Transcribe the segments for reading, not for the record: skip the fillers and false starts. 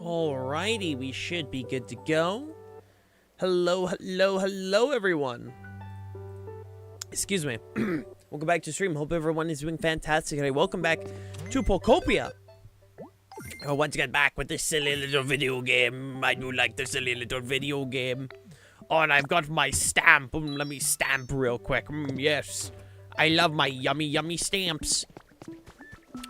Alrighty, we should be good to go. Hello, everyone. Excuse me. Welcome back to stream. Hope everyone is doing fantastic. Hey, welcome back to Pokopia. Once again, back with this silly little video game. I do like the silly little video game. Oh, and I've got my stamp. Let me stamp real quick. Yes. I love my yummy stamps.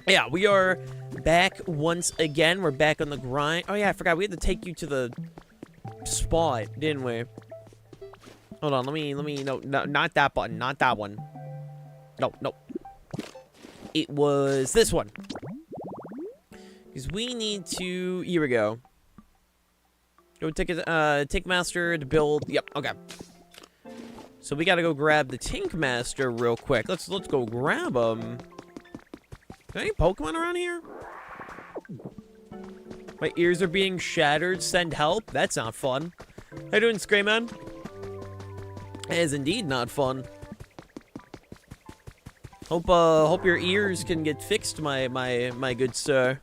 Yeah, we are back once again. We're back on the grind. Oh, yeah, I forgot. We had to take you to the spot, didn't we? Hold on, let me, no, not that button, not that one. No. It was this one. Because we need to, here we go. Go take a, Tink Master to build, yep, okay. So we gotta go grab the Tink Master real quick. Let's go grab him. Any Pokemon around here? My ears are being shattered. Send help? That's not fun. How you doing, Scrayman? That is indeed not fun. Hope your ears can get fixed, my good sir.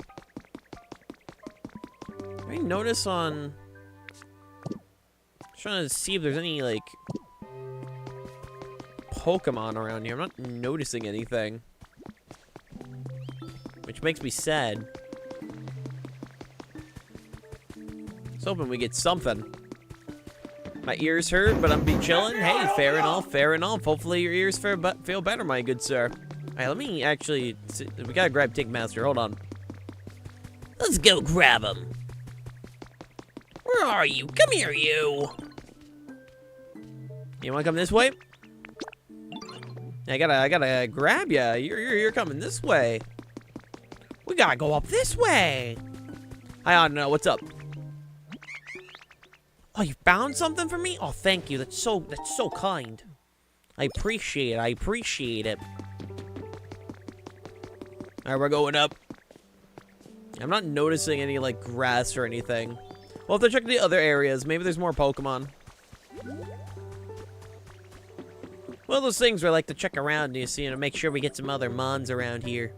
I notice on... I'm trying to see if there's any, like... Pokemon around here. I'm not noticing anything. Which makes me sad. Let's hoping we get something. My ears hurt, but I'm be chilling. Hey, fair enough. Hopefully your ears feel better, my good sir. Alright, let me actually... We gotta grab Tink Master. Hold on. Let's go grab him. Where are you? Come here, you. You wanna come this way? I gotta grab ya. You're coming this way. We gotta go up this way. I don't know. What's up? Oh, you found something for me? Oh, thank you. That's so kind. I appreciate it. Alright, we're going up. I'm not noticing any, like, grass or anything. We'll have to check the other areas. Maybe there's more Pokemon. One of those things where I like to check around, you see, to make sure we get some other mons around here.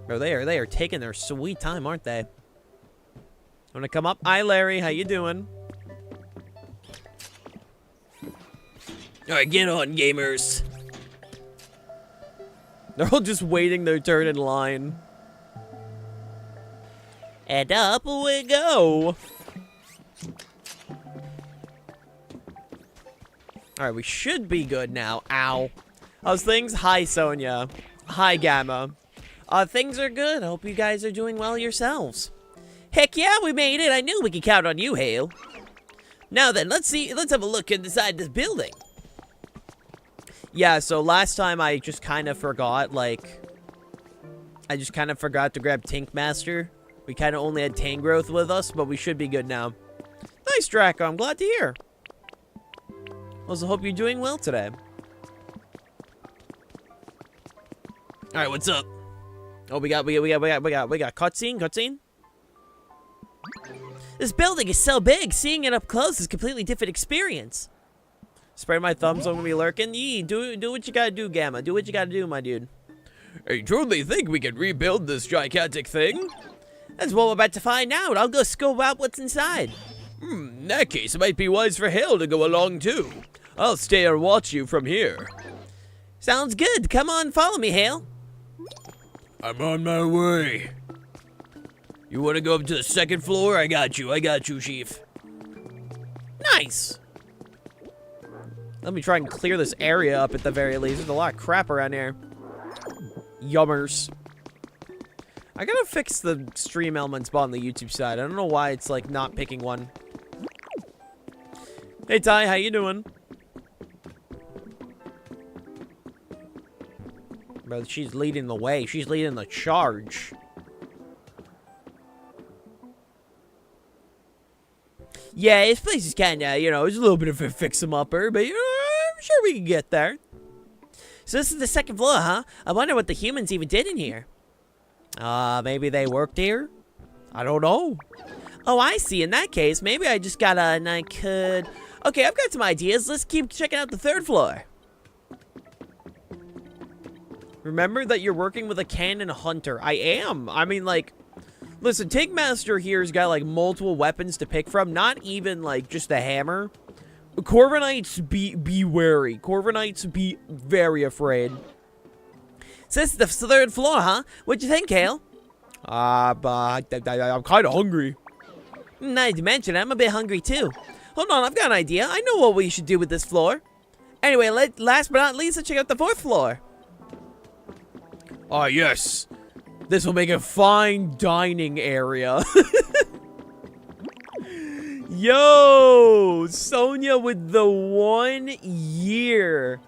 Oh, they are taking their sweet time, aren't they? Wanna come up? Hi, Larry. How you doing? Alright, get on, gamers. They're all just waiting their turn in line. And up we go. Alright, we should be good now. Ow. How's things? Hi, Sonia. Hi, Gamma. Things are good. I hope you guys are doing well yourselves. Heck yeah, we made it. I knew we could count on you, Hale. Now then, let's have a look inside this building. Yeah, so last time I just kind of forgot, like... I just kind of forgot to grab Tink Master. We kind of only had Tangrowth with us, but we should be good now. Nice, Draco. I'm glad to hear. Also, hope you're doing well today. Alright, what's up? Oh, we got cutscene. This building is so big, seeing it up close is a completely different experience. Spread my thumbs, I'm gonna be lurking. Yee, do what you gotta do, Gamma. Do what you gotta do, my dude. I truly think we can rebuild this gigantic thing? That's what we're about to find out. I'll go scope out what's inside. In that case, it might be wise for Hale to go along too. I'll stay and watch you from here. Sounds good. Come on, follow me, Hale. I'm on my way. You want to go up to the second floor? I got you, Chief. Nice. Let me try and clear this area up at the very least. There's a lot of crap around here. Yummers. I gotta fix the stream elements bot on the YouTube side. I don't know why it's, like, not picking one. Hey, Ty, how you doing? Bro, she's leading the way. She's leading the charge. Yeah, this place is kinda, you know, it's a little bit of a fix-em-upper, but, you know, I'm sure we can get there. So this is the second floor, huh? I wonder what the humans even did in here. Maybe they worked here? I don't know. Oh, I see. In that case, maybe I just gotta, and I could... Okay, I've got some ideas. Let's keep checking out the third floor. Remember that you're working with a cannon hunter. I am. I mean, like, listen, Tank Master here's got, like, multiple weapons to pick from. Not even, like, just a hammer. Corviknights, be wary. Corviknights, be very afraid. So this is the third floor, huh? What'd you think, Kale? But I'm kind of hungry. Now you mention it, I'm a bit hungry, too. Hold on, I've got an idea. I know what we should do with this floor. Anyway, last but not least, let's check out the 4th floor. Ah, yes. This will make a fine dining area. Yo, Sonia with the 1 year.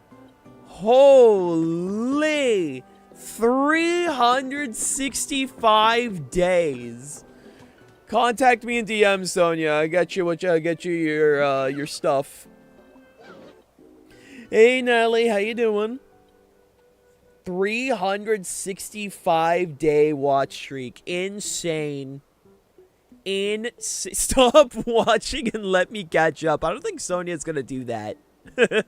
Holy 365 days. Contact me in DM, Sonia. I got you your stuff. Hey Natalie, how you doing? 365-day watch streak. Insane. Stop watching and let me catch up. I don't think Sonia's gonna do that. The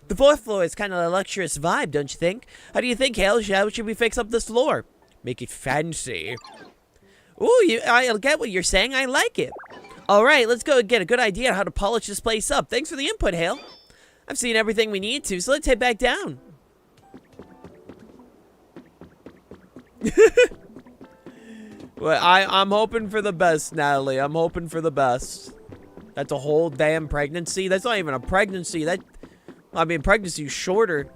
4th floor is kind of a luxurious vibe, don't you think? How do you think, Hale? How should we fix up this floor? Make it fancy. Ooh, I get what you're saying. I like it. All right, let's go get a good idea on how to polish this place up. Thanks for the input, Hale. I've seen everything we need to, so let's head back down. Well, I'm hoping for the best, Natalie. I'm hoping for the best. That's a whole damn pregnancy. That's not even a pregnancy. Pregnancy's shorter.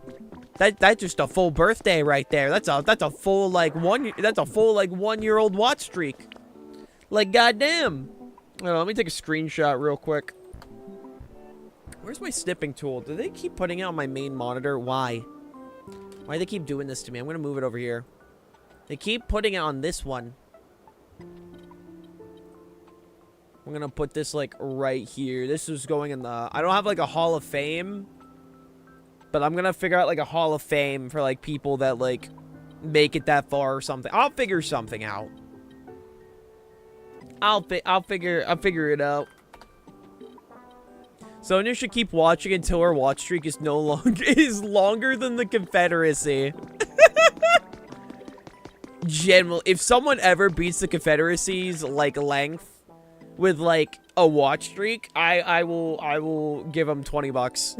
That's just a full birthday right there. That's a full like 1 year old watch streak. Like goddamn. Hold on, let me take a screenshot real quick. Where's my snipping tool? Do they keep putting it on my main monitor? Why? Why do they keep doing this to me? I'm gonna move it over here. They keep putting it on this one. I'm gonna put this like right here. This is going in the... I don't have like a Hall of Fame. But I'm gonna figure out like a Hall of Fame for like people that like make it that far or something. I'll figure something out. I'll figure it out. Sonia should keep watching until her watch streak is longer than the Confederacy. General, if someone ever beats the Confederacy's like length with like a watch streak, I will give them 20 bucks.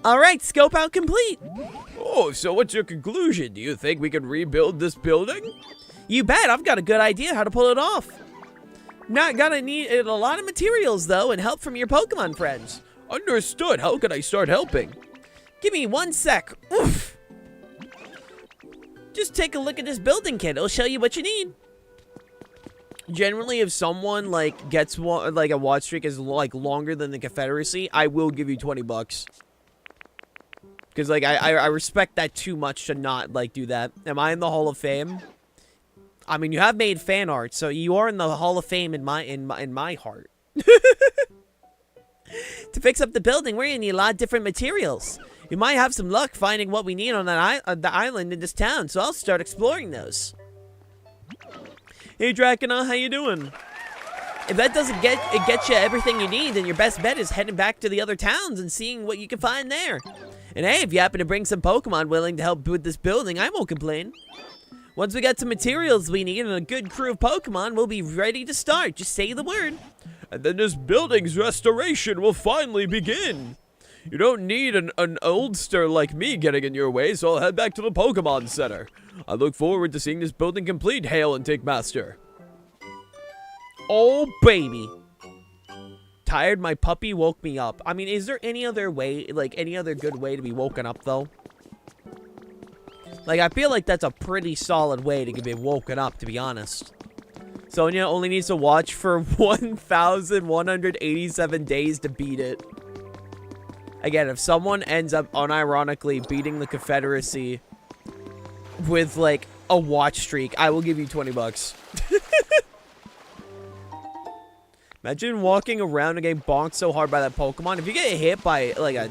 All right, scope out complete. Oh, so what's your conclusion? Do you think we can rebuild this building? You bet. I've got a good idea how to pull it off. Not gonna need a lot of materials though, and help from your Pokemon friends. Understood. How can I start helping? Give me 1 sec. Oof. Just take a look at this building kit. It'll show you what you need. Generally, if someone like gets like a watch streak is like longer than the Confederacy, I will give you 20 bucks. Because like I respect that too much to not like do that. Am I in the Hall of Fame? I mean, you have made fan art, so you are in the Hall of Fame in my heart. To fix up the building, we're gonna need a lot of different materials. You might have some luck finding what we need on that the island in this town, so I'll start exploring those. Hey Dracona, how you doing? If that doesn't get you everything you need, then your best bet is heading back to the other towns and seeing what you can find there. And hey, if you happen to bring some Pokemon willing to help with this building, I won't complain. Once we got some materials we need and a good crew of Pokemon, we'll be ready to start. Just say the word. And then this building's restoration will finally begin. You don't need an oldster like me getting in your way, so I'll head back to the Pokemon Center. I look forward to seeing this building complete, Hale and Take Master. Oh, baby. Tired, my puppy woke me up. I mean, is there any other way, like, any other good way to be woken up, though? Like, I feel like that's a pretty solid way to be woken up, to be honest. Sonia only needs to watch for 1,187 days to beat it. Again, if someone ends up unironically beating the Confederacy with, like, a watch streak, I will give you 20 bucks. Imagine walking around and getting bonked so hard by that Pokemon. If you get hit by, like a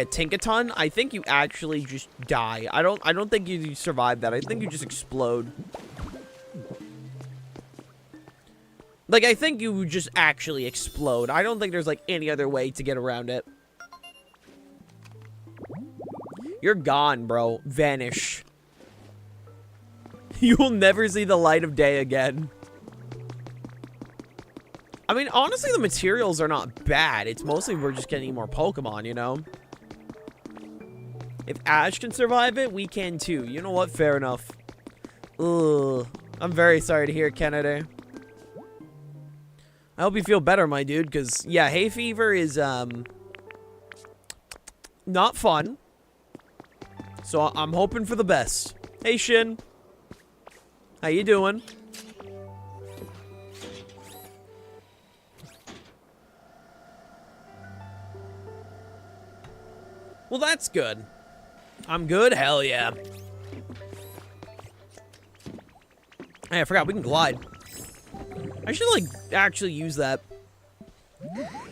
Tinkaton, I think you actually just die. I don't think you survive that. I think you just explode. Like, I think you just actually explode. I don't think there's, like, any other way to get around it. You're gone, bro. Vanish. You will never see the light of day again. I mean, honestly, the materials are not bad. It's mostly we're just getting more Pokemon, you know? If Ash can survive it, we can too. You know what? Fair enough. Ugh. I'm very sorry to hear, Kennedy. I hope you feel better, my dude, because, yeah, hay fever is, not fun. So I'm hoping for the best. Hey, Shin. How you doing? Well, that's good. I'm good? Hell yeah. Hey, I forgot, we can glide. I should, like, actually use that.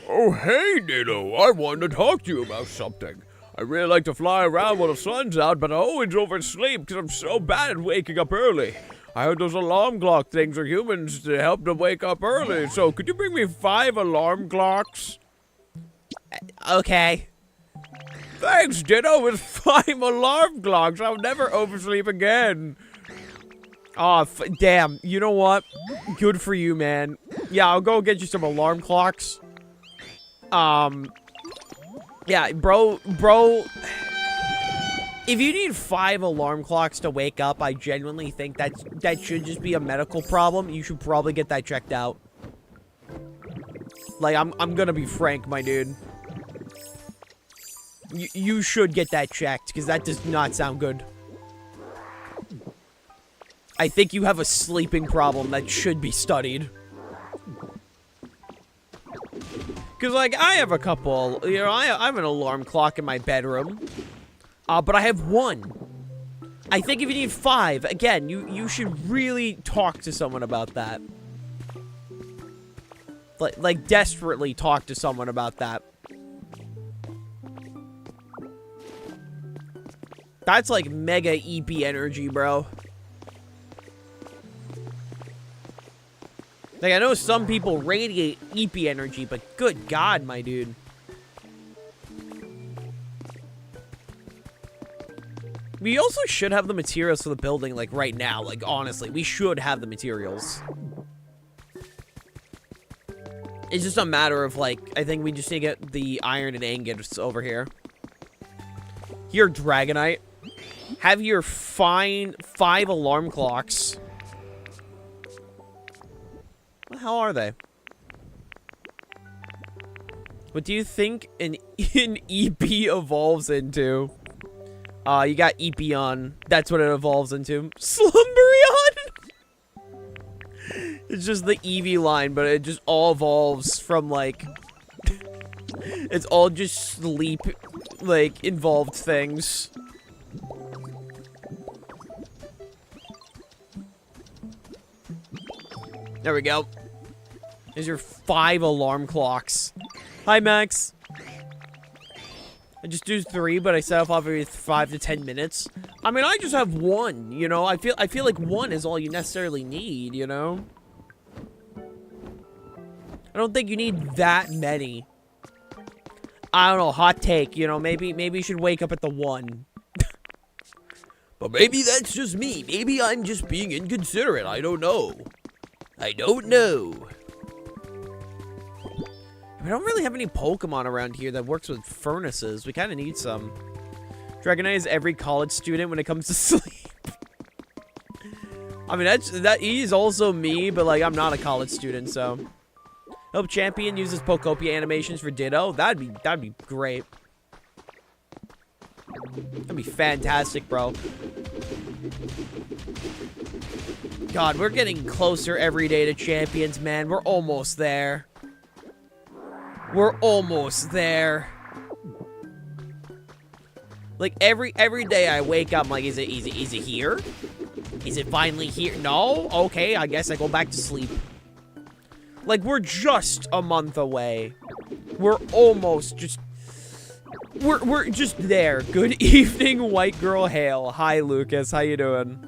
Oh, hey, Nino. I wanted to talk to you about something. I really like to fly around while the sun's out, but I always oversleep because I'm so bad at waking up early. I heard those alarm clock things are humans to help them wake up early, so could you bring me 5 alarm clocks? Okay. Thanks, Ditto. With 5 alarm clocks, I'll never oversleep again. Aw, damn. You know what? Good for you, man. Yeah, I'll go get you some alarm clocks. Yeah, bro. If you need 5 alarm clocks to wake up, I genuinely think that should just be a medical problem. You should probably get that checked out. Like, I'm gonna be frank, my dude. You should get that checked, because that does not sound good. I think you have a sleeping problem that should be studied. Because, like, I have a couple, you know, I have an alarm clock in my bedroom. But I have 1. I think if you need 5, again, you should really talk to someone about that. Like, desperately talk to someone about that. That's like mega EP energy, bro. Like, I know some people radiate EP energy, but good God, my dude. We also should have the materials for the building, like, right now. Like, honestly, we should have the materials. It's just a matter of, like, I think we just need to get the iron and ingots over here. Here, Dragonite. Have your 5 alarm clocks. What the hell are they? What do you think an EP evolves into? You got Epion. That's what it evolves into. Slumberion! It's just the Eevee line, but it just all evolves from, like... It's all just sleep, like, involved things. There we go. There's your 5 alarm clocks. Hi, Max. I just do 3, but I set off every 5 to 10 minutes. I mean, I just have 1, you know? I feel like 1 is all you necessarily need, you know? I don't think you need that many. I don't know, hot take, you know? Maybe you should wake up at the 1. But maybe that's just me. Maybe I'm just being inconsiderate. I don't know. I don't know. We don't really have any Pokemon around here that works with furnaces. We kind of need some. Dragonite is every college student when it comes to sleep. I mean, he's also me, but, like, I'm not a college student, so. Hope Champion uses Pokopia animations for Ditto. That'd be great. That'd be fantastic, bro. God, we're getting closer every day to champions, man. We're almost there. We're almost there. Like, every day I wake up, I'm like, is it here? Is it finally here? No? Okay, I guess I go back to sleep. Like, we're just a month away. We're almost just... We're just there. Good evening, white girl hail. Hi, Lucas. How you doing?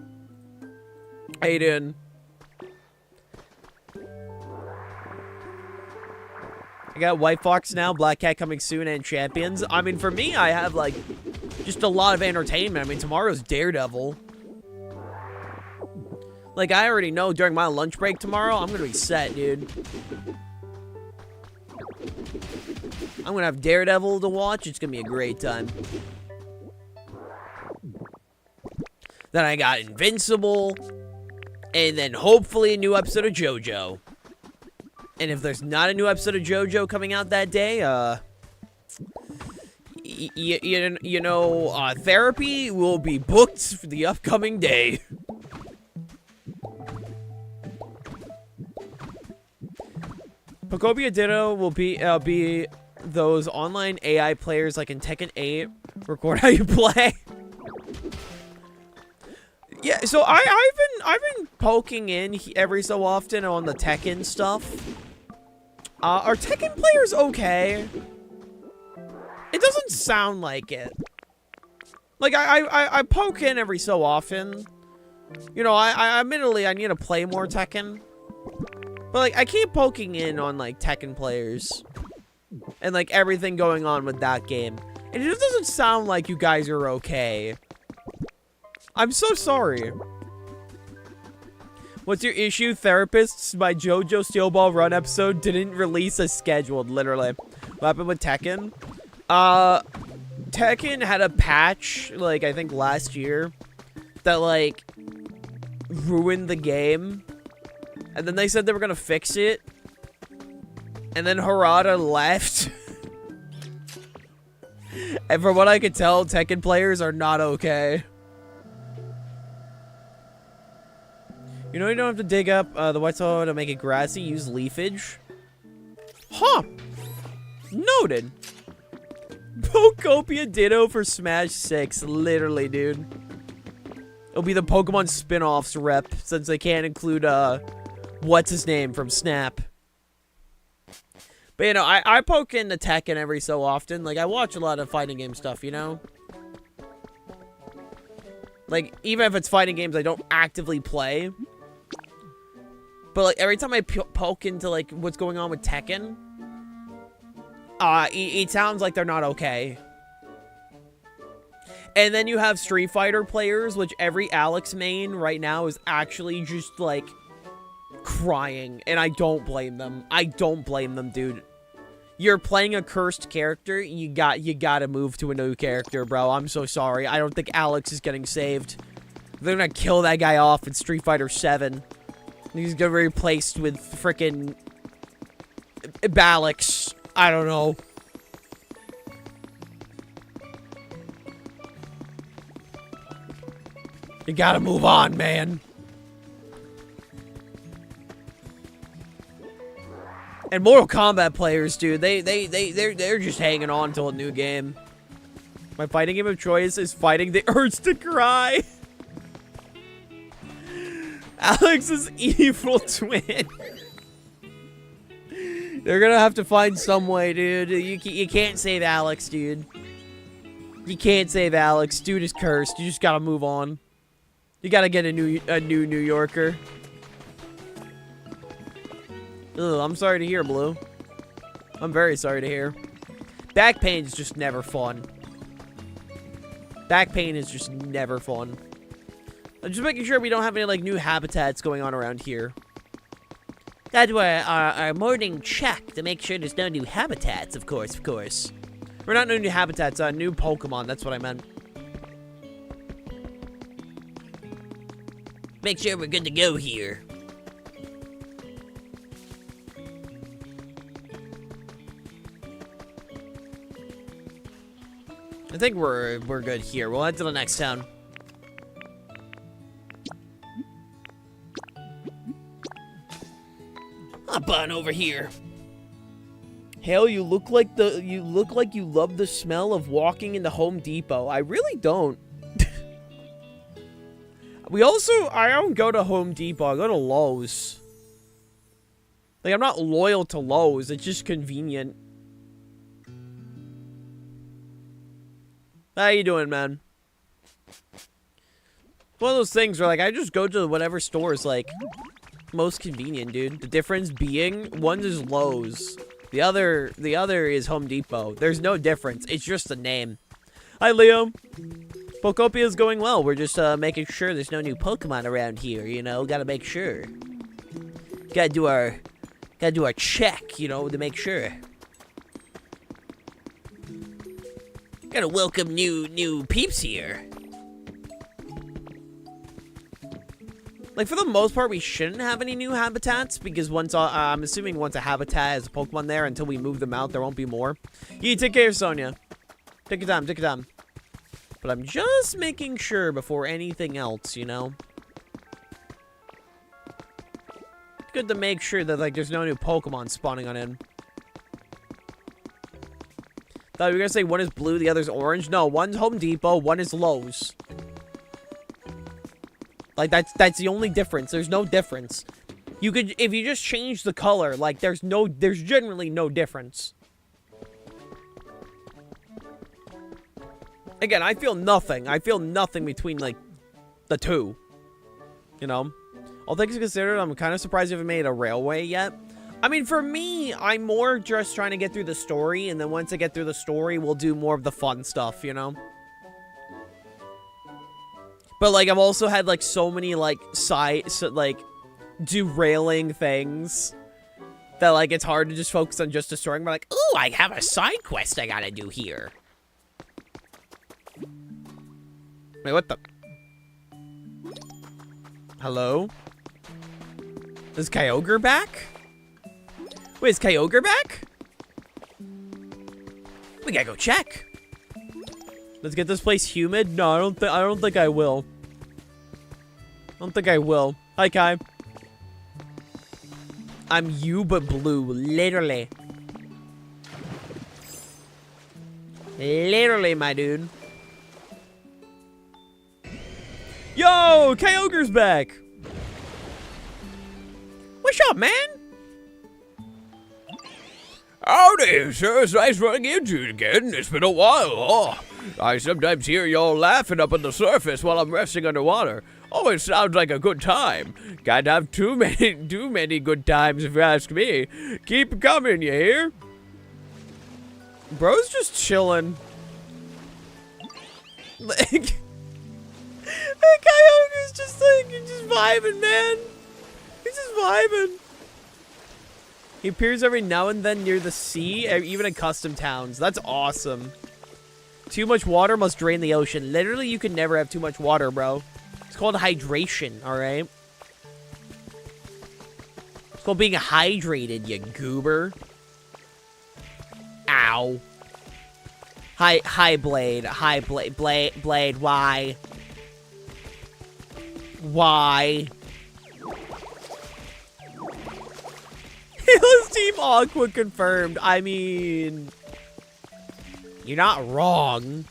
How you doing? I got White Fox now, Black Cat coming soon, and Champions. I mean, for me, I have, like, just a lot of entertainment. I mean, tomorrow's Daredevil. Like, I already know during my lunch break tomorrow, I'm gonna be set, dude. I'm gonna have Daredevil to watch. It's gonna be a great time. Then I got Invincible. And then hopefully a new episode of JoJo. And if there's not a new episode of JoJo coming out that day, you know, therapy will be booked for the upcoming day. Pokopia Ditto will be those online AI players like in Tekken 8. Record how you play. Yeah, so I've been poking in every so often on the Tekken stuff. Are Tekken players okay? It doesn't sound like it. Like I poke in every so often. You know, admittedly I need to play more Tekken. But like I keep poking in on like Tekken players and like everything going on with that game. And it just doesn't sound like you guys are okay. I'm so sorry. What's your issue? Therapists, my JoJo Steel Ball Run episode didn't release as scheduled, literally. What happened with Tekken? Tekken had a patch, like, I think last year, that, like, ruined the game. And then they said they were gonna fix it. And then Harada left. And from what I could tell, Tekken players are not okay. You know you don't have to dig up the white soil to make it grassy. Use leafage. Huh. Noted. Pokopia Ditto for Smash 6. Literally, dude. It'll be the Pokemon spin-offs rep, since they can't include, what's his name from Snap. But, you know, I poke into Tekken every so often. Like, I watch a lot of fighting game stuff, you know? Like, even if it's fighting games I don't actively play. But, like, every time I poke into, like, what's going on with Tekken, it sounds like they're not okay. And then you have Street Fighter players, which every Alex main right now is actually just, like, crying. And I don't blame them. I don't blame them, dude. You're playing a cursed character, you gotta move to a new character, bro. I'm so sorry. I don't think Alex is getting saved. They're gonna kill that guy off in Street Fighter 7. He's gonna be replaced with frickin' Balix. I don't know. You gotta move on, man. And Mortal Kombat players, dude, they're just hanging on till a new game. My fighting game of choice is fighting the urge to cry. Alex's evil twin. They're gonna have to find some way, dude. You can't save Alex, dude. You can't save Alex. Dude is cursed. You just gotta move on. You gotta get a new New Yorker. Ugh, I'm sorry to hear, Blue. I'm very sorry to hear. Back pain is just never fun. Back pain is just never fun. I'm just making sure we don't have any, like, new habitats going on around here. That's where our morning check to make sure there's no new habitats, of course, We're not no new habitats, new Pokemon, that's what I meant. Make sure we're good to go here. I think we're good here. We'll head to the next town. Hop on over here. Hale, you look like you love the smell of walking into Home Depot. I really don't. I don't go to Home Depot. I go to Lowe's. Like, I'm not loyal to Lowe's. It's just convenient. How you doing, man? It's one of those things where, like, I just go to whatever store is, like, most convenient, dude. The difference being, one is Lowe's. The other is Home Depot. There's no difference. It's just a name. Hi, Leo. Pokopia is going well. We're just making sure there's no new Pokemon around here, you know? Gotta make sure. Gotta do our check, you know, to make sure. Gotta welcome new peeps here. Like, for the most part, we shouldn't have any new habitats, because once, I'm assuming once a habitat has a Pokemon there, until we move them out, there won't be more. You take care, Sonia. Take your time, take your time. But I'm just making sure before anything else, you know? It's good to make sure that, like, there's no new Pokemon spawning on in. Thought you were gonna say one is blue, the other's orange. No, one's Home Depot, one is Lowe's. Like, that's the only difference. There's no difference. You could, if you just change the color, like, there's generally no difference. Again, I feel nothing. I feel nothing between, like, the two. You know? All things considered, I'm kind of surprised you haven't made a railway yet. I mean, for me, I'm more just trying to get through the story, and then once I get through the story, we'll do more of the fun stuff, you know? But, like, I've also had, like, so many, like, derailing things that, like, it's hard to just focus on just the story. I'm like, ooh, I have a side quest I gotta do here. Wait, what the? Hello? Is Kyogre back? Wait, is Kyogre back? We gotta go check. Let's get this place humid. No, I don't think I will. I don't think I will. Hi, Kai. I'm you, but blue. Literally. Literally, my dude. Yo, Kyogre's back. What's up, man? Howdy, sir. It's nice running into you again. It's been a while. Oh, I sometimes hear y'all laughing up on the surface while I'm resting underwater. Always sounds like a good time. Can't have too many good times if you ask me. Keep coming, you hear? Bro's just chilling. Like, Kyogre's just like, he's just vibing, man. He's just vibing. He appears every now and then near the sea, even in custom towns. That's awesome. Too much water must drain the ocean. Literally, you can never have too much water, bro. It's called hydration, alright? It's called being hydrated, you goober. Ow. Hi, Blade. Hi, Blade, why? Why? Heroes Team Aqua confirmed. I mean, you're not wrong.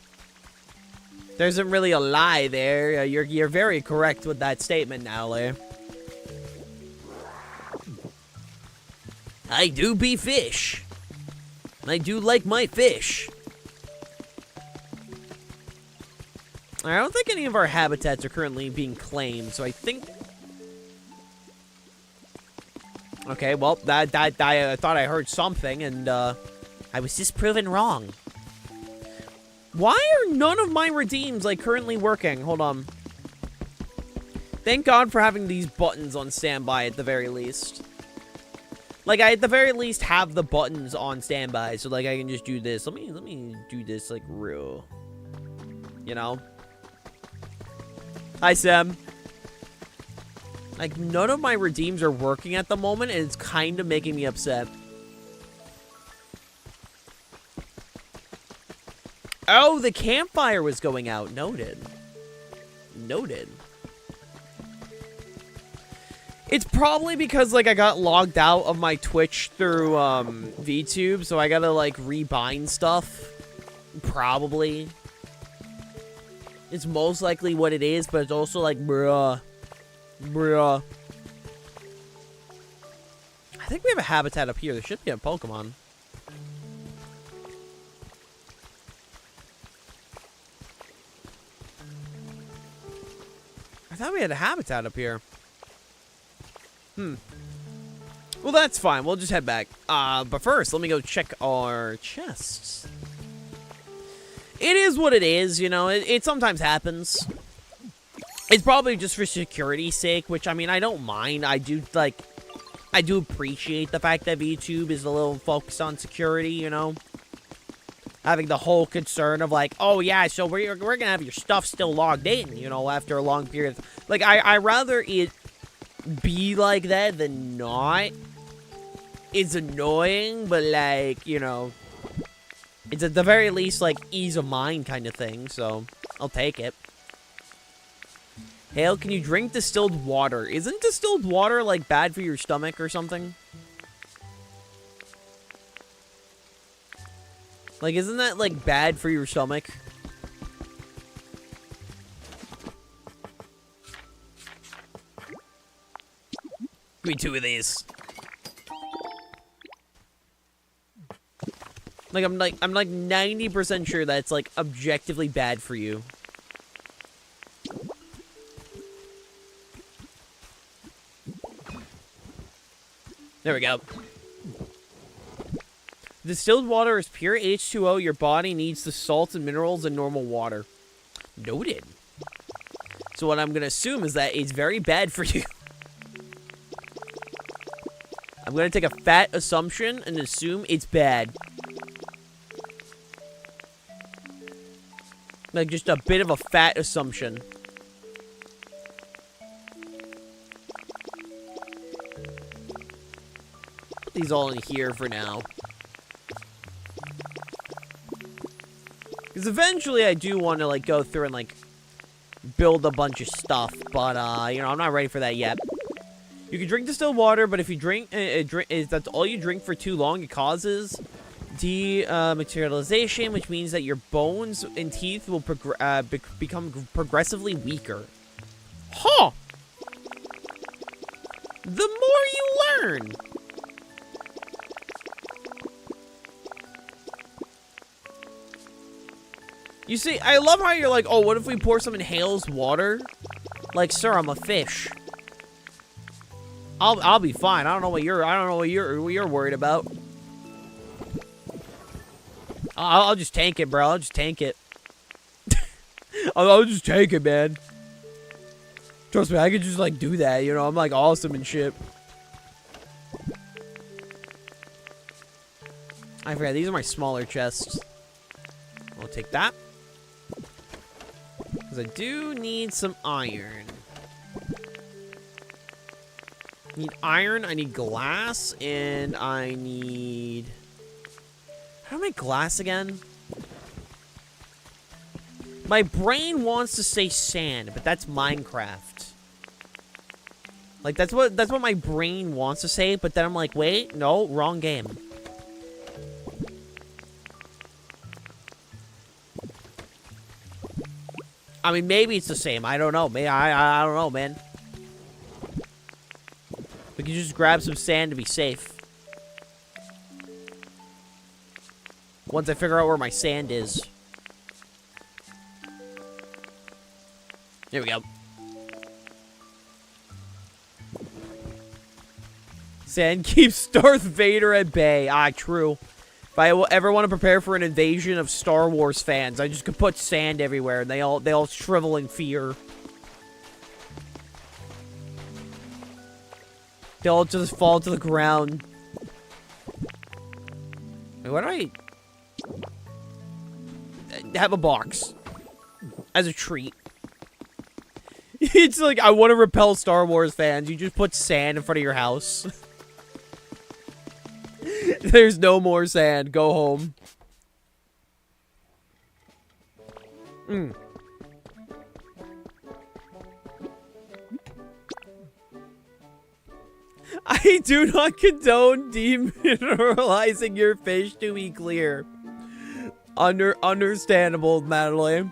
There isn't really a lie there. You're very correct with that statement, Nowly. I do be fish. I do like my fish. I don't think any of our habitats are currently being claimed, so I think... Okay, well, I thought I heard something, and, I was just proven wrong. Why are none of my redeems, like, currently working? Hold on. Thank God for having these buttons on standby at the very least. Like, I at the very least have the buttons on standby, so, like, I can just do this. Let me do this, like, real. You know? Hi, Sam. Like, none of my redeems are working at the moment, and it's kind of making me upset. Oh, the campfire was going out. Noted. Noted. It's probably because, like, I got logged out of my Twitch through, VTube, so I gotta, like, rebind stuff. Probably. It's most likely what it is, but it's also like, bruh. Bruh. I think we have a habitat up here. There should be a Pokemon. I thought we had a habitat up here. Well, that's fine. We'll just head back. But first, let me go check our chests. it is what it is, you know, it sometimes happens. It's probably just for security's sake, which, I mean, I don't mind. I do appreciate the fact that VTube is a little focused on security, you know? Having the whole concern of, like, oh, yeah, so we're gonna have your stuff still logged in, you know, after a long period. Like, I rather it be like that than not. It's annoying, but, like, you know, it's at the very least, like, ease of mind kind of thing, so I'll take it. Hale, can you drink distilled water? Isn't distilled water, like, bad for your stomach or something? Like, isn't that, like, bad for your stomach? Give me 2 of these. Like, I'm like 90% sure that's, like, objectively bad for you. There we go. Distilled water is pure H2O. Your body needs the salts and minerals in normal water. Noted. So what I'm going to assume is that it's very bad for you. I'm going to take a fat assumption and assume it's bad. Like, just a bit of a fat assumption. Put these all in here for now. Because eventually I do want to, like, go through and, like, build a bunch of stuff. But, you know, I'm not ready for that yet. You can drink distilled water, but if you drink, that's all you drink for too long, it causes dematerialization, which means that your bones and teeth will become progressively weaker. Huh! The more you learn! You see, I love how you're like, oh, what if we pour some in Hale's water? Like, sir, I'm a fish. I'll be fine. I don't know what you're worried about. I'll just tank it, bro. I'll just tank it. I'll just tank it, man. Trust me, I could just, like, do that, you know? I'm, like, awesome and shit. I forgot, these are my smaller chests. I'll take that. Because I do need some iron. I need iron, I need glass, and I need... How do I make glass again? My brain wants to say sand, but that's Minecraft. Like, that's what my brain wants to say, but then I'm like, wait, no, wrong game. I mean, maybe it's the same. I don't know. I don't know, man. We can just grab some sand to be safe. Once I figure out where my sand is. There we go. Sand keeps Darth Vader at bay. Ah, true. If I ever want to prepare for an invasion of Star Wars fans, I just could put sand everywhere, and they all shrivel in fear. They all just fall to the ground. Wait, what do I have a box as a treat? It's like, I want to repel Star Wars fans. You just put sand in front of your house. There's no more sand. Go home. I do not condone demineralizing your fish, to be clear. Understandable, Madeline.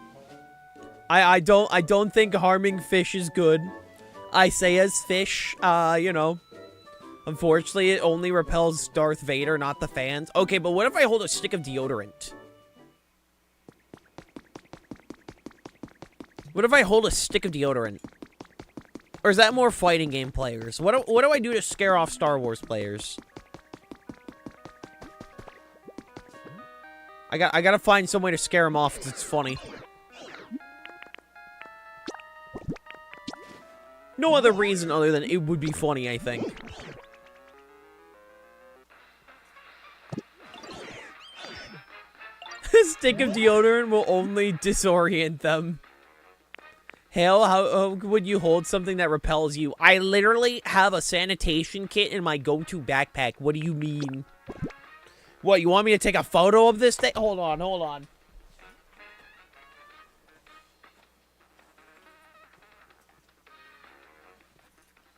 I don't think harming fish is good. I say as fish, you know. Unfortunately, it only repels Darth Vader, not the fans. Okay, but what if I hold a stick of deodorant? What if I hold a stick of deodorant? Or is that more fighting game players? What do I do to scare off Star Wars players? I gotta find some way to scare him off, because it's funny. No other reason other than it would be funny, I think. A stick of deodorant will only disorient them. Hell, how would you hold something that repels you? I literally have a sanitation kit in my go-to backpack. What do you mean? What, you want me to take a photo of this thing? Hold on, hold on.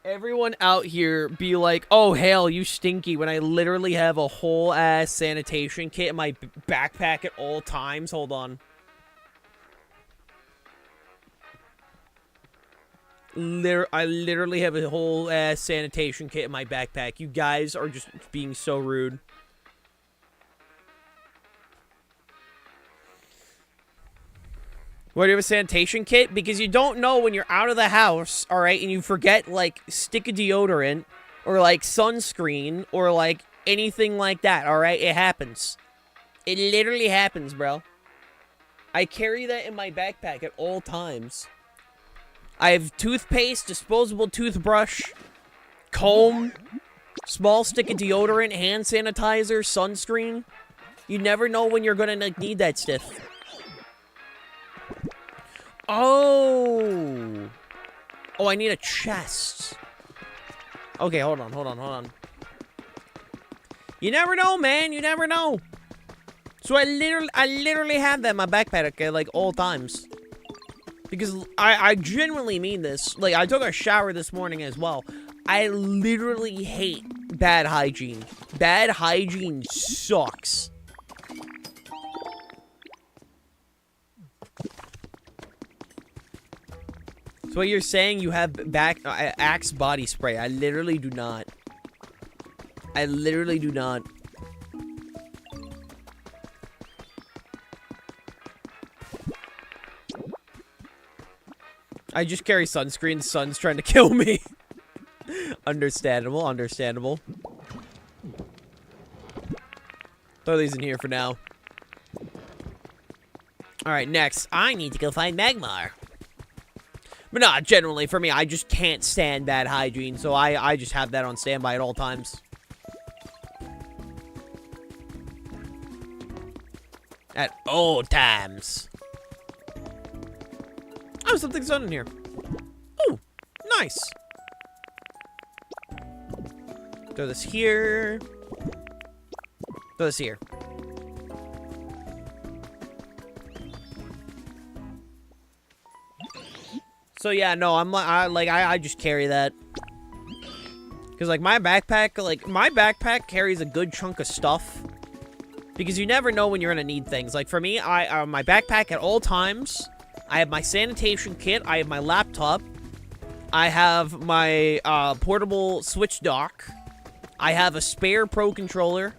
Everyone out here be like, oh, hell, you stinky, when I literally have a whole-ass sanitation kit in my backpack at all times. Hold on. I literally have a whole-ass sanitation kit in my backpack. You guys are just being so rude. Why do you have a sanitation kit? Because you don't know when you're out of the house, alright, and you forget, like, stick of deodorant, or, like, sunscreen, or, like, anything like that, alright? It happens. It literally happens, bro. I carry that in my backpack at all times. I have toothpaste, disposable toothbrush, comb, small stick of deodorant, hand sanitizer, sunscreen. You never know when you're gonna, like, need that stuff. Oh. Oh, I need a chest. Okay, hold on, hold on, hold on. You never know, man. You never know. So I literally have that in my backpack at, like, all times. Because I genuinely mean this. Like, I took a shower this morning as well. I literally hate bad hygiene. Bad hygiene sucks. So what you're saying, you have Axe body spray. I literally do not. I literally do not. I just carry sunscreen. The sun's trying to kill me. Understandable, understandable. Throw these in here for now. Alright, next. I need to go find Magmar. But nah, generally, for me, I just can't stand bad hygiene, so I just have that on standby at all times. At all times. Oh, something's done in here. Oh, nice. Throw this here. Throw this here. So yeah, no, I just carry that. Cause like my backpack carries a good chunk of stuff. Because you never know when you're gonna need things. Like for me, my backpack at all times, I have my sanitation kit, I have my laptop, I have my portable Switch dock, I have a spare Pro controller,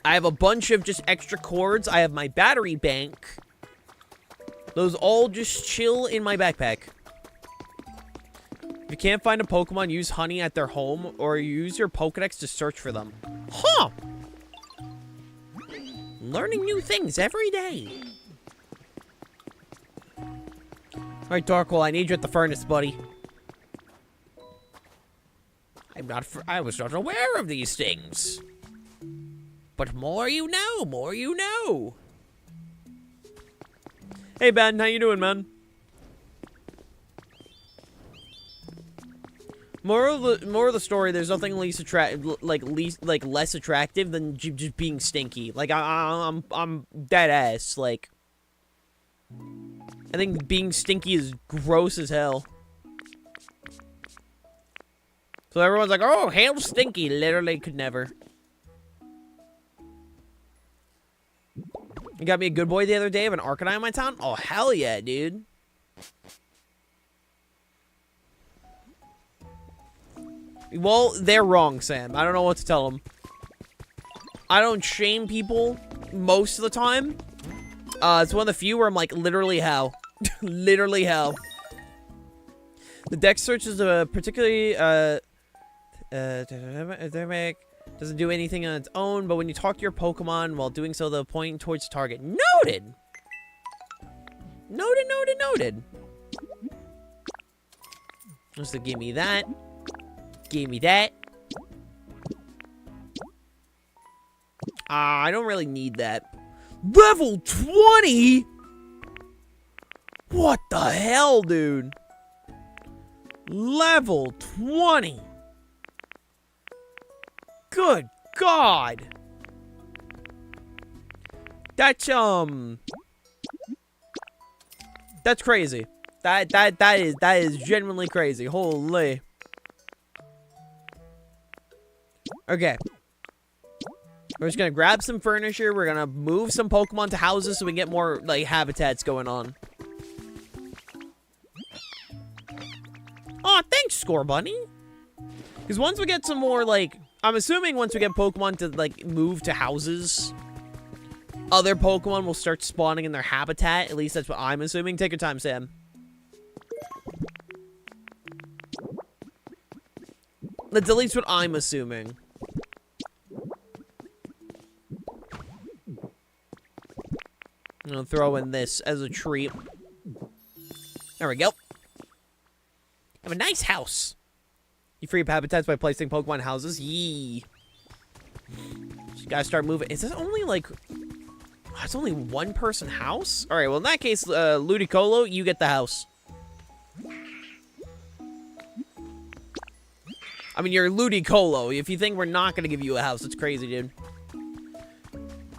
I have a bunch of just extra cords, I have my battery bank. Those all just chill in my backpack. If you can't find a Pokemon, use honey at their home, or use your Pokedex to search for them. Huh! Learning new things every day. Alright, Darkle, I need you at the furnace, buddy. I was not aware of these things. But more you know, more you know. Hey, Ben, how you doing, man? Moral of the story: there's nothing less attractive than just being stinky. Like I'm dead ass. Like I think being stinky is gross as hell. So everyone's like, "Oh, hell, stinky." Literally, could never. You got me a good boy the other day of an Arcanine in my town? Oh, hell yeah, dude. Well, they're wrong, Sam. I don't know what to tell them. I don't shame people most of the time. It's one of the few where I'm like, literally how? Literally how? The deck search is a particularly, Doesn't do anything on its own, but when you talk to your Pokemon while doing so, they'll point towards the target. Noted! Noted, noted, noted. Just to give me that. Give me that. I don't really need that. Level 20?! What the hell, dude? Level 20! Good God! That's crazy. That is genuinely crazy. Holy. Okay. We're just gonna grab some furniture. We're gonna move some Pokemon to houses so we can get more, like, habitats going on. Aw, thanks, Score Bunny. Because once we get some more, like, I'm assuming once we get Pokemon to, like, move to houses, other Pokemon will start spawning in their habitat. At least that's what I'm assuming. Take your time, Sam. That's at least what I'm assuming. I'm gonna throw in this as a treat. There we go. Have a nice house. You free up habitats by placing Pokemon houses. Yee. You gotta start moving. Is this only like... It's only one person house? Alright, well in that case, Ludicolo, you get the house. I mean, you're Ludicolo. If you think we're not gonna give you a house, it's crazy, dude.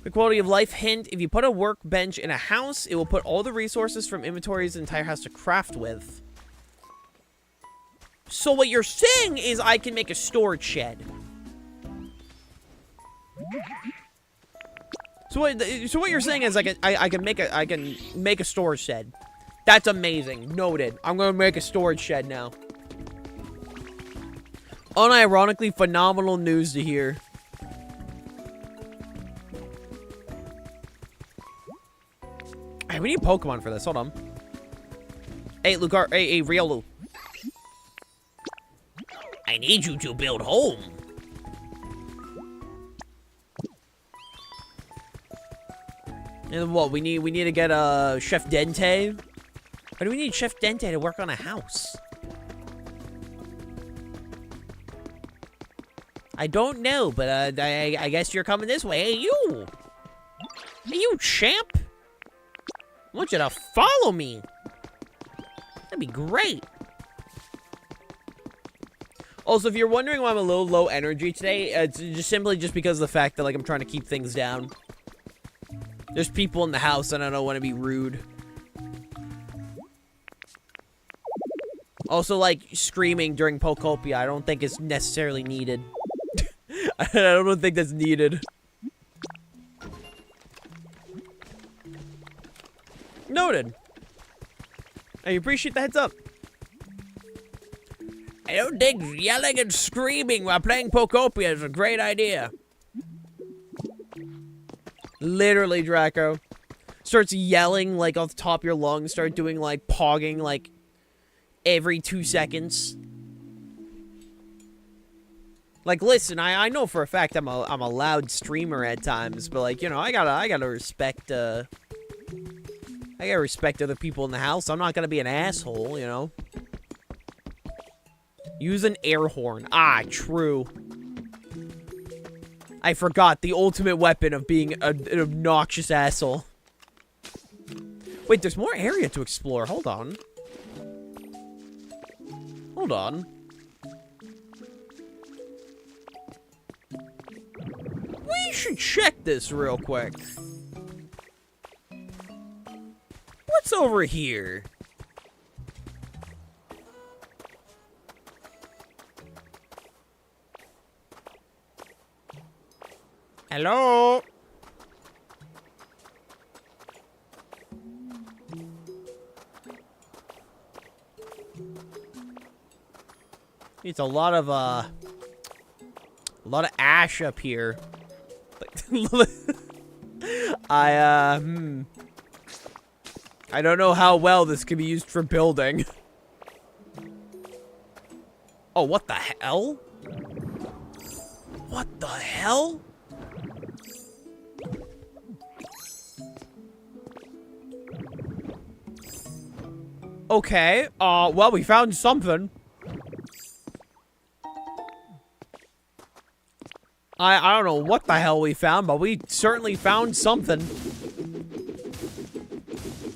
The quality of life hint, if you put a workbench in a house, it will put all the resources from inventory's entire house to craft with. So what you're saying is I can make a storage shed. So what you're saying is I can make a storage shed. That's amazing. Noted. I'm gonna make a storage shed now. Unironically phenomenal news to hear. Hey, we need Pokemon for this. Hold on. Hey, Lucar. Hey, Riolu. I need you to build home. And what? We need to get Chef Dente. Why do we need Chef Dente to work on a house? I don't know, but I guess you're coming this way. Hey, you. Hey, you champ. I want you to follow me. That'd be great. Also, if you're wondering why I'm a little low energy today, it's just simply because of the fact that, like, I'm trying to keep things down. There's people in the house and I don't want to be rude. Also, like, screaming during Pokopia, I don't think is necessarily needed. I don't think that's needed. Noted. I appreciate the heads up. I don't think yelling and screaming while playing Pokopia is a great idea. Literally, Draco. Starts yelling, like, off the top of your lungs. Start doing, like, pogging, like, every 2 seconds. Like, listen, I know for a fact I'm a loud streamer at times, but, like, you know, I gotta respect, I gotta respect other people in the house. I'm not gonna be an asshole, you know? Use an air horn. Ah, true. I forgot the ultimate weapon of being an obnoxious asshole. Wait, there's more area to explore. Hold on. Hold on. We should check this real quick. What's over here? Hello? It's a lot of ash up here. I don't know how well this can be used for building. Oh, what the hell? What the hell? Okay, well, we found something. I don't know what the hell we found, but we certainly found something.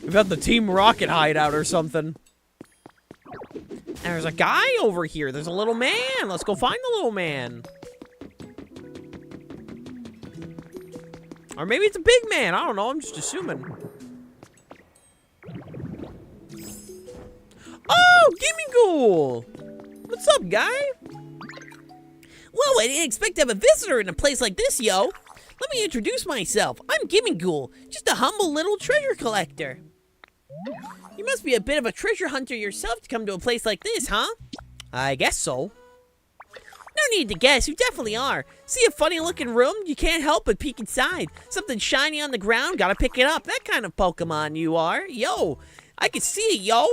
We found the Team Rocket hideout or something. And there's a guy over here. There's a little man. Let's go find the little man. Or maybe it's a big man. I don't know. I'm just assuming. Oh, Gimme Ghoul! What's up, guy? Whoa, I didn't expect to have a visitor in a place like this, yo. Let me introduce myself. I'm Gimme Ghoul, just a humble little treasure collector. You must be a bit of a treasure hunter yourself to come to a place like this, huh? I guess so. No need to guess, you definitely are. See a funny looking room? You can't help but peek inside. Something shiny on the ground, gotta pick it up. That kind of Pokemon you are. Yo, I can see it, yo.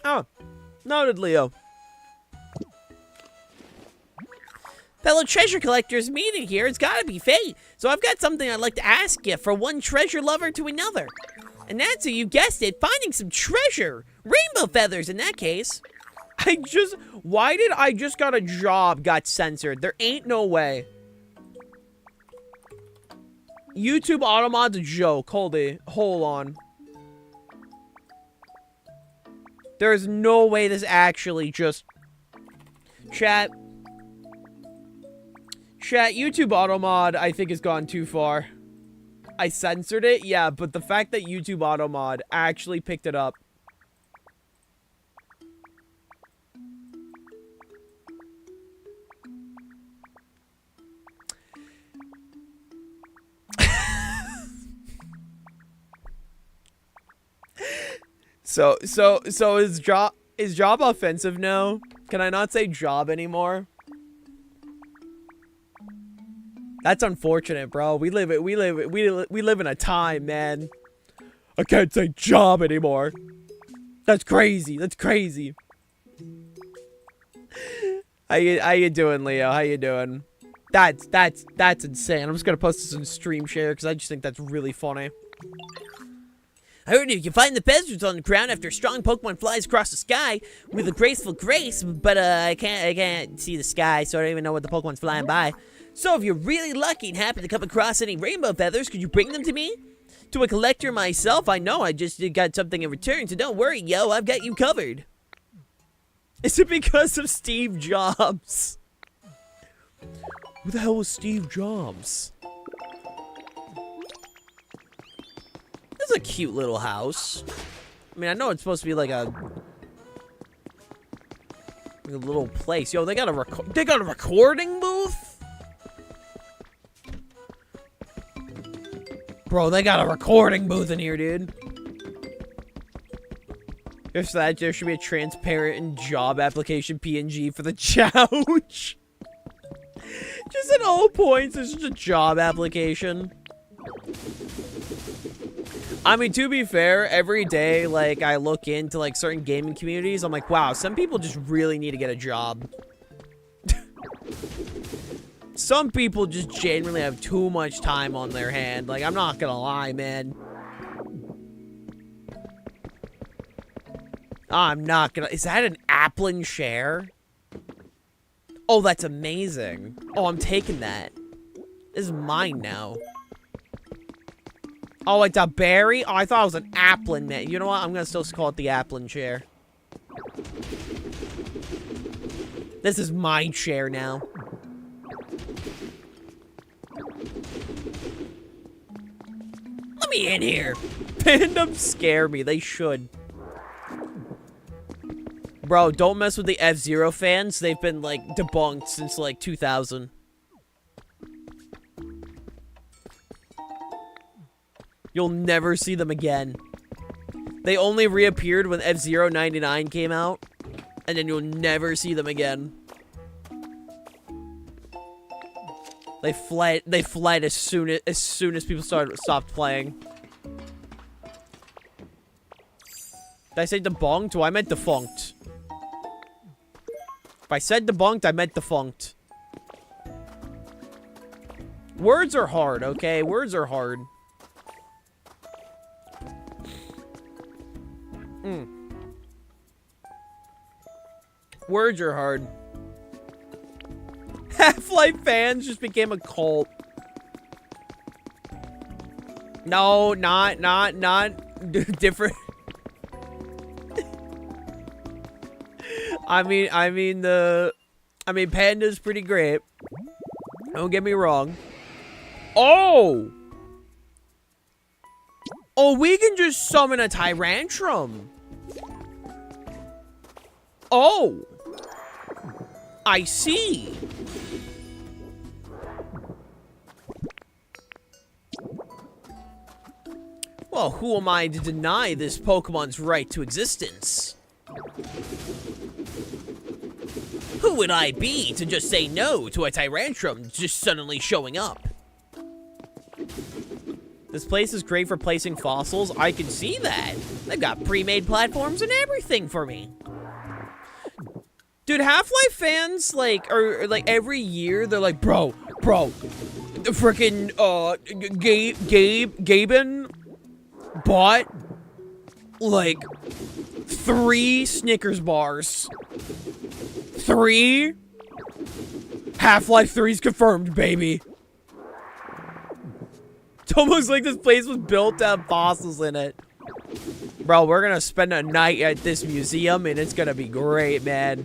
Oh, noted, Leo. Fellow treasure collectors meeting here, it's gotta be fate. So I've got something I'd like to ask you from one treasure lover to another. And that's, so you guessed it, finding some treasure. Rainbow feathers in that case. Why did I just got a job got censored? There ain't no way. YouTube Automod's a joke. Hold on. There's no way this actually just... Chat, YouTube Automod, I think, has gone too far. I censored it, yeah, but the fact that YouTube Automod actually picked it up. So is job offensive now? Can I not say job anymore? That's unfortunate, bro. We live in a time, man. I can't say job anymore. That's crazy. That's crazy. How you doing, Leo? How you doing? That's insane. I'm just gonna post this in stream share because I just think that's really funny. I heard you can find the feathers on the ground after a strong Pokemon flies across the sky with a graceful grace, but I can't see the sky, so I don't even know what the Pokemon's flying by. So if you're really lucky and happen to come across any rainbow feathers, could you bring them to me? To a collector myself, I know I just got something in return, so don't worry, yo, I've got you covered. Is it because of Steve Jobs? Who the hell was Steve Jobs? This is a cute little house. I mean, I know it's supposed to be like a little place. Yo, they got a recording booth? Bro, they got a recording booth in here, dude. If that, there should be a transparent and job application PNG for the couch. Just at all points, it's just a job application. I mean, to be fair, every day, like, I look into, like, certain gaming communities, I'm like, wow, some people just really need to get a job. Some people just genuinely have too much time on their hand. Like, I'm not gonna lie, man. I'm not gonna... Is that an Applin share? Oh, that's amazing. Oh, I'm taking that. This is mine now. Oh, it's a berry? Oh, I thought it was an Applin, man. You know what? I'm gonna still call it the Applin chair. This is my chair now. Let me in here. Fandoms scare me. They should. Bro, don't mess with the F-Zero fans. They've been, like, debunked since, like, 2000. You'll never see them again. They only reappeared when F-Zero 99 came out. And then you'll never see them again. They fled as soon as people stopped playing. Did I say debunked? Oh, I meant defunct. If I said debunked, I meant defunct. Words are hard, okay? Words are hard. Words are hard. Half-Life fans just became a cult. No, not different. I mean, Panda's pretty great. Don't get me wrong. Oh! Oh, we can just summon a Tyrantrum. Oh! I see. Well, who am I to deny this Pokemon's right to existence? Who would I be to just say no to a Tyrantrum just suddenly showing up? This place is great for placing fossils. I can see that. They've got pre-made platforms and everything for me. Dude, Half-Life fans, like, are like every year, they're like, bro, the frickin', Gaben bought, like, 3 Snickers bars. 3? Half-Life 3's confirmed, baby. It's almost like this place was built to have fossils in it. Bro, we're gonna spend a night at this museum, and it's gonna be great, man.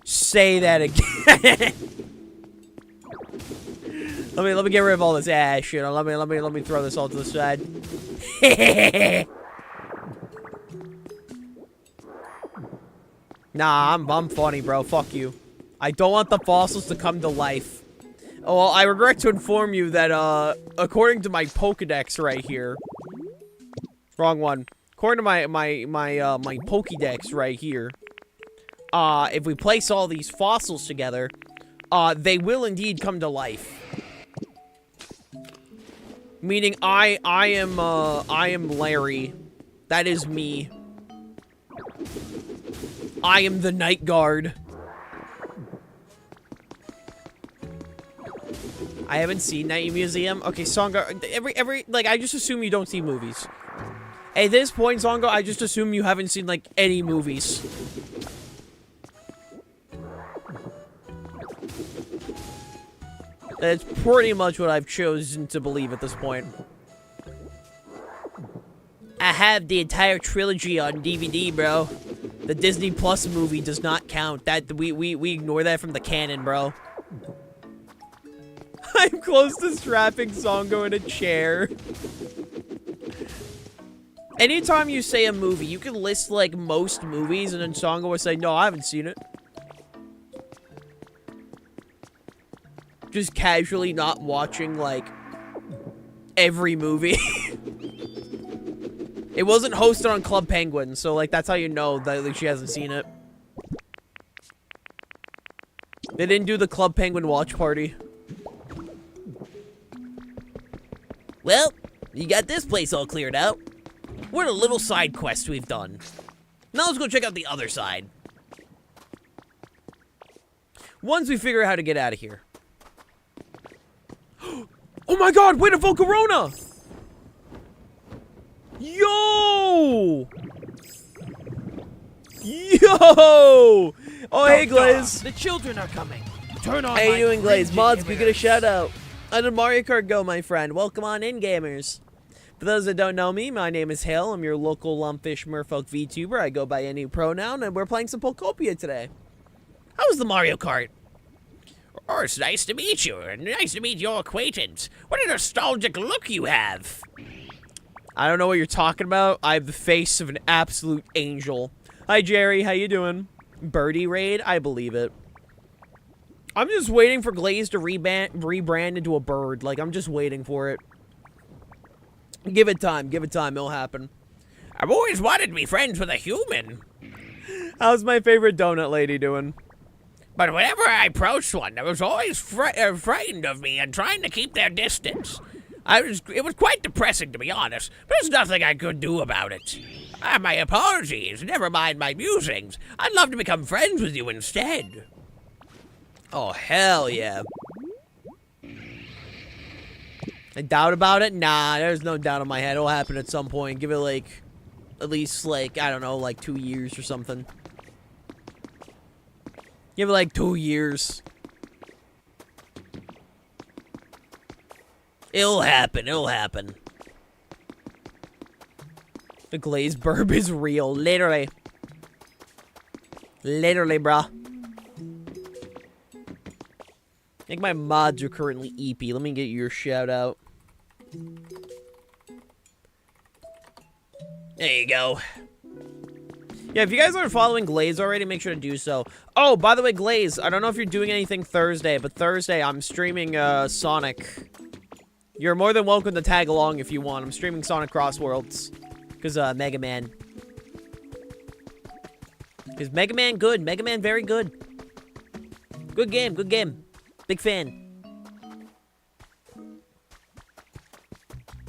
Say that again. let me get rid of all this ass shit. Let me throw this all to the side. Nah, I'm funny, bro. Fuck you. I don't want the fossils to come to life. Oh, well, I regret to inform you that, according to my Pokedex right here. Wrong one. According to my Pokedex right here. If we place all these fossils together, they will indeed come to life. Meaning I am Larry. That is me. I am the Night Guard. I haven't seen Night Museum. Okay, Songo, like, I just assume you don't see movies. At this point, Songo, I just assume you haven't seen, like, any movies. That's pretty much what I've chosen to believe at this point. I have the entire trilogy on DVD, bro. The Disney Plus movie does not count. That we ignore that from the canon, bro. I'm close to strapping Songo in a chair. Anytime you say a movie, you can list, like, most movies, and then Songo will say, no, I haven't seen it. Just casually not watching, like, every movie. It wasn't hosted on Club Penguin, so, like, that's how you know that, like, she hasn't seen it. They didn't do the Club Penguin watch party. Well, you got this place all cleared out. What a little side quest we've done. Now let's go check out the other side. Once we figure out how to get out of here. Oh my god, way to Volcarona! Yo! Yo! Oh, hey, Glaze. The children are coming. Turn on. How you doing, Glaze? Mods, we get a shout out. Under Mario Kart Go, my friend. Welcome on in, gamers. For those that don't know me, my name is Hale. I'm your local Lumpfish Vtuber. I go by any pronoun, and we're playing some Pokopia today. How was the Mario Kart? Oh, it's nice to meet you, and nice to meet your acquaintance. What a nostalgic look you have. I don't know what you're talking about. I have the face of an absolute angel. Hi, Jerry. How you doing? Birdie Raid? I believe it. I'm just waiting for Glaze to rebrand into a bird. Like, I'm just waiting for it. Give it time. Give it time. It'll happen. I've always wanted to be friends with a human. How's my favorite donut lady doing? But whenever I approached one, I was always frightened of me and trying to keep their distance. It was quite depressing, to be honest, but there's nothing I could do about it. My apologies. Never mind my musings. I'd love to become friends with you instead. Oh, hell yeah. A doubt about it? Nah, there's no doubt in my head. It'll happen at some point. Give it, like, at least, like, I don't know, like 2 years or something. Give it, like, 2 years. It'll happen. It'll happen. The glazed burb is real. Literally. Literally, bruh. I think my mods are currently EP. Let me get your shout out. There you go. Yeah, if you guys aren't following Glaze already, make sure to do so. Oh, by the way, Glaze, I don't know if you're doing anything Thursday, but Thursday I'm streaming Sonic. You're more than welcome to tag along if you want. I'm streaming Sonic Cross Worlds. Because Mega Man. Because Mega Man good. Mega Man very good. Good game. Good game. Big fan.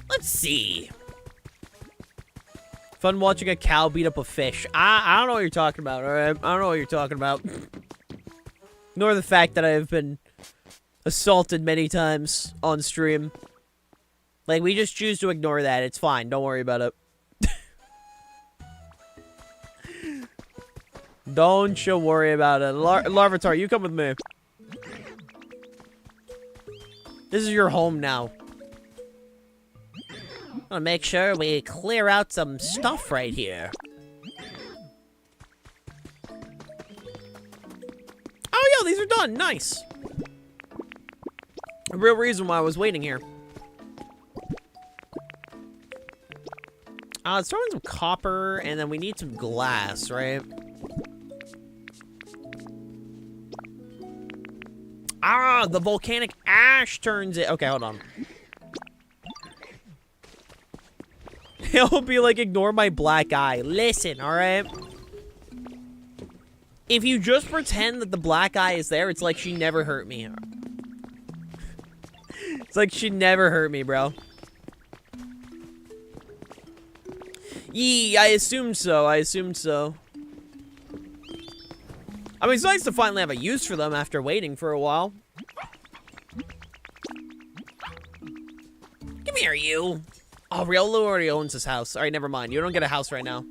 Let's see. Fun watching a cow beat up a fish. I don't know what you're talking about, alright? I don't know what you're talking about. Nor the fact that I have been assaulted many times on stream. Like, we just choose to ignore that. It's fine. Don't worry about it. Don't you worry about it. Larvitar, you come with me. This is your home now. I want to make sure we clear out some stuff right here. Oh, yeah, these are done. Nice. The real reason why I was waiting here. Let's throw in some copper, and then we need some glass, right? Ah, the volcanic ash turns it. Okay, hold on. It'll be like, ignore my black eye. Listen, alright? If you just pretend that the black eye is there, it's like she never hurt me. It's like she never hurt me, bro. Yee, I assumed so. I assumed so. I mean, it's nice to finally have a use for them after waiting for a while. Come here, you. Oh, Riolo already owns this house. Alright, never mind. You don't get a house right now.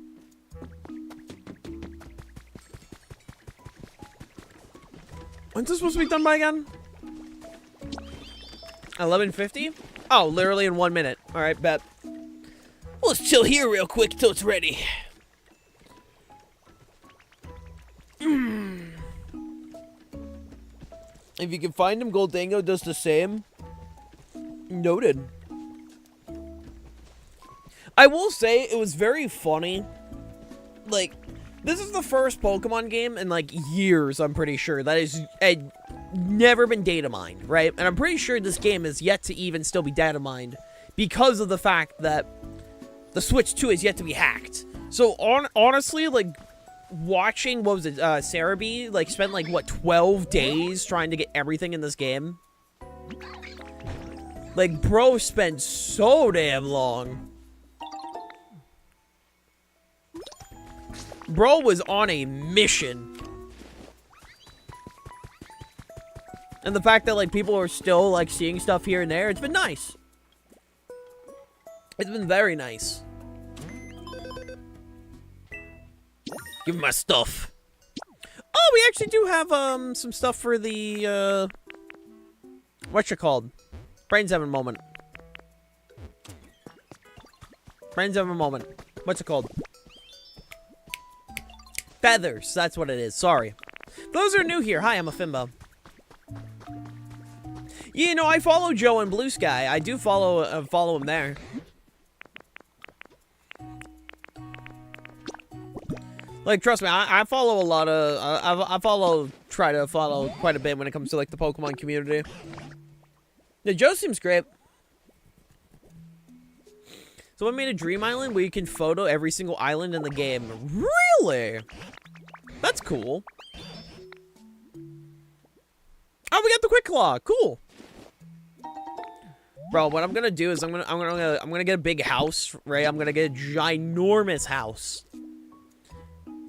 When's this supposed to be done by again? 11:50? Oh, literally in 1 minute. Alright, bet. Let's chill here real quick till it's ready. If you can find him, Goldango does the same. Noted. I will say, it was very funny. Like, this is the first Pokemon game in, like, years, I'm pretty sure, that has never been data mined, right? And I'm pretty sure this game is yet to even still be data mined because of the fact that the Switch 2 is yet to be hacked. So, honestly, like, watching, what was it, Cerebi, like, spent, like, what, 12 days trying to get everything in this game? Like, bro spent so damn long. Bro was on a mission. And the fact that, like, people are still, like, seeing stuff here and there, it's been nice. It's been very nice. Give me my stuff. Oh, we actually do have, some stuff for the, what's it called? Brains having a moment. Brains having a moment. What's it called? Feathers. That's what it is. Sorry. Those are new here. Hi, I'm a Fimbo. You know, I follow Joe in Blue Sky. I do follow him there. Like, trust me, I follow a lot of, try to follow quite a bit when it comes to, like, the Pokemon community. Yeah, Joe seems great. So I made a dream island where you can photo every single island in the game. Really? That's cool. Oh, we got the Quick Claw. Cool. Bro, what I'm gonna do is I'm gonna get a big house, right? I'm gonna get a ginormous house.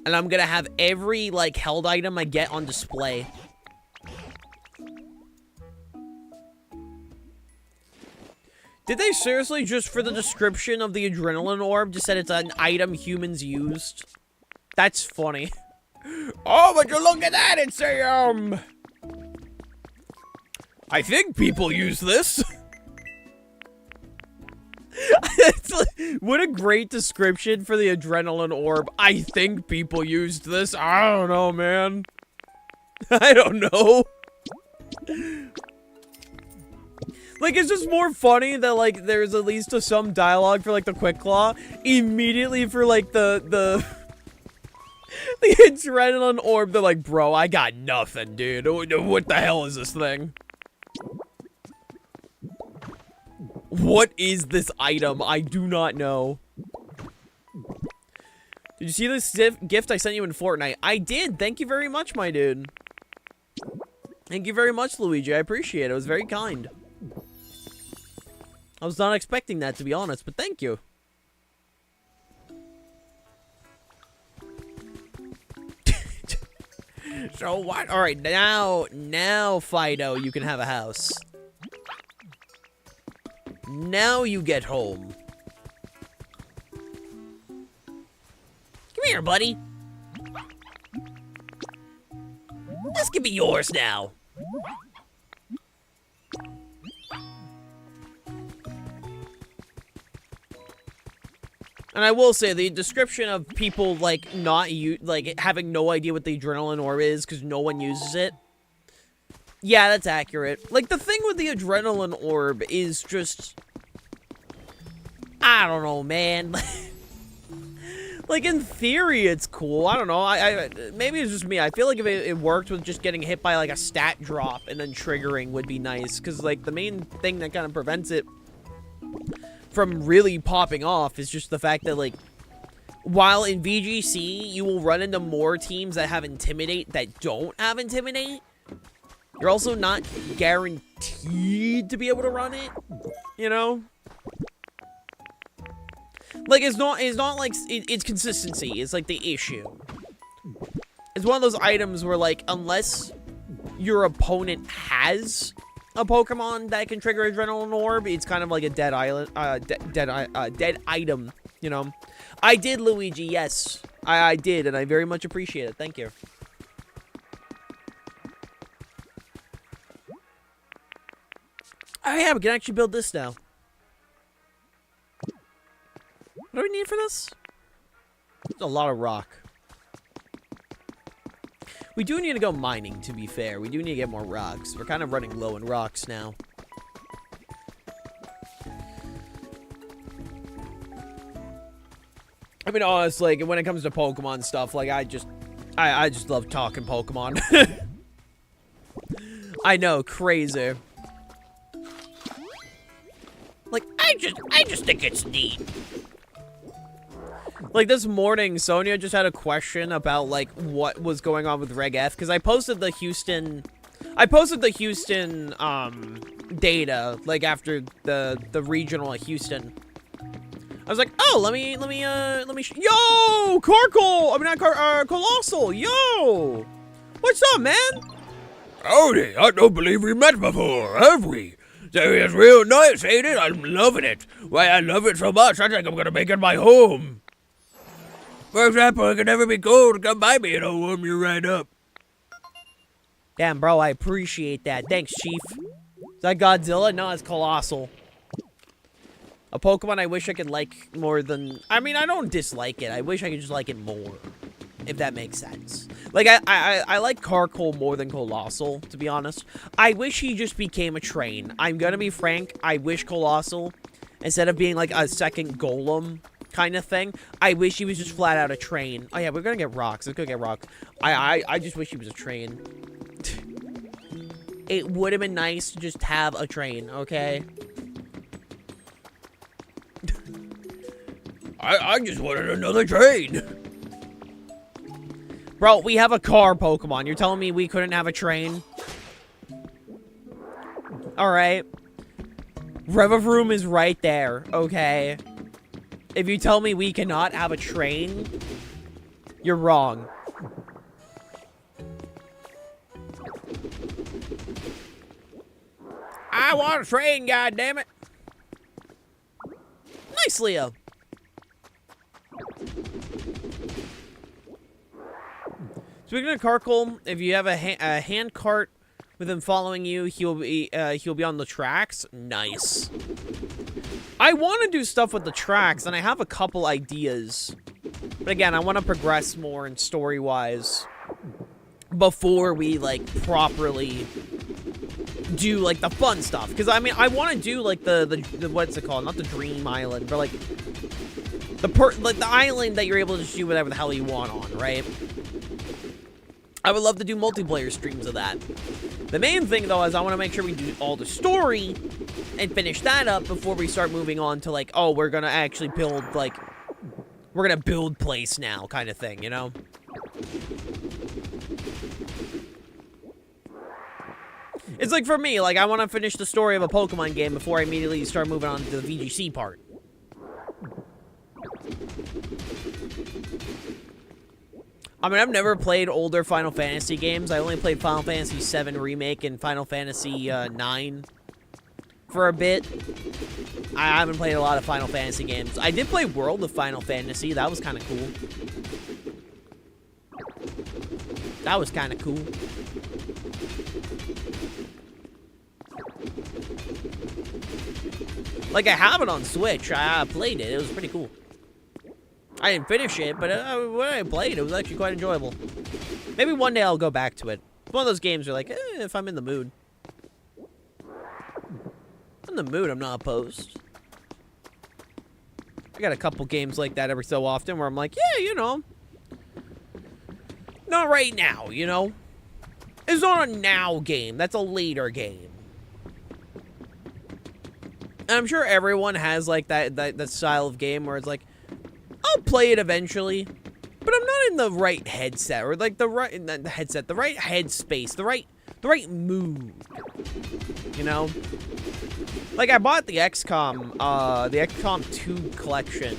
And I'm gonna have every, like, held item I get on display. Did they seriously, just for the description of the adrenaline orb, just said it's an item humans used? That's funny. Oh, would you look at that? It's a, I think people use this. It's like, what a great description for the adrenaline orb. I think people used this. I don't know, man. I don't know. Like, it's just more funny that, like, there's at least some dialogue for, like, the Quick Claw. Immediately for, like, the adrenaline orb, they're like, bro, I got nothing, dude. What the hell is this thing? What is this item? I do not know. Did you see this gift I sent you in Fortnite? I did. Thank you very much, my dude. Thank you very much, Luigi. I appreciate it. It was very kind. I was not expecting that, to be honest, but thank you. So what? All right, now, Fido, you can have a house. Now you get home. Come here, buddy. This could be yours now. And I will say, the description of people, like, having no idea what the adrenaline orb is because no one uses it. Yeah, that's accurate. Like, the thing with the adrenaline orb is just... I don't know, man. Like, in theory, it's cool. I don't know. Maybe it's just me. I feel like if it worked with just getting hit by, like, a stat drop and then triggering would be nice. Because, like, the main thing that kind of prevents it from really popping off is just the fact that, like, while in VGC, you will run into more teams that have Intimidate that don't have Intimidate, you're also not guaranteed to be able to run it, you know? Like, it's not like, it's consistency is, like, the issue. It's one of those items where, like, unless your opponent has a Pokemon that can trigger Adrenaline Orb, it's kind of like a dead item, you know? I did, Luigi, yes. I did, and I very much appreciate it. Thank you. Oh, yeah, we can actually build this now. What do we need for this? There's a lot of rock. We do need to go mining, to be fair. We do need to get more rocks. We're kind of running low in rocks now. I mean, honestly, like, when it comes to Pokemon stuff, like, I just love talking Pokemon. I know, crazy. Like, I just think it's neat. Like, this morning, Sonia just had a question about, like, what was going on with Reg F, because I posted the Houston data, like, after the regional at Houston. I was like, oh, let me, yo, Carkle! I mean, not Colossal, yo! What's up, man? Howdy, I don't believe we met before, have we? It's real nice, ain't it? I'm loving it. Why, I love it so much, I think I'm gonna make it my home. For example, it can never be cold. Come by me and I'll warm you right up. Damn, bro, I appreciate that. Thanks, Chief. Is that Godzilla? No, it's Colossal. A Pokemon I wish I could like more than... I mean, I don't dislike it. I wish I could just like it more. If that makes sense. Like, I like Carkol more than Colossal, to be honest. I wish he just became a train. I'm gonna be frank. I wish Colossal, instead of being like a second Golem kind of thing, I wish he was just flat out a train. Oh yeah, we're gonna get rocks. Let's go get rocks. I just wish he was a train. It would have been nice to just have a train, okay? I just wanted another train. Bro, we have a car Pokemon. You're telling me we couldn't have a train? Alright. Revavroom is right there, okay? If you tell me we cannot have a train, you're wrong. I want a train, goddammit. Nice, Leo. Speaking of Carkle, if you have a hand cart with him following you, he'll be on the tracks. Nice. I want to do stuff with the tracks, and I have a couple ideas. But again, I want to progress more in story-wise before we, like, properly do, like, the fun stuff. Because, I mean, I want to do, like, the what's it called? Not the Dream Island, but, like, the island that you're able to just do whatever the hell you want on, right? I would love to do multiplayer streams of that. The main thing, though, is I want to make sure we do all the story and finish that up before we start moving on to, like, oh, we're going to actually build, like, we're going to build place now kind of thing, you know? It's like, for me, like, I want to finish the story of a Pokemon game before I immediately start moving on to the VGC part. I mean, I've never played older Final Fantasy games. I only played Final Fantasy VII Remake and Final Fantasy IX for a bit. I haven't played a lot of Final Fantasy games. I did play World of Final Fantasy. That was kind of cool. That was kind of cool. Like, I have it on Switch. I played it. It was pretty cool. I didn't finish it, but when I played, it was actually quite enjoyable. Maybe one day I'll go back to it. It's one of those games where, like, if I'm in the mood. In the mood, I'm not opposed. I got a couple games like that every so often where I'm like, yeah, you know. Not right now, you know. It's not a now game. That's a later game. And I'm sure everyone has, like, that style of game where it's like, I'll play it eventually, but I'm not in the right headset, or like the right headspace, the right mood. You know? Like, I bought the XCOM 2 collection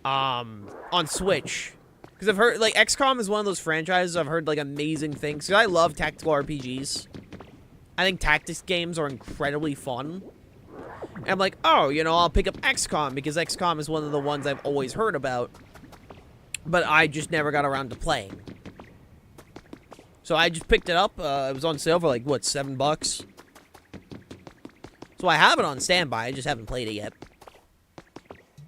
on Switch. Because I've heard, like, XCOM is one of those franchises I've heard, like, amazing things. Because I love tactical RPGs. I think tactics games are incredibly fun. And I'm like, oh, you know, I'll pick up XCOM because XCOM is one of the ones I've always heard about. But I just never got around to playing. So I just picked it up. It was on sale for like, what, $7? So I have it on standby. I just haven't played it yet.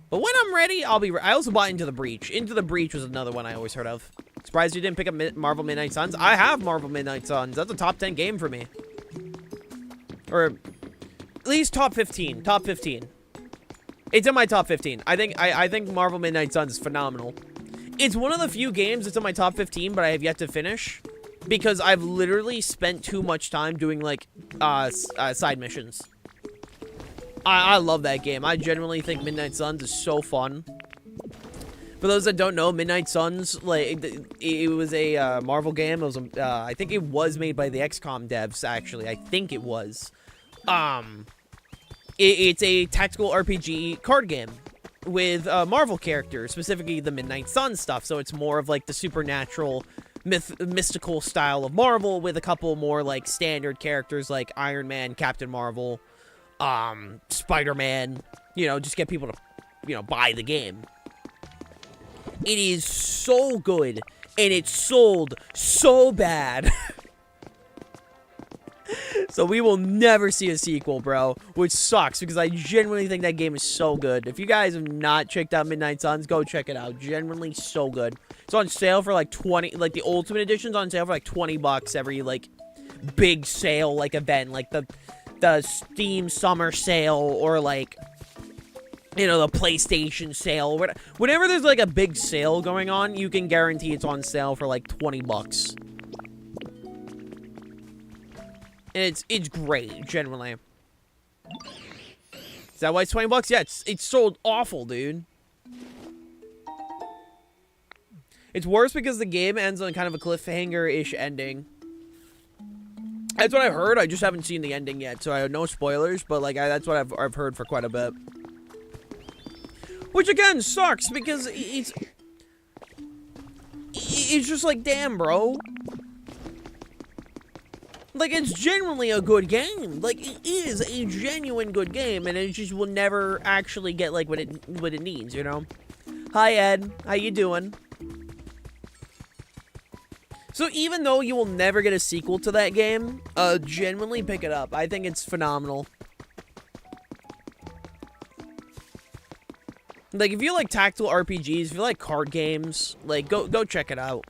But when I'm ready, I'll be... I also bought Into the Breach. Into the Breach was another one I always heard of. Surprised you didn't pick up Marvel Midnight Suns. I have Marvel Midnight Suns. That's a top 10 game for me. Or... at least top 15. Top 15. It's in my top 15. I think Marvel Midnight Suns is phenomenal. It's one of the few games that's in my top 15, but I have yet to finish. Because I've literally spent too much time doing, like, side missions. I love that game. I genuinely think Midnight Suns is so fun. For those that don't know, Midnight Suns, like, it was a Marvel game. It was, I think it was made by the XCOM devs, actually. I think it was. It's a tactical RPG card game with Marvel characters, specifically the Midnight Sun stuff. So it's more of like the supernatural, mystical style of Marvel with a couple more like standard characters like Iron Man, Captain Marvel, Spider-Man. You know, just get people to, you know, buy the game. It is so good, and it's sold so bad. So we will never see a sequel, bro, which sucks because I genuinely think that game is so good. If you guys have not checked out Midnight Suns, go check it out. Genuinely so good. It's on sale for like 20, like the Ultimate Edition's on sale for like $20 every like big sale like event, like the Steam Summer Sale or like, you know, the PlayStation sale. Whenever there's like a big sale going on, you can guarantee it's on sale for like $20. And it's great, generally. Is that why it's $20? Yeah, it's sold awful, dude. It's worse because the game ends on kind of a cliffhanger-ish ending. That's what I've heard. I just haven't seen the ending yet, so I have no spoilers. But like, that's what I've heard for quite a bit. Which again sucks because it's just like, damn, bro. Like, it's genuinely a good game. Like, it is a genuine good game, and it just will never actually get like what it needs, you know. Hi Ed, how you doing? So even though you will never get a sequel to that game, genuinely pick it up. I think it's phenomenal. Like, if you like tactical RPGs, if you like card games, like, go check it out.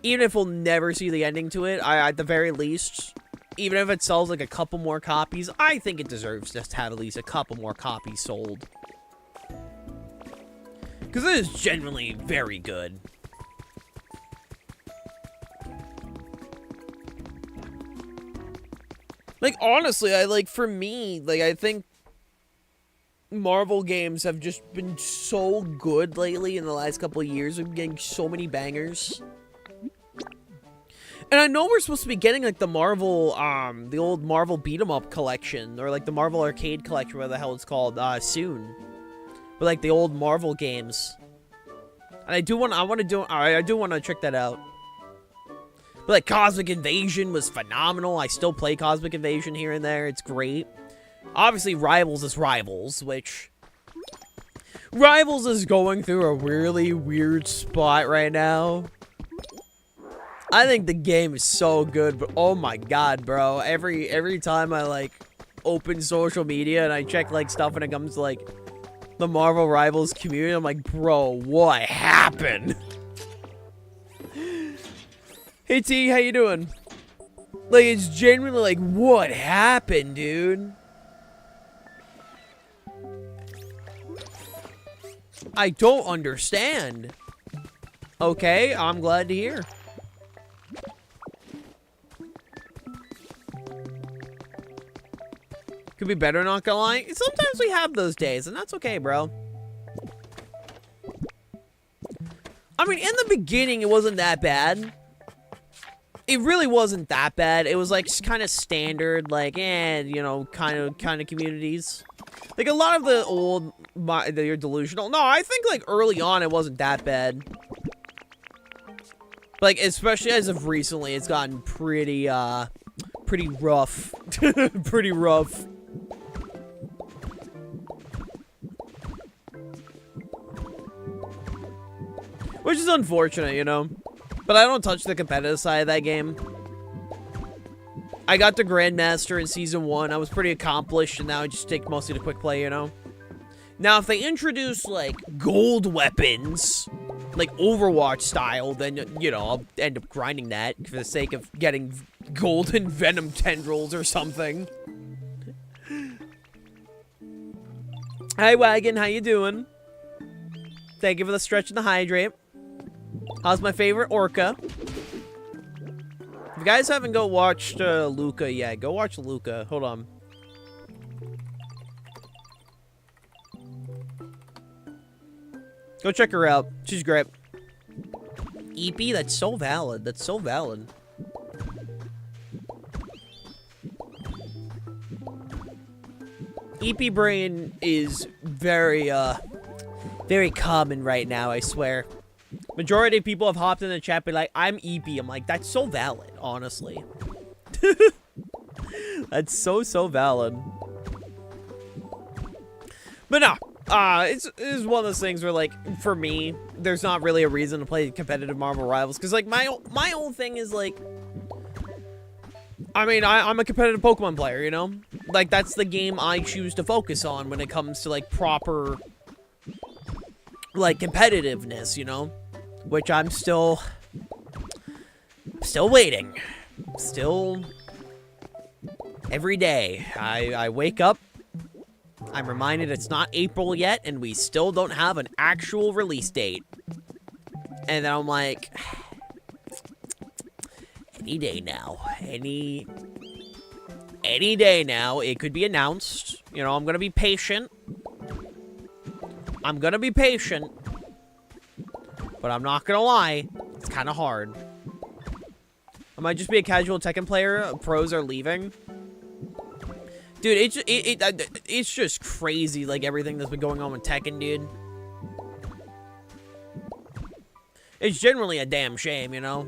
Even if we'll never see the ending to it, at the very least, even if it sells like a couple more copies, I think it deserves just to have at least a couple more copies sold. Because it is genuinely very good. Like, honestly, for me, like, I think Marvel games have just been so good lately in the last couple of years. We've been getting so many bangers. And I know we're supposed to be getting, like, the Marvel, the old Marvel beat-em-up collection, or, like, the Marvel Arcade collection, whatever the hell it's called, soon. But, like, the old Marvel games. And I do want to check that out. But, like, Cosmic Invasion was phenomenal. I still play Cosmic Invasion here and there. It's great. Obviously, Rivals is Rivals, which... Rivals is going through a really weird spot right now. I think the game is so good, but oh my god, bro. Every time I, like, open social media and I check, like, stuff when it comes to, like, the Marvel Rivals community, I'm like, bro, what happened? Hey T, how you doing? Like, it's genuinely like, what happened, dude? I don't understand. Okay, I'm glad to hear. Could be better, not gonna lie. Sometimes we have those days, and that's okay, bro. I mean, in the beginning, it wasn't that bad. It really wasn't that bad. It was like kind of standard, like, you know, kind of communities. Like a lot of the old, you're delusional. No, I think like early on it wasn't that bad. Like especially as of recently, it's gotten pretty rough, pretty rough. Which is unfortunate, you know. But I don't touch the competitive side of that game. I got the Grandmaster in Season 1. I was pretty accomplished, and now I just stick mostly to quick play, you know? Now, if they introduce, like, gold weapons, like Overwatch style, then, you know, I'll end up grinding that for the sake of getting golden venom tendrils or something. Hi, Wagon. How you doing? Thank you for the stretch and the hydrate. How's my favorite orca? If you guys haven't watched Luca yet, go watch Luca. Hold on. Go check her out. She's great. EP, that's so valid. That's so valid. EP brain is very common right now, I swear. Majority of people have hopped in the chat be like, I'm EP. I'm like, that's so valid, honestly. That's so valid. But no, it's one of those things where, like, for me, there's not really a reason to play competitive Marvel Rivals. Because, like, my whole thing is, like, I mean, I'm a competitive Pokemon player, you know? Like, that's the game I choose to focus on when it comes to, like, proper, like, competitiveness, you know? Which I'm still waiting. Still, every day, I wake up, I'm reminded it's not April yet, and we still don't have an actual release date. And then I'm like, any day now, any day now, it could be announced. You know, I'm gonna be patient. But I'm not gonna lie, it's kind of hard. I might just be a casual Tekken player. Pros are leaving. Dude, it's just crazy, like, everything that's been going on with Tekken, dude. It's generally a damn shame, you know?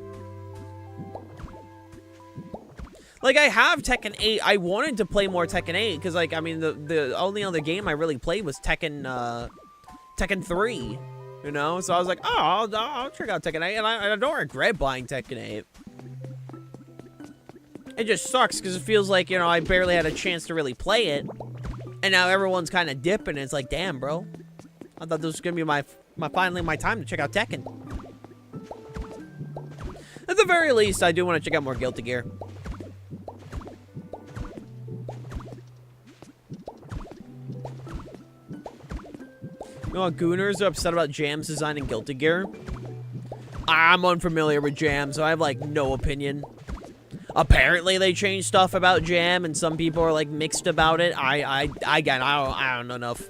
Like, I have Tekken 8. I wanted to play more Tekken 8, because, like, I mean, the only other game I really played was Tekken 3, you know? So I was like, oh, I'll check out Tekken 8, and I don't regret buying Tekken 8. It just sucks, because it feels like, you know, I barely had a chance to really play it, and now everyone's kind of dipping, and it's like, damn, bro. I thought this was going to be finally my time to check out Tekken. At the very least, I do want to check out more Guilty Gear. You know what, Gooners are upset about Jam's design in Guilty Gear? I'm unfamiliar with Jam, so I have, like, no opinion. Apparently, they changed stuff about Jam, and some people are, like, mixed about it. I don't know enough.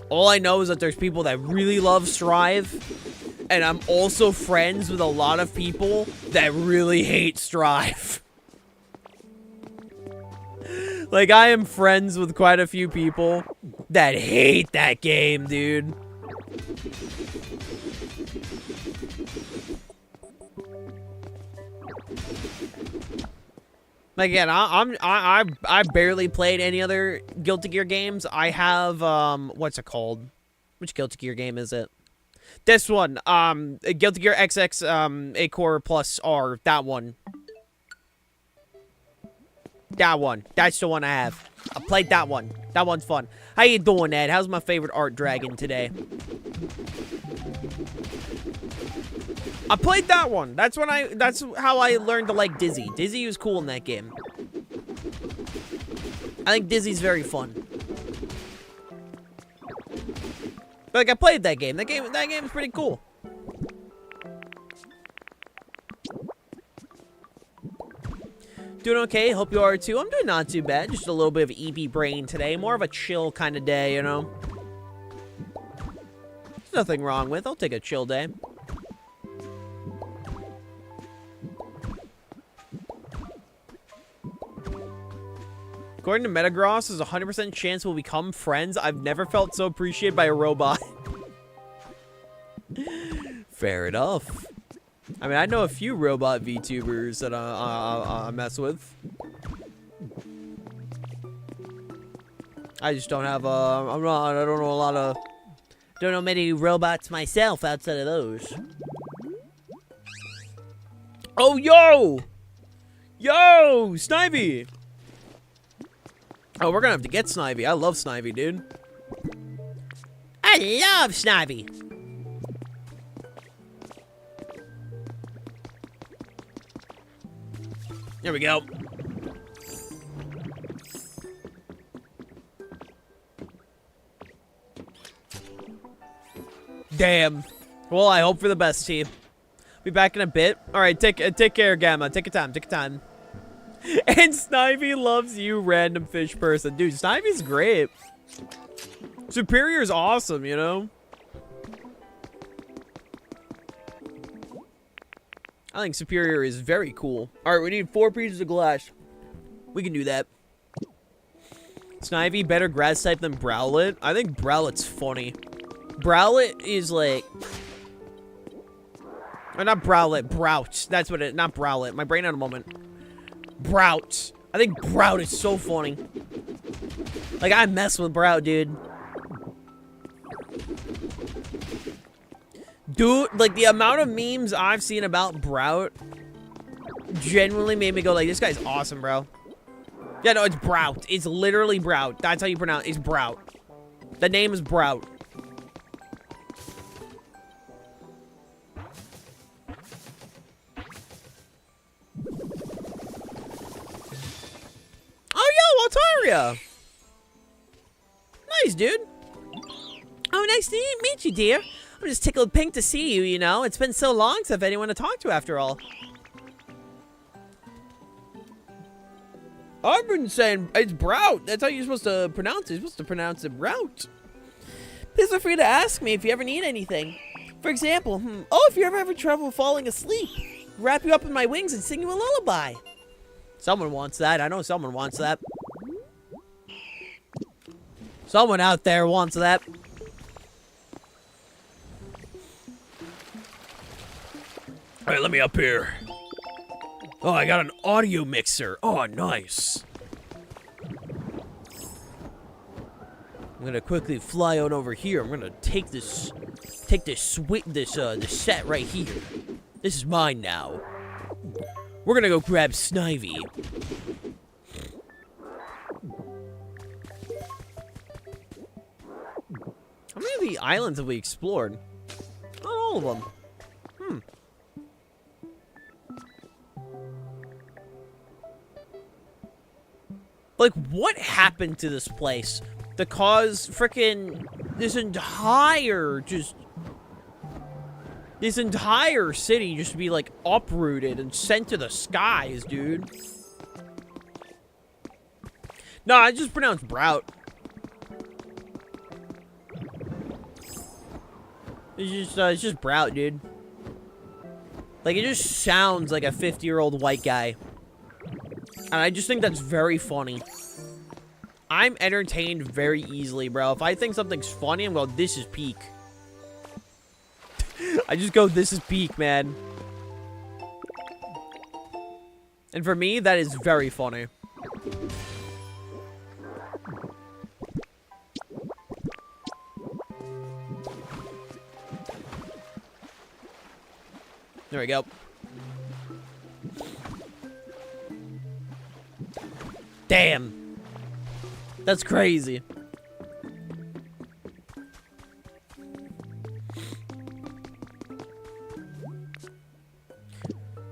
All I know is that there's people that really love Strive, and I'm also friends with a lot of people that really hate Strive. Like, I am friends with quite a few people that hate that game, dude. Like, again, I barely played any other Guilty Gear games. I have, what's it called? Which Guilty Gear game is it? This one, Guilty Gear XX, A Core Plus R, that one. That one. That's the one I have. I played that one. That one's fun. How you doing, Ed? How's my favorite art dragon today? I played that one. That's how I learned to like Dizzy. Dizzy was cool in that game. I think Dizzy's very fun. But, like, I played that game. That game's pretty cool. Doing okay, hope you are too. I'm doing not too bad. Just a little bit of EP brain today. More of a chill kind of day, you know? There's nothing wrong with. I'll take a chill day. According to Metagross, there's a 100% chance we'll become friends. I've never felt so appreciated by a robot. Fair enough. I mean, I know a few robot VTubers that I mess with. I just don't have I don't know many robots myself outside of those. Oh, yo! Yo, Snivy! Oh, we're gonna have to get Snivy. I love Snivy, dude. I love Snivy. There we go. Damn. Well, I hope for the best, team. Be back in a bit. All right, take care, Gamma. Take your time. Take your time. And Snivy loves you, random fish person. Dude, Snivy's great. Superior's awesome, you know? I think Superior is very cool. Alright, we need 4 pieces of glass. We can do that. Snivy, better grass type than Browlet? I think Browlet's funny. Browlet is like... Or not Browlet, Brout. That's what it... Not Browlet. My brain had a moment. Brout. I think Brout is so funny. Like, I mess with Brout, dude. Dude, like, the amount of memes I've seen about Brout genuinely made me go, like, this guy's awesome, bro. Yeah, no, it's Brout. It's literally Brout. That's how you pronounce it. It's Brout. The name is Brout. Oh, yo, Altaria. Nice, dude. Oh, nice to meet you, dear. I'm just tickled pink to see you, you know? It's been so long since I've had anyone to talk to after all. I've been saying it's Brout. That's how you're supposed to pronounce it. You're supposed to pronounce it Brout. Please feel free to ask me if you ever need anything. For example, oh, if you ever have trouble falling asleep. wrap you up in my wings and sing you a lullaby. Someone wants that. I know someone wants that. Someone out there wants that. All right, let me up here. Oh, I got an audio mixer. Oh, nice. I'm gonna quickly fly on over here. I'm gonna take this set right here. This is mine now. We're gonna go grab Snivy. How many of the islands have we explored? Not all of them. Like, what happened to this place to cause frickin' this entire city just to be, like, uprooted and sent to the skies, dude? No, I just pronounced Brout. It's just Brout, dude. Like, it just sounds like a 50-year-old white guy. And I just think that's very funny. I'm entertained very easily, bro. If I think something's funny, I'm going, this is peak. I just go, this is peak, man. And for me, that is very funny. There we go. Damn. That's crazy.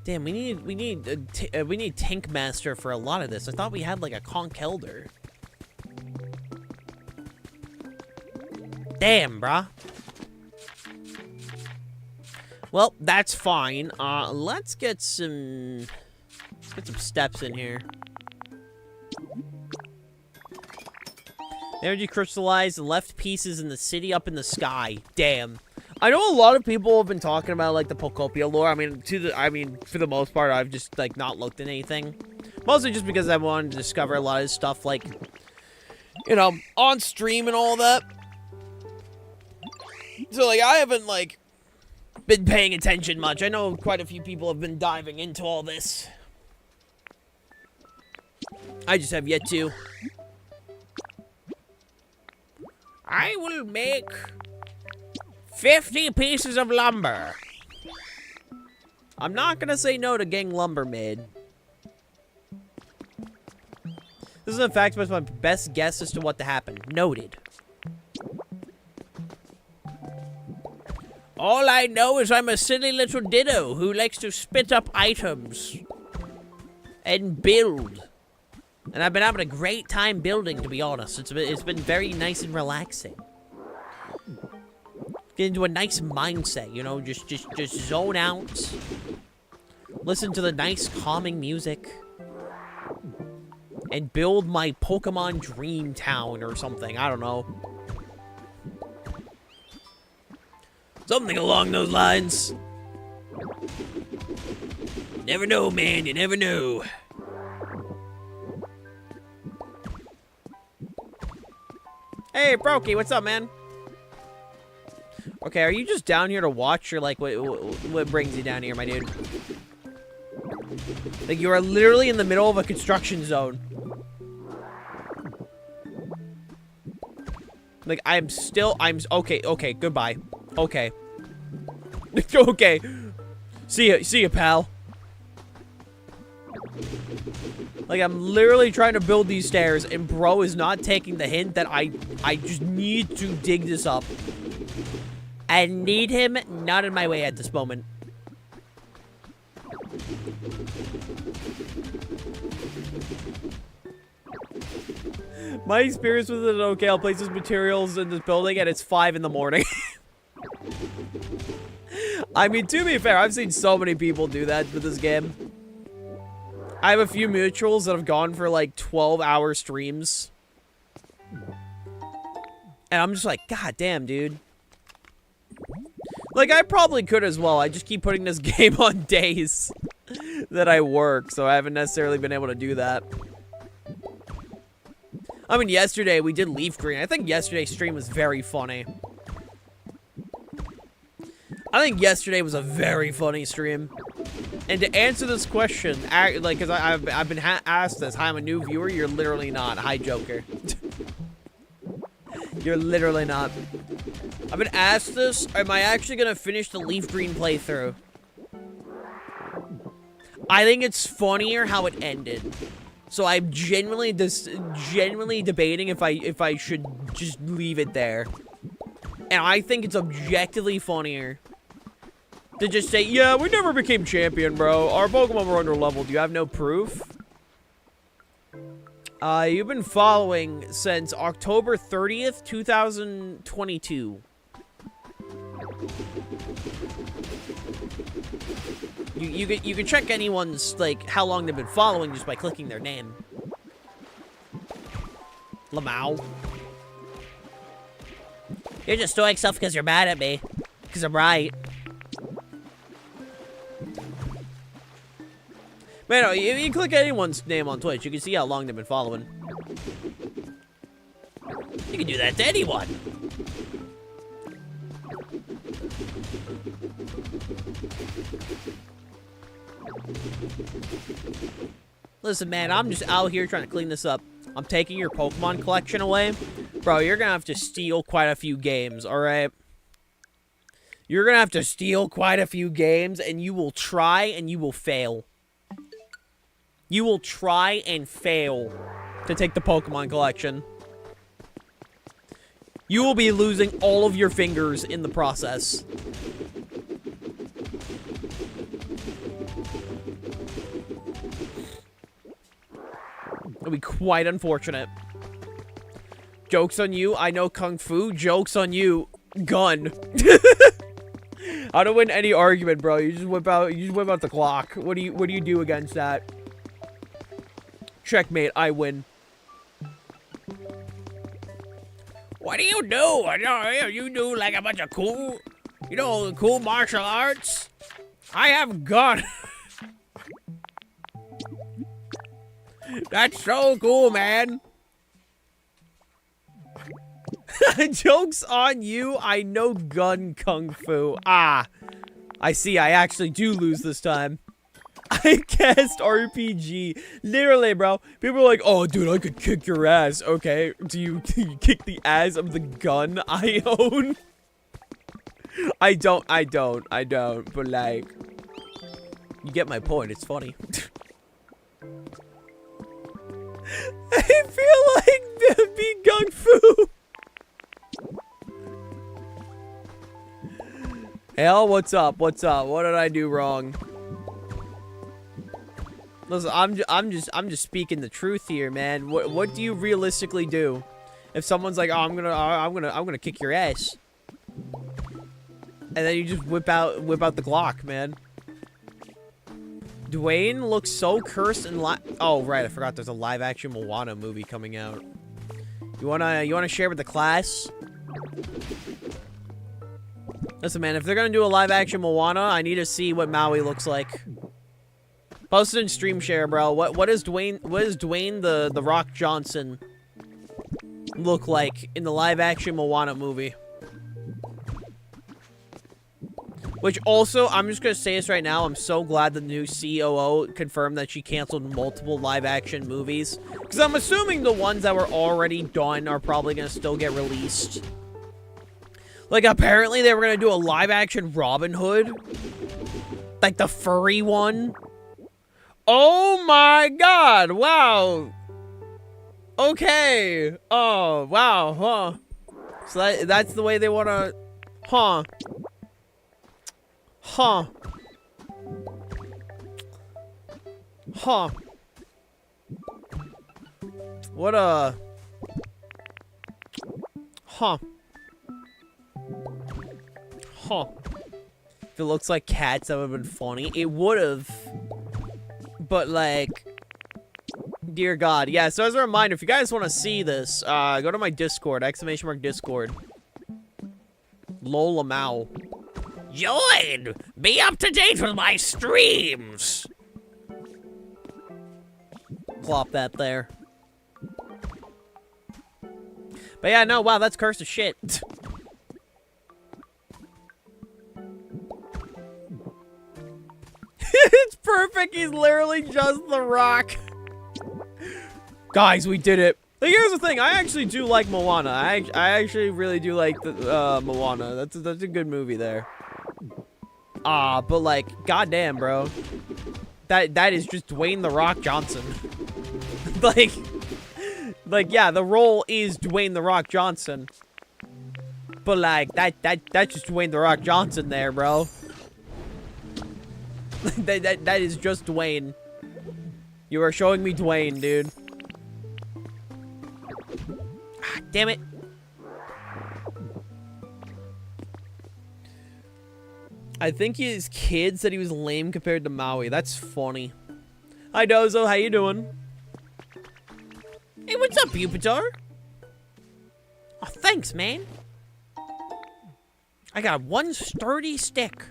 Damn, we need Tank Master for a lot of this. I thought we had like a Conch Elder. Damn, brah. Well, that's fine. Let's get some steps in here. Energy crystallized and left pieces in the city up in the sky. Damn. I know a lot of people have been talking about like the Pokopia lore. I mean, for the most part, I've just like not looked at anything. Mostly just because I wanted to discover a lot of stuff, like, you know, on stream and all that. So like, I haven't like been paying attention much. I know quite a few people have been diving into all this. I just have yet to. I will make 50 pieces of lumber. I'm not gonna say no to getting lumber made. This is in fact my best guess as to what to happen. Noted. All I know is I'm a silly little ditto who likes to spit up items and build. And I've been having a great time building, to be honest. It's been very nice and relaxing. Get into a nice mindset, you know, just zone out. Listen to the nice calming music. And build my Pokemon Dream Town or something, I don't know. Something along those lines. Never know, man, you never know. Hey, Brokey, what's up, man? Okay, are you just down here to watch, or like, what brings you down here, my dude? Like, you are literally in the middle of a construction zone. Like, okay, goodbye. Okay. Okay. See ya, pal. Like, I'm literally trying to build these stairs, and bro is not taking the hint that I just need to dig this up. I need him not in my way at this moment. My experience with it, okay, I'll place these materials in this building, and it's 5 in the morning. I mean, to be fair, I've seen so many people do that with this game. I have a few mutuals that have gone for like 12-hour streams. And I'm just like, God damn, dude. Like, I probably could as well. I just keep putting this game on days that I work, so I haven't necessarily been able to do that. I mean, yesterday we did Leaf Green. I think yesterday's stream was very funny. I think yesterday was a very funny stream. And to answer this question, like, because I've been asked this, hi, I'm a new viewer. You're literally not. Hi, Joker. You're literally not. I've been asked this. Am I actually going to finish the Leaf Green playthrough? I think it's funnier how it ended. So I'm genuinely debating if I should just leave it there. And I think it's objectively funnier to just say, yeah, we never became champion, bro. Our Pokemon were under-leveled. You have no proof? You've been following since October 30th, 2022. You can check anyone's, like, how long they've been following just by clicking their name. Lamau. You're just doing stuff because you're mad at me. Because I'm right. Man, no, if you click anyone's name on Twitch, you can see how long they've been following. You can do that to anyone. Listen, man, I'm just out here trying to clean this up. I'm taking your Pokemon collection away. Bro, you're gonna have to steal quite a few games, alright? You're gonna have to steal quite a few games, and you will try and you will fail. You will try and fail to take the Pokemon collection. You will be losing all of your fingers in the process. It'll be quite unfortunate. Joke's on you. I know Kung Fu. Joke's on you. Gun. How to win any argument, bro? You just whip out the clock. What do you do against that? Checkmate, I win. What do? You do like a bunch of cool, cool martial arts? I have gun. That's so cool, man. Joke's on you. I know gun Kung Fu. Ah, I see. I actually do lose this time. I guessed RPG. Literally, bro. People are like, oh, dude, I could kick your ass. Okay, do you kick the ass of the gun I own? I don't, but like, you get my point. It's funny. I feel like being Kung Fu. Hell, what's up? What's up? What did I do wrong? Listen, I'm just speaking the truth here, man. What do you realistically do if someone's like, oh, I'm gonna kick your ass, and then you just whip out the Glock, man? Dwayne looks so cursed and oh right, I forgot there's a live action Moana movie coming out. You wanna share with the class? Listen, man, if they're gonna do a live action Moana, I need to see what Maui looks like. Post it in stream share, bro. What is Dwayne the Rock Johnson look like in the live action Moana movie? Which also, I'm just gonna say this right now, I'm so glad the new COO confirmed that she canceled multiple live action movies. Because I'm assuming the ones that were already done are probably gonna still get released. Like, apparently they were gonna do a live action Robin Hood. Like the furry one. Oh my god, wow. Okay. Oh, wow, huh. So that's the way they wanna... Huh. Huh. Huh. What a... Huh. Huh. If it looks like cats, that would have been funny. It would have. But, like... Dear God. Yeah, so as a reminder, if you guys want to see this, go to my Discord, !Discord. LOLamau. Join! Be up to date with my streams! Plop that there. But yeah, no, wow, that's cursed as shit. It's perfect. He's literally just the Rock. Guys, we did it. But here's the thing. I actually do like Moana. I actually really do like the Moana. That's a good movie there. But like, goddamn, bro. That is just Dwayne the Rock Johnson. like, yeah, the role is Dwayne the Rock Johnson. But like, that's just Dwayne the Rock Johnson there, bro. that is just Dwayne. You are showing me Dwayne, dude. Ah, damn it. I think his kid said he was lame compared to Maui. That's funny. Hi, Dozo. How you doing? Hey, what's up, Jupiter? Oh, thanks, man. I got one sturdy stick.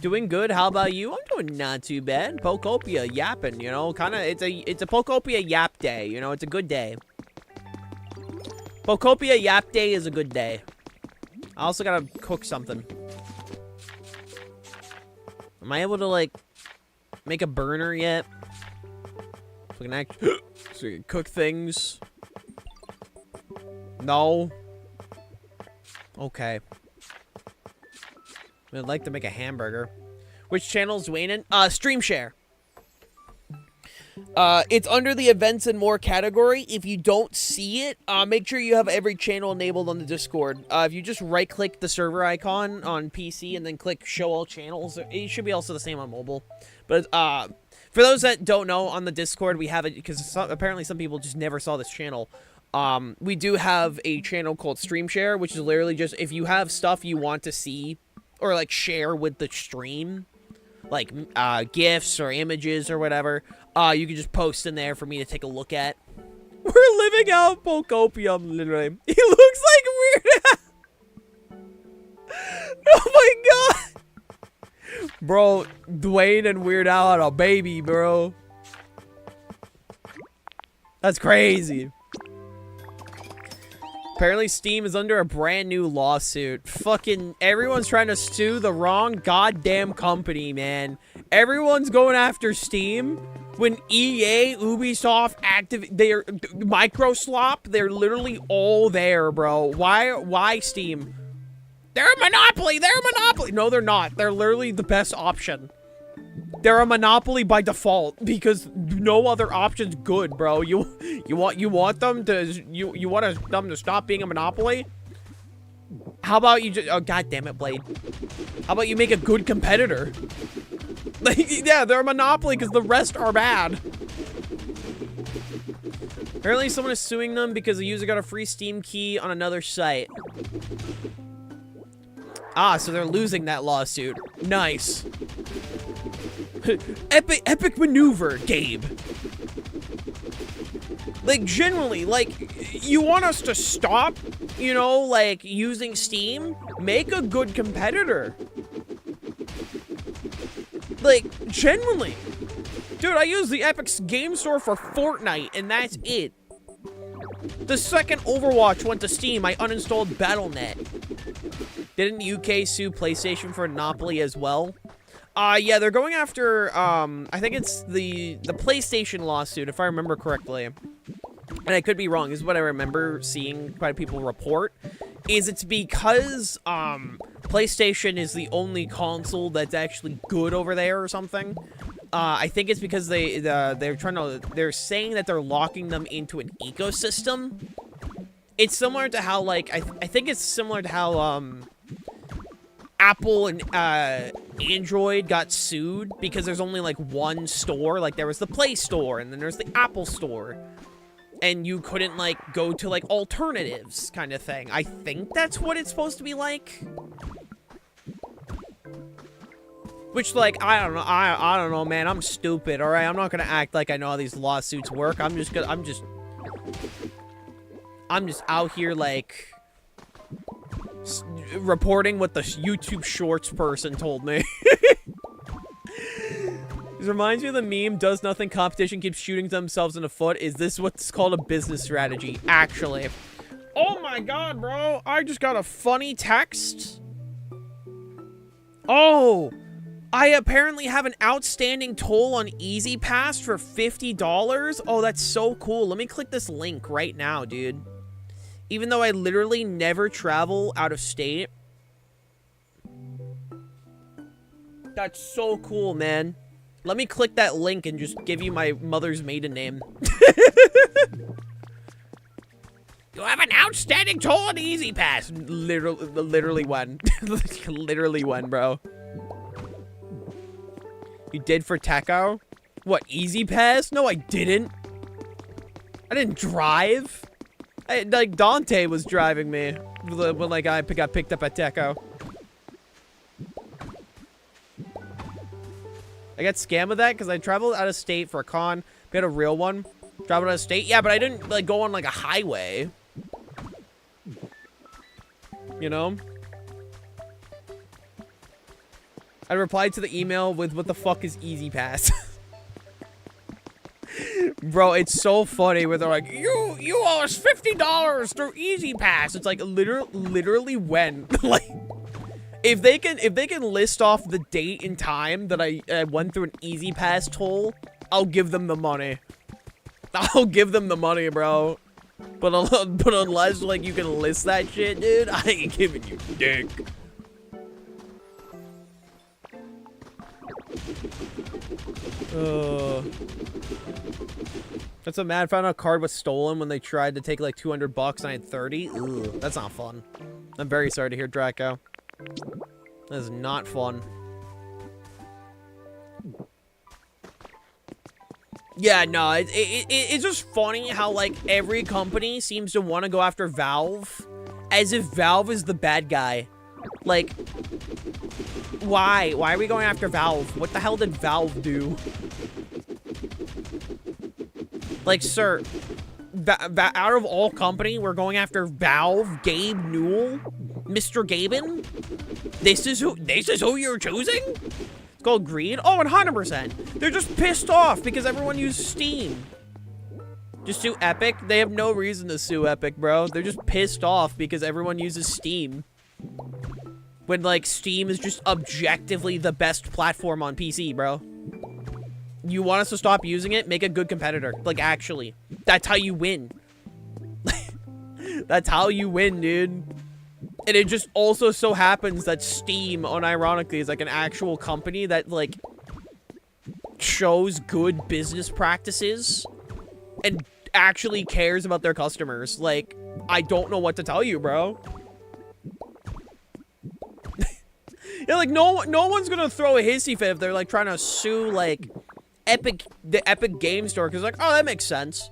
Doing good. How about you? I'm doing not too bad. Pokopia yapping, you know, kind of. It's a Pokopia yap day. You know, it's a good day. Pokopia yap day is a good day. I also gotta cook something. Am I able to like make a burner yet? So we can cook things. No. Okay. I'd like to make a hamburger. Which channel is Dwayne in? Stream share. It's under the events and more category. If you don't see it, make sure you have every channel enabled on the Discord. If you just right-click the server icon on PC and then click show all channels, it should be also the same on mobile. But for those that don't know, on the Discord we have it because apparently some people just never saw this channel. We do have a channel called Stream Share, which is literally just if you have stuff you want to see or like share with the stream, like GIFs or images or whatever, you can just post in there for me to take a look at. We're living out Pokopia, literally. He looks like Weird Al. Oh my god. Bro, Dwayne and Weird Al had a baby, bro. That's crazy. Apparently Steam is under a brand new lawsuit. Fucking everyone's trying to sue the wrong goddamn company, man. Everyone's going after Steam when EA, Ubisoft, they're Microsoft, they're literally all there, bro. Why Steam? They're a monopoly. They're a monopoly. No, they're not. They're literally the best option. They're a monopoly by default because no other option's good, bro. You want them to stop being a monopoly? How about you just god damn it, Blade. How about you make a good competitor? Like, yeah, they're a monopoly because the rest are bad. Apparently someone is suing them because the user got a free Steam key on another site. Ah, so they're losing that lawsuit. Nice. Epic maneuver, Gabe. Like, generally, like, you want us to stop, you know, like, using Steam? Make a good competitor. Like, generally. Dude, I use the Epic's game store for Fortnite, and that's it. The second Overwatch went to Steam, I uninstalled Battle.net. Didn't the UK sue PlayStation for monopoly as well? Yeah, they're going after, I think it's the PlayStation lawsuit, if I remember correctly. And I could be wrong, this is what I remember seeing quite a people report, is it's because, PlayStation is the only console that's actually good over there or something. I think it's because they're saying that they're locking them into an ecosystem. It's similar to how, like, I think it's similar to how, Apple and Android got sued because there's only like one store. Like there was the Play Store and then there's the Apple Store. And you couldn't like go to like alternatives kind of thing. I think that's what it's supposed to be like. Which like, I don't know. I don't know, man. I'm stupid, all right? I'm not going to act like I know how these lawsuits work. I'm just out here like reporting what the YouTube Shorts person told me. This reminds me of the meme, does nothing, competition keeps shooting themselves in the foot. Is this what's called a business strategy? Actually. Oh my god, bro. I just got a funny text. Oh. I apparently have an outstanding toll on Easy Pass for $50. Oh, that's so cool. Let me click this link right now, dude. Even though I literally never travel out of state. That's so cool, man. Let me click that link and just give you my mother's maiden name. You have an outstanding toll on Easy Pass. Literally one. Literally one, bro. You did for Techo? What, Easy Pass? No, I didn't. I didn't drive. Like, Dante was driving me when, like, I got picked up at Techo. I got scammed with that because I traveled out of state for a con. We had a real one. Traveled out of state. Yeah, but I didn't, like, go on, like, a highway. You know? I replied to the email with, what the fuck is Easy Pass? Bro, it's so funny where they're like, you owe us $50 through Easy Pass. It's like, literally when? Like... If they can list off the date and time that I went through an Easy Pass toll, I'll give them the money. I'll give them the money, bro. But unless, like, you can list that shit, dude, I ain't giving you dick. That's a man found out a card was stolen when they tried to take like $200 and I had 30. Ugh, that's not fun. I'm very sorry to hear, Draco. That is not fun. Yeah, no, it's just funny how, like, every company seems to want to go after Valve as if Valve is the bad guy. Like, why? Why are we going after Valve? What the hell did Valve do? Like, sir, out of all company, we're going after Valve, Gabe Newell, Mr. Gaben? This is who you're choosing? It's called greed? Oh, 100%. They're just pissed off because everyone uses Steam. Just sue Epic? They have no reason to sue Epic, bro. They're just pissed off because everyone uses Steam. When, like, Steam is just objectively the best platform on PC, bro. You want us to stop using it? Make a good competitor. Like, actually. That's how you win. That's how you win, dude. And it just also so happens that Steam, unironically, is like an actual company that, like, shows good business practices and actually cares about their customers. Like, I don't know what to tell you, bro. Yeah, like, no one's gonna throw a hissy fit if they're, like, trying to sue, like, the Epic Game Store, because, like, oh, that makes sense.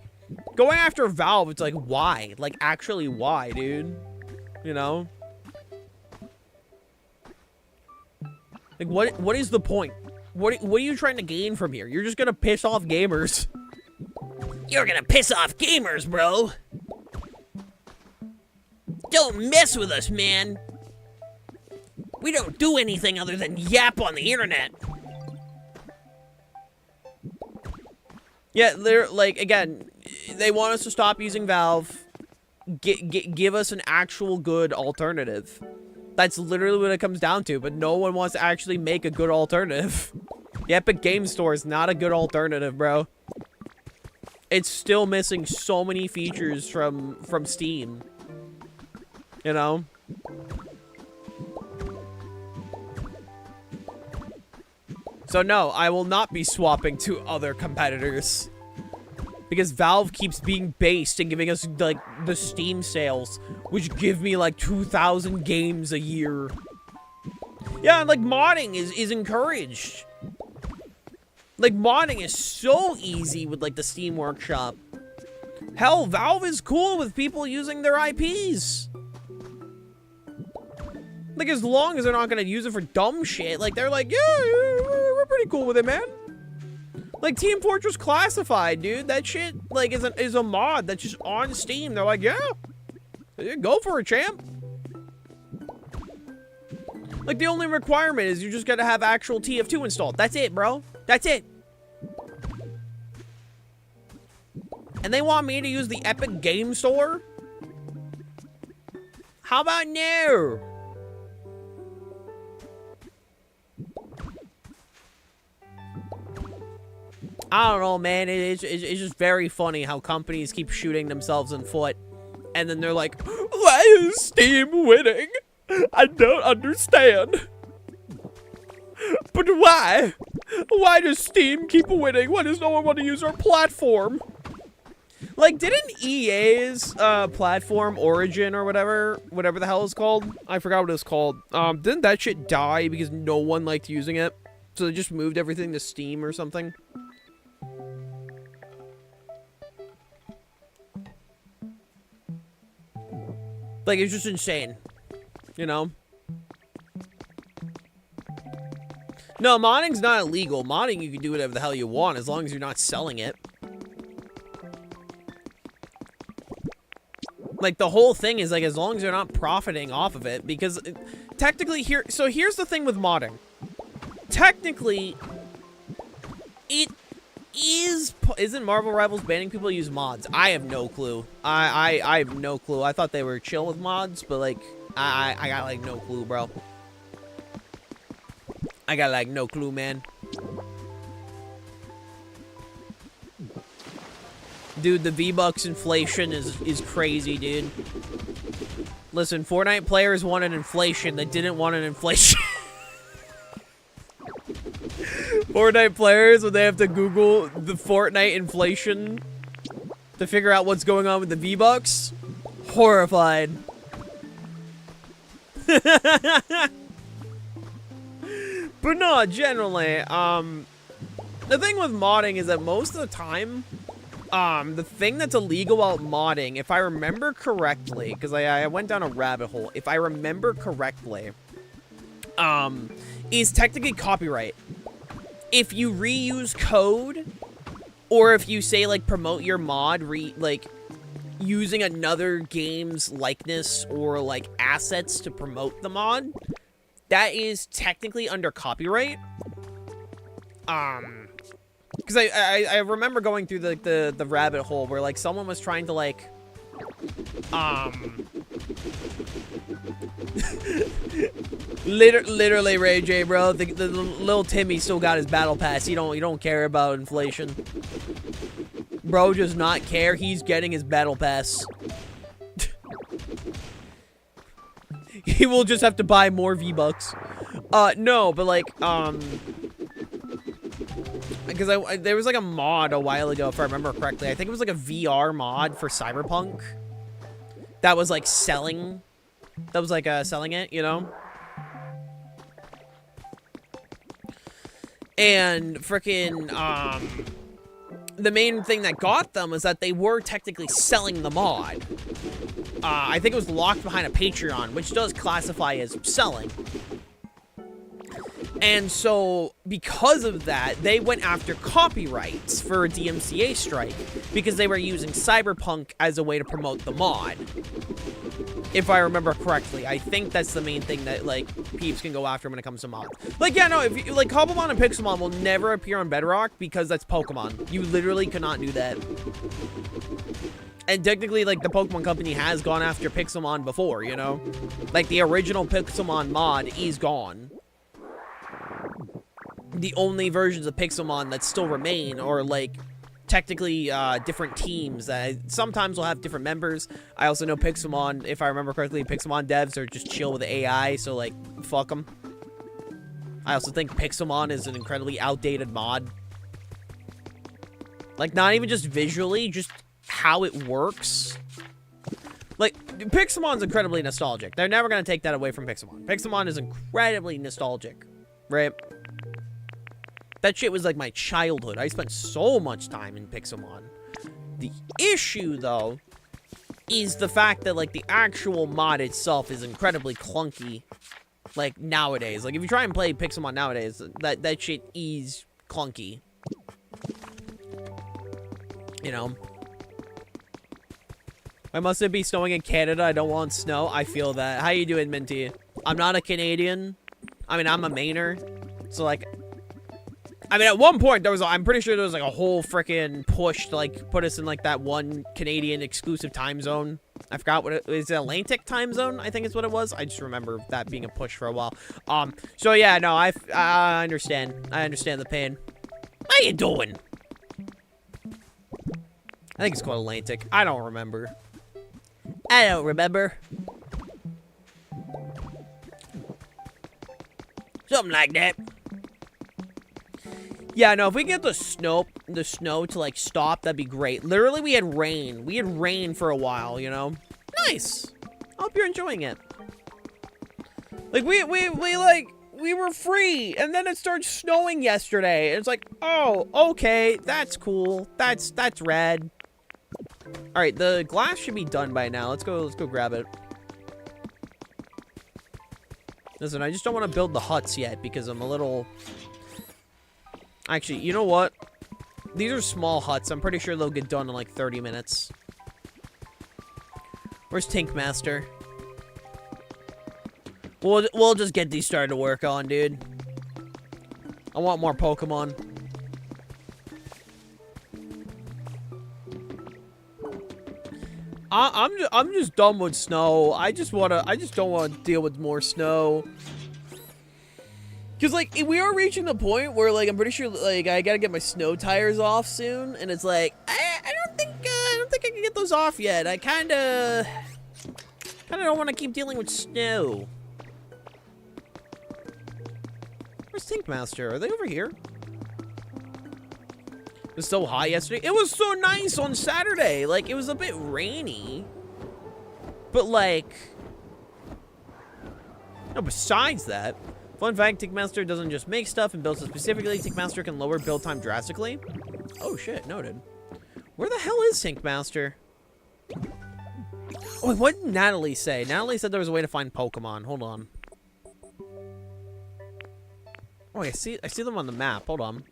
Going after Valve, it's like, why? Like, actually, why, dude? You know? Like, what is the point? What are you trying to gain from here? You're just gonna piss off gamers. You're gonna piss off gamers, bro. Don't mess with us, man. We don't do anything other than yap on the internet. Yeah, they're, like, again, they want us to stop using Valve. Give us an actual good alternative. That's literally what it comes down to, but no one wants to actually make a good alternative. The Epic Game Store is not a good alternative, bro. It's still missing so many features from Steam. You know? So no, I will not be swapping to other competitors. Because Valve keeps being based and giving us, like, the Steam sales, which give me, like, 2,000 games a year. Yeah, and, like, modding is encouraged. Like, modding is so easy with, like, the Steam Workshop. Hell, Valve is cool with people using their IPs. Like, as long as they're not gonna use it for dumb shit, like, they're like, yeah, we're pretty cool with it, man. Like, Team Fortress Classified, dude. That shit, like, is a mod that's just on Steam. They're like, yeah, go for it, champ. Like, the only requirement is you just gotta have actual TF2 installed. That's it, bro. That's it. And they want me to use the Epic Game Store? How about no? I don't know, man. It's just very funny how companies keep shooting themselves in the foot. And then they're like, why is Steam winning? I don't understand. But why? Why does Steam keep winning? Why does no one want to use our platform? Like, didn't EA's platform Origin or whatever the hell it's called? I forgot what it was called. Didn't that shit die because no one liked using it? So they just moved everything to Steam or something? Like, it's just insane. You know? No, modding's not illegal. Modding, you can do whatever the hell you want as long as you're not selling it. Like, the whole thing is, like, as long as you're not profiting off of it. Because, technically, so here's the thing with modding. Technically, it is... Isn't Marvel Rivals banning people to use mods? I have no clue. I have no clue. I thought they were chill with mods, but, like, I got, like, no clue, bro. I got, like, no clue, man. Dude, the V-Bucks inflation is crazy, dude. Listen, Fortnite players wanted inflation. They didn't want an inflation. Fortnite players, when they have to Google the Fortnite inflation to figure out what's going on with the V-Bucks, horrified. But no, generally, the thing with modding is that most of the time, the thing that's illegal about modding, if I remember correctly, because I went down a rabbit hole, if I remember correctly, is technically copyright. If you reuse code, or if you say, like, promote your mod, like, using another game's likeness or, like, assets to promote the mod, that is technically under copyright. Because I remember going through the rabbit hole where, like, someone was trying to, like, literally Ray J, bro. The little Timmy still got his battle pass. He don't care about inflation. Bro does not care. He's getting his battle pass. He will just have to buy more V-Bucks. No, but like, because there was like a mod a while ago, if I remember correctly. I think it was like a VR mod for Cyberpunk that was like selling. That was like selling it, you know? And frickin', the main thing that got them was that they were technically selling the mod. I think it was locked behind a Patreon, which does classify as selling. And so, because of that, they went after copyrights for a DMCA strike because they were using Cyberpunk as a way to promote the mod. If I remember correctly, I think that's the main thing that, like, peeps can go after when it comes to mods. Like, yeah, no, if you, like, Cobblemon and Pixelmon will never appear on Bedrock because that's Pokemon. You literally cannot do that. And technically, like, the Pokemon Company has gone after Pixelmon before, you know? Like, the original Pixelmon mod is gone. The only versions of Pixelmon that still remain are, like, technically different teams that sometimes will have different members. I also know Pixelmon, if I remember correctly, Pixelmon devs are just chill with the AI, so, like, fuck them. I also think Pixelmon is an incredibly outdated mod. Like, not even just visually, just how it works. Like, Pixelmon's incredibly nostalgic. They're never going to take that away from Pixelmon. Pixelmon is incredibly nostalgic, right? That shit was like my childhood. I spent so much time in Pixelmon. The issue, though, is the fact that, like, the actual mod itself is incredibly clunky. Like, nowadays. Like, if you try and play Pixelmon nowadays, that shit is clunky. You know? Why must it be snowing in Canada? I don't want snow. I feel that. How you doing, Minty? I'm not a Canadian, I mean, I'm a mainer, so like, I mean, at one point I'm pretty sure there was like a whole freaking push to like put us in like that one Canadian exclusive time zone. I forgot what it is. Atlantic time zone, I think is what it was. I just remember that being a push for a while. So yeah, no, I understand. I understand the pain. How you doing? I think it's called Atlantic. I don't remember. I don't remember. Something like that. Yeah, no, if we get the snow to like stop, that'd be great. Literally, we had rain. We had rain for a while, you know? Nice. I hope you're enjoying it. Like, we were free, and then it started snowing yesterday. It's like, oh, okay, that's cool. That's rad. All right, the glass should be done by now. Let's go grab it. Listen, I just don't want to build the huts yet because I'm a little... Actually, you know what? These are small huts. I'm pretty sure they'll get done in like 30 minutes. Where's Tinkmaster? We'll just get these started to work on, dude. I want more Pokemon. I'm just done with snow. I just don't want to deal with more snow. Cause like we are reaching the point where like I'm pretty sure like I gotta get my snow tires off soon, and it's like I don't think I can get those off yet. I kind of don't want to keep dealing with snow. Where's Tinkmaster? Are they over here? It was so hot yesterday. It was so nice on Saturday. Like it was a bit rainy, but like no. Besides that. Fun fact, Tinkmaster doesn't just make stuff and builds it specifically. Tinkmaster can lower build time drastically. Oh shit, noted. Where the hell is Tinkmaster? Oh, what did Natalie say? Natalie said there was a way to find Pokemon. Hold on. Oh, I see them on the map. Hold on.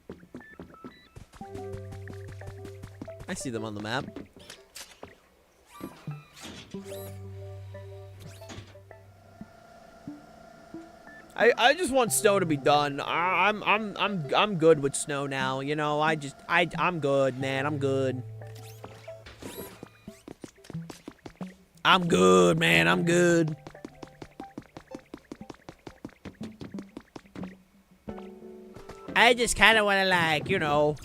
I see them on the map. I just want snow to be done. I'm good with snow now. You know, I'm good, man. I'm good. I'm good, man. I'm good. I just kind of want to like, you know,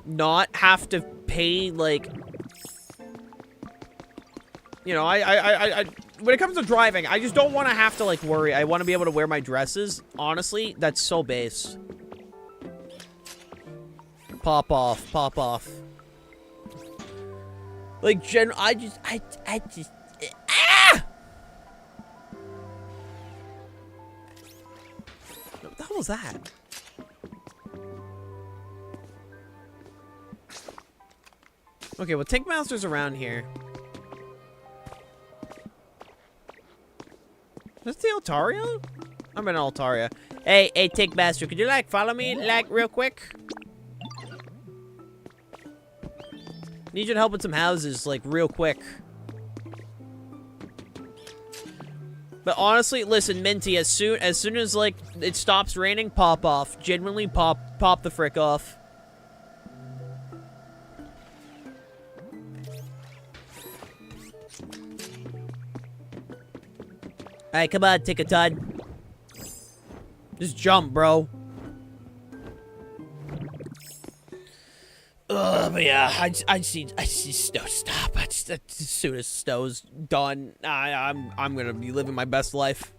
not have to pay like, you know, I when it comes to driving, I just don't want to have to, like, worry. I want to be able to wear my dresses. Honestly, that's so base. Pop off. Pop off. Like, I just... Ah! What the hell was that? Okay, well, Tinkmaster's around here. Is this the Altaria? I'm in Altaria. Hey, Tinkmaster, could you, like, follow me, like, real quick? Need you to help with some houses, like, real quick. But honestly, listen, Minty, as soon as, like, it stops raining, pop off. Genuinely pop the frick off. Alright, come on, take a ton. Just jump, bro. But yeah, I see snow stop. As soon as snow's done, I'm gonna be living my best life.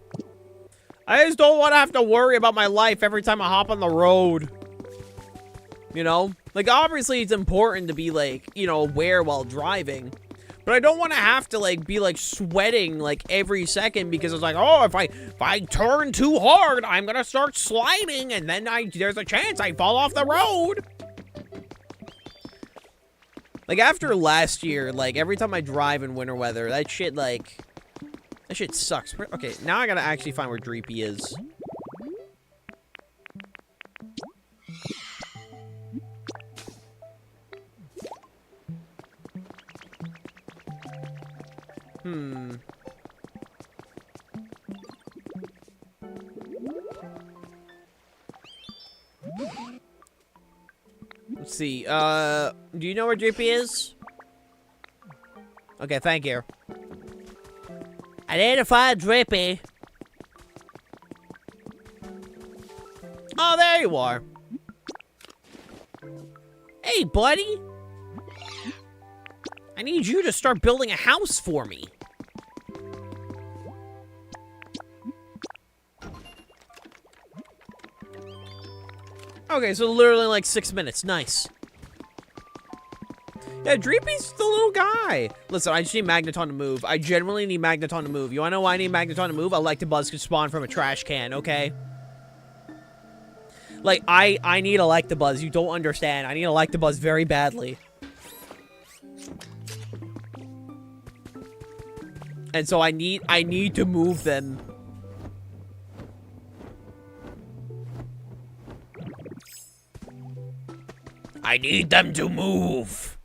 I just don't want to have to worry about my life every time I hop on the road. You know? Like, obviously it's important to be, like, you know, aware while driving. But I don't want to have to, like, be, like, sweating, like, every second because it's like, oh, if I turn too hard, I'm gonna start sliding, and then there's a chance I fall off the road. Like, after last year, like, every time I drive in winter weather, that shit, like, that shit sucks. Okay, now I gotta actually find where Dreepy is. see. Do you know where JP is? Okay, thank you. Identify Drippy. Oh, there you are. Hey, buddy. I need you to start building a house for me. Okay, so literally like 6 minutes. Nice. Yeah, Dreepy's the little guy. Listen, I just need Magneton to move. I genuinely need Magneton to move. You wanna know why I need Magneton to move? I like to buzz could spawn from a trash can, okay? Like, I need Electabuzz. You don't understand. I need Electabuzz very badly. And so I need to move them. I need them to move.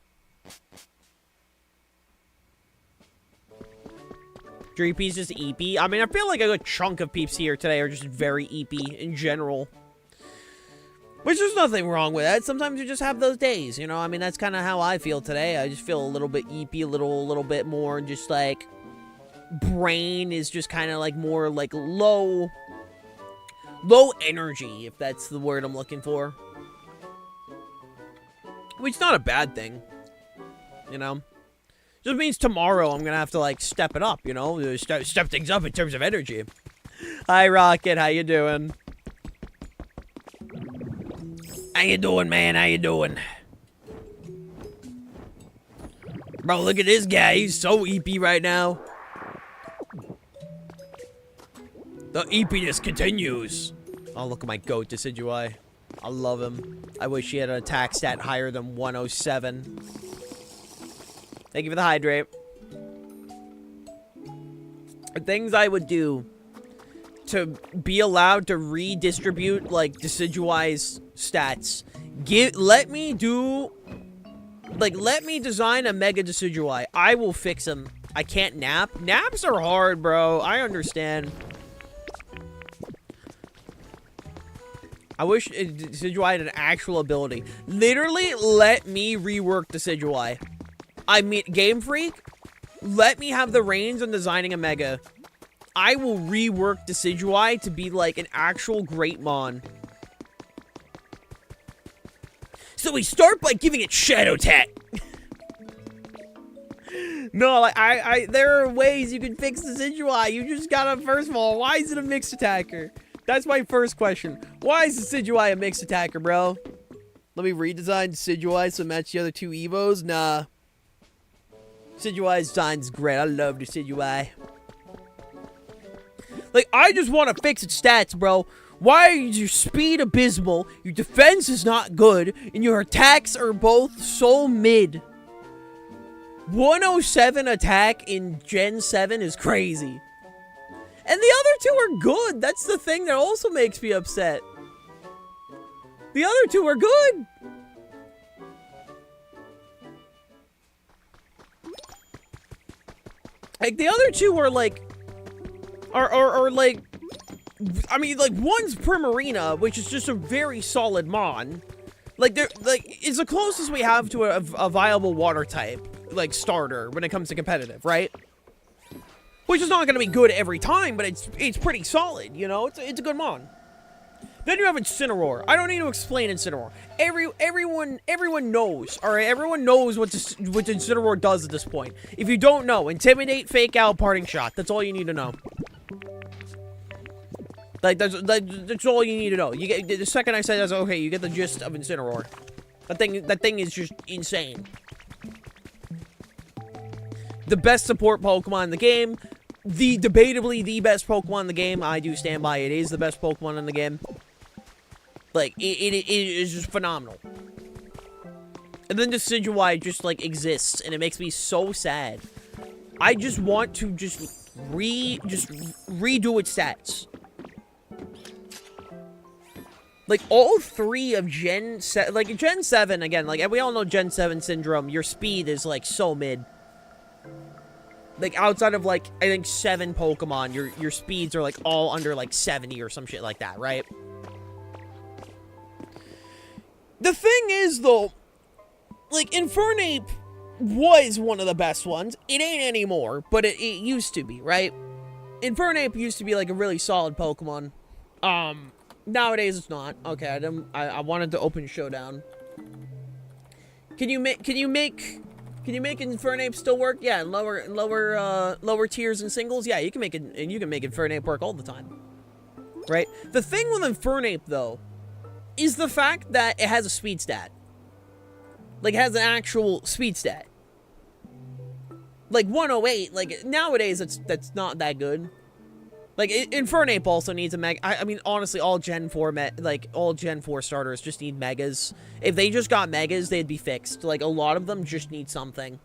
Dreepy's just eepy. I mean, I feel like a good chunk of peeps here today are just very eepy in general. Which there's nothing wrong with that. Sometimes you just have those days, you know? I mean, that's kind of how I feel today. I just feel a little bit eepy, a little bit more just like... brain is just kind of like more like low energy, if that's the word I'm looking for. Which is not a bad thing, you know? Just means tomorrow I'm gonna have to like step it up, you know? Step things up in terms of energy. Hi, Rocket, how you doing? How you doing, man? How you doing? Bro, look at this guy. He's so eepy right now. The eepiness continues. Oh, look at my goat, Decidueye. I love him. I wish he had an attack stat higher than 107. Thank you for the hydrate. Things I would do to be allowed to redistribute, like, Decidueye's stats. Let me design a Mega Decidueye. I will fix him. I can't nap. Naps are hard, bro. I understand. I wish Decidueye had an actual ability. Literally, let me rework Decidueye. I mean, Game Freak, let me have the reins on designing a Mega. I will rework Decidueye to be like an actual Greatmon. So we start by giving it Shadow Tat. No, like, there are ways you can fix Decidueye. You just gotta, first of all, why is it a mixed attacker? That's my first question. Why is Decidueye a mixed attacker, bro? Let me redesign Decidueye so it matches the other two Evos? Nah. Decidueye's design's great. I love Decidueye. Like, I just want to fix its stats, bro. Why is your speed abysmal, your defense is not good, and your attacks are both so mid? 107 attack in Gen 7 is crazy. And the other two are good. That's the thing that also makes me upset. The other two are good. Like, the other two are like... Are like... I mean, like, one's Primarina, which is just a very solid mon. Like, they're, like, it's the closest we have to a viable water type, like, starter when it comes to competitive, right? Which is not going to be good every time, but it's pretty solid, you know? It's a good mon. Then you have Incineroar. I don't need to explain Incineroar. Everyone knows, alright? Everyone knows what Incineroar does at this point. If you don't know, Intimidate, Fake Out, Parting Shot. That's all you need to know. Like, that's all you need to know. You get, the second I say that, okay, you get the gist of Incineroar. That thing is just insane. The best support Pokemon in the game. Debatably the best Pokemon in the game. I do stand by it. It is the best Pokemon in the game. Like, it is just phenomenal. And then Decidueye just, like, exists, and it makes me so sad. I just want to just redo its stats. Like, all three of Gen 7, like, Gen 7, again, like, we all know Gen 7 syndrome, your speed is, like, so mid. Like, outside of, like, I think 7 Pokemon, your speeds are, like, all under, like, 70 or some shit like that, right? The thing is, though, like, Infernape was one of the best ones. It ain't anymore, but it used to be, right? Infernape used to be, like, a really solid Pokemon. Nowadays it's not. Okay, I wanted to open Showdown. Can you make Infernape still work? Yeah, in lower tiers and singles. Yeah, you can make it, and you can make Infernape work all the time. Right? The thing with Infernape though is the fact that it has a speed stat. Like, it has an actual speed stat. Like 108, like nowadays that's not that good. Like, Infernape also needs a mega. I mean, honestly, all Gen 4 starters just need megas. If they just got megas, they'd be fixed. Like, a lot of them just need something.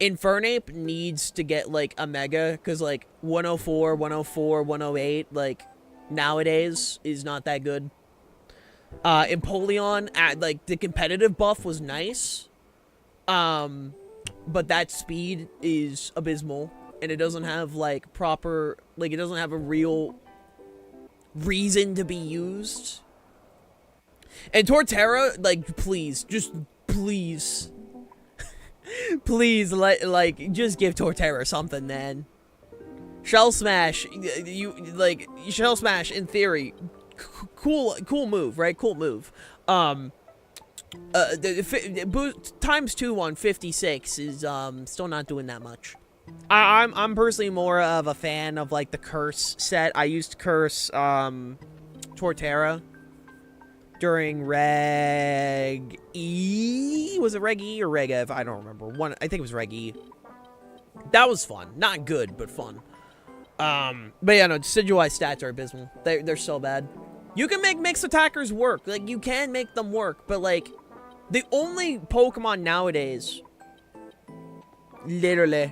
Infernape needs to get, like, a mega, because, like, 104, 104, 108, like, nowadays is not that good. Empoleon, like, the competitive buff was nice. But that speed is abysmal. And it doesn't have, like, proper, like, it doesn't have a real reason to be used. And Torterra, like, please, just, please. Please, just give Torterra something, man. Shell Smash, Shell Smash, in theory, cool move, right? Cool move. Times 2 on 56 is, still not doing that much. I'm personally more of a fan of, like, the Curse set. I used to Curse, Torterra during Reg E? Was it Reg E or Reg F? I don't remember. I think it was Reg E. That was fun. Not good, but fun. But yeah, no, Decidueye stats are abysmal. They're so bad. You can make mixed attackers work. Like, you can make them work, but, like, the only Pokemon nowadays... Literally.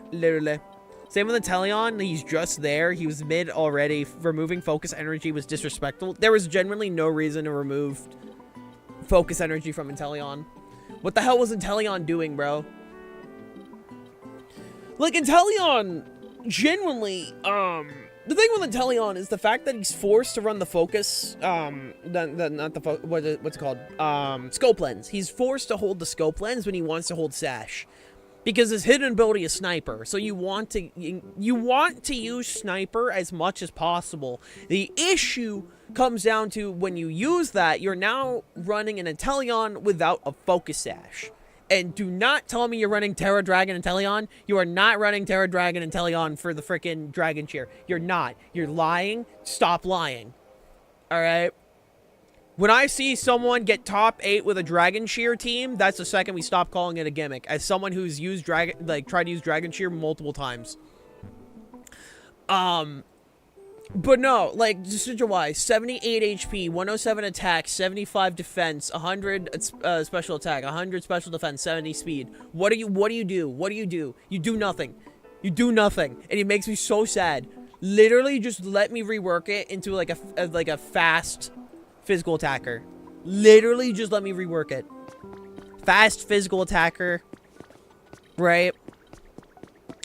Same with the Teleon. He's just there. He was mid already. Removing focus energy was disrespectful. There was genuinely no reason to remove focus energy from Inteleon. What the hell was Inteleon doing, bro? Like, Inteleon, genuinely, the thing with Inteleon is the fact that he's forced to run the focus, what's it called? Scope Lens. He's forced to hold the Scope Lens when he wants to hold Sash. Because his hidden ability is Sniper, so you want to use Sniper as much as possible. The issue comes down to when you use that, you're now running an Inteleon without a Focus Sash. And do not tell me you're running Terra Dragon Inteleon. You are not running Terra Dragon Inteleon for the frickin' Dragon Cheer. You're not. You're lying. Stop lying. Alright? When I see someone get top 8 with a Dragon Cheer team, that's the second we stop calling it a gimmick. As someone who's used tried to use Dragon Cheer multiple times. But no, like, Decidueye, 78 HP, 107 attack, 75 defense, 100 special attack, 100 special defense, 70 speed. What do you do? You do nothing. You do nothing. And it makes me so sad. Literally, just let me rework it into, like, a fast... physical attacker. Literally just let me rework it. Fast physical attacker. Right?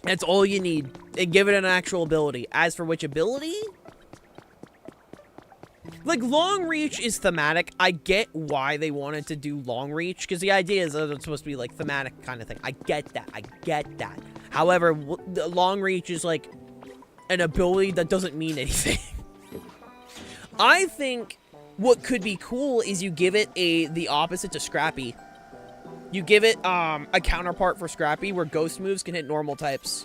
That's all you need. And give it an actual ability. As for which ability? Like, long reach is thematic. I get why they wanted to do long reach. Because the idea is that it's supposed to be, like, thematic kind of thing. I get that. However, the long reach is, like, an ability that doesn't mean anything. I think... what could be cool is you give it the opposite to Scrappy. You give it a counterpart for Scrappy where ghost moves can hit normal types.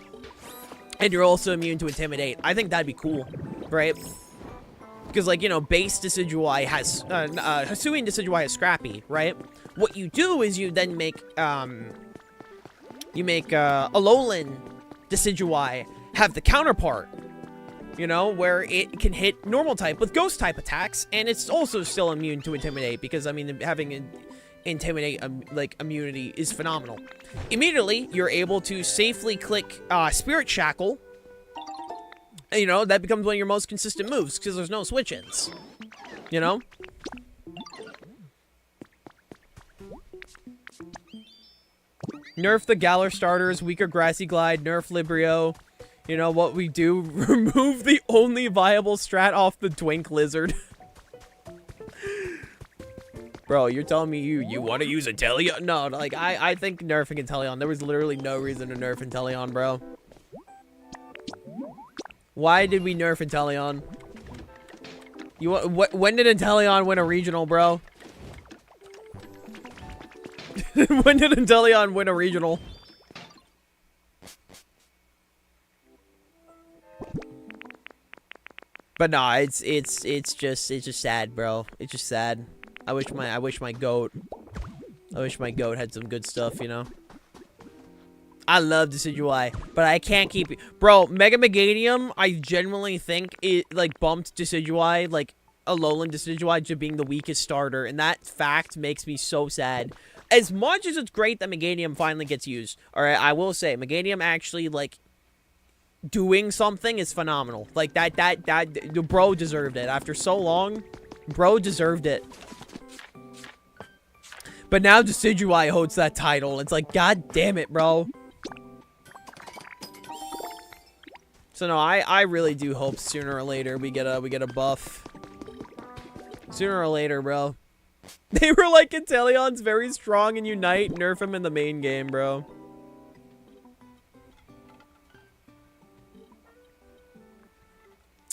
And you're also immune to Intimidate. I think that'd be cool, right? Because, like, you know, base Decidueye has... Hisuian Decidueye has Scrappy, right? What you do is you then make... Alolan Decidueye have the counterpart. You know, where it can hit normal type with ghost type attacks, and it's also still immune to Intimidate, because, I mean, having Intimidate, immunity is phenomenal. Immediately, you're able to safely click Spirit Shackle. You know, that becomes one of your most consistent moves, because there's no switch-ins. You know? Nerf the Galar starters, weaker Grassy Glide, nerf Librio. You know what we do? Remove the only viable strat off the Twink Lizard. Bro, you're telling me you want to use Inteleon? No, like, I think nerfing Inteleon. There was literally no reason to nerf Inteleon, bro. Why did we nerf Inteleon? When did Inteleon win a regional, bro? When did Inteleon win a regional? But nah, it's just sad, bro. It's just sad. I wish my goat had some good stuff, you know. I love Decidueye, but I can't keep it. Bro, Mega Meganium, I genuinely think it like bumped Decidueye, like Alolan Decidueye, to being the weakest starter, and that fact makes me so sad. As much as it's great that Meganium finally gets used, alright, I will say Meganium actually like doing something is phenomenal. Like the bro deserved it. After so long, bro deserved it. But now Decidueye holds that title. It's like, god damn it, bro. So no, I really do hope sooner or later we get a buff. Sooner or later, bro. They were like, Inteleon's very strong in Unite. Nerf him in the main game, bro.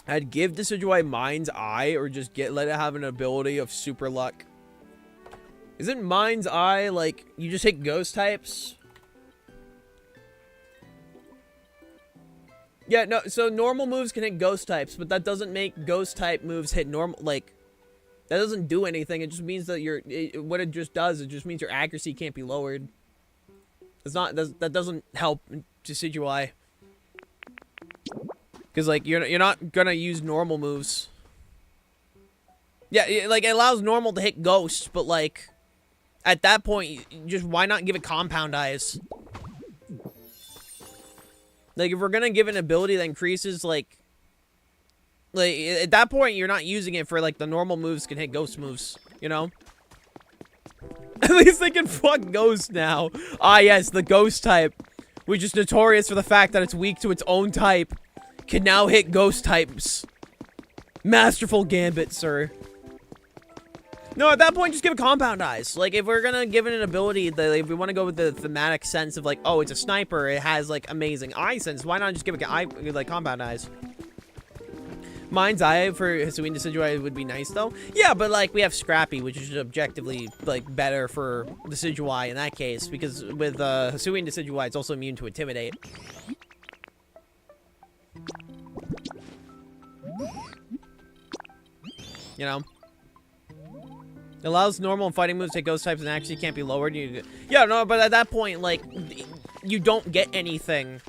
I'd give Decidueye Mind's Eye or just let it have an ability of super luck. Isn't Mind's Eye like you just hit ghost types? Yeah, no, so normal moves can hit ghost types, but that doesn't make ghost type moves hit normal, like, that doesn't do anything. It just means that what it just does, it just means your accuracy can't be lowered. It's not, that doesn't help Decidueye. Because, like, you're not gonna use normal moves. Yeah, like, it allows normal to hit ghosts, but, like, at that point, just why not give it compound eyes? Like, if we're gonna give an ability that increases, like, at that point, you're not using it for, like, the normal moves can hit ghost moves, you know? At least they can fuck ghost now. Ah, yes, the ghost type, which is notorious for the fact that it's weak to its own type, can now hit ghost types. Masterful gambit, sir. No, at that point, just give it compound eyes. Like, if we're gonna give it an ability, if we want to go with the thematic sense of, like, oh, it's a sniper, it has, like, amazing eye sense, why not just give it eye, like, compound eyes? Mind's Eye for Hisuian Decidueye would be nice, though. Yeah, but, like, we have Scrappy, which is objectively, like, better for Decidueye in that case, because with Hisuian Decidueye, it's also immune to Intimidate. You know? It allows normal and fighting moves to hit ghost types and actually can't be lowered. Yeah, no, but at that point, like, you don't get anything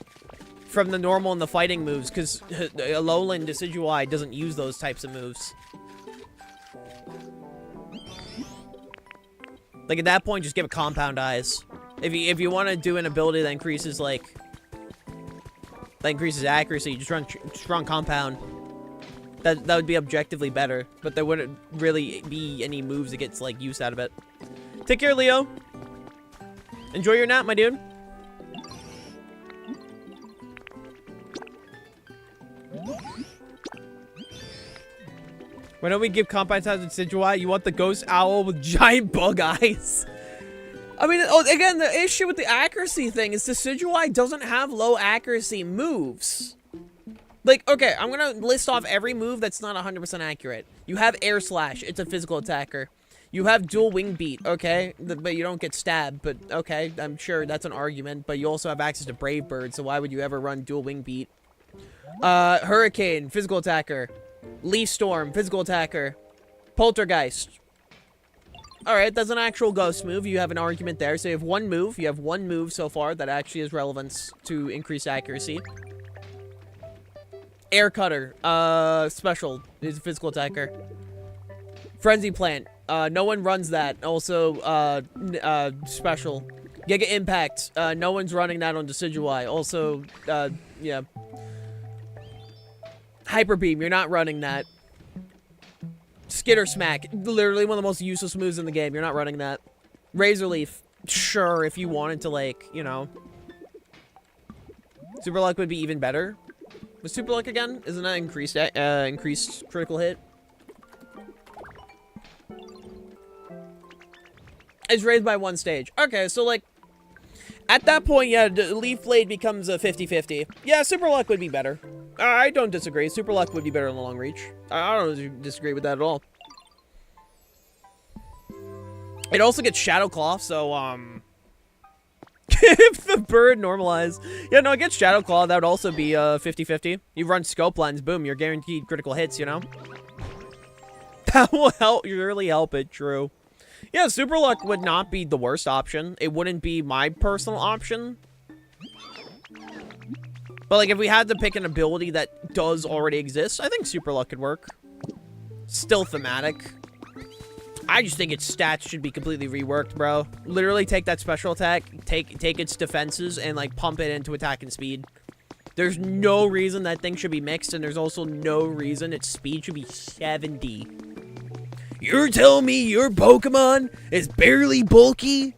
from the normal and the fighting moves, because Alolan Decidueye doesn't use those types of moves. Like, at that point, just give it compound eyes. If you want to do an ability that increases, like, that increases accuracy, just run strong compound. That would be objectively better, but there wouldn't really be any moves that gets, like, use out of it. Take care, Leo. Enjoy your nap, my dude. Why don't we give compound types with Decidueye? You want the ghost owl with giant bug eyes? I mean, again, the issue with the accuracy thing is Decidueye doesn't have low accuracy moves. Like, okay, I'm gonna list off every move that's not 100% accurate. You have Air Slash, it's a physical attacker. You have Dual Wing Beat, okay? But you don't get stabbed, but okay, I'm sure that's an argument. But you also have access to Brave Bird, so why would you ever run Dual Wing Beat? Hurricane, physical attacker. Leaf Storm, physical attacker. Poltergeist. Alright, that's an actual ghost move. You have an argument there. So you have one move. You have one move so far that actually has relevance to increase accuracy. Air Cutter, special, is a physical attacker. Frenzy Plant, no one runs that, also, special. Giga Impact, no one's running that on Decidueye, also, yeah. Hyper Beam, you're not running that. Skitter Smack, literally one of the most useless moves in the game, you're not running that. Razor Leaf, sure, if you wanted to, like, you know. Super Luck would be even better. Was Super Luck again? Isn't that increased critical hit? Is raised by 1 stage. Okay, so, like, at that point, yeah, Leaf Blade becomes a 50-50. Yeah, Super Luck would be better. I don't disagree. Super Luck would be better in the long reach. I don't disagree with that at all. It also gets Shadow Claw, so, if the bird normalized. Yeah, no, it gets Shadow Claw. That would also be 50-50. You run Scope Lens, boom, you're guaranteed critical hits, you know? That will help, really help it, true. Yeah, Super Luck would not be the worst option. It wouldn't be my personal option. But, like, if we had to pick an ability that does already exist, I think Super Luck could work. Still thematic. I just think its stats should be completely reworked, bro. Literally take that special attack, take its defenses, and, like, pump it into attack and speed. There's no reason that thing should be mixed, and there's also no reason its speed should be 70. You're telling me your Pokemon is barely bulky?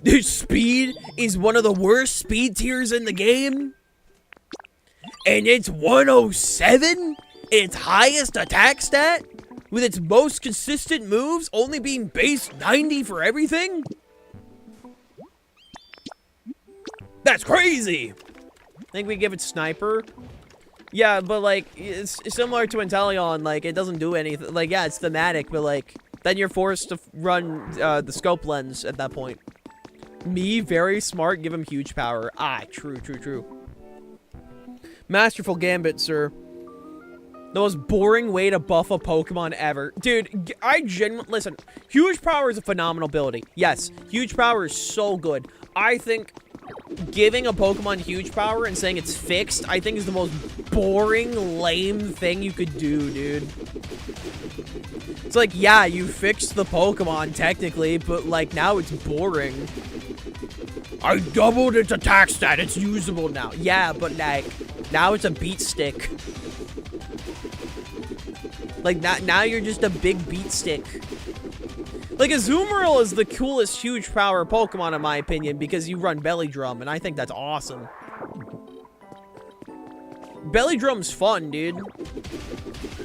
Their speed is one of the worst speed tiers in the game? And it's 107? Its highest attack stat? With its most consistent moves only being base 90 for everything? That's crazy! I think we give it Sniper. Yeah, but, like, it's similar to Inteleon. Like, it doesn't do anything. Like, yeah, it's thematic, but, like, then you're forced to run the Scope Lens at that point. Me, very smart, give him huge power. Ah, true, true, true. Masterful Gambit, sir. The most boring way to buff a Pokemon ever. Dude, I genuinely... Listen, huge power is a phenomenal ability. Yes, huge power is so good. I think giving a Pokemon huge power and saying it's fixed, I think is the most boring, lame thing you could do, dude. It's like, yeah, you fixed the Pokemon, technically, but, like, now it's boring. I doubled its attack stat. It's usable now. Yeah, but, like, now it's a beat stick. Like, now you're just a big beat stick. Like, Azumarill is the coolest huge power Pokemon, in my opinion, because you run Belly Drum, and I think that's awesome. Belly Drum's fun, dude.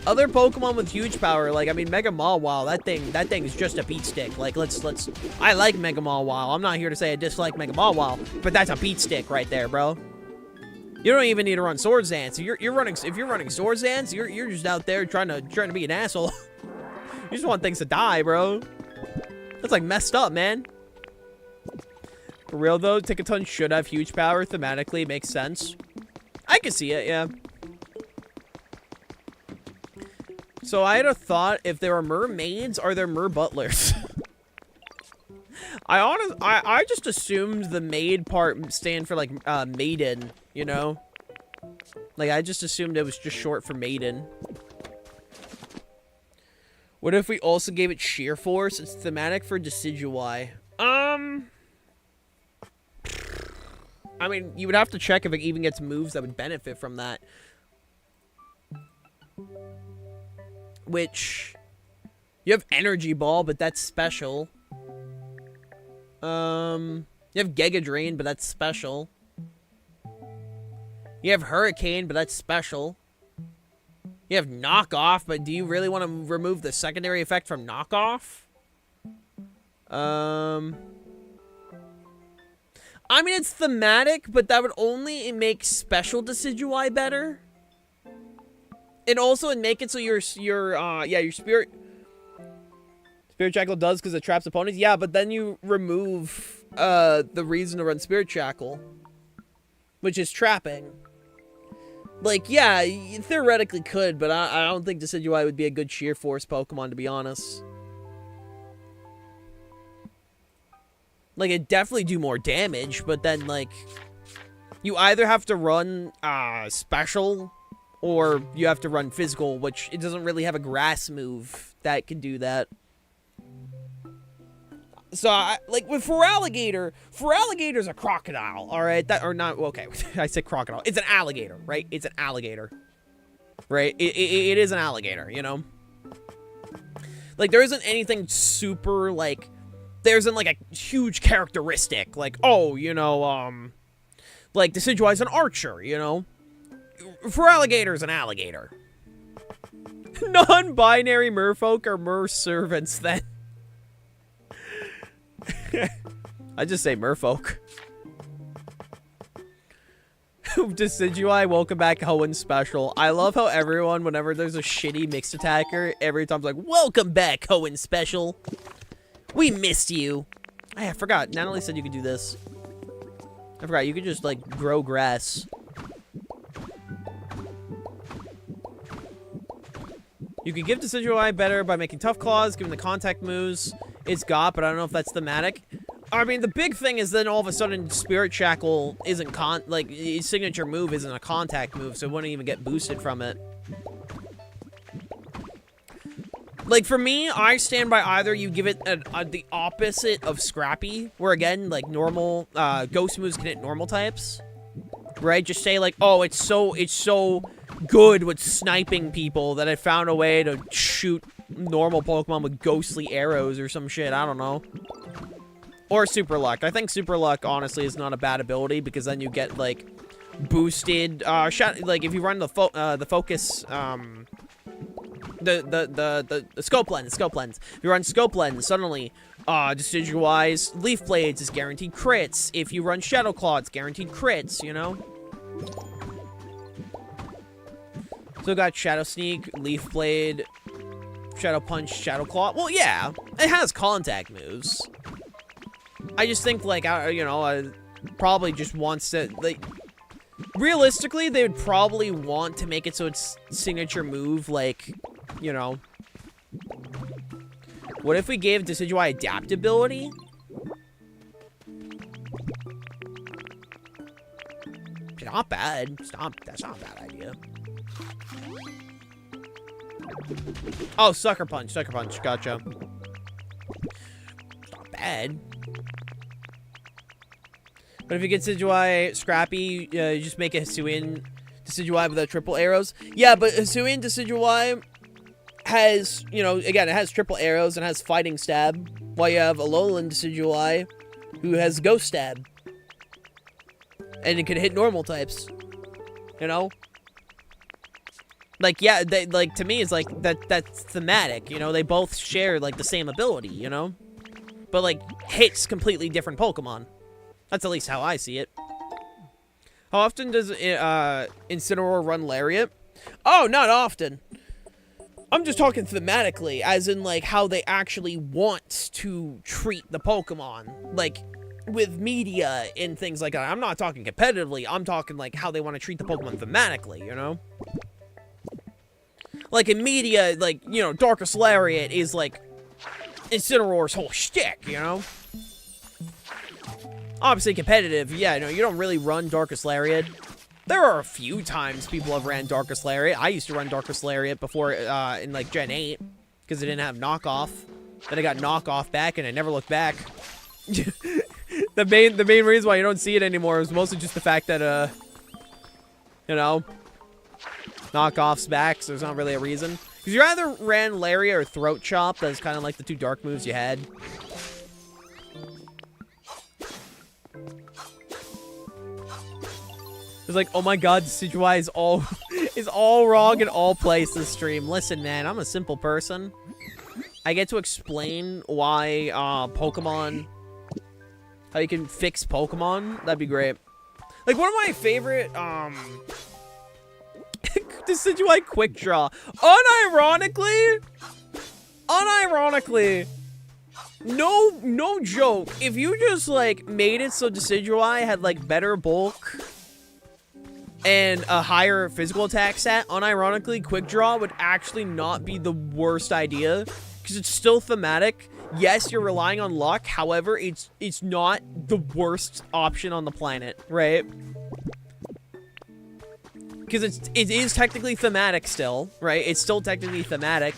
Other Pokemon with huge power, like, I mean, Mega Mawile, that thing is just a beat stick. Like, I like Mega Mawile. I'm not here to say I dislike Mega Mawile, but that's a beat stick right there, bro. You don't even need to run Sword Dance. If you're running Sword Dance, you're just out there trying to be an asshole. You just want things to die, bro. That's, like, messed up, man. For real, though, Tickaton should have huge power thematically. Makes sense. I can see it, yeah. So I had a thought, if there are mermaids, are there mer-butlers? I just assumed the maid part stand for, like, maiden, you know? Like, I just assumed it was just short for maiden. What if we also gave it Sheer Force? It's thematic for Decidueye. I mean, you would have to check if it even gets moves that would benefit from that. Which... You have Energy Ball, but that's special. You have Giga Drain, but that's special. You have Hurricane, but that's special. You have Knockoff, but do you really want to remove the secondary effect from Knockoff? I mean, it's thematic, but that would only make special Decidueye better. And also it'd make it so your Spirit Shackle does because it traps opponents. Yeah, but then you remove the reason to run Spirit Shackle, which is trapping. Like, yeah, you theoretically could, but I don't think Decidueye would be a good Sheer Force Pokemon, to be honest. Like, it'd definitely do more damage, but then, like, you either have to run special, or you have to run physical, which it doesn't really have a grass move that can do that. So, like, with Feraligator's a crocodile, alright? That, or not, okay, I said crocodile. It's an alligator, right? It's an alligator. Right? It is an alligator, you know? Like, there isn't anything super, like, there isn't, like, a huge characteristic. Like, oh, you know, like, Decidueye's an archer, you know? Feraligator's an alligator. Non-binary merfolk are mer servants, then. I just say merfolk. Decidui, welcome back, Hoenn Special. I love how everyone, whenever there's a shitty mixed attacker, every time's like, welcome back, Hoenn Special. We missed you. I forgot. Natalie said you could do this. I forgot. You could just, like, grow grass. You could give Decidui better by making tough claws, giving the contact moves it's got, but I don't know if that's thematic. I mean, the big thing is then all of a sudden Spirit Shackle isn't his signature move isn't a contact move, so it wouldn't even get boosted from it. Like, for me, I stand by either you give it the opposite of Scrappy, where again, like, normal, ghost moves can hit normal types. Right? Just say, like, oh, it's so good with sniping people that I found a way to shoot normal Pokemon with ghostly arrows or some shit. I don't know. Or Super Luck. I think Super Luck, honestly, is not a bad ability, because then you get, like, boosted, like, if you run the focus, the scope lens, If you run scope lens, suddenly, Decidueye's Leaf Blades is guaranteed crits. If you run Shadow Claw, it's guaranteed crits, you know? So we got Shadow Sneak, Leaf Blade, Shadow Punch, Shadow Claw. Well, yeah, it has contact moves. I just think, like, probably just wants to, like, realistically, they would probably want to make it so it's signature move, like, you know. What if we gave Decidueye adaptability? Not bad. That's not a bad idea. Oh, Sucker Punch. Gotcha. Not bad. But if you get Decidueye Scrappy, you just make a Hisuian Decidueye with triple arrows. Yeah, but Hisuian Decidueye has, you know, again, it has triple arrows and has Fighting Stab, while you have Alolan Decidueye, who has Ghost Stab. And it can hit normal types, you know? Like, yeah, like, to me, it's like, that's thematic, you know? They both share, like, the same ability, you know? But, like, hits completely different Pokemon. That's at least how I see it. How often does Incineroar run Lariat? Oh, not often. I'm just talking thematically, as in, like, how they actually want to treat the Pokemon. Like, with media and things like that. I'm not talking competitively. I'm talking, like, how they want to treat the Pokemon thematically, you know? Like, in media, like, you know, Darkest Lariat is, like, Incineroar's whole shtick, you know? Obviously competitive, yeah, no, you don't really run Darkest Lariat. There are a few times people have ran Darkest Lariat. I used to run Darkest Lariat before, in, like, Gen 8, because it didn't have knockoff. Then I got knockoff back, and I never looked back. The main reason why you don't see it anymore is mostly just the fact that, you know, knockoff's back, so there's not really a reason. Because you either ran Lariat or Throat Chop, that's kind of like the two dark moves you had. It's like, oh my god, Decidueye is all wrong in all places this stream. Listen, man, I'm a simple person. I get to explain why, Pokemon, how you can fix Pokemon. That'd be great. Like, one of my favorite, Decidueye Quick Draw. Unironically, no joke, if you just, like, made it so Decidueye had, like, better bulk and a higher physical attack stat, unironically, Quick Draw would actually not be the worst idea, because it's still thematic. Yes, you're relying on luck, however, it's not the worst option on the planet, right? Because it is technically thematic still, right? It's still technically thematic.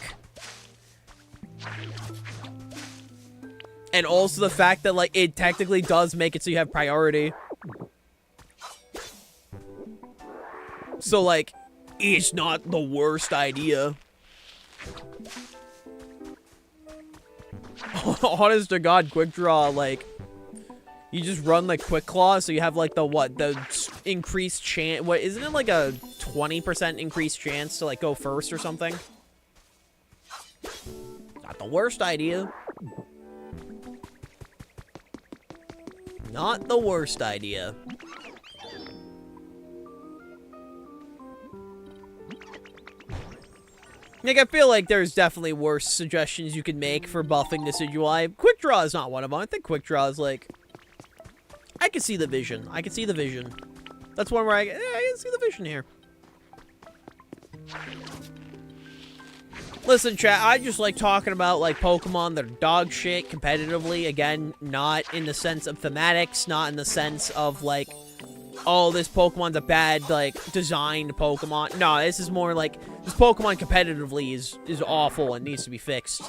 And also the fact that, like, it technically does make it so you have priority. So, like, it's not the worst idea. Honest to God, Quick Draw, like, you just run, like, Quick Claw, so you have, like, the increased chance, what, isn't it, like, a 20% increased chance to, like, go first or something? Not the worst idea. not the worst idea. Like, I feel like there's definitely worse suggestions you can make for buffing Decidueye. Quick Draw is not one of them. I think Quick Draw is like... I can see the vision. I can see the vision. That's one where I can see the vision here. Listen, chat, I just like talking about, like, Pokemon that are dog shit competitively. Again, not in the sense of thematics, not in the sense of, like, oh, this Pokemon's a bad, like, designed Pokemon. No, this is more like, this Pokemon competitively is awful and needs to be fixed.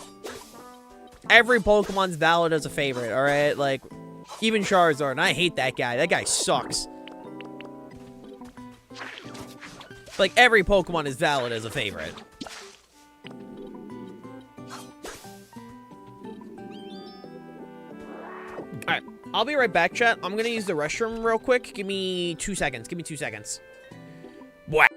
Every Pokemon's valid as a favorite, alright? Like, even Charizard, and I hate that guy. That guy sucks. Like, every Pokemon is valid as a favorite. Alright, I'll be right back, chat. I'm gonna use the restroom real quick. Give me 2 seconds. Give me 2 seconds. What?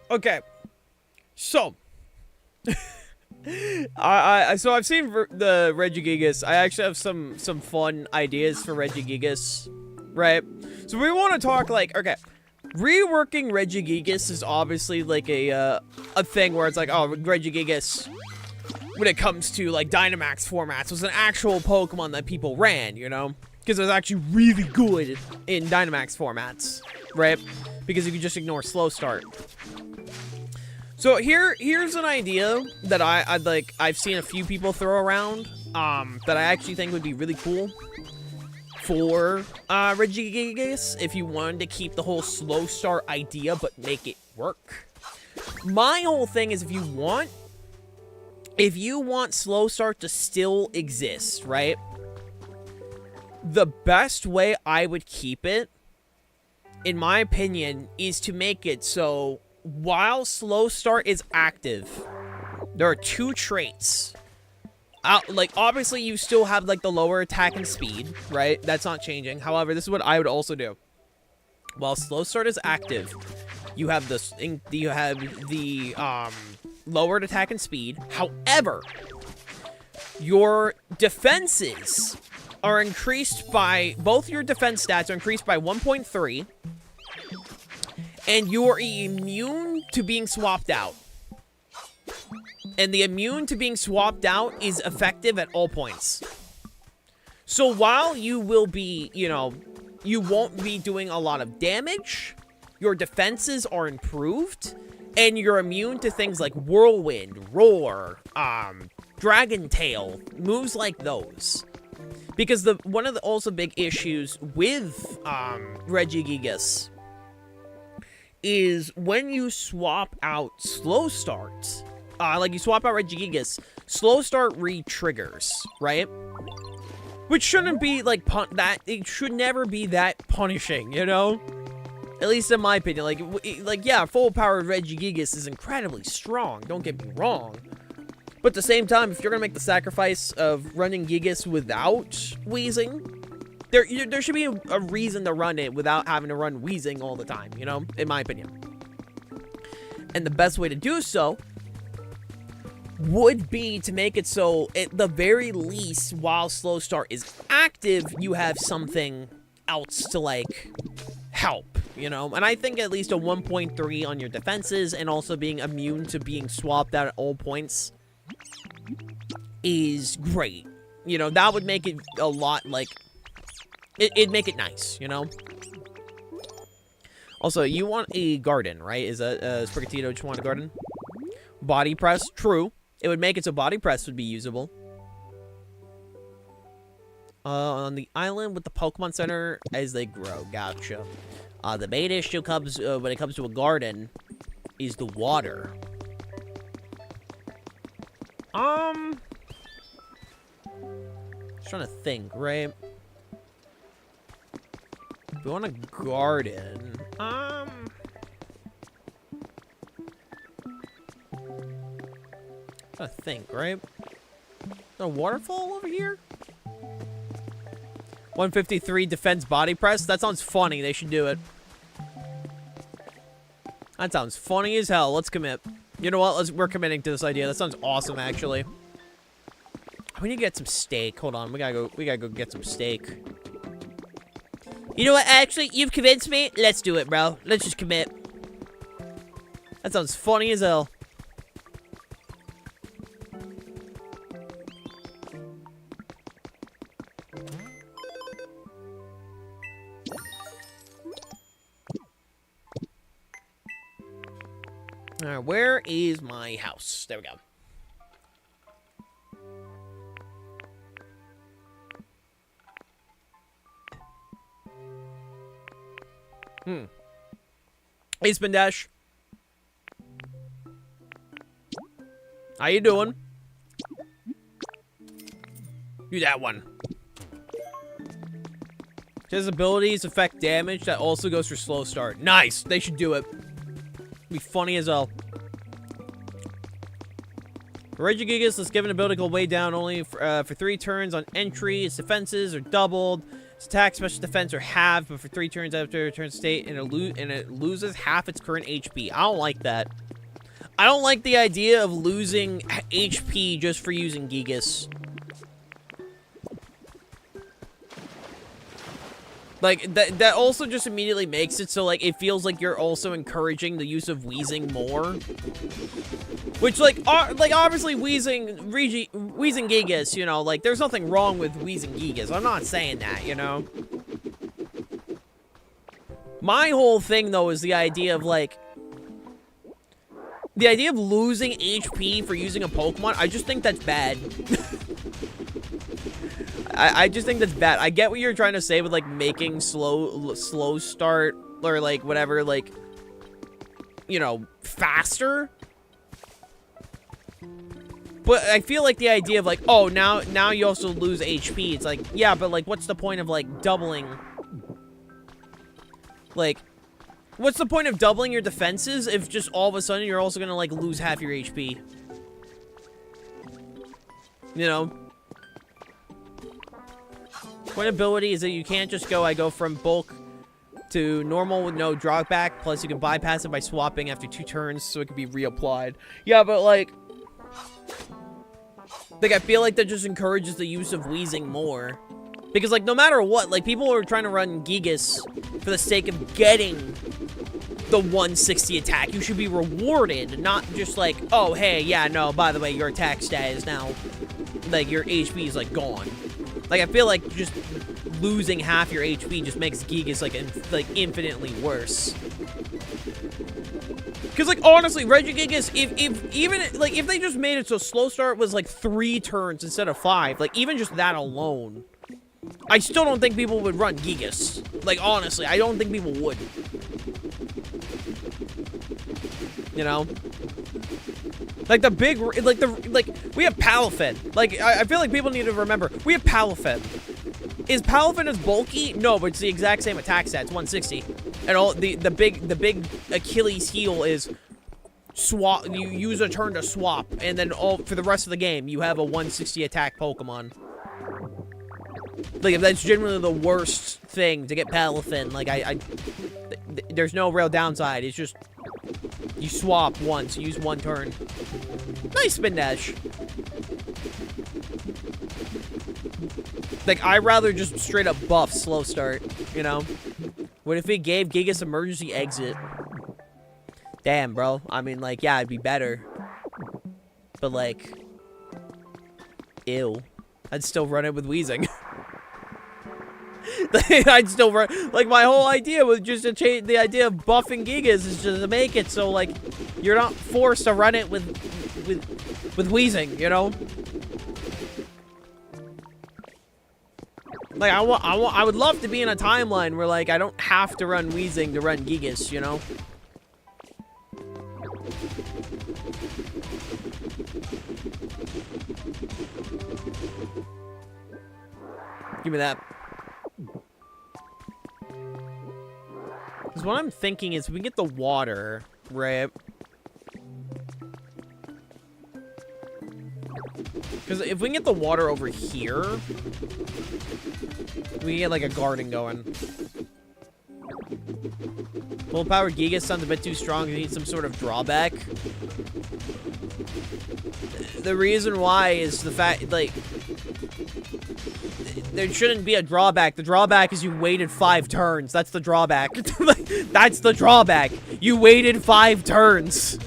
Okay, so so I've seen the Regigigas. I actually have some fun ideas for Regigigas, right? So we want to talk like, okay, reworking Regigigas is obviously like a thing where it's like, oh, Regigigas, when it comes to like Dynamax formats, was an actual Pokemon that people ran, you know, because it was actually really good in Dynamax formats, right? Because you could just ignore Slow Start. So here's an idea that I've seen a few people throw around, that I actually think would be really cool for Regigigas if you wanted to keep the whole Slow Start idea but make it work. My whole thing is if you want Slow Start to still exist, right? The best way I would keep it, in my opinion, is to make it so while Slow Start is active, there are two traits. Like, obviously, you still have, like, the lower attack and speed, right? That's not changing. However, this is what I would also do. While Slow Start is active, you have the lowered attack and speed. However, your defenses are increased by, both your defense stats are increased by 1.3, and you're immune to being swapped out. And the immune to being swapped out is effective at all points. So while you will be, you know, you won't be doing a lot of damage, your defenses are improved, and you're immune to things like Whirlwind, Roar, Dragon Tail, moves like those. Because one of the also big issues with Regigigas is when you swap out Slow Start, like you swap out Regigigas, Slow Start re-triggers, right? Which shouldn't be, like, it should never be that punishing, you know? At least in my opinion. Like, yeah, full-powered Regigigas is incredibly strong, don't get me wrong. But at the same time, if you're gonna make the sacrifice of running Gigas without wheezing, there should be a reason to run it without having to run wheezing all the time, you know? In my opinion. And the best way to do so would be to make it so, at the very least, while slow start is active, you have something else to, like, help, you know? And I think at least a 1.3 on your defenses and also being immune to being swapped out at all points is great. You know, that would make it a lot, like, it'd make it nice, you know? Also, you want a garden, right? Is that, Sprigatito just want a garden? Body press, true. It would make it so body press would be usable. On the island with the Pokemon Center as they grow. Gotcha. The main issue comes, when it comes to a garden, is the water. Just trying to think, right? If we want a garden, I think, right? A waterfall over here? 153 defense body press? That sounds funny. They should do it. That sounds funny as hell. Let's commit. You know what? We're committing to this idea. That sounds awesome, actually. We need to get some steak. Hold on. We gotta go get some steak. You know what? Actually, you've convinced me. Let's do it, bro. Let's just commit. That sounds funny as hell. Alright, where is my house? There we go. Hey, Spin Dash. How you doing? Do that one. His abilities affect damage that also goes for slow start. Nice. They should do it. Be funny as hell. Regigigas is given ability to go way down only for 3 turns on entry. Its defenses are doubled. Its attack, special defense are halved, but for 3 turns after it returns state, and it loses half its current HP. I don't like that. I don't like the idea of losing HP just for using Gigas. Like, that also just immediately makes it so, like, it feels like you're also encouraging the use of wheezing more. Which, like obviously wheezing Gigas, you know, like, there's nothing wrong with wheezing Gigas. I'm not saying that, you know? My whole thing, though, is the idea of, like, the idea of losing HP for using a Pokemon, I just think that's bad. I just think that's bad. I get what you're trying to say with, like, making slow start, or, like, whatever, like, you know, faster. But I feel like the idea of, like, oh, now you also lose HP. It's like, yeah, but, like, what's the point of, like, doubling? Like, what's the point of doubling your defenses if just all of a sudden you're also gonna, like, lose half your HP? You know? Point ability is that you can't just go, I go from bulk to normal with no drawback, plus you can bypass it by swapping after 2 turns so it can be reapplied. Yeah, but, like, I feel like that just encourages the use of wheezing more. Because, like, no matter what, like, people are trying to run Gigas for the sake of getting the 160 attack. You should be rewarded, not just like, oh, hey, yeah, no, by the way, your attack stat is now, like, your HP is, like, gone. Like, I feel like just losing half your HP just makes Gigas, like, infinitely worse. Because, like, honestly, Regigigas, if they just made it so slow start was, like, 3 turns instead of 5, like, even just that alone, I still don't think people would run Gigas. Like, honestly, I don't think people would. You know? Like, the big, we have Palafin. Like, I feel like people need to remember, we have Palafin. Is Palafin as bulky? No, but it's the exact same attack stat. It's 160. And all the big Achilles heel is swap. You use a turn to swap, and then all for the rest of the game you have a 160 attack Pokemon. Like, that's generally the worst thing to get Palafin. Like, there's no real downside. It's just you swap once, you use one turn. Nice spin dash. Like, I'd rather just straight up buff slow start, you know? What if it gave Gigas emergency exit? Damn, bro. I mean, like, yeah, it'd be better. But, like, ew. I'd still run it with Wheezing. I'd still run. Like, my whole idea was just to change the idea of buffing Gigas is just to make it so, like, you're not forced to run it with Wheezing, you know? Like, I would love to be in a timeline where, like, I don't have to run Wheezing to run Gigas, you know? Give me that. Because what I'm thinking is we get the water, right? Because if we can get the water over here, we can get, like, a garden going. Full power Gigas sounds a bit too strong. We need some sort of drawback. The reason why is the fact, like, there shouldn't be a drawback. The drawback is you waited 5 turns. That's the drawback. That's the drawback. You waited 5 turns.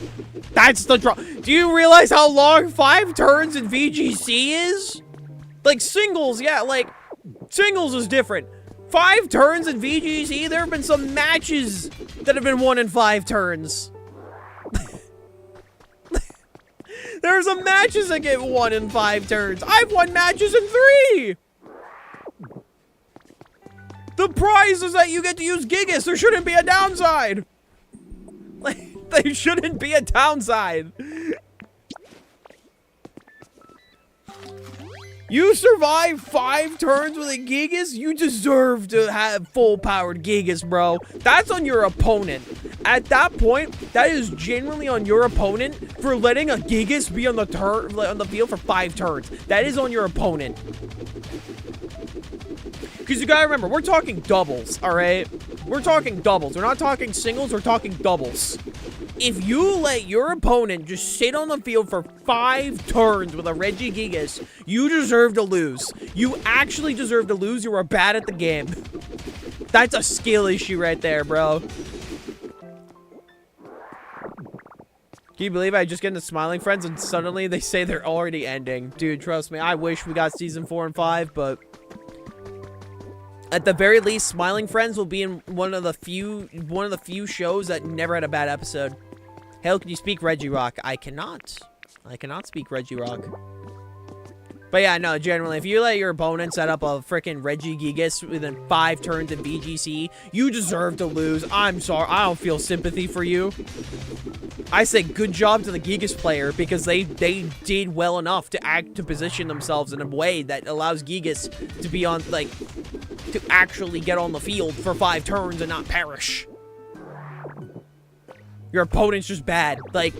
That's the Do you realize how long 5 turns in VGC is? Like, singles, yeah, like, singles is different. 5 turns in VGC, there have been some matches that have been won in 5 turns. There's some matches that get won in 5 turns. I've won matches in 3. The prize is that you get to use Gigas. There shouldn't be a downside. Like, there shouldn't be a downside. You survive 5 turns with a Gigas, you deserve to have full-powered Gigas, bro. That's on your opponent. At that point, that is genuinely on your opponent for letting a Gigas be on the field for 5 turns. That is on your opponent. Because you gotta remember, we're talking doubles, alright? We're talking doubles. We're not talking singles, we're talking doubles. If you let your opponent just sit on the field for 5 turns with a Regigigas, you deserve to lose. You actually deserve to lose. You are bad at the game. That's a skill issue right there, bro. Can you believe I just get into Smiling Friends and suddenly they say they're already ending? Dude, trust me, I wish we got season 4 and 5, but at the very least, Smiling Friends will be in one of the few shows that never had a bad episode. Hell, can you speak Regirock? I cannot. I cannot speak Regirock. But yeah, no, generally, if you let your opponent set up a freaking Regigigas within 5 turns in VGC, you deserve to lose. I'm sorry. I don't feel sympathy for you. I say good job to the Gigas player because they did well enough to position themselves in a way that allows Gigas to be on, like, to actually get on the field for 5 turns and not perish. Your opponent's just bad. Like,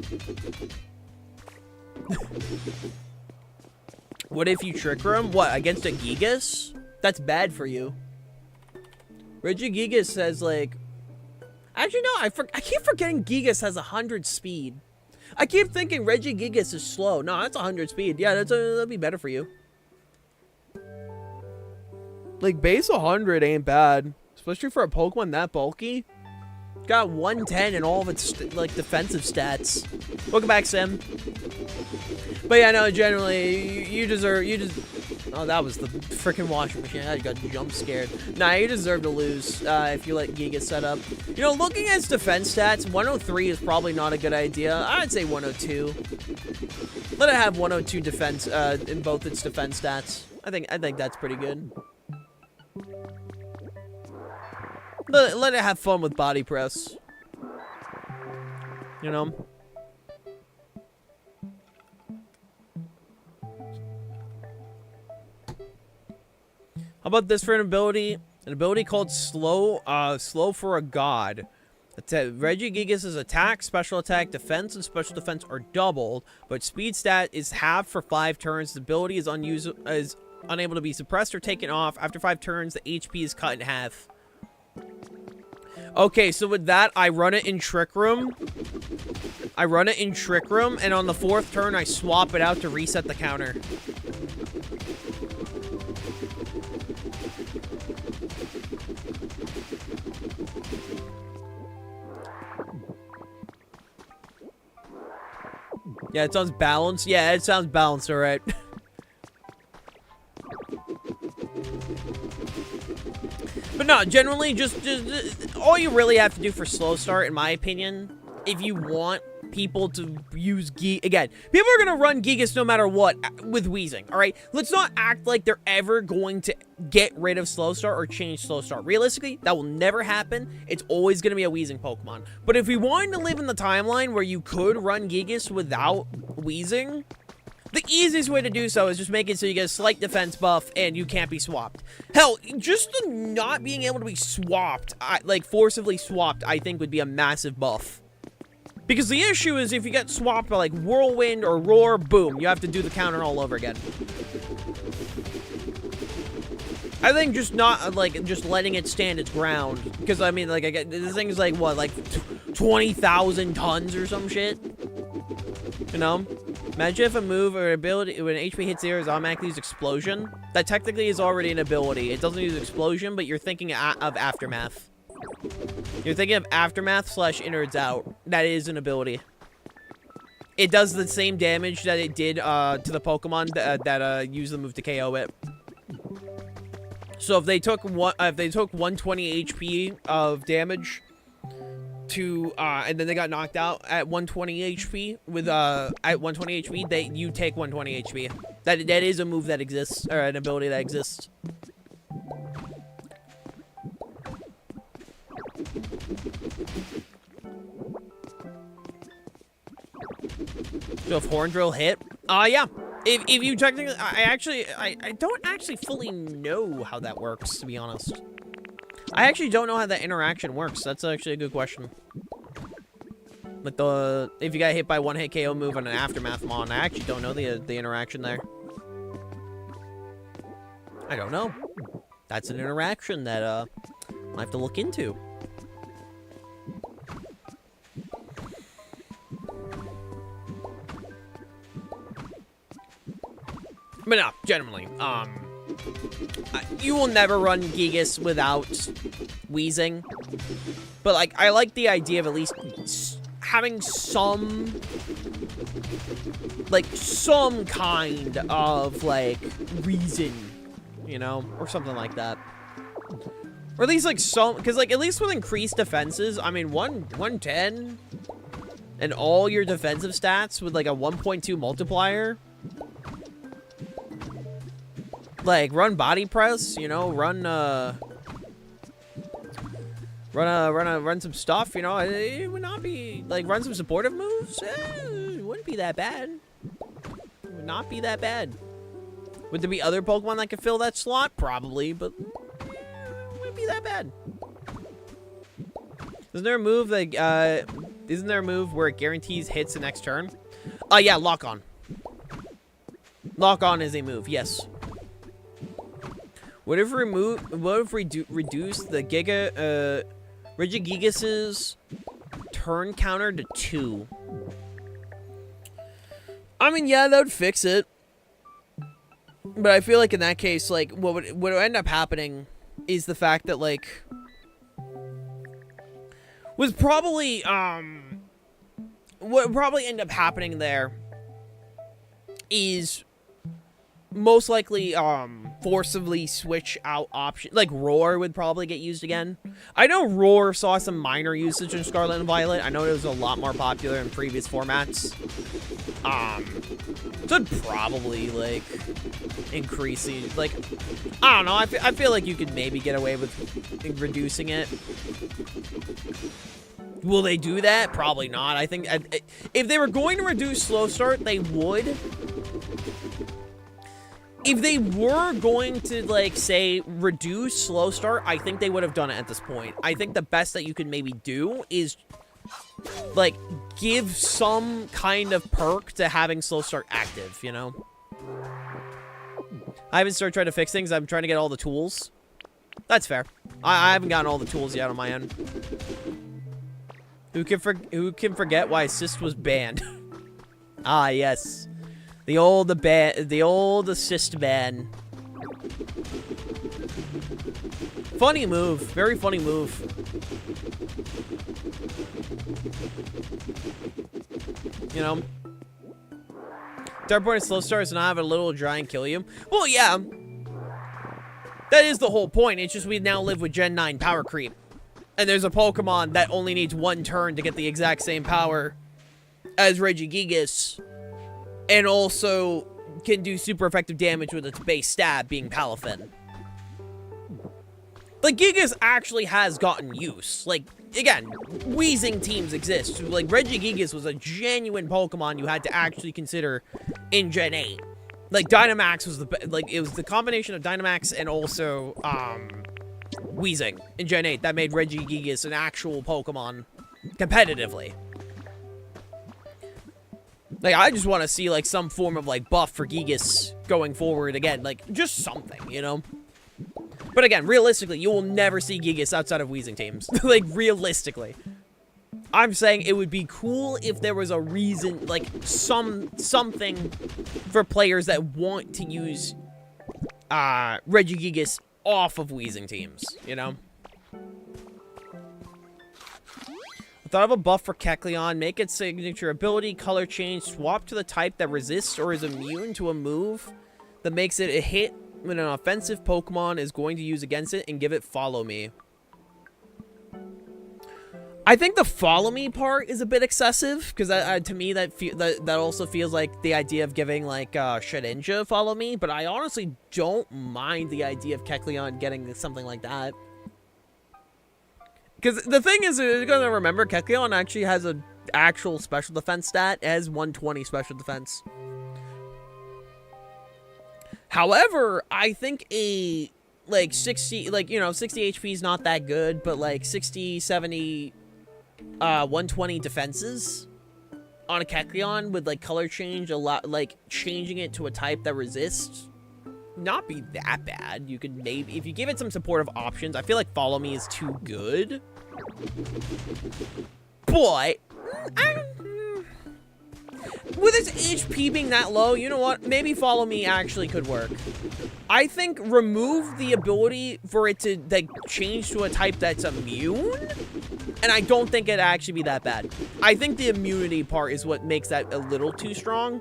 what if you tricker him? What, against a Gigas? That's bad for you. Regigigas says, like, actually, no, I keep forgetting Gigas has 100 speed. I keep thinking Regigigas is slow. No, that's 100 speed. Yeah, that'd be better for you. Like, base 100 ain't bad. Especially for a Pokemon that bulky. Got 110 in all of its, like, defensive stats. Welcome back, Sim. But yeah, no, generally, you deserve, oh, that was the freaking washing machine. I got jump scared. Nah, you deserve to lose if you let Giga set up. You know, looking at its defense stats, 103 is probably not a good idea. I'd say 102. Let it have 102 defense in both its defense stats. I think that's pretty good. Let it have fun with body press. You know? How about this for an ability? An ability called Slow for a God. Regigigas' attack, special attack, defense, and special defense are doubled, but speed stat is halved for 5 turns. The ability is unable to be suppressed or taken off. After 5 turns, the HP is cut in half. Okay, so with that, I run it in Trick Room. And on the 4th turn, I swap it out to reset the counter. Yeah, it sounds balanced. Yeah, it sounds balanced, alright. But no, generally, just all you really have to do for slow start, in my opinion, if you want people to use again, people are gonna run Gigas no matter what with wheezing, alright? Let's not act like they're ever going to get rid of slow start or change slow start. Realistically, that will never happen. It's always gonna be a wheezing Pokemon. But if we wanted to live in the timeline where you could run Gigas without wheezing, the easiest way to do so is just make it so you get a slight defense buff and you can't be swapped. Hell, just the not being able to be swapped, like forcibly swapped, I think would be a massive buff. Because the issue is if you get swapped by like Whirlwind or Roar, boom, you have to do the counter all over again. I think just not, like, just letting it stand its ground. Because, I mean, like, this thing is like, what, like 20,000 tons or some shit? You know? Imagine if a move or ability, when HP hits 0, is automatically use Explosion. That technically is already an ability. It doesn't use Explosion, but you're thinking of Aftermath. You're thinking of Aftermath / Innards Out. That is an ability. It does the same damage that it did to the Pokemon that use the move to KO it. So if they took 120 HP of damage to and then they got knocked out at 120 HP with at 120 HP, you take 120 HP. That is a move that exists, or an ability that exists. So if Horn Drill hit, yeah. If you technically, I don't actually fully know how that works, to be honest. I actually don't know how that interaction works. That's actually a good question. Like if you got hit by 1-hit KO move on an Aftermath Mon, I actually don't know the interaction there. I don't know. That's an interaction that I have to look into. But no, generally, you will never run Gigas without wheezing. But, like, I like the idea of at least having some kind of, like, reason, you know? Or something like that. Or at least, like, some, because, like, at least with increased defenses, I mean, 110 and all your defensive stats with, like, a 1.2 multiplier. Like, run body press, you know, run some stuff, you know, it would not be, like, run some supportive moves, it wouldn't be that bad. It would not be that bad. Would there be other Pokemon that could fill that slot? Probably, but it wouldn't be that bad. Isn't there a move that, isn't there a move where it guarantees hits the next turn? Yeah, Lock On. Lock On is a move, yes. What if we reduce the Regigigas' turn counter to 2? I mean, yeah, that would fix it. But I feel like in that case, like, what would end up happening is the fact that, like, was probably, what would probably end up happening there is most likely, forcibly switch out option, like Roar would probably get used again. I know Roar saw some minor usage in Scarlet and Violet. I know it was a lot more popular in previous formats. So it'd probably, like, increasing, like, I don't know, I feel like you could maybe get away with reducing it. Will they do that? Probably not. I think if they were going to reduce slow start, they would. If they were going to, like, say, reduce slow start, I think they would have done it at this point. I think the best that you could maybe do is, like, give some kind of perk to having slow start active, you know? I haven't started trying to fix things. I'm trying to get all the tools. That's fair. I haven't gotten all the tools yet on my end. Who can forget why assist was banned? Ah, yes. The old assist ban. Funny move. Very funny move. You know? Dartboard and slow stars and I have a little dry and kill you. Well, yeah. That is the whole point. It's just we now live with Gen 9 power creep. And there's a Pokemon that only needs one turn to get the exact same power as Regigigas. And also can do super effective damage with its base stab being Palafin. Like, Gigas actually has gotten use. Like, again, wheezing teams exist. Like, Regigigas was a genuine Pokemon you had to actually consider in Gen 8. Like, Dynamax was it was the combination of Dynamax and also, Wheezing in Gen 8 that made Regigigas an actual Pokemon competitively. Like, I just want to see, like, some form of, like, buff for Gigas going forward again. Like, just something, you know? But again, realistically, you will never see Gigas outside of Wheezing teams. Like, realistically. I'm saying it would be cool if there was a reason, like, something for players that want to use Regigigas off of Wheezing teams, you know? I thought of a buff for Kecleon, make its signature ability, color change, swap to the type that resists or is immune to a move that makes it a hit when an offensive Pokemon is going to use against it, and give it Follow Me. I think the Follow Me part is a bit excessive, because to me that also feels like the idea of giving, like, Shedinja Follow Me, but I honestly don't mind the idea of Kecleon getting something like that. Because the thing is, you're going to remember, Kecleon actually has an actual special defense stat. It has 120 special defense. However, I think a, like, 60, like, you know, 60 HP is not that good, but, like, 60, 70, 120 defenses on a Kecleon with, like, color change, a lot, like, changing it to a type that resists, not be that bad. You could maybe, if you give it some supportive options, I feel like Follow Me is too good. But with its HP being that low, you know what? Maybe Follow Me actually could work. I think remove the ability for it to, like, change to a type that's immune, and I don't think it'd actually be that bad. I think the immunity part is what makes that a little too strong.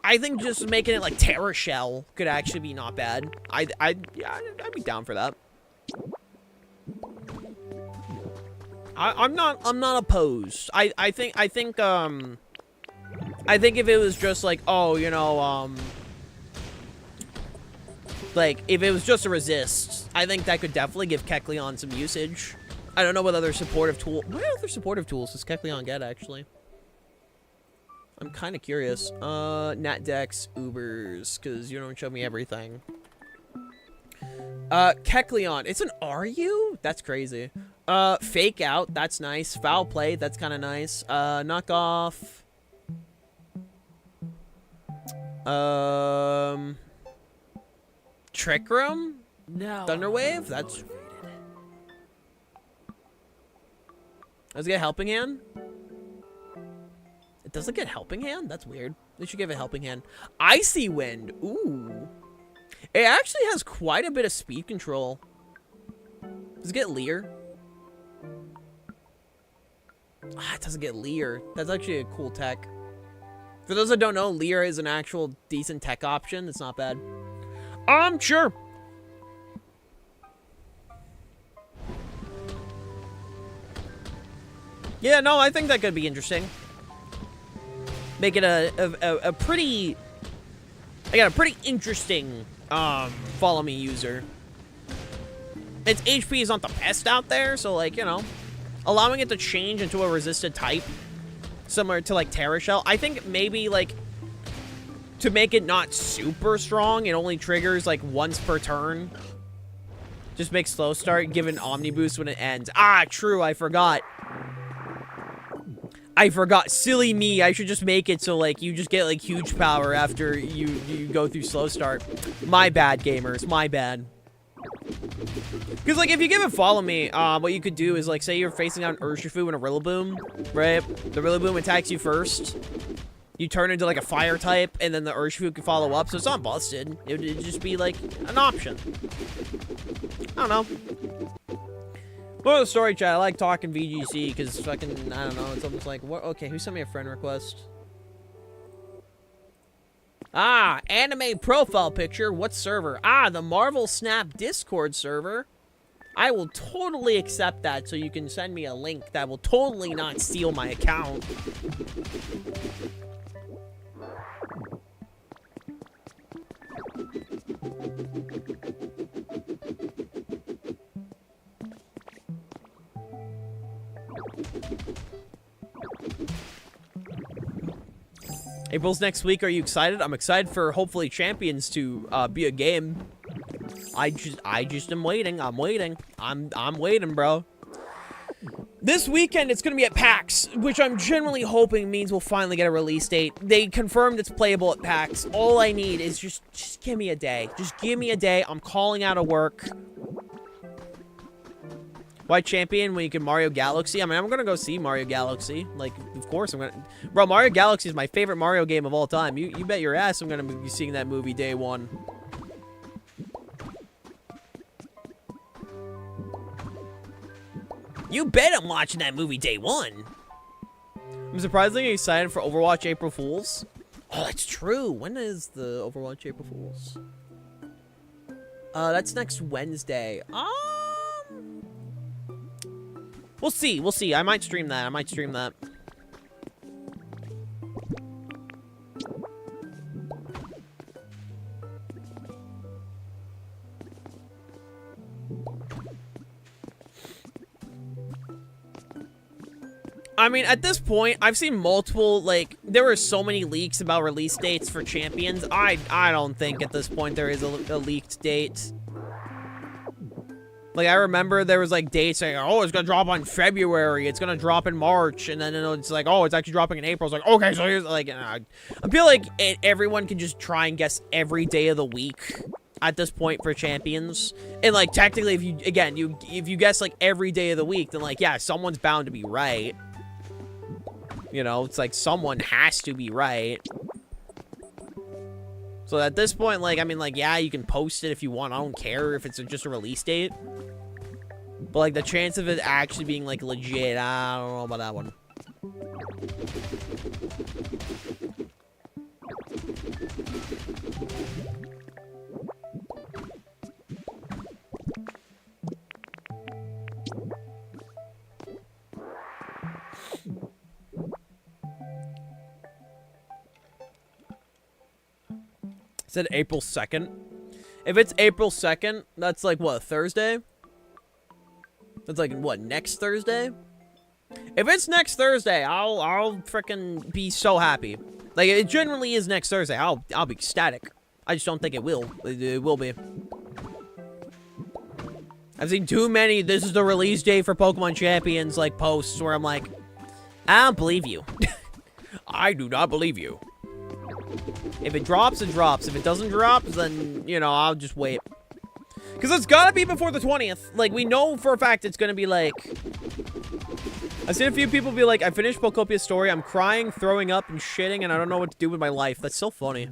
I think just making it like Terra Shell could actually be not bad. Yeah, I'd be down for that. I'm not opposed. I think if it was just like, oh, you know, like, if it was just a resist, I think that could definitely give Kecleon some usage. I don't know what other supportive tool. What other supportive tools does Kecleon get, actually? I'm kind of curious. Natdex, Ubers, because you don't show me everything. Kecleon, it's an RU? That's crazy. Fake Out, that's nice. Foul Play, that's kind of nice. Knockoff. Trick Room? No. Thunderwave? That's... Does it get Helping Hand? It doesn't get Helping Hand? That's weird. They should give it Helping Hand. Icy Wind. Ooh. It actually has quite a bit of speed control. Does it get Leer? Ah, it doesn't get Leer. That's actually a cool tech. For those that don't know, Leer is an actual decent tech option. It's not bad. Sure. Yeah, no, I think that could be interesting. Make it a pretty... I got a pretty interesting Follow Me user. Its HP is not the best out there, so, like, you know, allowing it to change into a resisted type, similar to, like, Terra Shell, I think maybe, like, to make it not super strong, it only triggers like once per turn. Just make slow start, give an Omni boost when it ends. Ah, true, I forgot. Silly me. I should just make it so like you just get like huge power after you go through slow start. My bad, gamers. My bad. Because like if you give it follow me, what you could do is like say you're facing down Urshifu and a Rillaboom, right? The Rillaboom attacks you first. You turn into like a fire type, and then the Urshifu can follow up, so it's not busted. It would just be like an option. I don't know. Well, the story chat, I like talking VGC because fucking, I don't know, it's almost like, what? Okay, who sent me a friend request? Ah, anime profile picture. What server? Ah, the Marvel Snap Discord server. I will totally accept that, so you can send me a link that will totally not steal my account. April's next week. Are you excited? I'm excited for hopefully Champions to be a game. I just am waiting. I'm waiting. I'm waiting, bro. This weekend it's gonna be at PAX, which I'm generally hoping means we'll finally get a release date. They confirmed it's playable at PAX. All I need is just give me a day. Just give me a day. I'm calling out of work. Why Champion when you can Mario Galaxy? I mean, I'm gonna go see Mario Galaxy. Like, of course I'm gonna... Bro, Mario Galaxy is my favorite Mario game of all time. You bet your ass I'm gonna be seeing that movie day one. You bet I'm watching that movie day one. I'm surprisingly excited for Overwatch April Fools. Oh, that's true. When is the Overwatch April Fools? That's next Wednesday. We'll see. We'll see. I might stream that. I mean, at this point, I've seen multiple, like, there were so many leaks about release dates for Champions. I don't think at this point there is a leaked date. Like, I remember there was, like, dates saying, oh, it's gonna drop on February, it's gonna drop in March, and then it's like, oh, it's actually dropping in April. It's like, okay, so here's, like, I feel like everyone can just try and guess every day of the week at this point for Champions. And, like, technically, if you guess, like, every day of the week, then, like, yeah, someone's bound to be right. You know, it's like, someone has to be right. So at this point, like, I mean, like, yeah, you can post it if you want. I don't care if it's just a release date. But, like, the chance of it actually being, like, legit, I don't know about that one. Said April 2nd. If it's April 2nd, that's like what, Thursday? That's like what, next Thursday? If it's next Thursday, I'll freaking be so happy. Like, it generally is next Thursday. I'll be ecstatic. I just don't think it will. It will be. I've seen too many this is the release date for Pokemon Champions like posts where I'm like, I don't believe you. I do not believe you. If it drops, it drops. If it doesn't drop, then, you know, I'll just wait. Because it's gotta be before the 20th. Like, we know for a fact it's gonna be like... I've seen a few people be like, I finished Pokopia's story, I'm crying, throwing up, and shitting, and I don't know what to do with my life. That's so funny.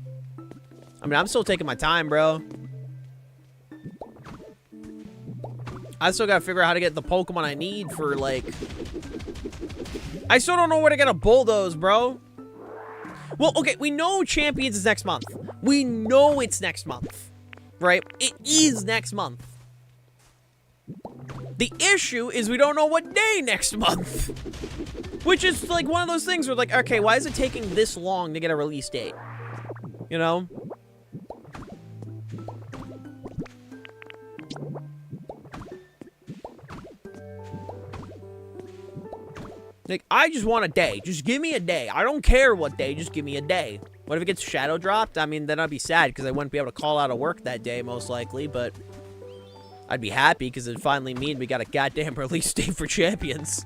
I mean, I'm still taking my time, bro. I still gotta figure out how to get the Pokemon I need for, like... I still don't know where to get a Bulldoze, bro. Well, okay, we know Champions is next month. We know it's next month. Right? It is next month. The issue is we don't know what day next month. Which is, like, one of those things where, like, okay, why is it taking this long to get a release date? You know? Like, I just want a day. Just give me a day. I don't care what day. Just give me a day. What if it gets shadow dropped? I mean, then I'd be sad because I wouldn't be able to call out of work that day, most likely, but I'd be happy because it'd finally mean we got a goddamn release date for Champions.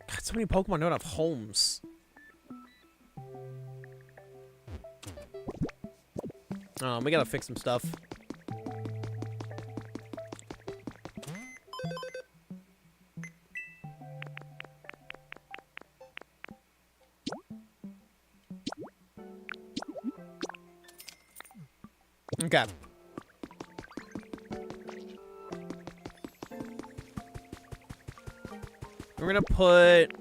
God, so many Pokemon don't have homes. We gotta fix some stuff. Okay. We're gonna put...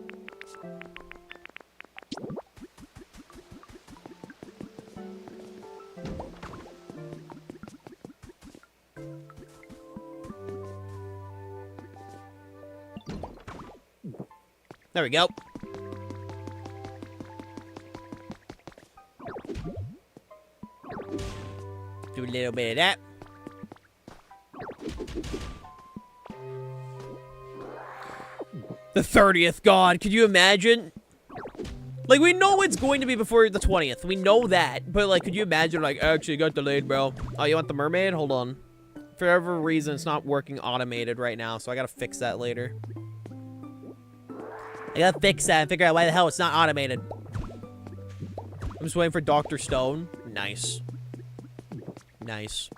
There we go. Do a little bit of that. The 30th, God, could you imagine? Like, we know it's going to be before the 20th. We know that. But, like, could you imagine, like, actually, it got delayed, bro. Oh, you want the mermaid? Hold on. For whatever reason, it's not working automated right now, so I gotta fix that later. I gotta fix that and figure out why the hell it's not automated. I'm just waiting for Dr. Stone. Nice. Nice.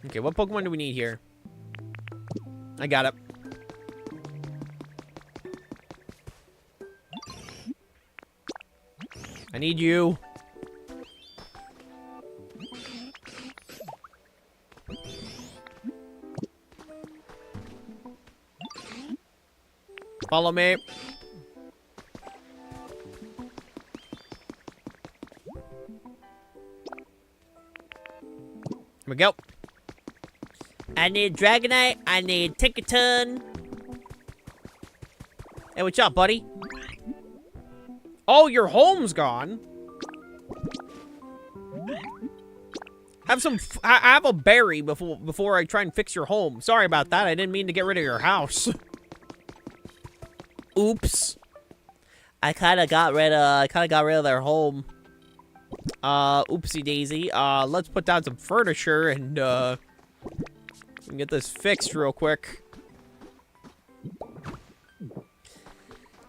Okay, what Pokemon do we need here? I got it. I need you. Follow me. Here we go. I need Dragonite. I need Tinkaton. Hey, what's up, buddy? Oh, your home's gone. Have some. I have a berry before I try and fix your home. Sorry about that. I didn't mean to get rid of your house. Oops. I kind of got rid of their home. Oopsie daisy. Let's put down some furniture and we can get this fixed real quick.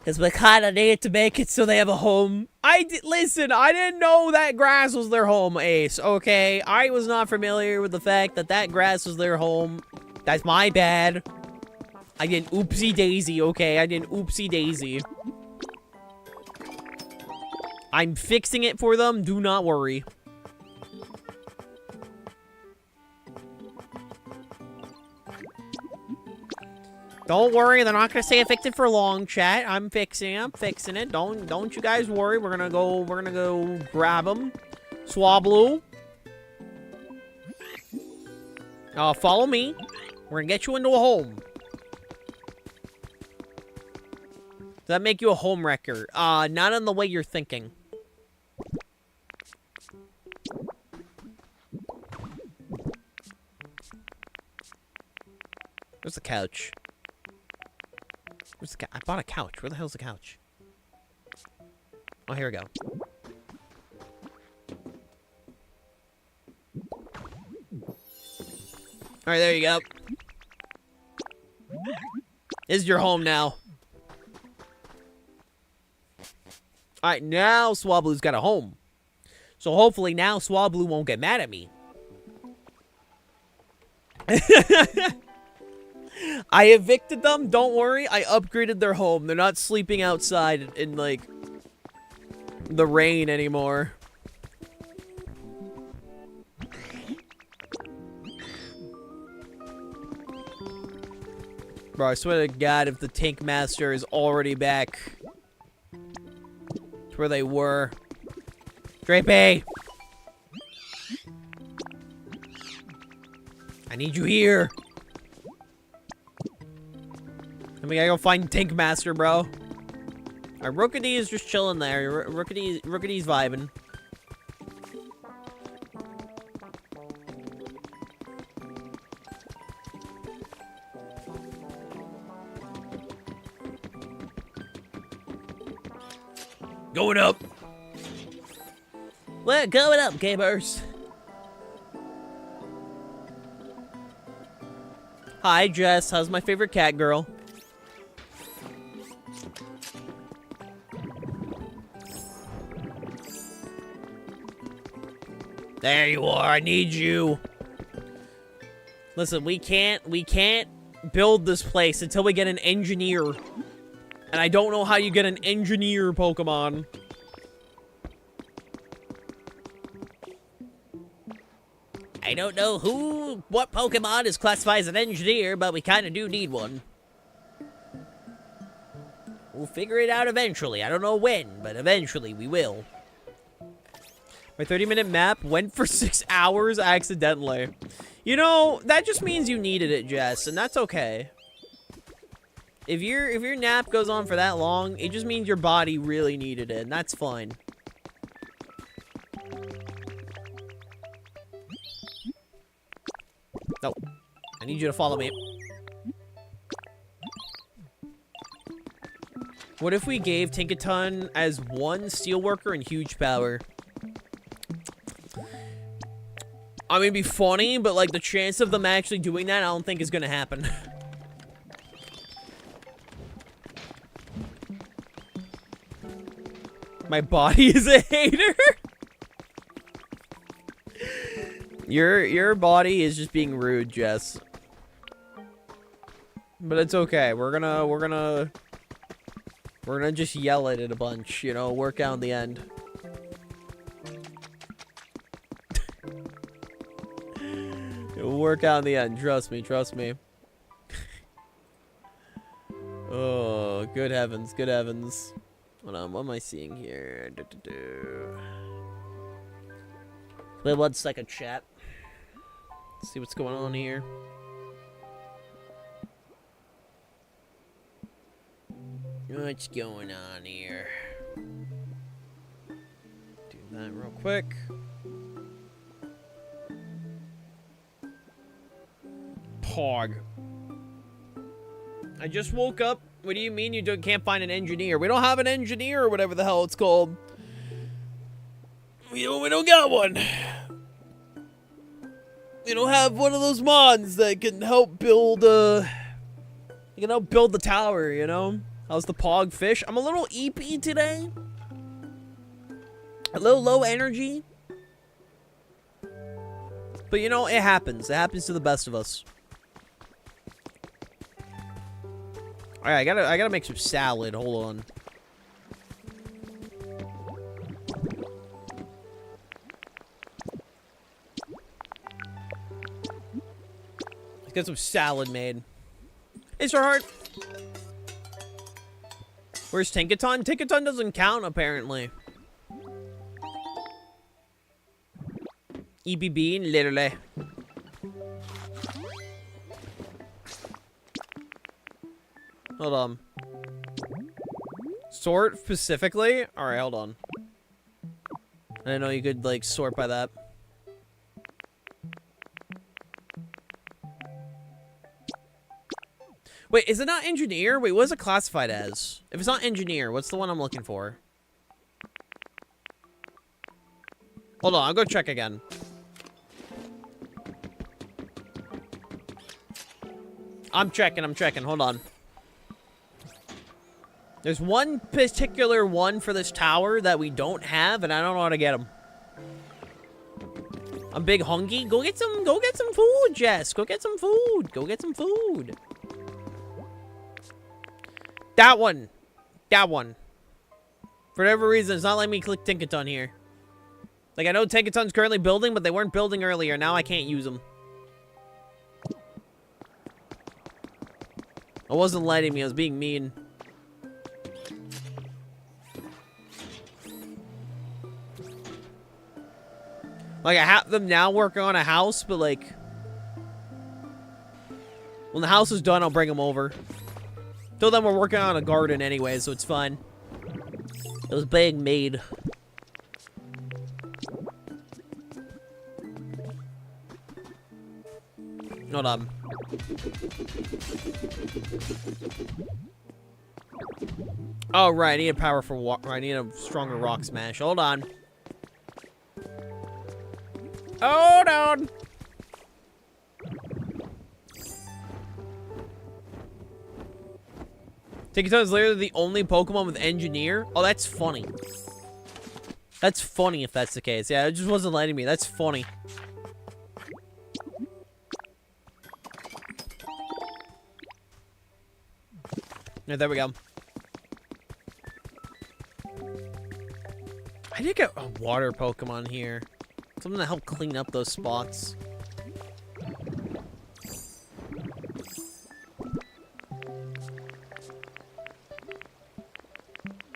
Because we kind of need to make it so they have a home. Listen, I didn't know that grass was their home, Ace, okay? I was not familiar with the fact that that grass was their home. That's my bad. I didn't oopsie daisy, okay? I didn't oopsie daisy. I'm fixing it for them, do not worry. Don't worry, they're not gonna stay affected for long, chat. I'm fixing it. Don't you guys worry. We're gonna go grab them. Swablu. Follow me. We're gonna get you into a home. Does that make you a home wrecker? Not in the way you're thinking. Where's the couch? Where's the I bought a couch. Where the hell's the couch? Oh, here we go. Alright, there you go. This is your home now. Alright, now Swablu's got a home. So hopefully now Swablu won't get mad at me. I evicted them, don't worry. I upgraded their home. They're not sleeping outside in, like, the rain anymore. Bro, I swear to God, if the Tank Master is already back to where they were. Drapey! I need you here. And we gotta go find Tank Master, bro. Alright, Rookity is just chilling there. Rookity's vibing. Going up. We're going up, gamers. Hi, Jess. How's my favorite cat girl? There you are. I need you. Listen, we can't build this place until we get an engineer. And I don't know how you get an engineer Pokemon. I don't know what Pokemon is classified as an engineer, but we kind of do need one. We'll figure it out eventually. I don't know when, but eventually we will. My 30-minute map went for 6 hours accidentally. You know, that just means you needed it, Jess, and that's okay. If your nap goes on for that long, it just means your body really needed it, and that's fine. No. I need you to follow me. What if we gave Tinkaton as 1 steelworker and huge power? I mean, it'd be funny, but like the chance of them actually doing that, I don't think is gonna happen. My body is a hater. Your body is just being rude, Jess. But it's okay. We're gonna just yell at it a bunch, you know, work out in the end. It'll work out in the end. Trust me, trust me. Oh, good heavens, good heavens. Hold on, what am I seeing here? Wait 1 second, chat. Let's see what's going on here. What's going on here? Do that real quick. Pog. I just woke up. What do you mean you can't find an engineer? We don't have an engineer or whatever the hell it's called. We don't got one. We don't have one of those mods that can help build the tower, you know? How's the Pog fish? I'm a little EP today. A little low energy. But you know, it happens. It happens to the best of us. Alright, I gotta make some salad. Hold on. Let's get some salad made. Hey, Starheart. Where's Tinkaton? Tinkaton doesn't count, apparently. EBB, literally. Hold on. Sort specifically? Alright, hold on. I didn't know you could, like, sort by that. Wait, is it not engineer? Wait, what is it classified as? If it's not engineer, what's the one I'm looking for? Hold on, I'll go check again. I'm checking, hold on. There's one particular one for this tower that we don't have, and I don't know how to get them. I'm big hungry. Go get some food, Jess. Go get some food. Go get some food. That one. That one. For whatever reason, it's not letting me click Tinkaton here. Like, I know Tinkaton's currently building, but they weren't building earlier. Now I can't use them. I wasn't letting me. I was being mean. Like, I have them now working on a house, but, like, When the house is done, I'll bring them over. Till then, we're working on a garden anyway, so it's fine. It was being made. Hold on. Oh, right. I need a powerful I need a stronger rock smash. Hold on. Hold on. Tinkaton is literally the only Pokemon with Engineer. Oh, that's funny. That's funny if that's the case. Yeah, it just wasn't letting me. That's funny. Yeah, there we go. I did get a water Pokemon here. Something to help clean up those spots.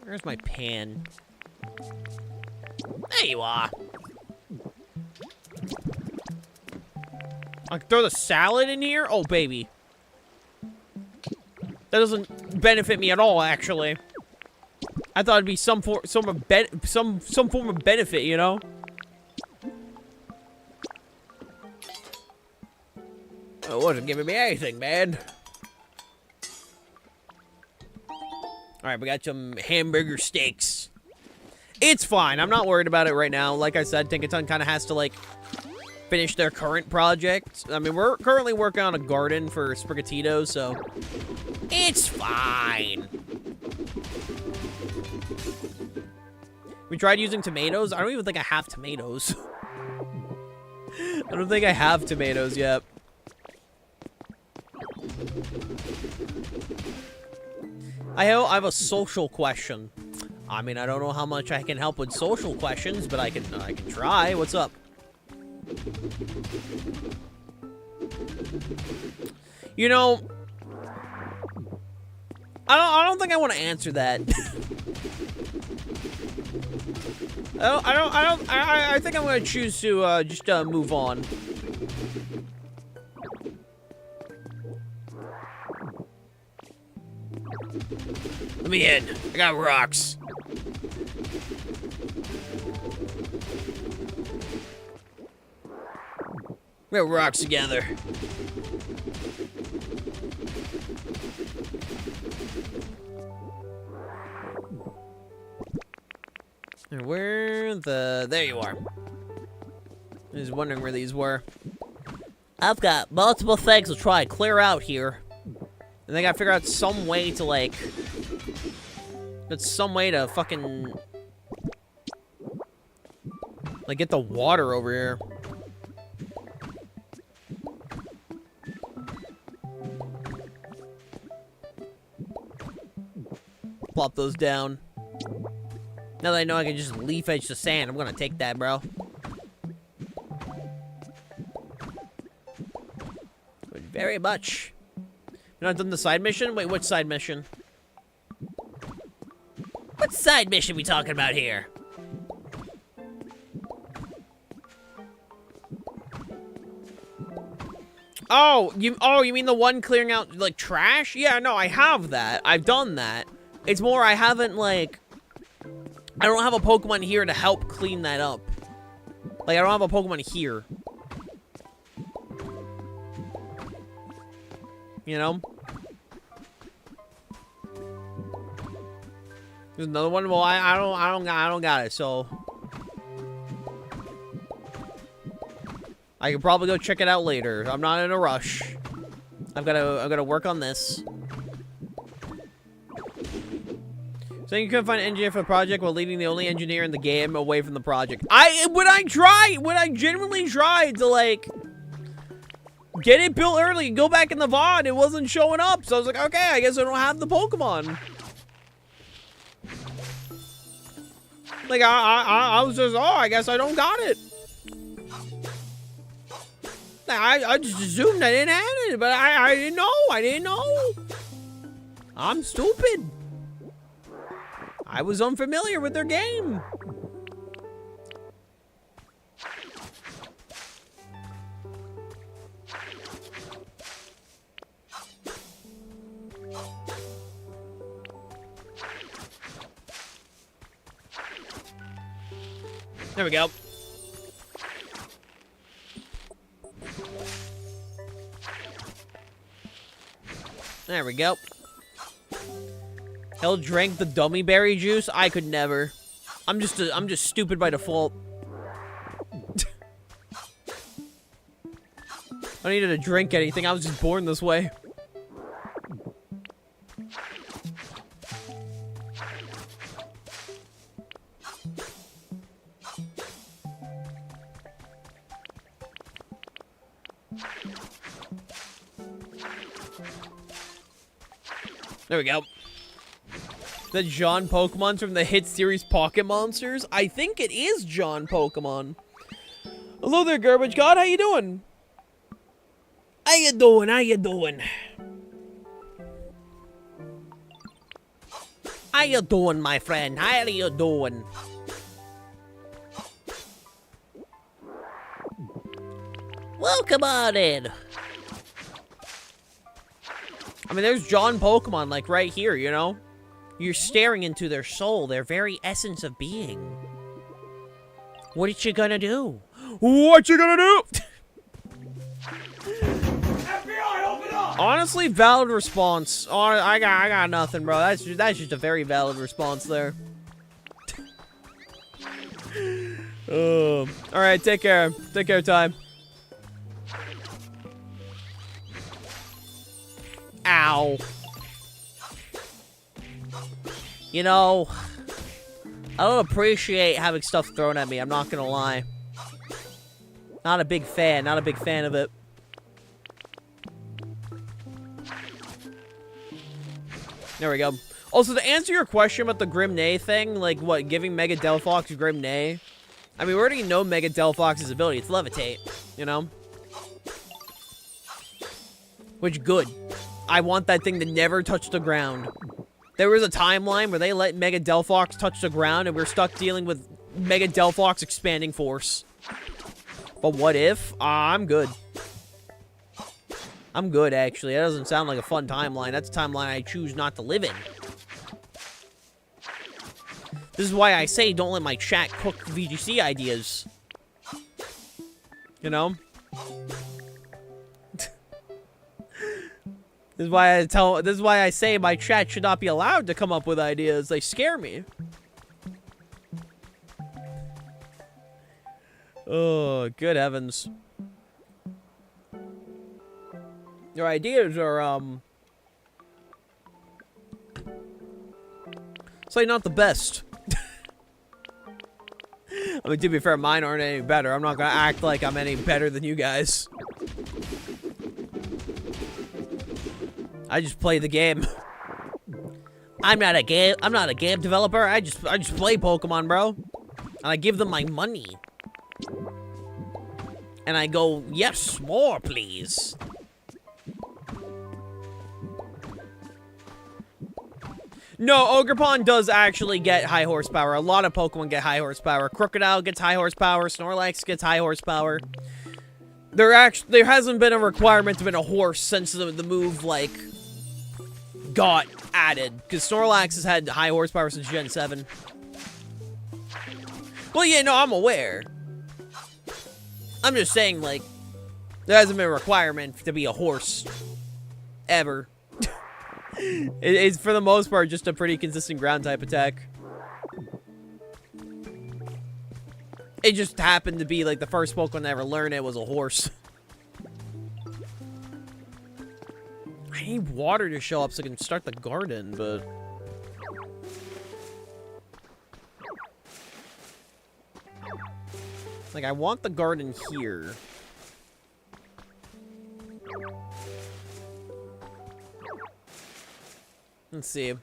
Where's my pan? There you are. I can throw the salad in here? Oh, baby. That doesn't benefit me at all, actually. I thought it'd be some form of benefit, you know? It wasn't giving me anything, man. Alright, we got some hamburger steaks. It's fine. I'm not worried about it right now. Like I said, Tinkaton kind of has to, like, finish their current project. I mean, we're currently working on a garden for Sprigatito, so it's fine. We tried using tomatoes. I don't even think I have tomatoes. I don't think I have tomatoes yet. I have a social question. I mean, I don't know how much I can help with social questions, but I can try. What's up? You know, I don't think I want to answer that. I think I'm gonna choose to just move on. Let me in. I got rocks. We got rocks together. And there you are. I was wondering where these were. I've got multiple things to try and clear out here. And I gotta figure out some way to, like... That's some way to fucking... Like, get the water over here. Plop those down. Now that I know I can just leaf edge the sand, I'm gonna take that, bro. But very much. You're not done the side mission? Wait, what side mission? What side mission we talking about here? Oh, you mean the one clearing out, like, trash? Yeah, no, I have that. I've done that. It's more I haven't, like... I don't have a Pokemon here to help clean that up. Like, I don't have a Pokemon here. You know? There's another one. Well, I don't got it. So I can probably go check it out later. I'm not in a rush. I've gotta work on this. So you couldn't find an engineer for the project while leaving the only engineer in the game away from the project. When I genuinely tried to, like, get it built early and go back in the VOD, it wasn't showing up. So I was like, okay, I guess I don't have the Pokemon. Like, I was just, oh, I guess I don't got it. I just assumed I didn't have it, but I didn't know. I didn't know. I'm stupid. I was unfamiliar with their game. There we go. There we go. He'll drink the dummy berry juice. I could never. I'm just stupid by default. I don't needed to drink anything. I was just born this way. There we go. The John Pokemon from the hit series Pocket Monsters? I think it is John Pokemon. Hello there, Garbage God. How you doing? How you doing? How you doing? How you doing, my friend? How are you doing? Welcome on in. I mean, there's John Pokemon, like, right here, you know? You're staring into their soul, their very essence of being. What you gonna do? What you gonna do? FBI, open up! Honestly, valid response. I got nothing, bro. That's just a very valid response there. All right, take care. Take care, time. Ow. You know, I don't appreciate having stuff thrown at me, I'm not gonna lie. Not a big fan, not a big fan of it. There we go. Also, to answer your question about the Grim Neigh thing, like, what, giving Mega Delphox Grim Neigh? I mean, we already know Mega Delphox's ability, it's Levitate, you know? Which, good. I want that thing to never touch the ground. There was a timeline where they let Mega Delphox touch the ground and we're stuck dealing with Mega Delphox expanding force. But what if? I'm good. I'm good, actually. That doesn't sound like a fun timeline. That's a timeline I choose not to live in. This is why I say don't let my chat cook VGC ideas. You know? This is why I say my chat should not be allowed to come up with ideas. They scare me. Oh, good heavens. Your ideas are, say not the best. I mean, to be fair, mine aren't any better. I'm not gonna act like I'm any better than you guys. I just play the game. I'm not a game developer. I just play Pokemon, bro. And I give them my money. And I go, yes, more, please. No, Ogerpon does actually get high horsepower. A lot of Pokemon get high horsepower. Crocodile gets high horsepower. Snorlax gets high horsepower. There hasn't been a requirement to be a horse since the move, like, got added. Because Snorlax has had high horsepower since Gen 7. Well, yeah, no, I'm aware. I'm just saying, like, there hasn't been a requirement to be a horse. Ever. It's, for the most part, just a pretty consistent ground-type attack. It just happened to be, like, the first Pokemon to ever learn it was a horse. I need water to show up so I can start the garden, but... like, I want the garden here. Let's see.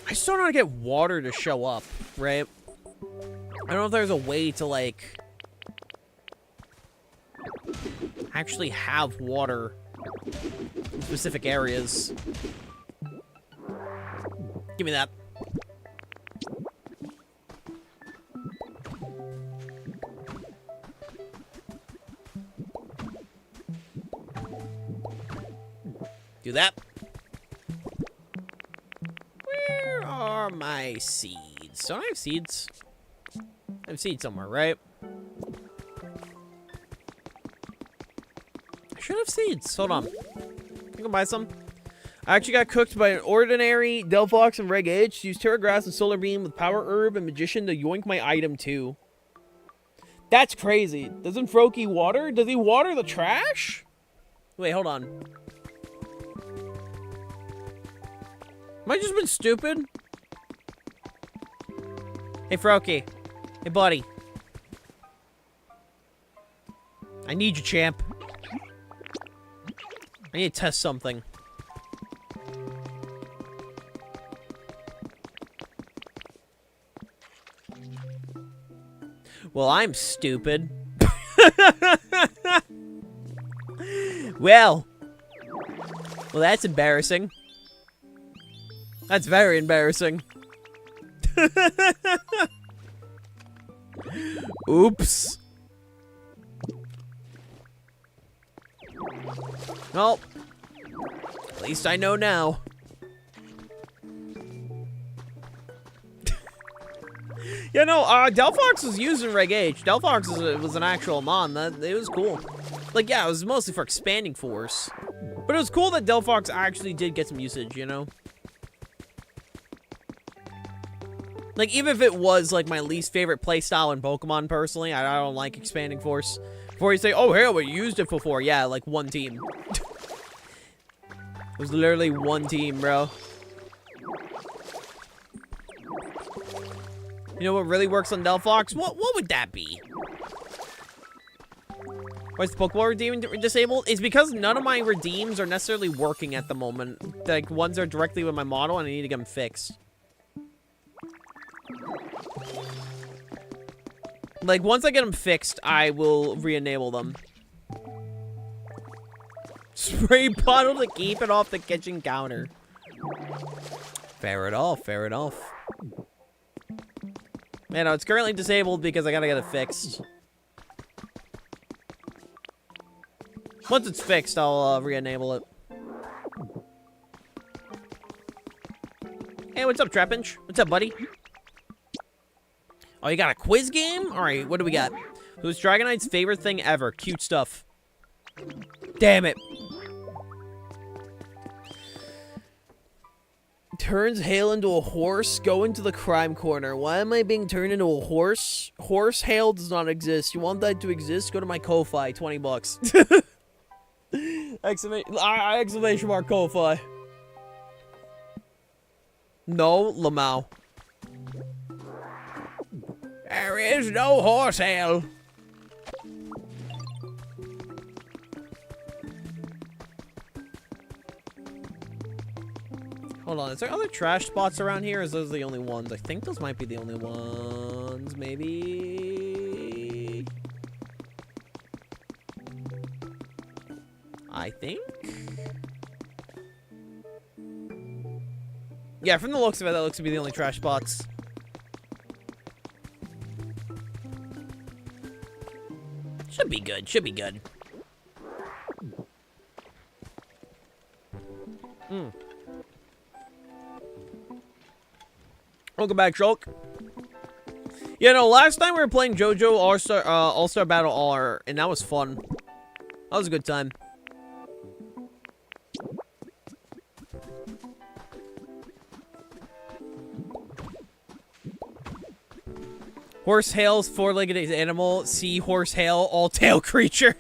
I still don't get water to show up, right? I don't know if there's a way to, like, actually have water in specific areas. Give me that. Do that. Where are my seeds? seeds. Don't I have seeds? I have seeds somewhere, right? I should have seeds. Hold on. I can buy some. I actually got cooked by an ordinary Delphox and Reg Edge. Use Terra Grass and Solar Beam with Power Herb and Magician to yoink my item too. That's crazy. Doesn't Froakie water? Does he water the trash? Wait, hold on. Am I just been stupid? Hey, Froakie. Hey, buddy. I need you, champ. I need to test something. Well, I'm stupid. Well, that's embarrassing. That's very embarrassing. Oops. Well, at least I know now. Yeah, no, Delphox was used in Reg H. Delphox was an actual mon. It was cool. Like, yeah, it was mostly for expanding force. But it was cool that Delphox actually did get some usage, you know? Like, even if it was, like, my least favorite playstyle in Pokemon, personally, I don't like expanding force. Before you say, oh, hell, we used it before. Yeah, like, one team. It was literally one team, bro. You know what really works on Delphox? What would that be? Why is the Pokeball redeem disabled? It's because none of my redeems are necessarily working at the moment. Like, ones are directly with my model, and I need to get them fixed. Like, once I get them fixed, I will re-enable them. Spray bottle to keep it off the kitchen counter. Fair enough, fair enough. Man, no, it's currently disabled because I gotta get it fixed. Once it's fixed, I'll re-enable it. Hey, what's up, Trapinch? What's up, buddy? Oh, you got a quiz game? Alright, what do we got? Who's Dragonite's favorite thing ever? Cute stuff. Damn it. Turns Hale into a horse. Go into the crime corner. Why am I being turned into a horse? Horse Hale does not exist. You want that to exist? Go to my Ko-Fi. 20 bucks. Exclamation mark Ko-Fi. No, Lamau. There is no horse Hale. Hold on, is there other trash spots around here? Or is those the only ones? I think those might be the only ones. Maybe. I think. Yeah, from the looks of it, that looks to be the only trash spots. Should be good. Should be good. Welcome back, Shulk. Yeah, no, last time we were playing JoJo All-Star Battle R, and that was fun. That was a good time. Horse Hale's four-legged animal. Seahorse Hale, all-tail creature.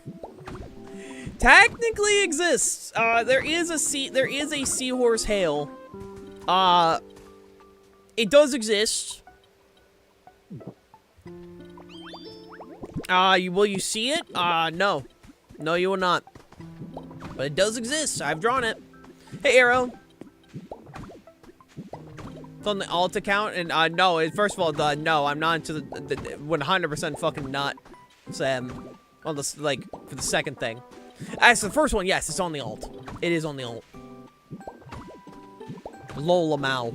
Technically exists. There is a Seahorse Hale. It does exist. Will you see it? No. No, you will not. But it does exist. I've drawn it. Hey, Arrow. It's on the alt account, and, no, first of all, no, I'm not into the 100% fucking not, Sam. On the, like, for the second thing. As for the first one, yes, it's on the alt. It is on the alt. Lola Mao.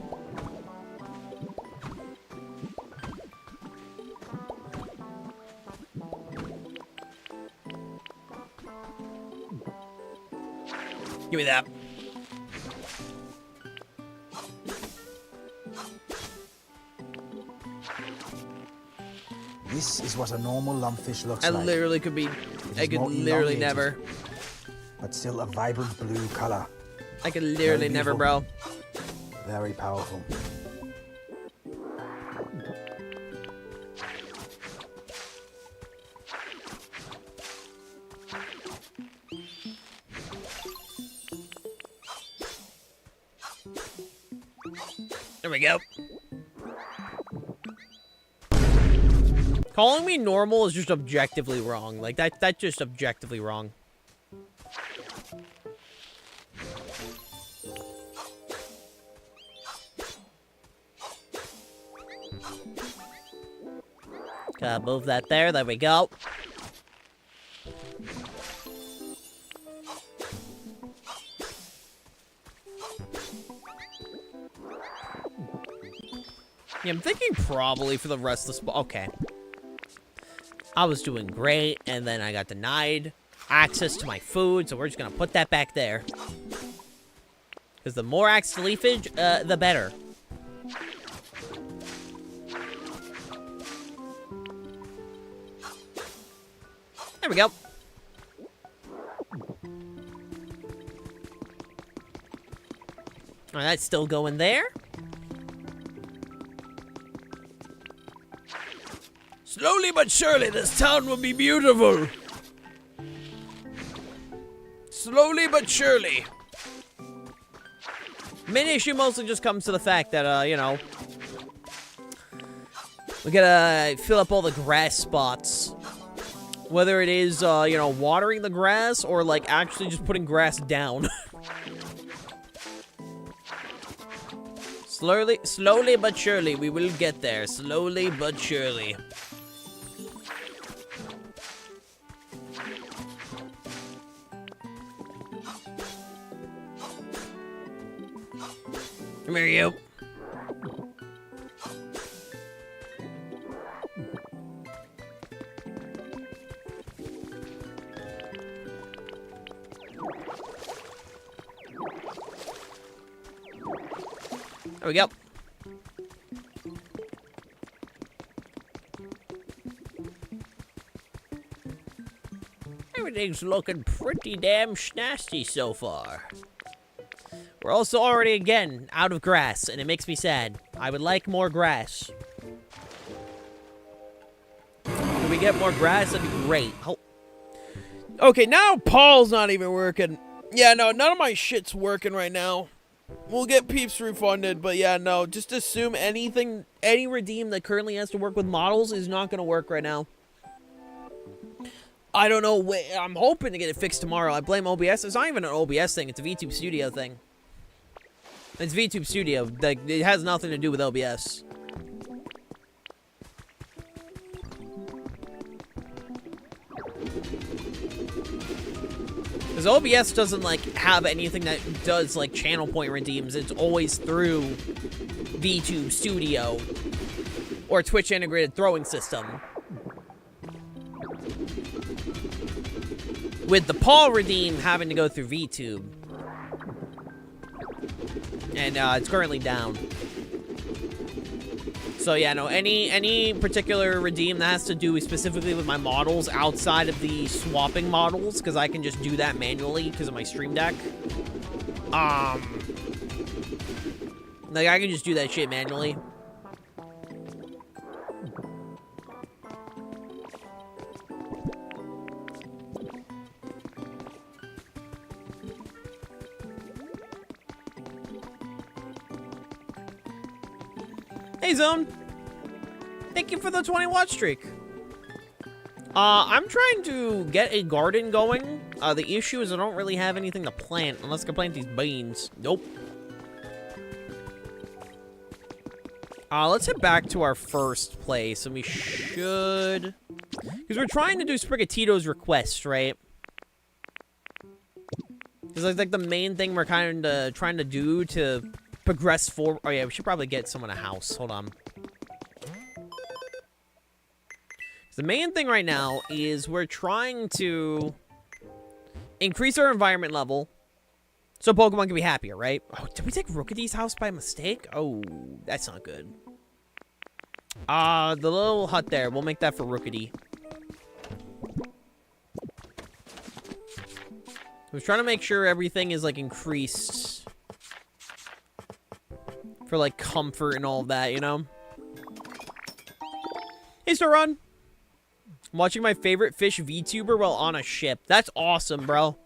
Give me that. This is what a normal lumpfish looks I like. literally could be. It I is could more literally elongated, never. But still a vibrant blue color. I could literally Very never, beautiful. bro. Very powerful. There we go. Calling me normal is just objectively wrong. Like, that's just objectively wrong. Gotta move that there. There we go. Yeah, I'm thinking probably for the rest of the spot. Okay. I was doing great, and then I got denied access to my food, so we're just gonna put that back there. Because the more access to leafage, the better. There we go. Alright, that's still going there. Slowly but surely, this town will be beautiful. Slowly but surely. Main issue mostly just comes to the fact that, you know, we gotta fill up all the grass spots. Whether it is, you know, watering the grass or, like, actually just putting grass down. Slowly but surely, we will get there. Slowly but surely. Come here, you. There we go. Everything's looking pretty damn snazzy so far. We're also already, again, out of grass, and it makes me sad. I would like more grass. Can we get more grass? That'd be great. Oh. Okay, now Paul's not even working. Yeah, no, none of my shit's working right now. We'll get peeps refunded, but yeah, no, just assume anything, any redeem that currently has to work with models is not going to work right now. I don't know, I'm hoping to get it fixed tomorrow. I blame OBS. It's not even an OBS thing, it's a VTube Studio thing. It's VTube Studio, like, it has nothing to do with OBS. Because OBS doesn't, like, have anything that does, like, channel point redeems. It's always through VTube Studio or Twitch integrated throwing system. With the Paul redeem having to go through VTube. And it's currently down. So yeah, no, any particular redeem that has to do specifically with my models outside of the swapping models, because I can just do that manually because of my Stream Deck. Like, I can just do that shit manually. Hey, Zone. Thank you for the 20 watch streak. I'm trying to get a garden going. The issue is I don't really have anything to plant unless I can plant these beans. Nope. Let's head back to our first place, and we should... Because we're trying to do Sprigatito's request, right? Because, like, the main thing we're kind of trying to do to progress forward... Oh, yeah, we should probably get someone a house. Hold on. The main thing right now is we're trying to increase our environment level so Pokemon can be happier, right? Oh, did we take Rookity's house by mistake? Oh, that's not good. The little hut there. We'll make that for Rookity. I was trying to make sure everything is, like, increased. For, like, comfort and all of that, you know? Hey, Saran! I'm watching my favorite fish VTuber while on a ship. That's awesome, bro.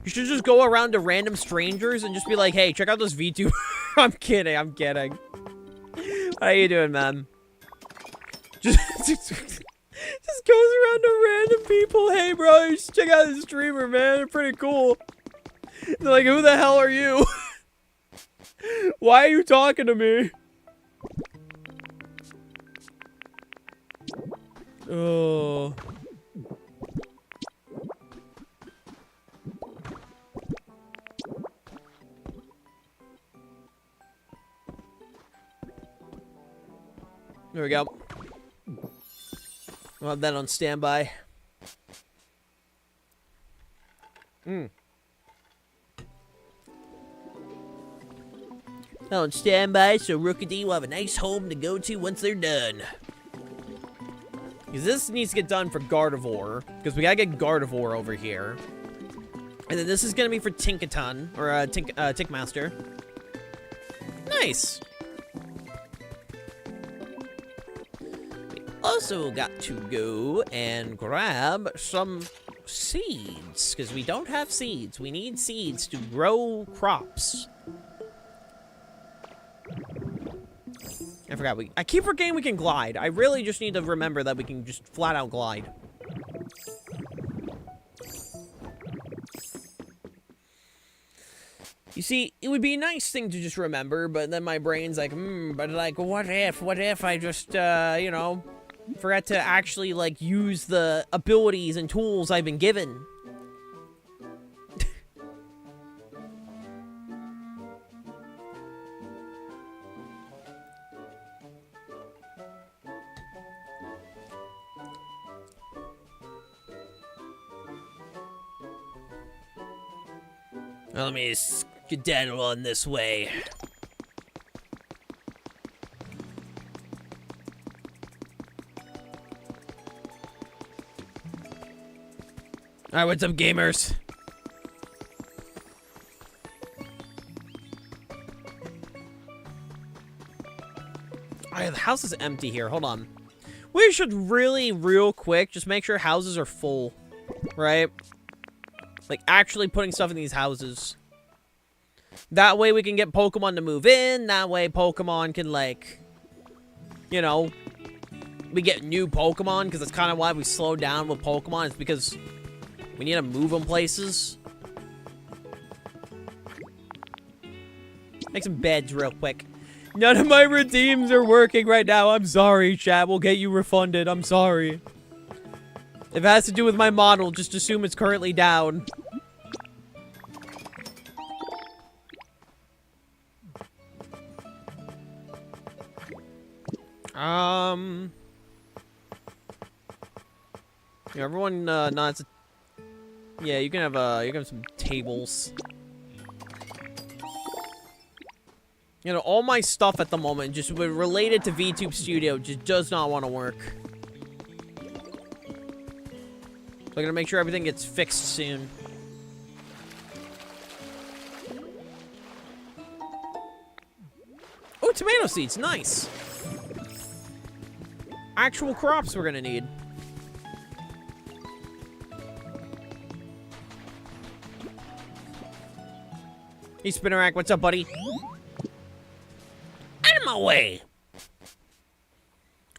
You should just go around to random strangers and just be like, hey, check out this VTuber. I'm kidding, I'm kidding. How you doing, man? Just goes around to random people. Hey, bro, you should check out this streamer, man. They're pretty cool. They're like, who the hell are you? Why are you talking to me? Oh. There we go. We'll have that on standby. On standby, so Rookity will have a nice home to go to once they're done. Because this needs to get done for Gardevoir. Because we gotta get Gardevoir over here. And then this is gonna be for Tinkaton. Or, Tinkmaster. Nice! We also got to go and grab some seeds. Because we don't have seeds. We need seeds to grow crops. I forgot, I keep forgetting we can glide. I really just need to remember that we can just flat out glide. You see, it would be a nice thing to just remember, but then my brain's like, but like, what if I just, you know, forgot to actually, like, use the abilities and tools I've been given. Let me skedaddle on this way. Alright, what's up, gamers? Alright, the house is empty here. Hold on. We should really, real quick, just make sure houses are full. Right? Like, actually putting stuff in these houses. That way we can get Pokemon to move in. That way Pokemon can, like, you know, we get new Pokemon. Because that's kind of why we slowed down with Pokemon. It's because we need to move them places. Make some beds real quick. None of my redeems are working right now. I'm sorry, chat. We'll get you refunded. I'm sorry. If it has to do with my model, just assume it's currently down. Yeah, everyone, nods. Yeah, you can have some tables. You know, all my stuff at the moment, just related to VTube Studio, just does not want to work. So I'm gonna make sure everything gets fixed soon. Oh, tomato seeds, nice. Actual crops we're gonna need. Hey, Spinnerack, what's up, buddy? Out of my way.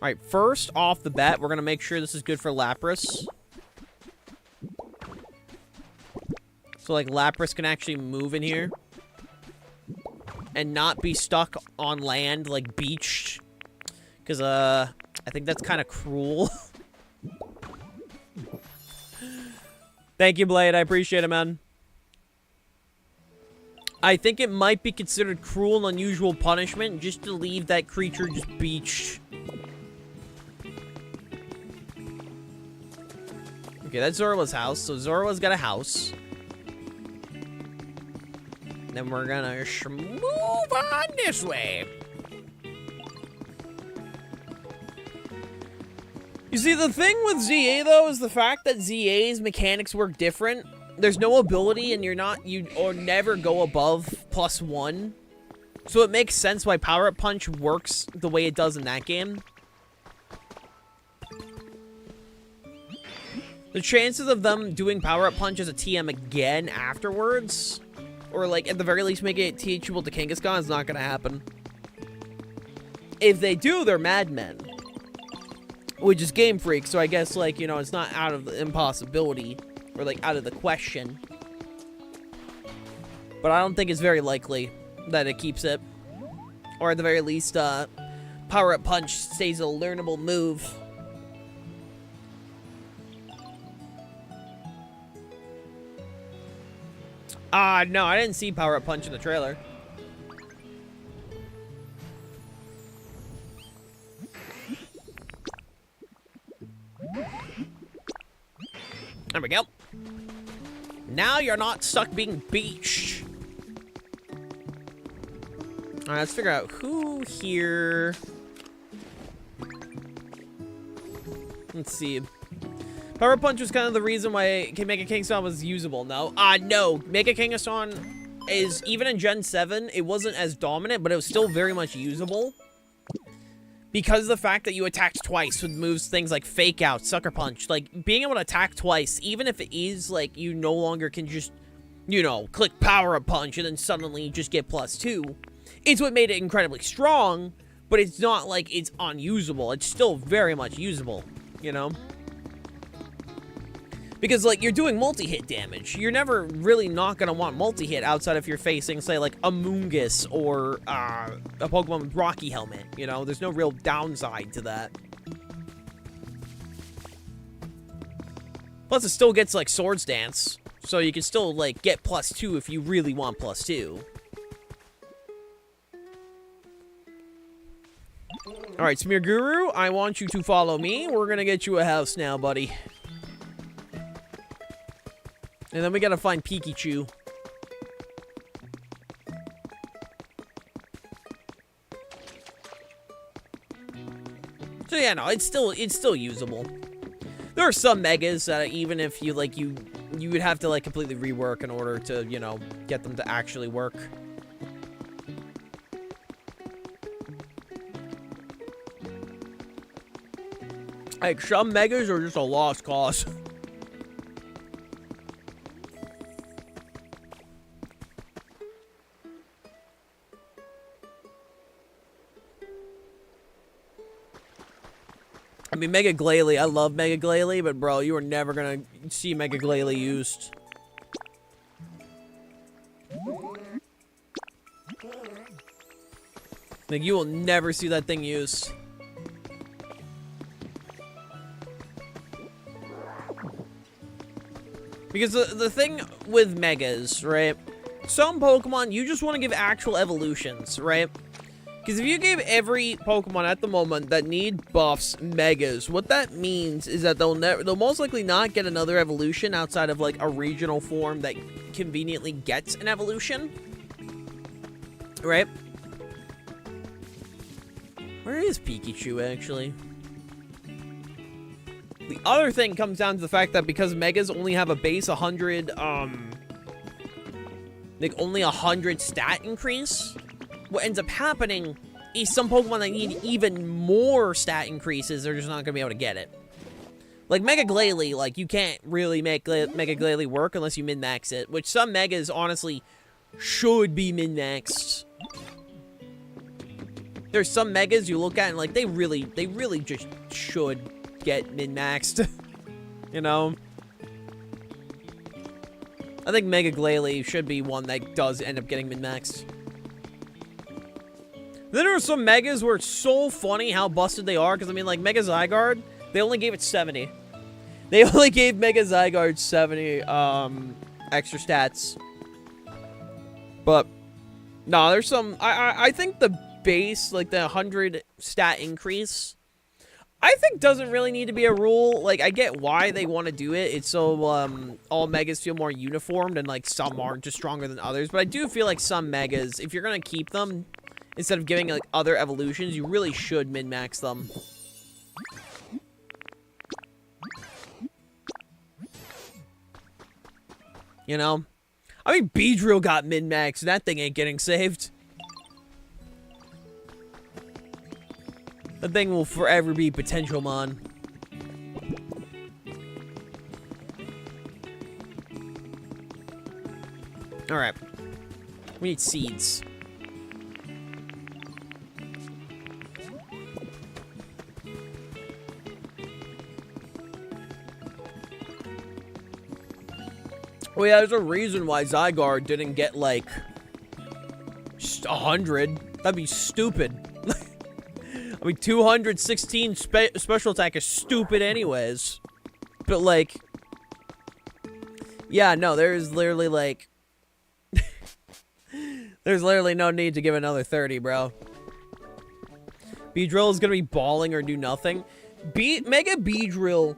Alright, first off the bat, we're gonna make sure this is good for Lapras. So, like, Lapras can actually move in here. And not be stuck on land, like, beached. Because, I think that's kind of cruel. Thank you, Blade. I appreciate it, man. I think it might be considered cruel and unusual punishment just to leave that creature just beached. Okay, that's Zorla's house. So Zorla's got a house. Then we're gonna move on this way. You see, the thing with ZA, though, is the fact that ZA's mechanics work different. There's no ability, and you never go above +1. So it makes sense why Power-Up Punch works the way it does in that game. The chances of them doing Power-Up Punch as a TM again afterwards, or like at the very least make it teachable to Kangaskhan, is not going to happen. If they do, they're madmen. Which is Game Freak, so I guess, like, you know, it's not out of the impossibility, or, like, out of the question. But I don't think it's very likely that it keeps it. Or at the very least, Power-Up Punch stays a learnable move. No, I didn't see Power-Up Punch in the trailer. There we go. Now you're not stuck being beached. Alright, let's figure out who here... Let's see. Power Punch was kind of the reason why Mega Kangaskhan was usable. No? No. Mega Kangaskhan is, even in Gen 7, it wasn't as dominant, but it was still very much usable. Because of the fact that you attacked twice with moves, things like Fake Out, Sucker Punch. Like, being able to attack twice, even if it is, like, you no longer can just, you know, click Power Up Punch and then suddenly just get +2. It's what made it incredibly strong, but it's not like it's unusable. It's still very much usable, you know? Because, like, you're doing multi-hit damage. You're never really not going to want multi-hit outside if you're facing, say, like, a Moongus or a Pokemon with Rocky Helmet. You know, there's no real downside to that. Plus, it still gets, like, Swords Dance. So you can still, like, get +2 if you really want +2. Alright, Smear Guru, I want you to follow me. We're going to get you a house now, buddy. And then we gotta find Pikachu. So yeah, no, it's still usable. There are some megas that even if you like you would have to like completely rework in order to, you know, get them to actually work. Like some megas are just a lost cause. I mean, Mega Glalie, I love Mega Glalie, but bro, you are never gonna see Mega Glalie used. Like, you will never see that thing used. Because the thing with Megas, right? Some Pokemon, you just want to give actual evolutions, right? Because if you gave every Pokemon at the moment that need buffs Megas, what that means is that they'll most likely not get another evolution outside of like a regional form that conveniently gets an evolution. Right? Where is Pikachu actually? The other thing comes down to the fact that because Megas only have a base 100 like only 100 stat increase, what ends up happening is some Pokemon that need even more stat increases are just not going to be able to get it. Like Mega Glalie, like you can't really make Mega Glalie work unless you min-max it, which some Megas honestly should be min-maxed. There's some Megas you look at and like they really just should get min-maxed. You know? I think Mega Glalie should be one that does end up getting min-maxed. Then there are some Megas where it's so funny how busted they are, because I mean, like, Mega Zygarde, they only gave it 70. They only gave Mega Zygarde 70, extra stats. But, no, there's some, I think the base, like, the 100 stat increase, I think doesn't really need to be a rule. Like, I get why they want to do it. It's so, all Megas feel more uniformed, and, like, some aren't just stronger than others. But I do feel like some Megas, if you're going to keep them, instead of giving, like, other evolutions, you really should min-max them. You know? I mean, Beedrill got min-max, and that thing ain't getting saved. That thing will forever be potential, mon. Alright. We need seeds. Oh yeah, there's a reason why Zygarde didn't get, like, 100. That'd be stupid. I mean, 216 special attack is stupid anyways. But, like... Yeah, no, there's literally, like... there's literally no need to give another 30, bro. Beedrill is gonna be balling or do nothing. Mega Beedrill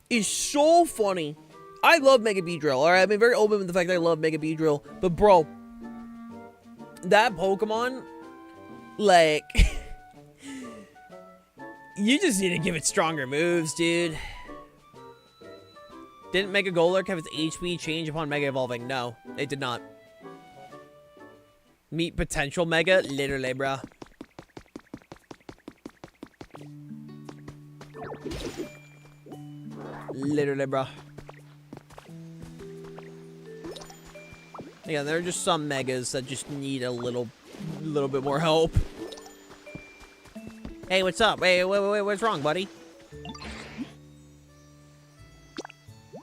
is so funny. I love Mega Beedrill, alright? I've been very open with the fact that I love Mega Beedrill. But, bro, that Pokemon, like, you just need to give it stronger moves, dude. Didn't Mega Golurk have its HP change upon Mega Evolving? No, it did not. Meet Potential Mega? Literally, bruh. Literally, bruh. Yeah, there are just some megas that just need a little bit more help. Hey, what's up? Wait, what's wrong, buddy?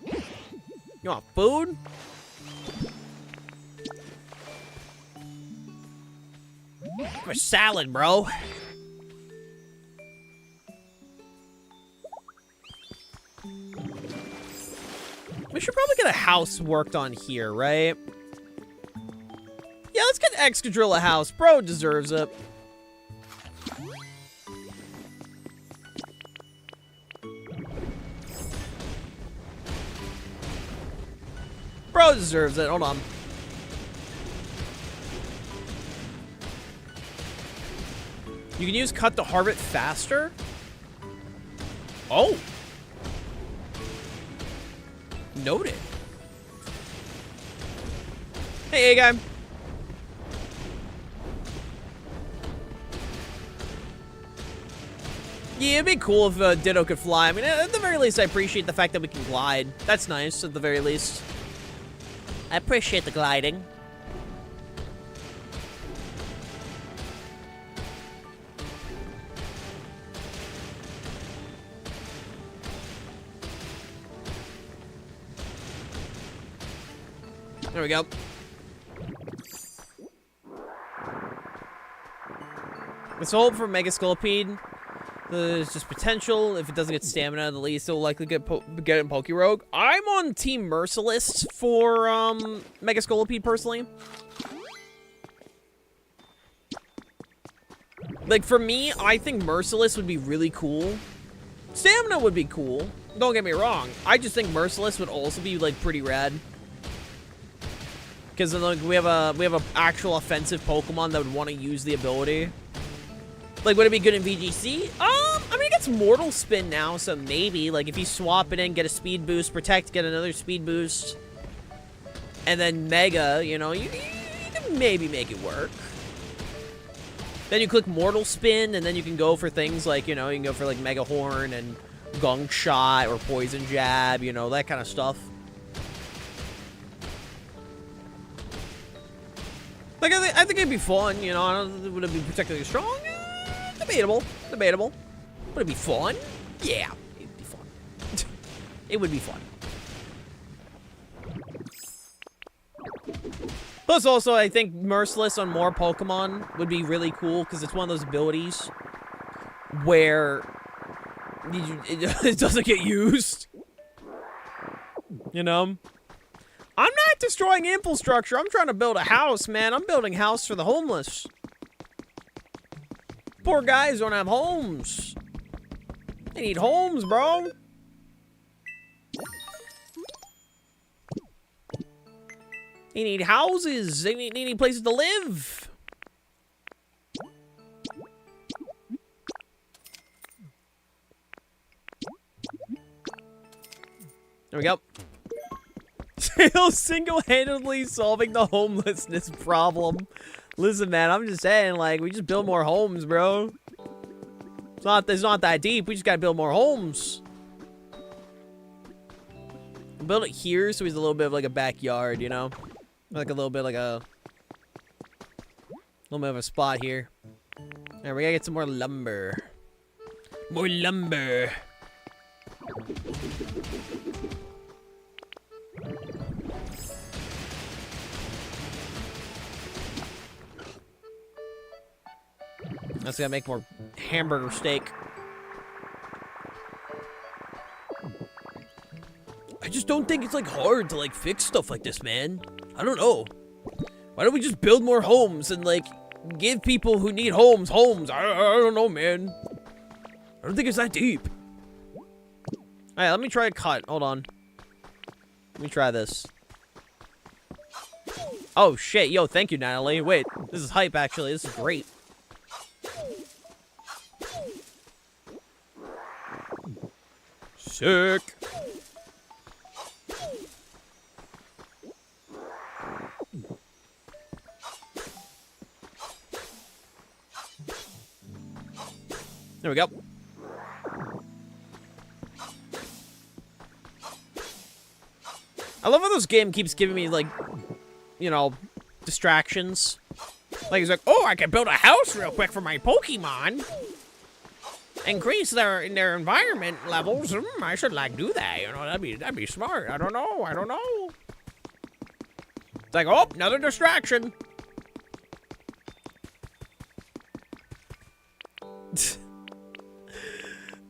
You want food? For salad, bro. We should probably get a house worked on here, right? Yeah, let's get Excadrill a house. Bro deserves it. Bro deserves it. Hold on. You can use Cut to Harvest faster? Oh. Noted. Hey, guy. Yeah, it'd be cool if Ditto could fly. I mean, at the very least, I appreciate the fact that we can glide. That's nice, at the very least. I appreciate the gliding. There we go. Let's hope for Mega Scolipede. There's just potential. If it doesn't get stamina, at least it'll likely get it in Pokerogue. I'm on Team Merciless for Mega Scolipede personally. Like for me, I think Merciless would be really cool. Stamina would be cool. Don't get me wrong. I just think Merciless would also be like pretty rad. Because like we have a actual offensive Pokemon that would want to use the ability. Like, would it be good in VGC? I mean, it gets Mortal Spin now, so maybe. Like, if you swap it in, get a speed boost, protect, get another speed boost, and then Mega, you know, you can maybe make it work. Then you click Mortal Spin, and then you can go for things like, you know, you can go for, like, Mega Horn and Gunk Shot or Poison Jab, you know, that kind of stuff. Like, I think it'd be fun, you know. I don't, would it be particularly strong? Debatable. Debatable. Would it be fun? Yeah, it'd be fun. It would be fun. Plus, also, I think Merciless on more Pokemon would be really cool, because it's one of those abilities where it doesn't get used. You know? I'm not destroying infrastructure. I'm trying to build a house, man. I'm building a house for the homeless. Poor guys don't have homes. They need homes, bro. They need houses. They need places to live. There we go. Dale single-handedly solving the homelessness problem. Listen, man, I'm just saying, like, we just build more homes, bro. It's not that deep. We just gotta build more homes. Build it here so he's a little bit of like a backyard, you know? Like a little bit like a little bit of a spot here. Alright, we gotta get some more lumber. More lumber. That's gonna make more hamburger steak. I just don't think it's like hard to like fix stuff like this, man. I don't know. Why don't we just build more homes and like give people who need homes? I don't know, man. I don't think it's that deep. Alright, let me try a cut. Hold on. Let me try this. Oh shit, yo, thank you, Natalie. Wait, this is hype actually. This is great. Sick. There we go. I love how this game keeps giving me, like, you know, distractions. Like, he's like, oh, I can build a house real quick for my Pokemon. Increase their environment levels. I should, like, do that. You know, that'd be smart. I don't know. It's like, oh, another distraction.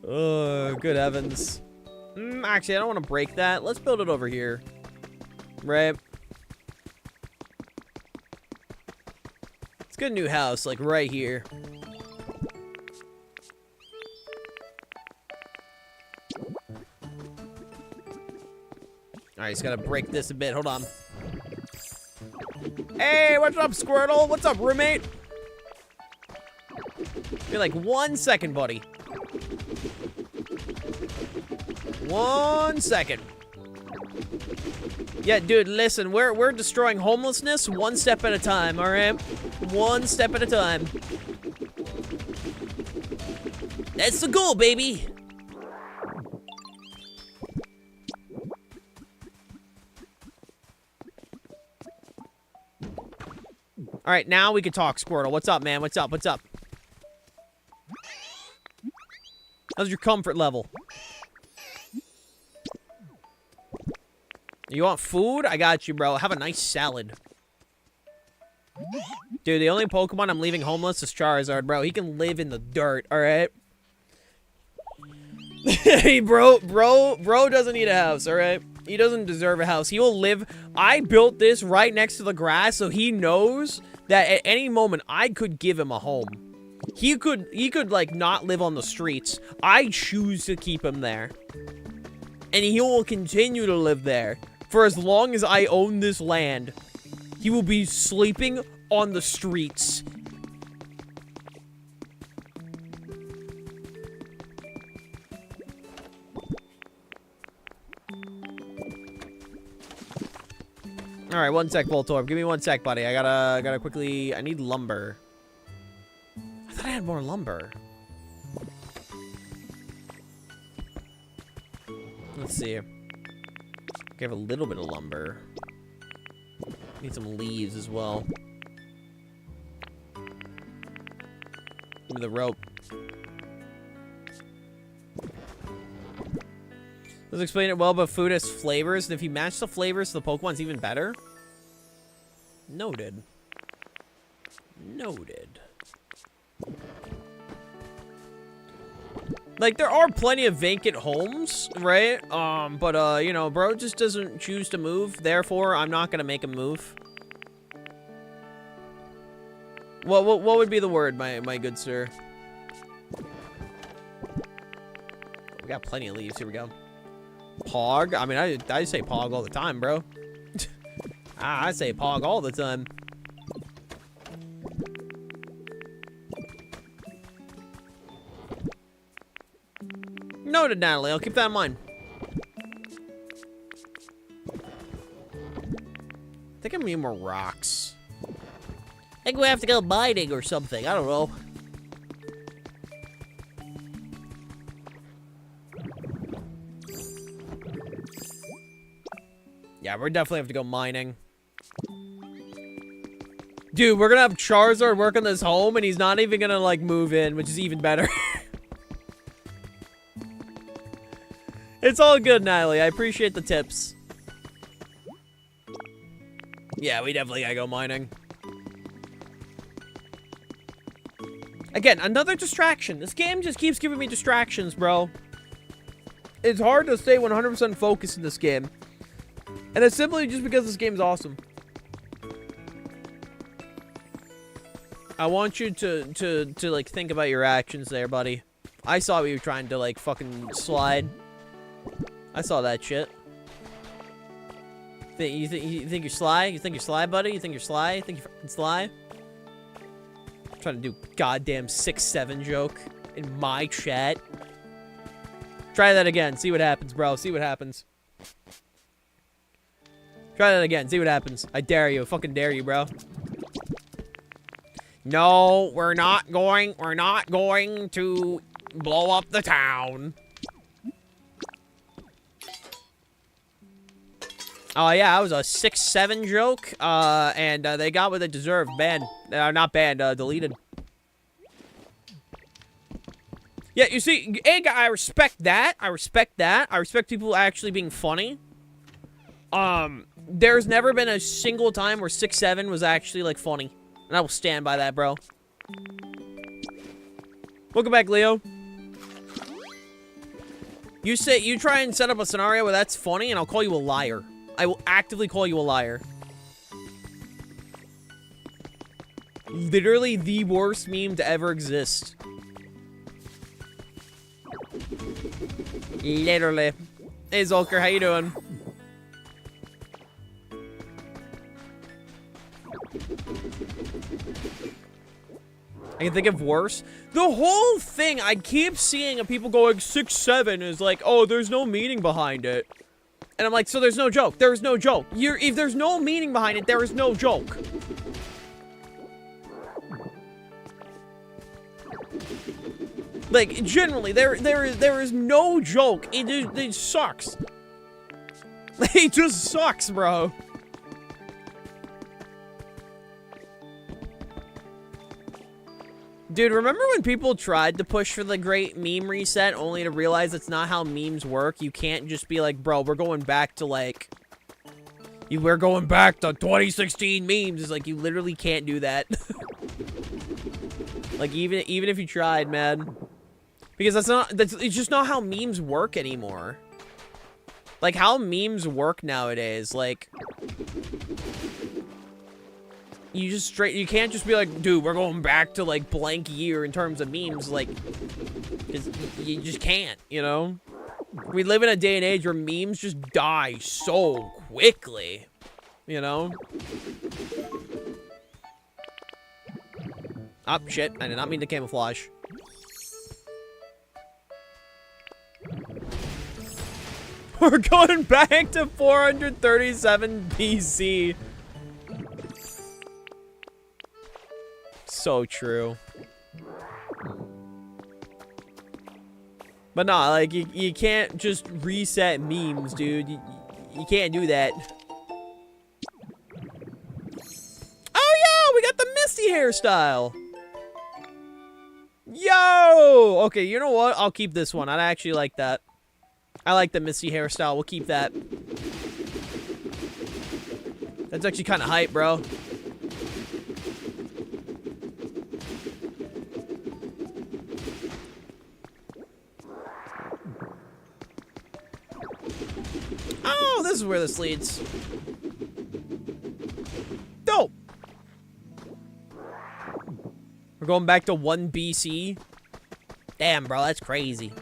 Oh, good heavens. Actually, I don't want to break that. Let's build it over here. Right? Let's get a new house, like, right here. Alright, just gotta break this a bit. Hold on. Hey, what's up, Squirtle? What's up, roommate? Be like 1 second, buddy. 1 second. Yeah, dude, listen, we're destroying homelessness one step at a time, alright? One step at a time. That's the goal, baby. Alright, now we can talk, Squirtle. What's up, man? What's up? What's up? How's your comfort level? You want food? I got you, bro. Have a nice salad. Dude, the only Pokemon I'm leaving homeless is Charizard, bro. He can live in the dirt, alright? Hey, bro doesn't need a house, alright? He doesn't deserve a house. He will live... I built this right next to the grass, so he knows that at any moment I could give him a home. He could like, not live on the streets. I choose to keep him there. And he will continue to live there. For as long as I own this land, he will be sleeping on the streets. All right, 1 sec, Voltorb. Give me 1 sec, buddy. I gotta quickly. I need lumber. I thought I had more lumber. Let's see. I have a little bit of lumber. Need some leaves as well. Give me the rope. Let's explain it well, but food has flavors, and if you match the flavors to the Pokemon's even better. Noted. Noted. Like, there are plenty of vacant homes, right? But, you know, bro just doesn't choose to move. Therefore, I'm not gonna make him move. What would be the word, my good sir? We got plenty of leaves. Here we go. Pog? I mean, I say pog all the time, bro. I say pog all the time. Noted, Natalie. I'll keep that in mind. think I need more rocks. I think we have to go mining or something. I don't know. Yeah, we're definitely have to go mining. Dude, we're gonna have Charizard work on this home, and he's not even gonna, like, move in, which is even better. It's all good, Natalie. I appreciate the tips. Yeah, we definitely gotta go mining. Again, another distraction. This game just keeps giving me distractions, bro. It's hard to stay 100% focused in this game. And it's simply just because this game's awesome. I want you to like, think about your actions there, buddy. I saw you trying to, like, fucking slide. I saw that shit. You think you're sly? You think you're sly, buddy? You think you're sly? You think you're fucking sly? I'm trying to do goddamn 6-7 joke in my chat. Try that again. See what happens, bro. See what happens. Try that again. See what happens. I dare you. Fucking dare you, bro. No, we're not going to blow up the town. Oh, yeah, that was a 6-7 joke, and they got what they deserved. Banned. Not banned, deleted. Yeah, you see, hey, I respect that. I respect that. I respect people actually being funny. There's never been a single time where 6-7 was actually, like, funny. And I will stand by that, bro. Welcome back, Leo. You try and set up a scenario where that's funny, and I'll call you a liar. I will actively call you a liar. Literally the worst meme to ever exist. Literally. Hey, Zolker, how you doing? I can think of worse. The whole thing I keep seeing of people going 6-7 is like, oh, there's no meaning behind it. And I'm like, so there's no joke. There is no joke. If there's no meaning behind it, there is no joke. Like, generally, there is no joke. It sucks. It just sucks, bro. Dude, remember when people tried to push for the great meme reset only to realize that's not how memes work? You can't just be like, bro, we're going back to, like... We're going back to 2016 memes. It's like, you literally can't do that. Like, even if you tried, man. Because it's just not how memes work anymore. Like, how memes work nowadays, like... You can't just be like, dude, we're going back to, like, blank year in terms of memes, like, you just can't, you know? We live in a day and age where memes just die so quickly, you know? Oh, shit, I did not mean to camouflage. We're going back to 437 BC. So true. But nah, like, you can't just reset memes, dude. You can't do that. Oh, yeah, we got the Misty hairstyle. Yo! Okay, you know what? I'll keep this one. I actually like that. I like the Misty hairstyle. We'll keep that. That's actually kind of hype, bro. Oh, this is where this leads. Dope. We're going back to 1 BC. Damn, bro, that's crazy.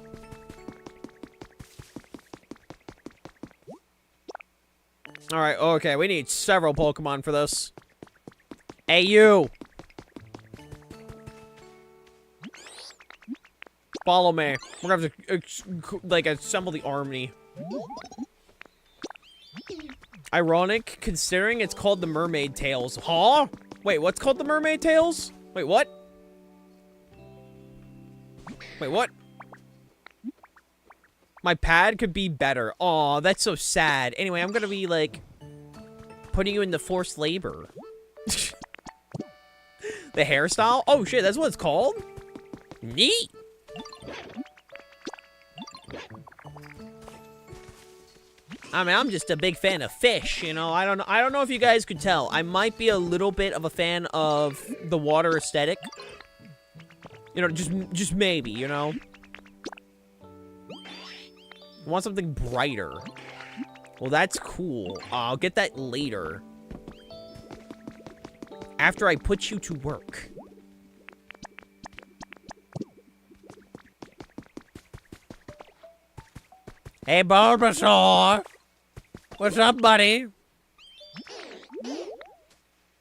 Alright, okay, we need several Pokemon for this. Hey, you! Follow me. We're gonna have to, like, assemble the army. Ironic, considering it's called the Mermaid Tails. Huh? Wait, what's called the Mermaid Tails? Wait, what? Wait, what? My pad could be better. Aw, that's so sad. Anyway, I'm gonna be, like, putting you into forced labor. The hairstyle? Oh, shit, that's what it's called? Neat! I mean, I'm just a big fan of fish, you know? I don't know if you guys could tell. I might be a little bit of a fan of the water aesthetic. You know, just maybe, you know? I want something brighter. Well, that's cool. I'll get that later. After I put you to work. Hey, Bulbasaur. What's up, buddy?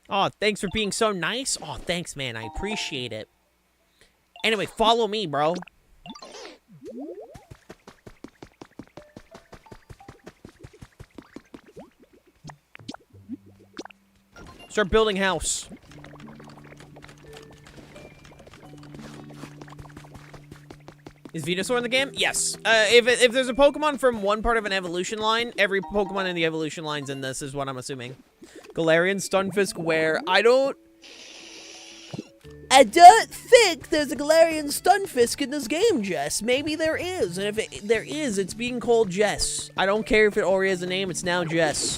Oh, thanks for being so nice. Oh, thanks, man. I appreciate it. Anyway, follow me, bro. Start building house. Is Venusaur in the game? Yes. If there's a Pokemon from one part of an evolution line, every Pokemon in the evolution line's in this, is what I'm assuming. Galarian, Stunfisk, where? I don't think there's a Galarian Stunfisk in this game, Jess. Maybe there is. And if there is, it's being called Jess. I don't care if it already has a name, it's now Jess.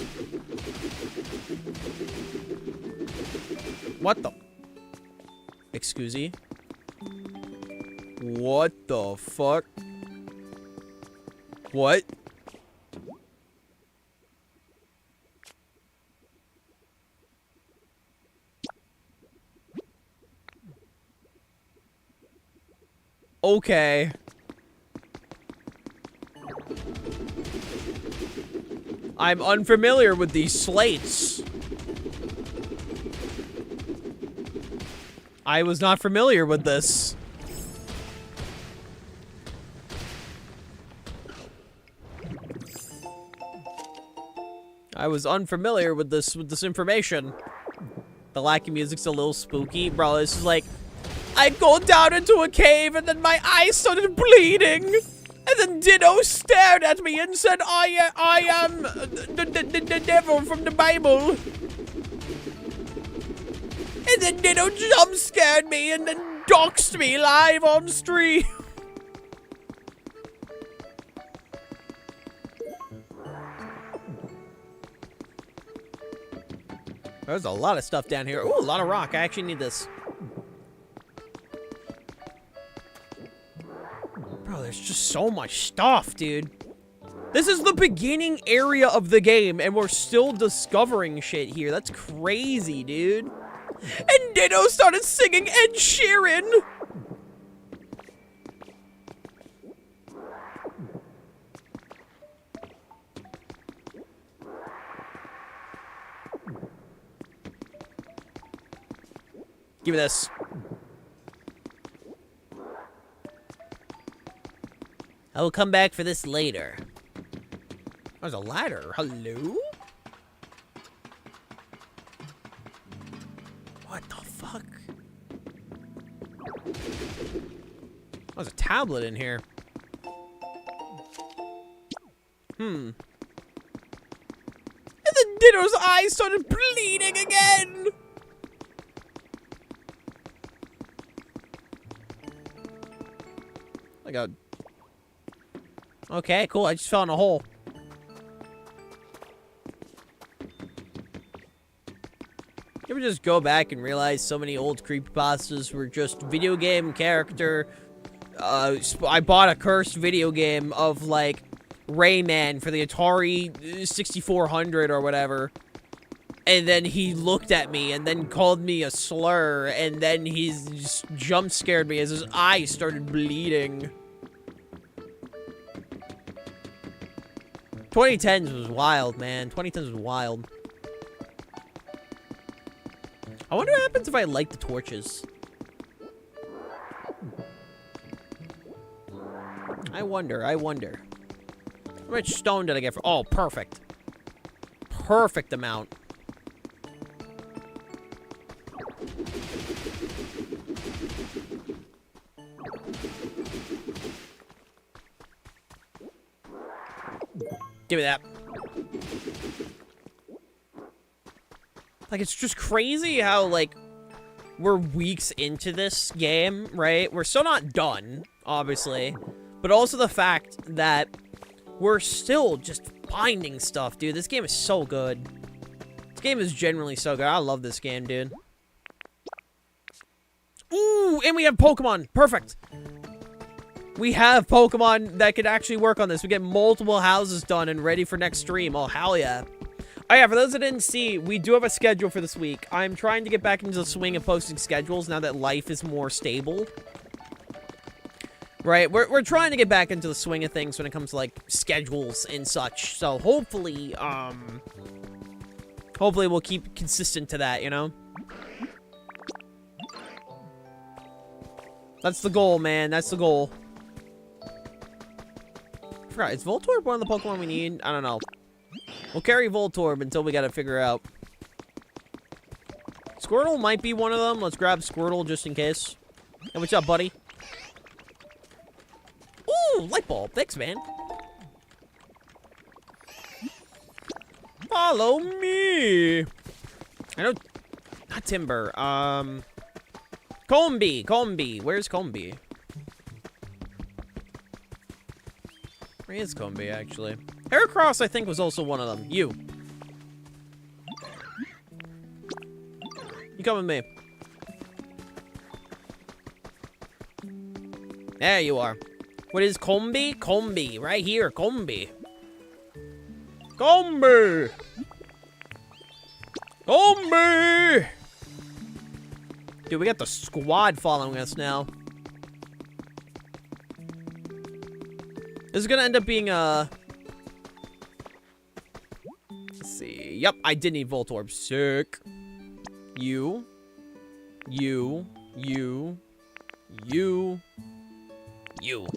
What the? Excuse me? What the fuck? What? Okay. I'm unfamiliar with these slates. I was not familiar with this. I was unfamiliar with this information. The lacking music's a little spooky. Bro, this is like, I go down into a cave and then my eyes started bleeding. And then Ditto stared at me and said, I am the devil from the Bible. And then Ditto jump scared me and then doxed me live on stream. There's a lot of stuff down here. Ooh, a lot of rock. I actually need this. Bro, there's just so much stuff, dude. This is the beginning area of the game, and we're still discovering shit here. That's crazy, dude. And Ditto started singing Ed Sheeran. Give me this. I will come back for this later. There's a ladder. Hello? What the fuck? There's a tablet in here. And then Ditto's eyes started bleeding again! Like a... Okay, cool. I just fell in a hole. You ever just go back and realize so many old creepypastas were just video game character? I bought a cursed video game of, like, Rayman for the Atari 6400 or whatever. And then he looked at me and then called me a slur. And then he just jump scared me as his eyes started bleeding. 2010s was wild, man. 2010s was wild. I wonder what happens if I light the torches. I wonder. How much stone did I get for... Oh, perfect. perfect amount. Give me that. Like, it's just crazy how, like, we're weeks into this game, right? We're still not done, obviously. But also the fact that we're still just finding stuff, dude. This game is so good. This game is genuinely so good. I love this game, dude. Ooh, and we have Pokemon. Perfect. We have Pokemon that could actually work on this. We get multiple houses done and ready for next stream. Oh, hell yeah. Oh, yeah, for those that didn't see, we do have a schedule for this week. I'm trying to get back into the swing of posting schedules now that life is more stable. Right? We're trying to get back into the swing of things when it comes to, like, schedules and such. So, hopefully, hopefully we'll keep consistent to that, you know? That's the goal, man. That's the goal. I forgot, is Voltorb one of the Pokemon we need? I don't know. We'll carry Voltorb until we gotta figure out. Squirtle might be one of them. Let's grab Squirtle just in case. Hey, what's up, buddy? Ooh, light bulb. Thanks, man. Follow me. I know. Not Timber. Combee. Where's Combee? Where is Combee, actually? Heracross, I think, was also one of them. You come with me. There you are. What is Combee? Combee. Right here, Combee. Combee! Combee! Dude, we got the squad following us now. This is gonna end up being a... Let's see. Yep, I did need Voltorb. Sick. You.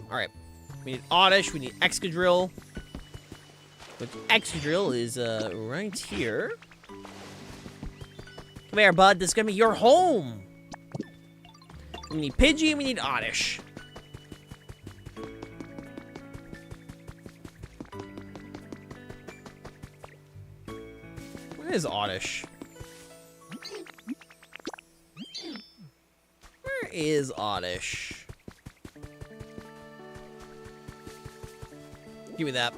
Alright. We need Oddish. We need Excadrill. Which Excadrill is, right here. Come here, bud. This is gonna be your home. We need Pidgey and we need Oddish. Where is Oddish? Where is Oddish? Give me that.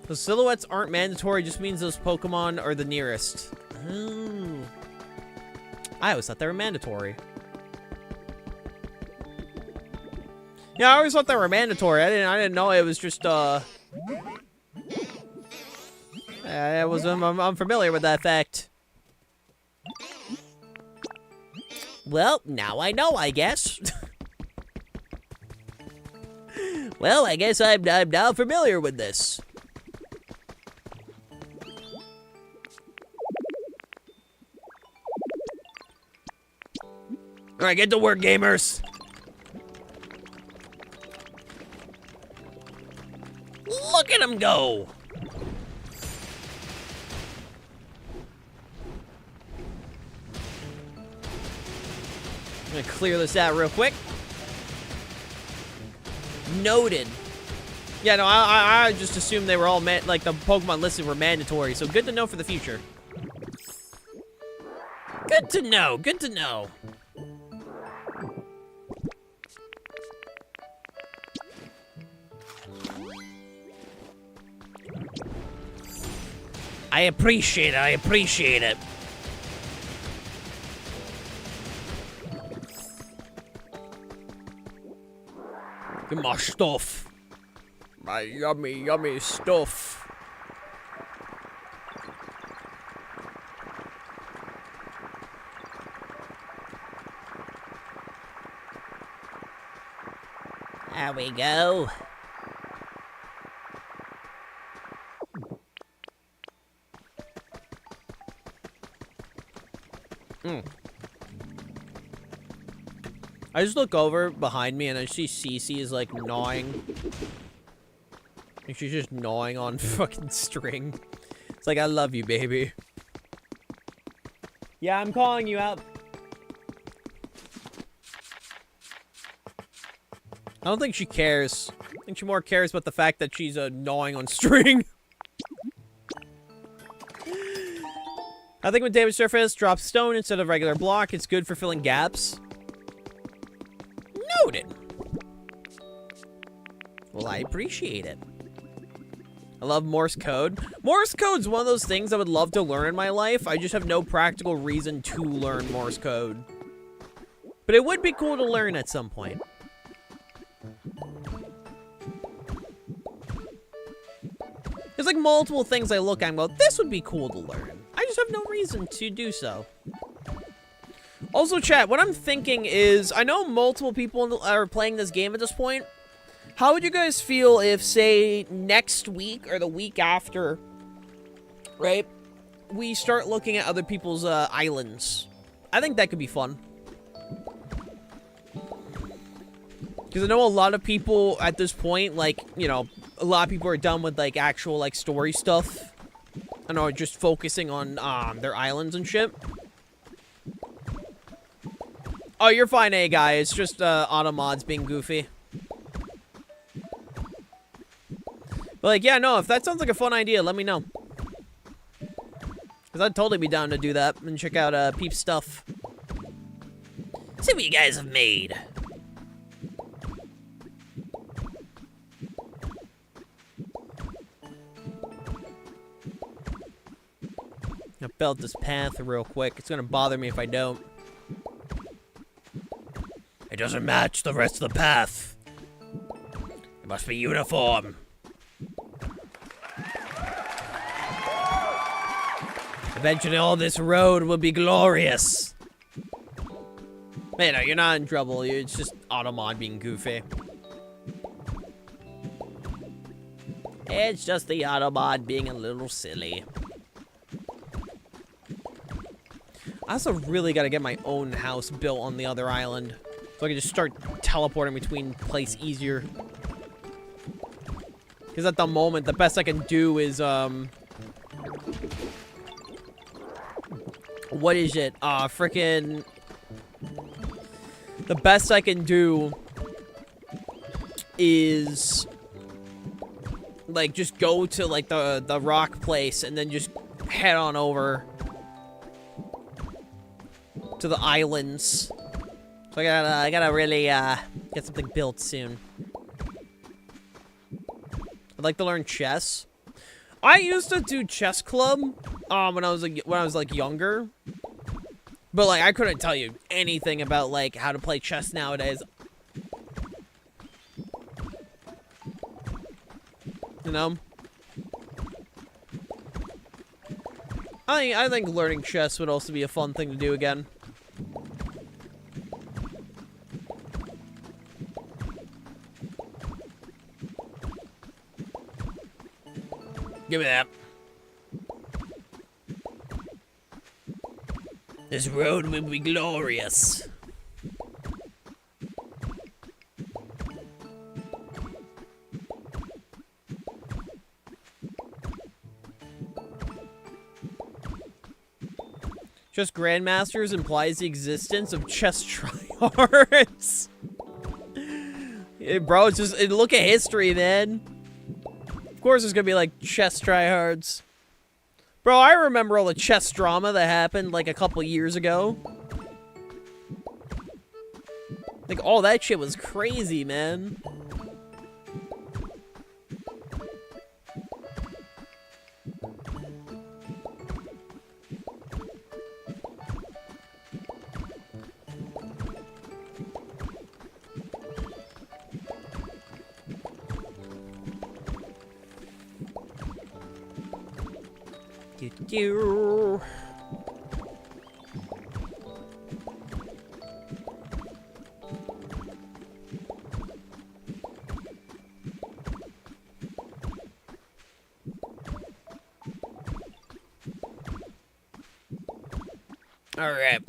The silhouettes aren't mandatory, just means those Pokemon are the nearest. Oh. I always thought they were mandatory. Yeah, I always thought they were mandatory. I didn't know it was just I I'm unfamiliar with that fact. Well, now I know, I guess. Well, I guess I'm now familiar with this. Alright, get to work, gamers. Look at him go. I'm gonna clear this out real quick. Noted. Yeah, no, I just assumed they were all like the Pokemon listed were mandatory, so good to know for the future. Good to know, good to know. I appreciate it, I appreciate it. Give me my stuff. My yummy, yummy stuff. There we go. I just look over behind me and I see Cece is like gnawing. And she's just gnawing on fucking string. It's like, I love you, baby. Yeah, I'm calling you out. I don't think she cares. I think she more cares about the fact that she's gnawing on string. I think when damage surface drops stone instead of regular block, it's good for filling gaps. Noted. Well, I appreciate it. I love Morse code. Morse code's one of those things I would love to learn in my life. I just have no practical reason to learn Morse code. But it would be cool to learn at some point. There's like multiple things I look at and go, this would be cool to learn. I just have no reason to do so. Also, chat, what I'm thinking is, I know multiple people are playing this game at this point. How would you guys feel if, say, next week or the week after, right, we start looking at other people's islands? I think that could be fun. Because I know a lot of people at this point, like, you know, a lot of people are done with, like, actual, like, story stuff. I know, just focusing on their islands and shit. Oh, you're fine, guy. It's just auto mods being goofy. But, like, yeah, no, if that sounds like a fun idea, let me know. Because I'd totally be down to do that and check out Peep's stuff. See what you guys have made. I built this path real quick. It's gonna bother me if I don't. It doesn't match the rest of the path. It must be uniform. Eventually all this road will be glorious. Man, no, you're not in trouble. It's just Automod being goofy. It's just the Automod being a little silly. I also really gotta get my own house built on the other island. So I can just start teleporting between places easier. Because at the moment, the best I can do is, what is it? Frickin'... The best I can do is... like, just go to, like, the rock place and then just head on over to the islands. So I gotta really, get something built soon. I'd like to learn chess. I used to do chess club, when I was like younger. But like I couldn't tell you anything about like how to play chess nowadays. You know? I think learning chess would also be a fun thing to do again. Give me that. This road will be glorious. Just Grandmasters implies the existence of chess tryhards. Yeah, bro, it's just look at history, man. Of course there's gonna be like chess tryhards. Bro, I remember all the chess drama that happened like a couple years ago. Like all that shit was crazy, man. Alright.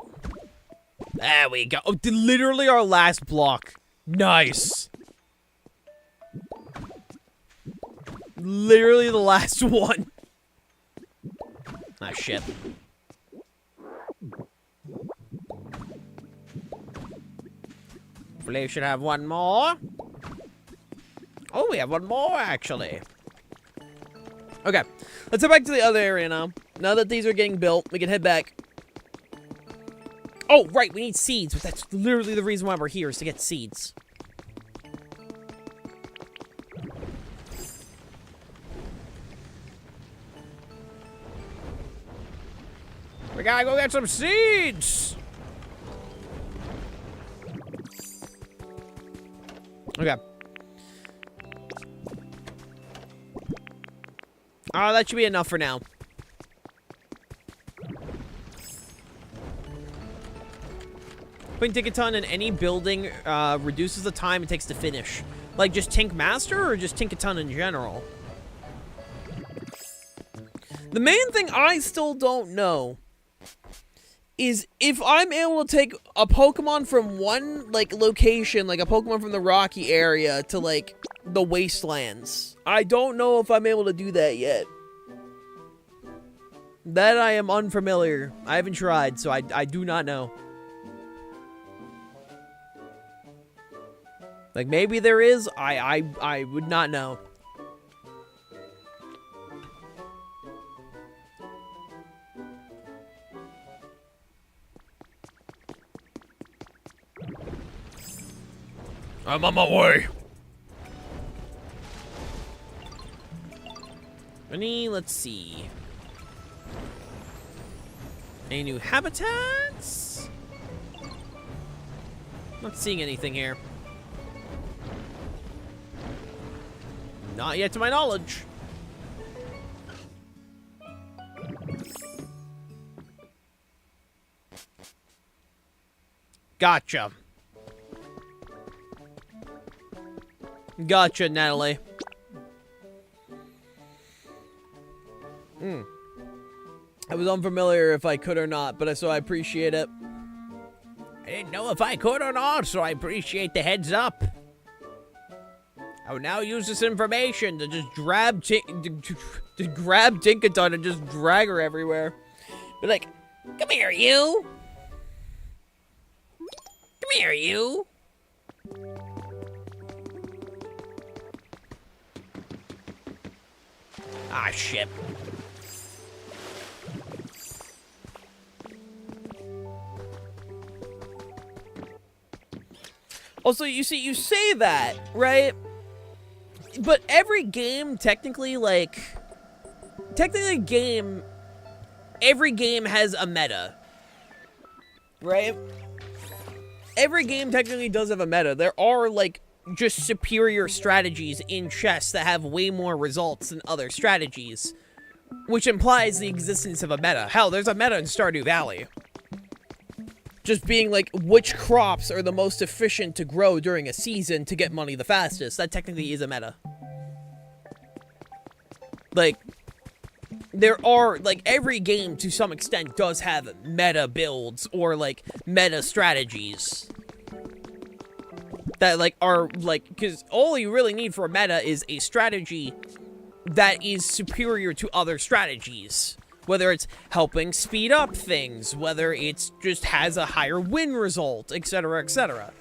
There we go. Oh, literally our last block. Nice. Literally the last one. Ah, shit. Hopefully we should have one more. Oh, we have one more, actually. Okay, let's head back to the other area now. Now that these are getting built, we can head back. Oh, right, we need seeds, but that's literally the reason why we're here, is to get seeds. We gotta go get some seeds. Okay. That should be enough for now. Putting Tinkaton in any building reduces the time it takes to finish. Like, just Tink Master or just Tinkaton in general? The main thing I still don't know is if I'm able to take a Pokemon from one, like, location, like a Pokemon from the Rocky area to, like, the Wastelands. I don't know if I'm able to do that yet. That I am unfamiliar. I haven't tried, so I do not know. Like, maybe there is. I would not know. I'm on my way. Let's see. Any new habitats? Not seeing anything here. Not yet to my knowledge. Gotcha. Gotcha, Natalie. I was unfamiliar if I could or not, but so I appreciate it. I didn't know if I could or not, so I appreciate the heads up. I will now use this information to just grab Tinkaton and just drag her everywhere. be like, come here, you. Come here, you. Ah, shit. Also, you see, you say that, right? But every game, technically, like... every game has a meta. Right? Every game technically does have a meta. There are, like, just superior strategies in chess that have way more results than other strategies. Which implies the existence of a meta. Hell, there's a meta in Stardew Valley. Just being like, which crops are the most efficient to grow during a season to get money the fastest. That technically is a meta. Like, there are, like, every game to some extent does have meta builds or, like, meta strategies. That, like, are, like, because all you really need for a meta is a strategy that is superior to other strategies. Whether it's helping speed up things, whether it's just has a higher win result, etc., etc.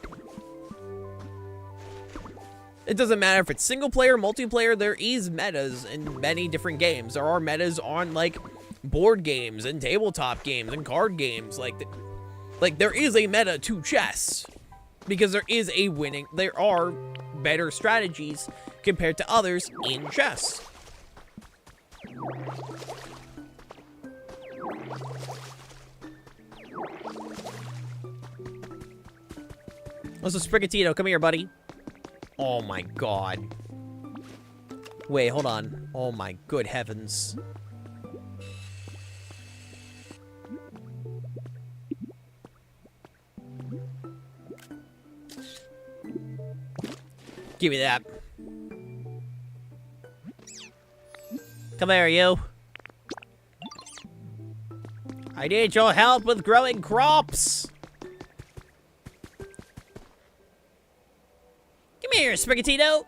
It doesn't matter if it's single player, multiplayer, there is metas in many different games. There are metas on, like, board games and tabletop games and card games. Like, there is a meta to chess. Because there are better strategies compared to others in chess. Also, Sprigatito, come here, buddy. Oh my god. Wait, hold on. Oh my good heavens. Give me that. Come here, you. I need your help with growing crops. here, Sprigatito.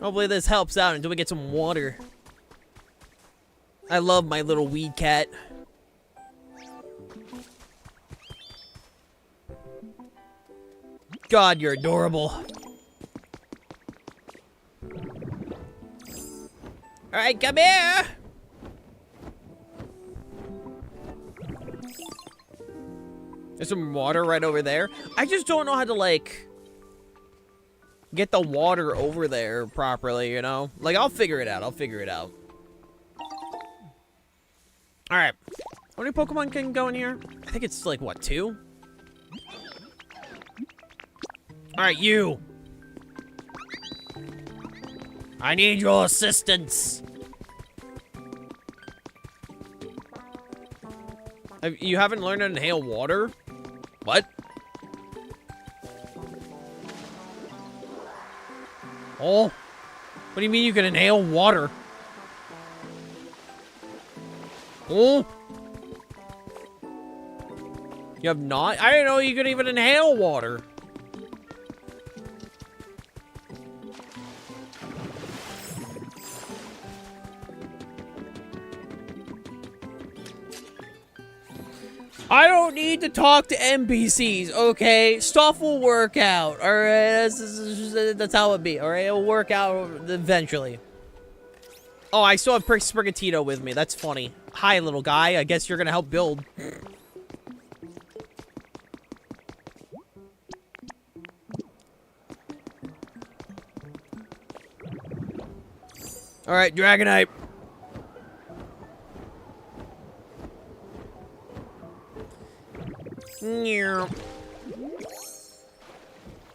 Hopefully this helps out until we get some water. I love my little weed cat. God, you're adorable. Alright, come here! There's some water right over there. I just don't know how to, like, get the water over there properly, you know? Like, I'll figure it out. I'll figure it out. Alright. How many Pokemon can go in here? I think it's, like, what, 2? Alright, you! I need your assistance! You haven't learned to inhale water? What? Oh? What do you mean you can inhale water? Oh? You have not? I didn't know you could even inhale water. I don't need to talk to NPCs, okay? Stuff will work out, alright? That's how it be, alright? It'll work out eventually. Oh, I still have Sprigatito with me. That's funny. Hi, little guy. I guess you're gonna help build. Alright, Dragonite.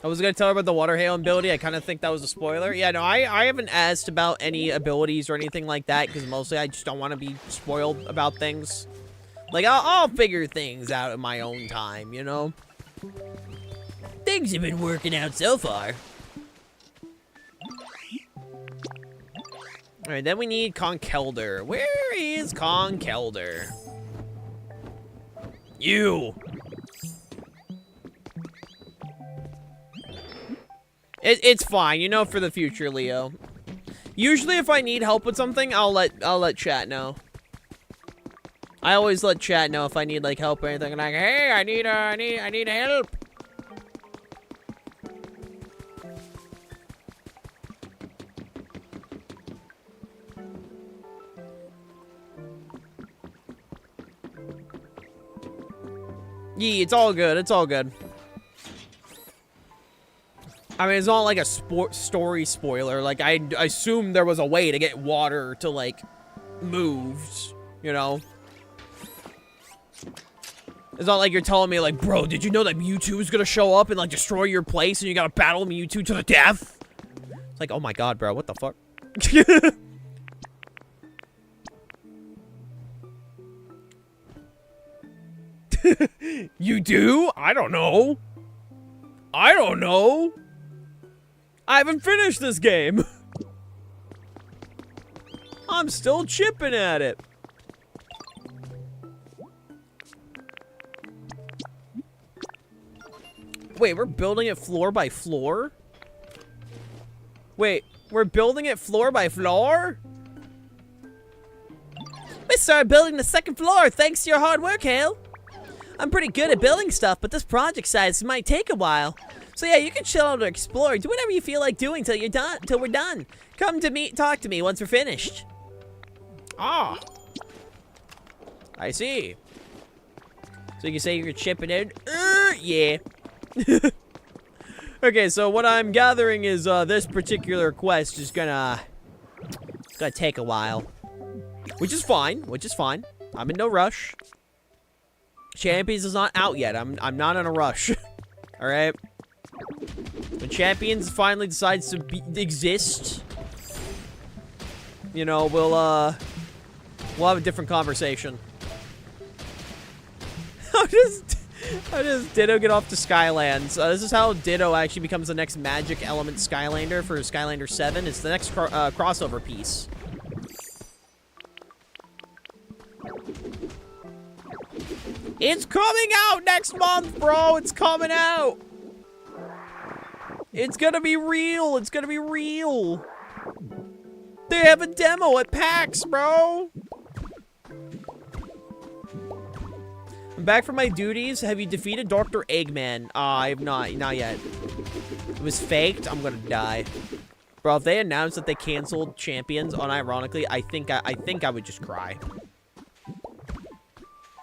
I was gonna tell her about the water hail ability. I kind of think that was a spoiler. Yeah, no, I haven't asked about any abilities or anything like that because mostly I just don't want to be spoiled about things. Like, I'll figure things out in my own time, you know? Things have been working out so far. Alright, then we need Conkeldurr. Where is Conkeldurr? You! It's fine, you know, for the future, Leo. Usually, if I need help with something, I'll let chat know. I always let chat know if I need like help or anything. Like, hey, I need help. Yeah, it's all good. It's all good. I mean, it's not like a story spoiler. Like, I assume there was a way to get water to, like, move, you know? It's not like you're telling me, like, bro, did you know that Mewtwo is gonna show up and, like, destroy your place and you gotta battle Mewtwo to the death? It's like, oh my god, bro, what the fuck? You do? I don't know. I don't know. I haven't finished this game. I'm still chipping at it. Wait, we're building it floor by floor? Wait, we're building it floor by floor? We started building the second floor thanks to your hard work, Hale. I'm pretty good at building stuff, but this project size might take a while. So yeah, you can chill out or explore. Do whatever you feel like doing till we're done. Come to me, talk to me once we're finished. Ah. I see. So you can say you're chipping in? Yeah. Okay, so what I'm gathering is this particular quest is gonna take a while. Which is fine, I'm in no rush. Champions is not out yet. I'm not in a rush. Alright? When Champions finally decides to exist, you know, we'll have a different conversation. How does Ditto get off to Skylands? This is how Ditto actually becomes the next magic element Skylander for Skylander 7. It's the next crossover piece. It's coming out next month, bro. It's coming out. It's gonna be real. It's gonna be real. They have a demo at PAX, bro. I'm back from my duties. Have you defeated Dr. Eggman? I have not yet. It was faked. I'm gonna die. Bro, if they announced that they canceled Champions, unironically, I think I would just cry.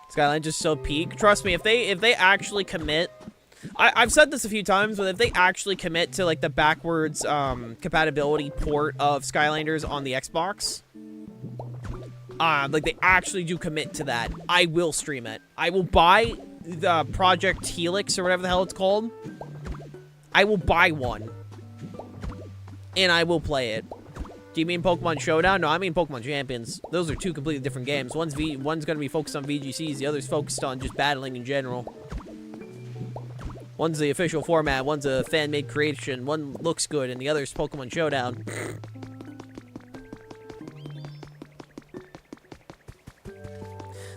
Skyline just so peak. Trust me, if they actually commit, I've said this a few times, but if they actually commit to like the backwards compatibility port of Skylanders on the Xbox, like they actually do commit to that, I will stream it. I will buy the Project Helix or whatever the hell it's called. I will buy one. And I will play it. Do you mean Pokemon Showdown? No, I mean Pokemon Champions. Those are two completely different games. One's going to be focused on VGCs. The other's focused on just battling in general. One's the official format. One's a fan-made creation. One looks good, and the other's Pokemon Showdown.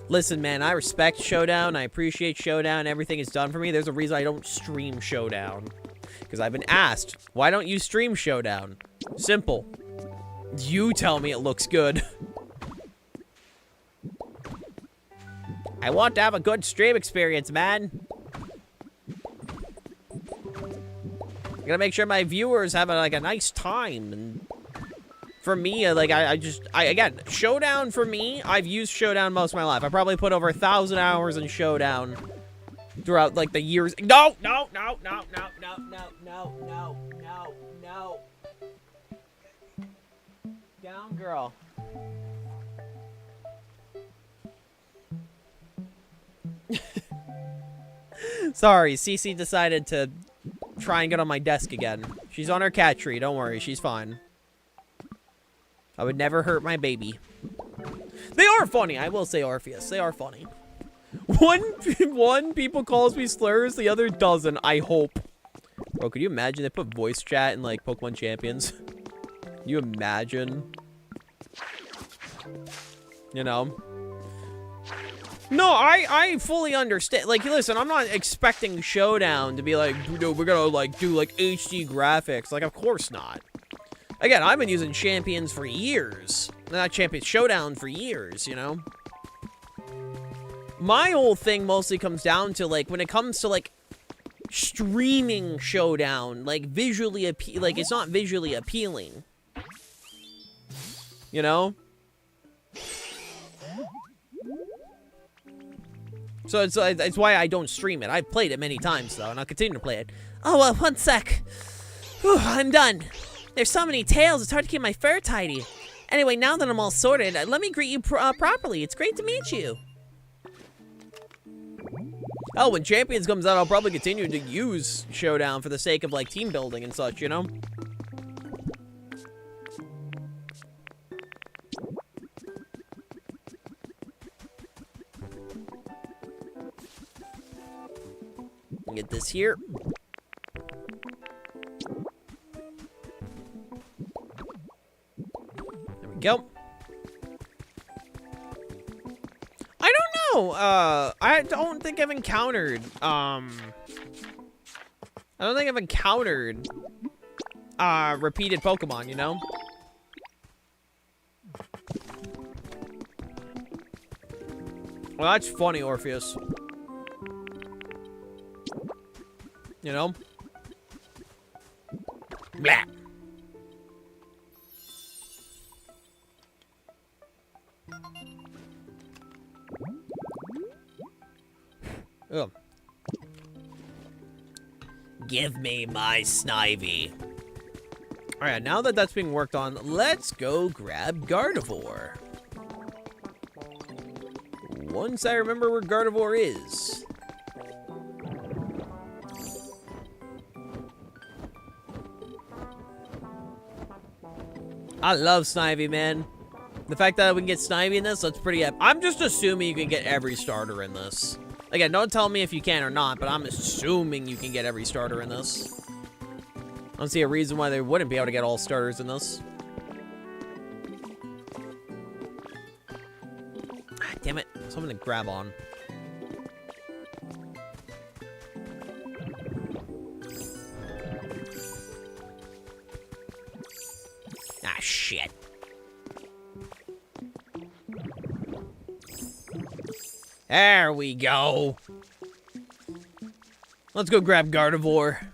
Listen, man, I respect Showdown. I appreciate Showdown. Everything is done for me. There's a reason I don't stream Showdown. Because I've been asked, why don't you stream Showdown? Simple. You tell me it looks good. I want to have a good stream experience, man. I gotta make sure my viewers have a nice time. And for me, again, Showdown for me, I've used Showdown most of my life. I probably put over 1,000 hours in Showdown throughout like the years. No. Down, girl. Sorry, Cece decided to try and get on my desk again. She's on her cat tree. Don't worry, she's fine. I would never hurt my baby. They are funny. I will say, Orpheus. They are funny. One people calls me Slurs, the other doesn't. I hope. Bro, could you imagine they put voice chat in like Pokemon Champions? Can you imagine? You know? No, I fully understand. Like, listen, I'm not expecting Showdown to be like, we're gonna like do like HD graphics. Like, of course not. Again, I've been using Champions for years. Not Champions, Showdown for years, you know? My whole thing mostly comes down to, like, when it comes to, like, streaming Showdown, like, it's not visually appealing. You know? So it's why I don't stream it. I've played it many times, though, and I'll continue to play it. Oh, one sec. Whew, I'm done. There's so many tails, it's hard to keep my fur tidy. Anyway, now that I'm all sorted, let me greet you properly. It's great to meet you. Oh, when Champions comes out, I'll probably continue to use Showdown for the sake of, like, team building and such, you know? Get this here. There we go. I don't know. I don't think I've encountered, repeated Pokemon, you know? Well, that's funny, Orpheus. You know? Blah. Ugh. Give me my Snivy. Alright, now that that's being worked on, let's go grab Gardevoir. Once I remember where Gardevoir is. I love Snivy, man. The fact that we can get Snivy in this, that's pretty epic. I'm just assuming you can get every starter in this. Again, don't tell me if you can or not, but I'm assuming you can get every starter in this. I don't see a reason why they wouldn't be able to get all starters in this. Ah, damn it. Something to grab on. shit. There we go. Let's go grab Gardevoir.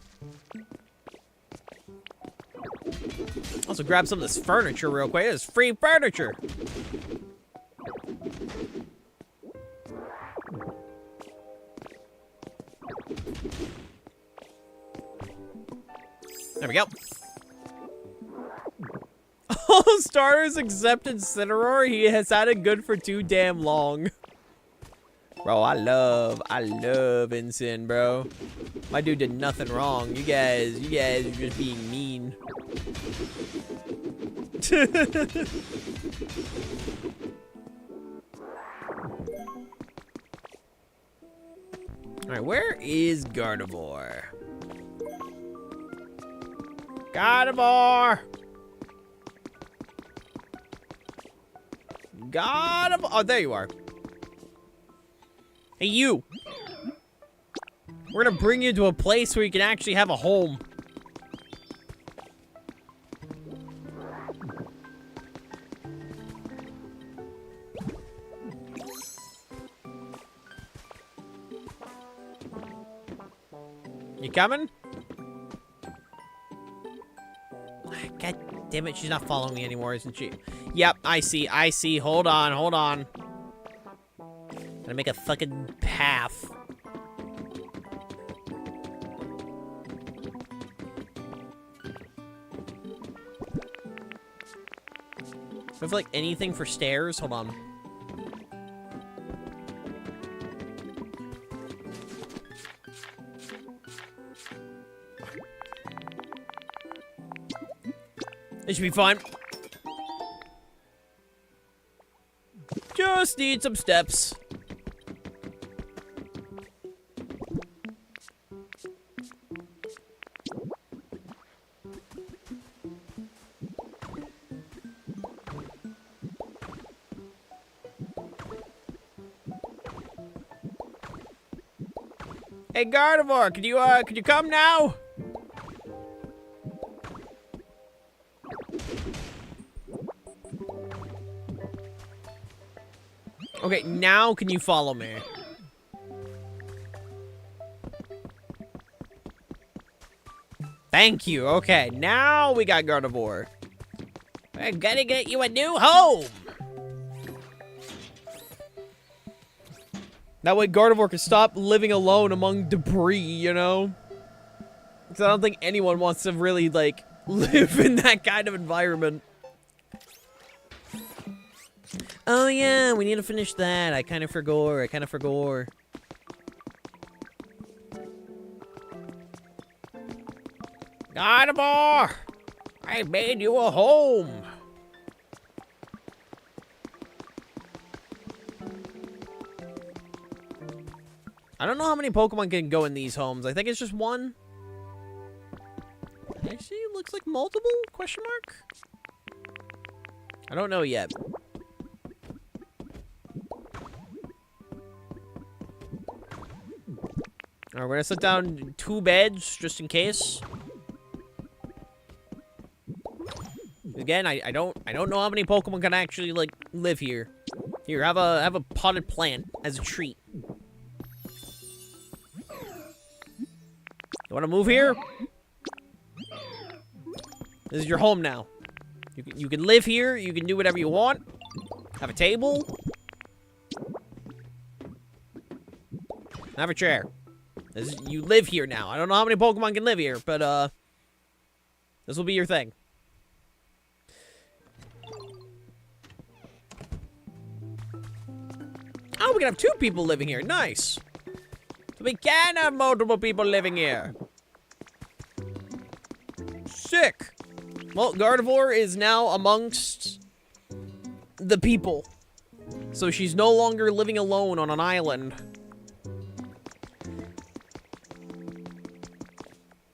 Also grab some of this furniture real quick. This is free furniture. There we go. All starters except Incineroar. He has had it good for too damn long. Bro, I love Incin, bro. My dude did nothing wrong. You guys are just being mean. Alright, where is Gardevoir? Gardevoir! Gardevoir! Oh, there you are. Hey, you! We're gonna bring you to a place where you can actually have a home. You coming? God damn it, she's not following me anymore, isn't she? Yep, I see. Hold on. Gonna make a fucking path. Do I have, like, anything for stairs? Hold on. It should be fine. Just need some steps. Hey, Gardevoir, could you come now? Okay, now can you follow me? Thank you. Okay, now we got Gardevoir. We're gonna get you a new home. That way Gardevoir can stop living alone among debris, you know? Because I don't think anyone wants to really, like, live in that kind of environment. Oh yeah, we need to finish that. I kind of forgot. Gardevoir, I made you a home. I don't know how many Pokemon can go in these homes. I think it's just one. Actually, it looks like multiple? Question mark? I don't know yet. Alright, we're gonna set down 2 beds, just in case. Again, I don't know how many Pokemon can actually, like, live here. Here, have a potted plant as a treat. You wanna move here? This is your home now. You can live here, you can do whatever you want. Have a table. Have a chair. You live here now. I don't know how many Pokemon can live here, but, this will be your thing. Oh, we can have 2 people living here. Nice. So we can have multiple people living here. Sick. Well, Gardevoir is now amongst the people. So she's no longer living alone on an island.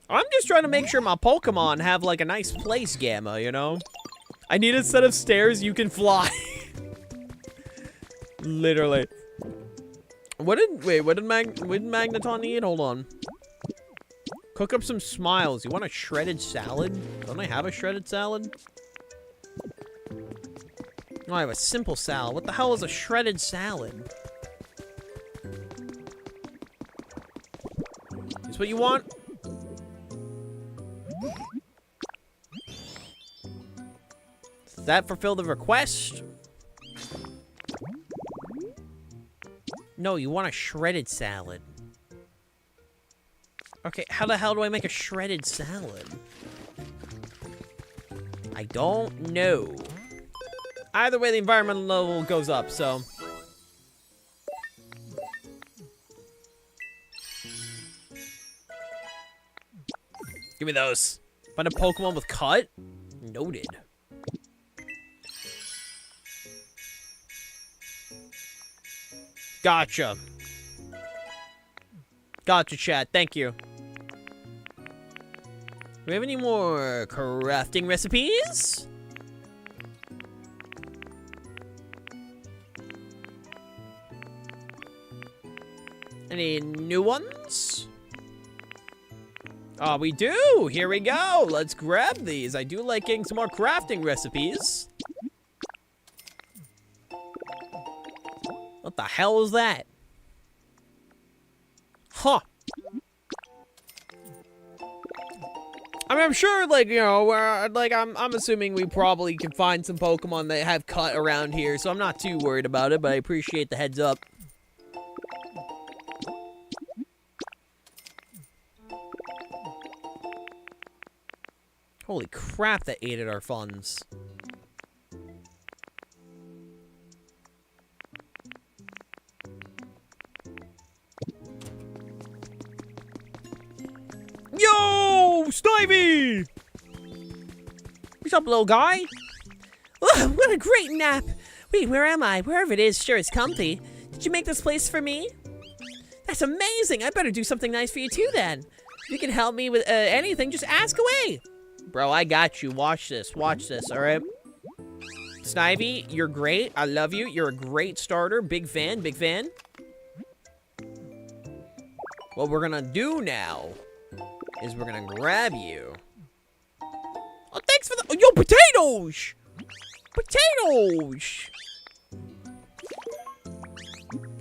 I'm just trying to make sure my Pokemon have, like, a nice place, Gamma, you know? I need a set of stairs you can fly. Literally. What did Magneton need? Hold on. Cook up some smiles. You want a shredded salad? Don't I have a shredded salad? Oh, I have a simple salad. What the hell is a shredded salad? Is what you want? Does that fulfill the request? No, you want a shredded salad. Okay, how the hell do I make a shredded salad? I don't know. Either way, the environmental level goes up, so... Give me those. Find a Pokemon with cut? Noted. Gotcha. Gotcha, chat. Thank you. Do we have any more crafting recipes? Any new ones? Oh, we do! Here we go! Let's grab these. I do like getting some more crafting recipes. What the hell is that? Huh. I mean, I'm sure, like, you know, I'm assuming we probably can find some Pokemon that have cut around here, so I'm not too worried about it, but I appreciate the heads up. Holy crap, that ate at our funds. Yo, Snivy! What's up, little guy? Ugh, what a great nap! Wait, where am I? Wherever it is, sure, it's comfy. Did you make this place for me? That's amazing! I better do something nice for you too, then. If you can help me with anything, just ask away! Bro, I got you. Watch this, alright? Snivy, you're great. I love you. You're a great starter. Big fan, big fan. What we're gonna do now is we're gonna grab you. Oh, thanks for the... Oh, yo, potatoes! Potatoes!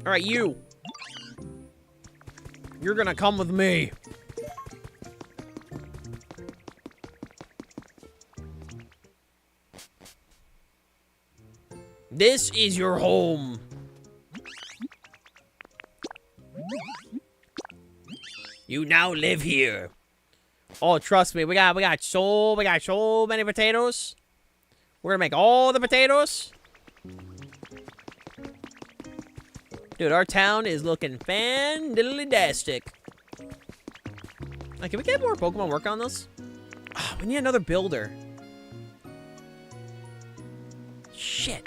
Alright, you. You're gonna come with me. This is your home. You now live here. Oh, trust me, we got so many potatoes. We're gonna make all the potatoes. Dude, our town is looking fan-diddly-dastic. Can we get more Pokemon work on this? Oh, we need another builder. Shit.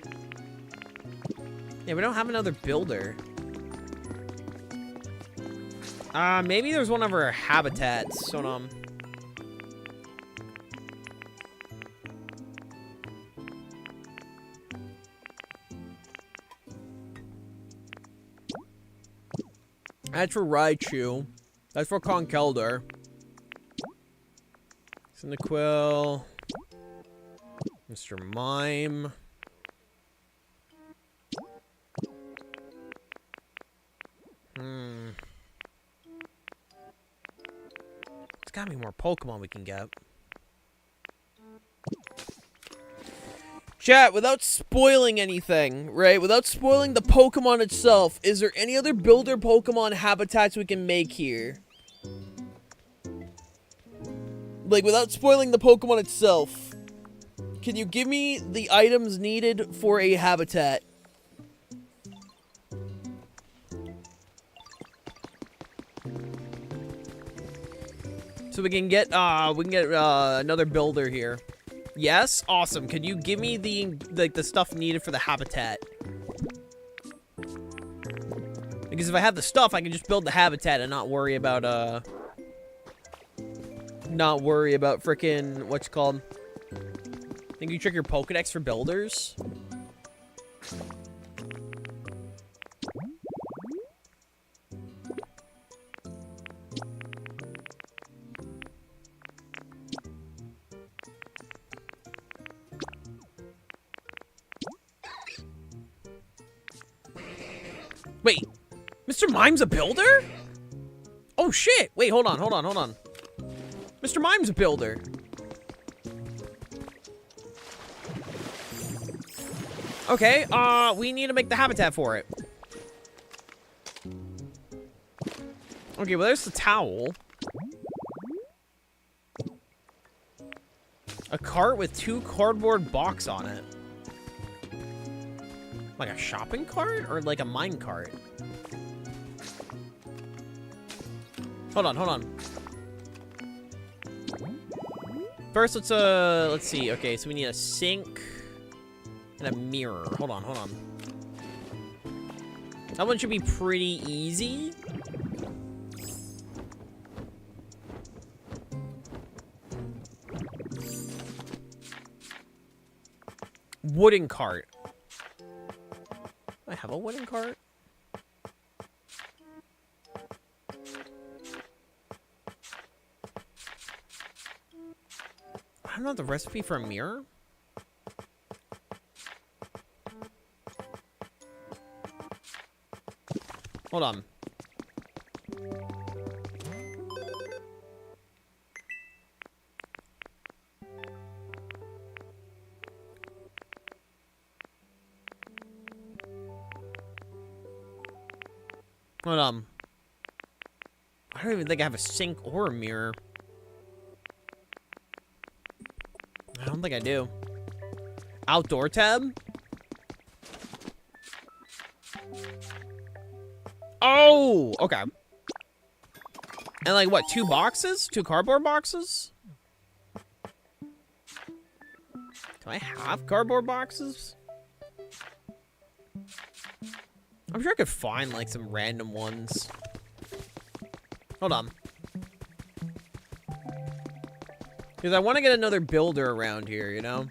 Yeah, we don't have another builder. Maybe there's one of our habitats. Hold on. That's for Raichu. That's for Conkeldurr. Cyndaquil. Mr. Mime. There's gotta be more Pokemon we can get. Chat, without spoiling anything, right? Without spoiling the Pokemon itself, is there any other builder Pokemon habitats we can make here? Like, without spoiling the Pokemon itself, can you give me the items needed for a habitat? So we can get another builder here. Yes, awesome. Can you give me the stuff needed for the habitat? Because if I have the stuff, I can just build the habitat and not worry about frickin' what's it called? Think you check your Pokedex for builders? Wait, Mr. Mime's a builder? Oh shit! Wait, hold on. Mr. Mime's a builder. Okay, we need to make the habitat for it. Okay, well, there's the towel. A cart with 2 cardboard box on it. Like a shopping cart or like a mine cart? Hold on. First, let's see. Okay, so we need a sink and a mirror. Hold on. That one should be pretty easy. Wooden cart. I have a wooden cart. I don't know the recipe for a mirror. Hold on. Hold on. I don't even think I have a sink or a mirror. I don't think I do. Outdoor tab? Oh, okay. And like what, 2 boxes? 2 cardboard boxes? Do I have cardboard boxes? I'm sure I could find like some random ones. Hold on. Because I want to get another builder around here, you know?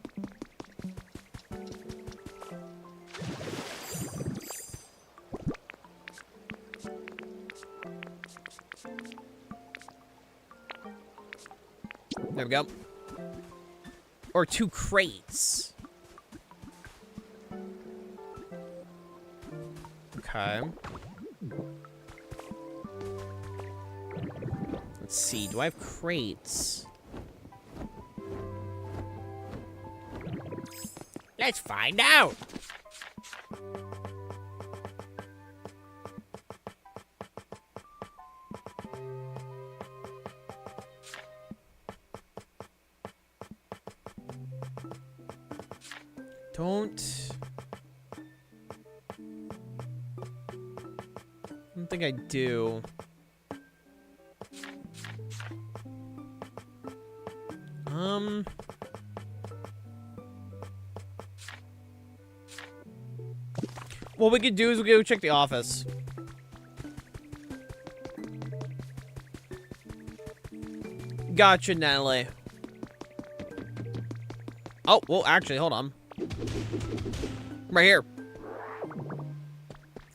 There we go. Or 2 crates. Okay. Let's see. Do I have crates? Let's find out. Don't think I do. What we could do is we go check the office. Gotcha, Natalie. Oh, well, actually, hold on. Right here.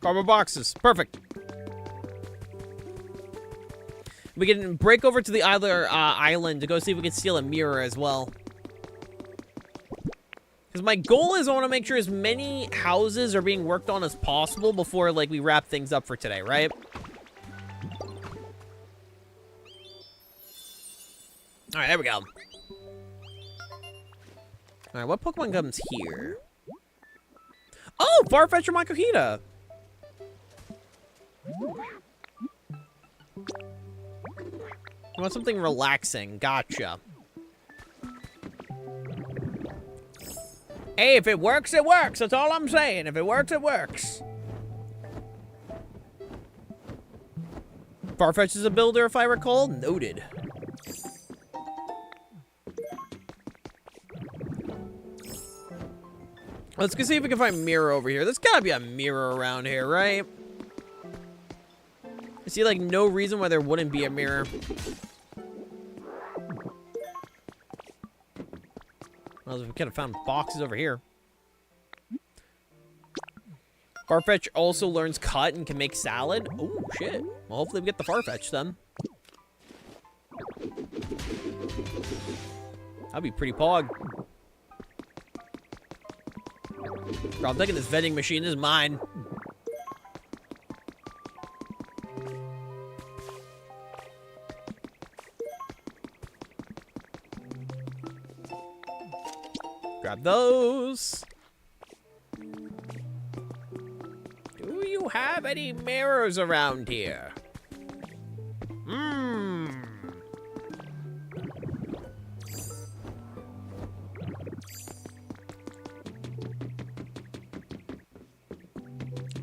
Cardboard boxes. Perfect. We can break over to the other island to go see if we can steal a mirror as well. Because my goal is I want to make sure as many houses are being worked on as possible before, like, we wrap things up for today, right? Alright, there we go. Alright, what Pokemon comes here? Oh, Farfetch or Makuhita! You want something relaxing. Gotcha. Hey, if it works, it works. That's all I'm saying. If it works, it works. Farfetch is a builder, if I recall. Noted. Let's go see if we can find a mirror over here. There's gotta be a mirror around here, right? I see, like, no reason why there wouldn't be a mirror. Well, we could have found boxes over here. Farfetch also learns cut and can make salad. Oh, shit. Well, hopefully we get the Farfetch then. That'd be pretty pog. Bro, I'm thinking this vending machine is mine. Grab those. Do you have any mirrors around here?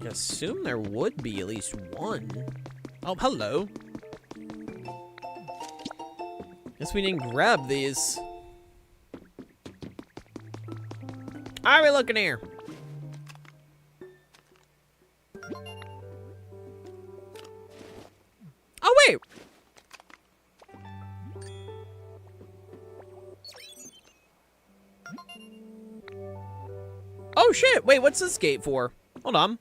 I assume there would be at least one. Oh, hello. Guess we didn't grab these. Are we looking here? Oh, wait. Oh, shit. Wait, what's this gate for? Hold on.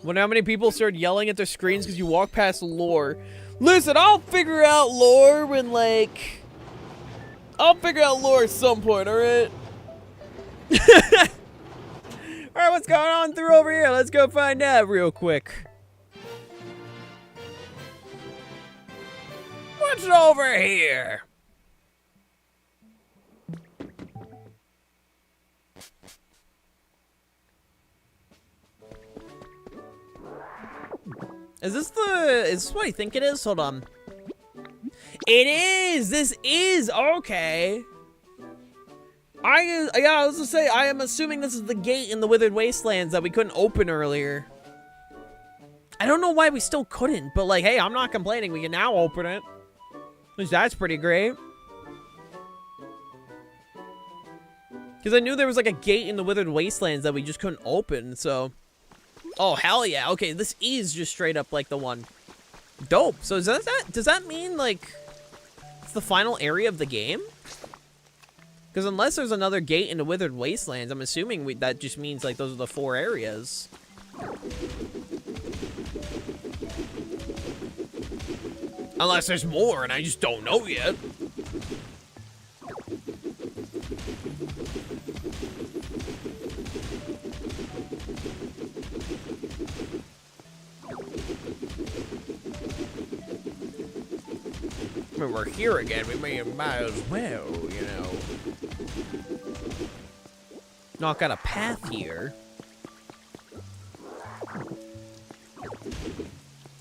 Wonder how many people started yelling at their screens because you walk past lore. Listen, I'll figure out lore when, like... I'll figure out lore at some point, alright? Alright, what's going on through over here? Let's go find out real quick. What's over here? Is this what I think it is? Hold on. It is! This is! Okay. I was gonna say, I am assuming this is the gate in the Withered Wastelands that we couldn't open earlier. I don't know why we still couldn't, but like, hey, I'm not complaining. We can now open it. At least that's pretty great. Because I knew there was like a gate in the Withered Wastelands that we just couldn't open, so... Oh, hell yeah. Okay, this is just straight up like the one. Dope. So does that mean, like, it's the final area of the game? Because unless there's another gate in the Withered Wastelands, I'm assuming that just means, like, those are the 4 areas. Unless there's more and I just don't know yet. I mean, we're here again. We might as well, you know. Not got a path here.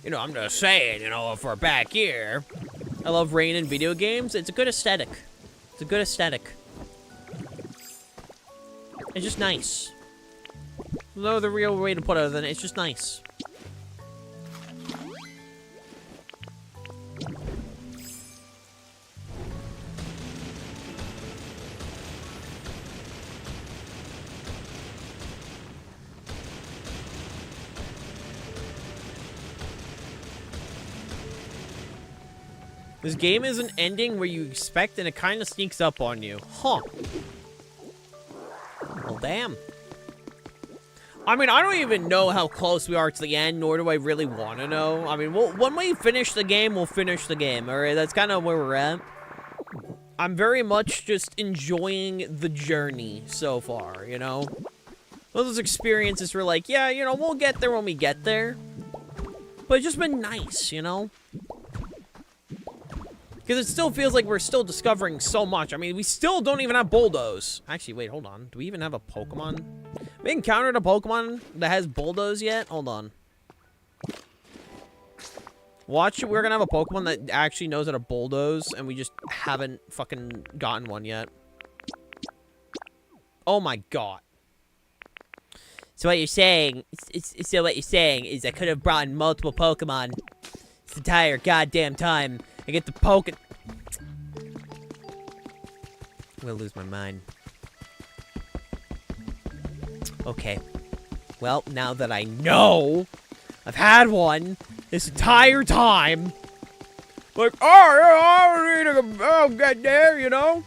You know, I'm just saying, you know, if we're back here. I love rain in video games. It's a good aesthetic. It's a good aesthetic. It's just nice. No other real way to put it than it's just nice. This game is an ending where you expect and it kind of sneaks up on you. Huh. Well, damn. I mean, I don't even know how close we are to the end, nor do I really want to know. I mean, when we finish the game, we'll finish the game, alright? That's kind of where we're at. I'm very much just enjoying the journey so far, you know? Those experiences were like, yeah, you know, we'll get there when we get there. But it's just been nice, you know? Because it still feels like we're still discovering so much. I mean, we still don't even have Bulldoze. Actually, wait, hold on. Do we even have a Pokemon? We encountered a Pokemon that has Bulldoze yet? Hold on. Watch, we're going to have a Pokemon that actually knows how to Bulldoze, and we just haven't fucking gotten one yet. Oh my god. So what you're saying, so what you're saying is I could have brought in multiple Pokemon this entire goddamn time. I get the poke. I'm gonna lose my mind. Okay. Well, now that I know I've had one this entire time, like, oh, yeah, I need to get there, you know?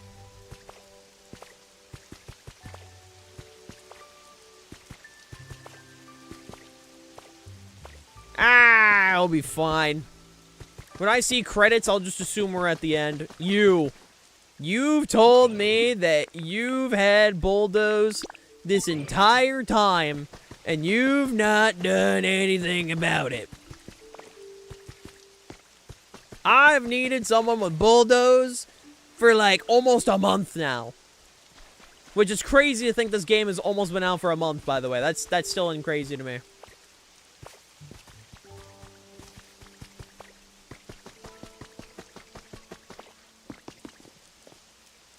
Ah, I'll be fine. When I see credits, I'll just assume we're at the end. You've told me that you've had Bulldoze this entire time, and you've not done anything about it. I've needed someone with Bulldoze for like almost a month now. Which is crazy to think this game has almost been out for a month, by the way. That's still crazy to me.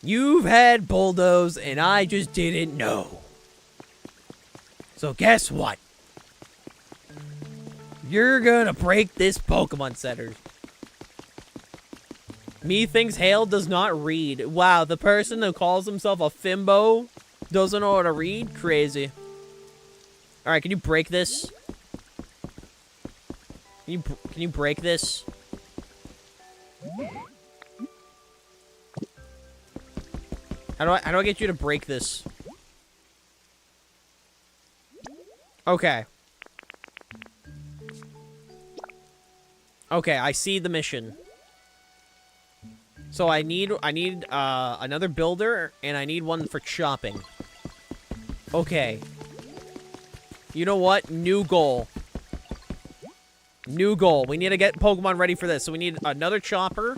You've had bulldoze, and I just didn't know. So guess what? You're gonna break this Pokemon Center. Methinks Hale does not read. Wow, the person who calls himself a Fimbo doesn't know how to read? Crazy. Alright, can you break this? Can you break this? How do I get you to break this? Okay. Okay, I see the mission. So I need another builder, and I need one for chopping. Okay. You know what? New goal. New goal. We need to get Pokemon ready for this. So we need another chopper.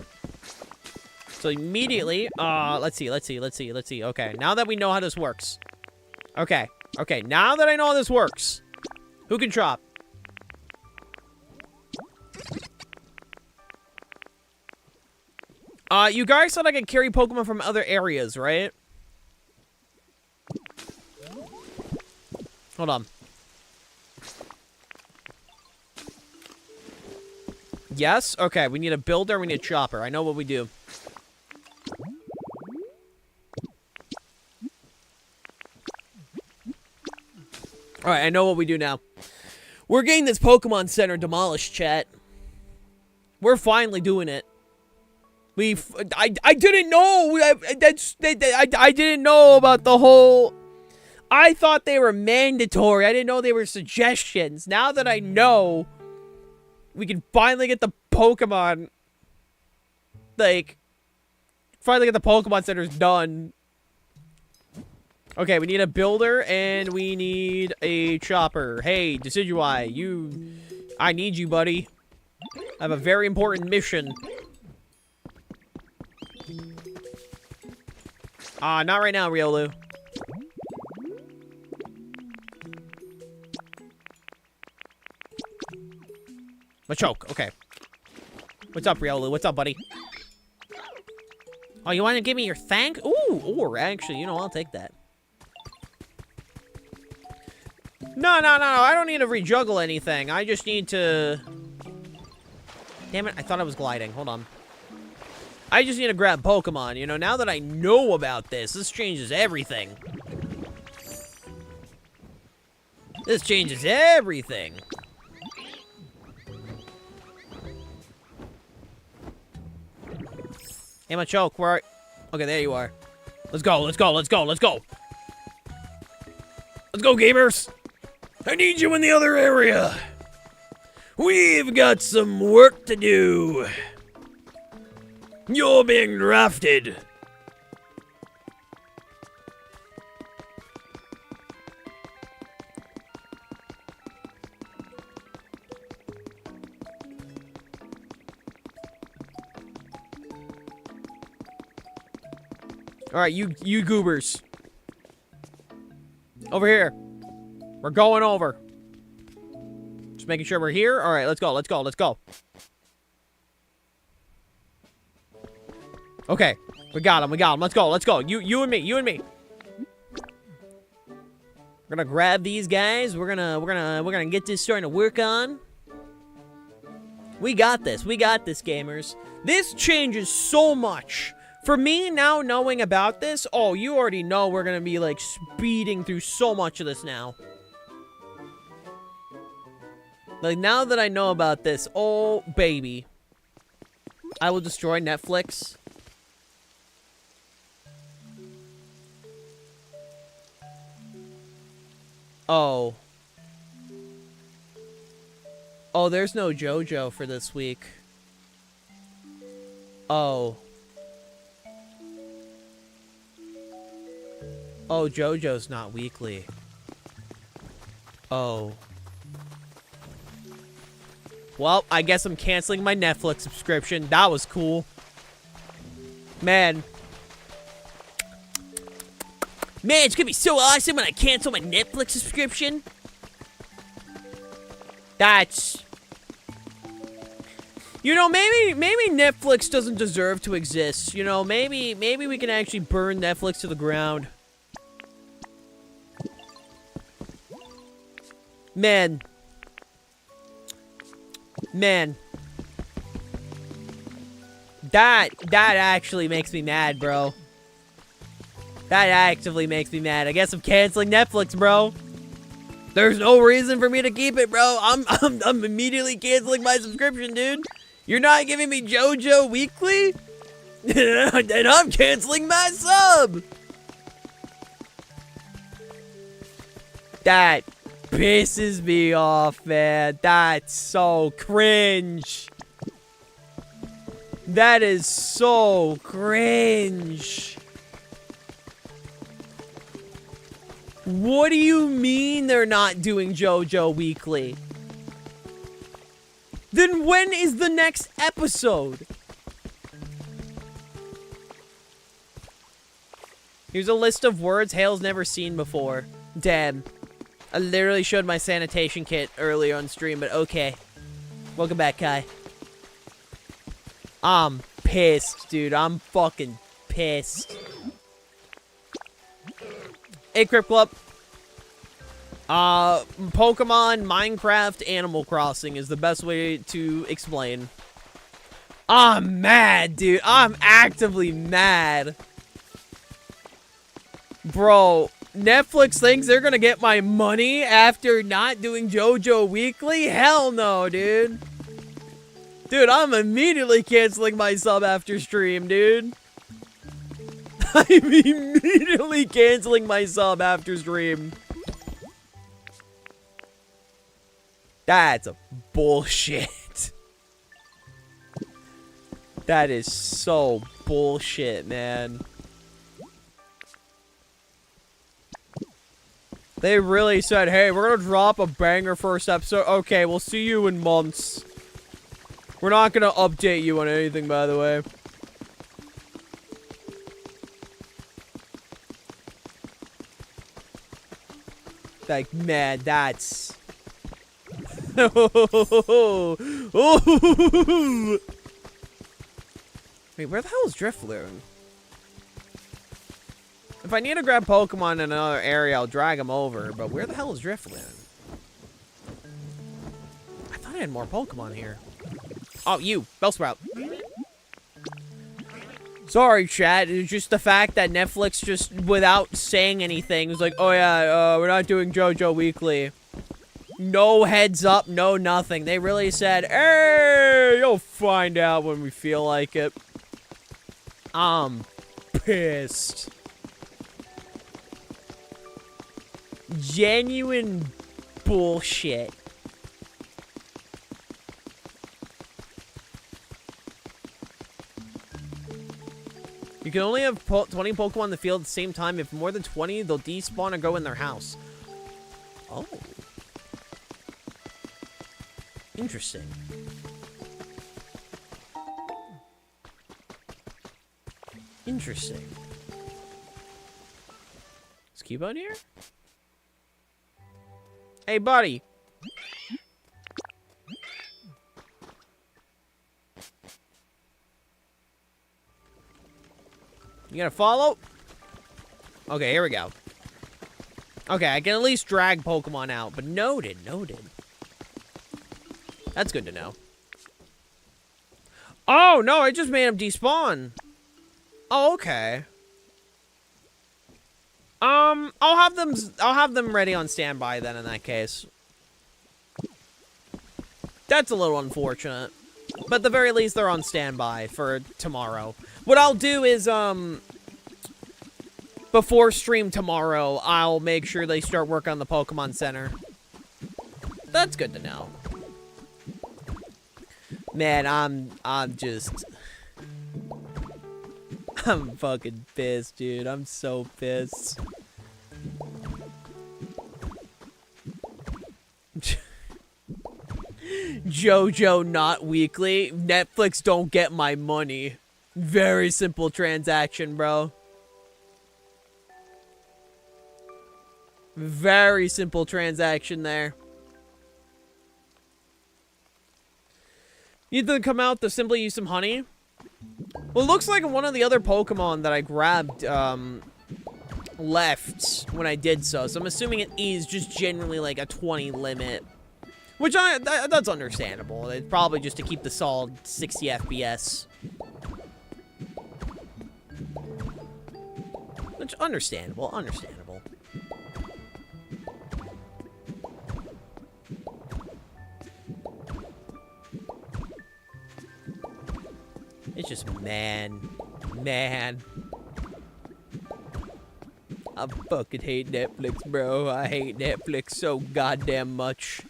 So immediately, let's see. Okay, now that we know how this works. Okay, now that I know how this works. Who can chop? You guys said I could carry Pokemon from other areas, right? Hold on. Yes? Okay, we need a builder, we need a chopper. I know what we do. Alright, I know what we do now. We're getting this Pokemon Center demolished, chat. We're finally doing it. I didn't know. I didn't know about the whole. I thought they were mandatory. I didn't know they were suggestions. Now that I know, we can finally get the Pokemon. Like, finally get the Pokemon Centers done. Okay, we need a builder and we need a chopper. Hey, Decidueye, I need you, buddy. I have a very important mission. Not right now, Riolu. Machoke, okay. What's up, Riolu? What's up, buddy? Oh, you want to give me your thank? Ooh, or actually, you know, I'll take that. No, I don't need to rejuggle anything. I just need to... Damn it, I thought I was gliding. Hold on. I just need to grab Pokemon, you know? Now that I know about this changes everything. This changes everything. Hey, Machoke, where are... Okay, there you are. Let's go. Let's go, gamers! I need you in the other area! We've got some work to do! You're being drafted! Alright, you goobers. Over here. We're going over. Just making sure we're here. Alright, let's go. Okay. We got him. Let's go. You and me. We're gonna grab these guys. We're gonna get this starting to work on. We got this, gamers. This changes so much. For me, now knowing about this, oh, you already know we're gonna be, like, speeding through so much of this now. Like, now that I know about this, oh, baby. I will destroy Netflix. Oh. Oh, there's no JoJo for this week. Oh. Oh, JoJo's not weekly. Oh. Well, I guess I'm canceling my Netflix subscription. That was cool. Man. Man, it's gonna be so awesome when I cancel my Netflix subscription. That's... You know, maybe Netflix doesn't deserve to exist. You know, maybe we can actually burn Netflix to the ground. Man. That actually makes me mad, bro. That actively makes me mad. I guess I'm canceling Netflix, bro. There's no reason for me to keep it, bro. I'm immediately canceling my subscription, dude. You're not giving me JoJo Weekly? Then I'm canceling my sub. That pisses me off, man. That's so cringe. That is so cringe. What do you mean they're not doing JoJo Weekly? Then when is the next episode? Here's a list of words Hale's never seen before. Damn. I literally showed my sanitation kit earlier on stream, but okay. Welcome back, Kai. I'm pissed, dude. I'm fucking pissed. Hey, Crypt Club. Pokemon, Minecraft, Animal Crossing is the best way to explain. I'm mad, dude. I'm actively mad. Bro, Netflix thinks they're gonna get my money after not doing JoJo Weekly? Hell no, dude. Dude, I'm immediately canceling my sub after stream, dude. I'm immediately canceling my sub after stream. That's a bullshit. That is so bullshit, man. They really said, hey, we're gonna drop a banger first episode. Okay, we'll see you in months. We're not gonna update you on anything, by the way. Like, man, that's... Wait, where the hell is Drifloon? If I need to grab Pokemon in another area, I'll drag them over. But where the hell is Drifloon? I thought I had more Pokemon here. Oh, you. Bellsprout. Sorry, chat. It's just the fact that Netflix just, without saying anything, was like, oh yeah, we're not doing JoJo Weekly. No heads up, no nothing. They really said, hey, you'll find out when we feel like it. I'm pissed. Genuine bullshit. You can only have 20 Pokemon in the field at the same time. If more than 20, they'll despawn or go in their house. Oh. Interesting. Interesting. Is Cubone here? Hey, buddy. You gonna follow? Okay, here we go. Okay, I can at least drag Pokemon out, but noted. That's good to know. Oh, no, I just made him despawn. Oh, okay. I'll have them ready on standby then in that case. That's a little unfortunate. But at the very least, they're on standby for tomorrow. What I'll do is, before stream tomorrow, I'll make sure they start work on the Pokemon Center. That's good to know. Man, I'm just... I'm fucking pissed, dude. I'm so pissed. JoJo not weekly. Netflix don't get my money. Very simple transaction, bro. Very simple transaction there. You need to come out to simply use some honey. Well, it looks like one of the other Pokemon that I grabbed, left when I did so. So I'm assuming it is just generally like a 20 limit. Which, that's understandable. It's probably just to keep the solid 60 FPS. Which, understandable, understandable. It's just, man. I fucking hate Netflix, bro. I hate Netflix so goddamn much.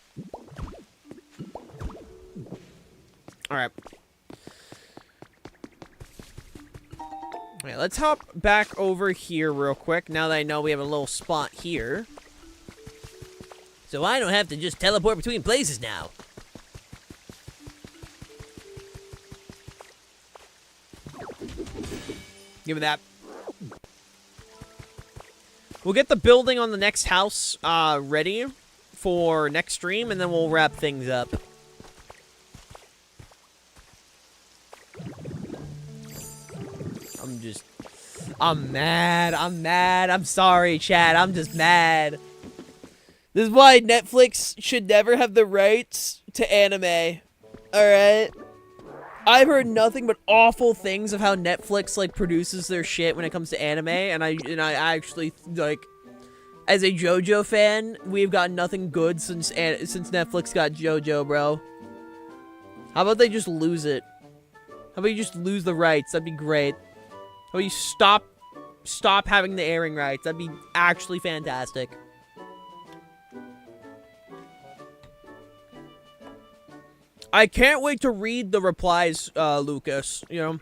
Alright. Alright, let's hop back over here real quick, now that I know we have a little spot here. So I don't have to just teleport between places now. Give me that. We'll get the building on the next house ready for next stream, and then we'll wrap things up. I'm mad. I'm sorry, chat. I'm just mad. This is why Netflix should never have the rights to anime. Alright? I've heard nothing but awful things of how Netflix, like, produces their shit when it comes to anime, and I actually, like, as a JoJo fan, we've got nothing good since Netflix got JoJo, bro. How about they just lose it? How about you just lose the rights? That'd be great. How about you stop having the airing rights? That'd be actually fantastic. I can't wait to read the replies, Lucas, you know.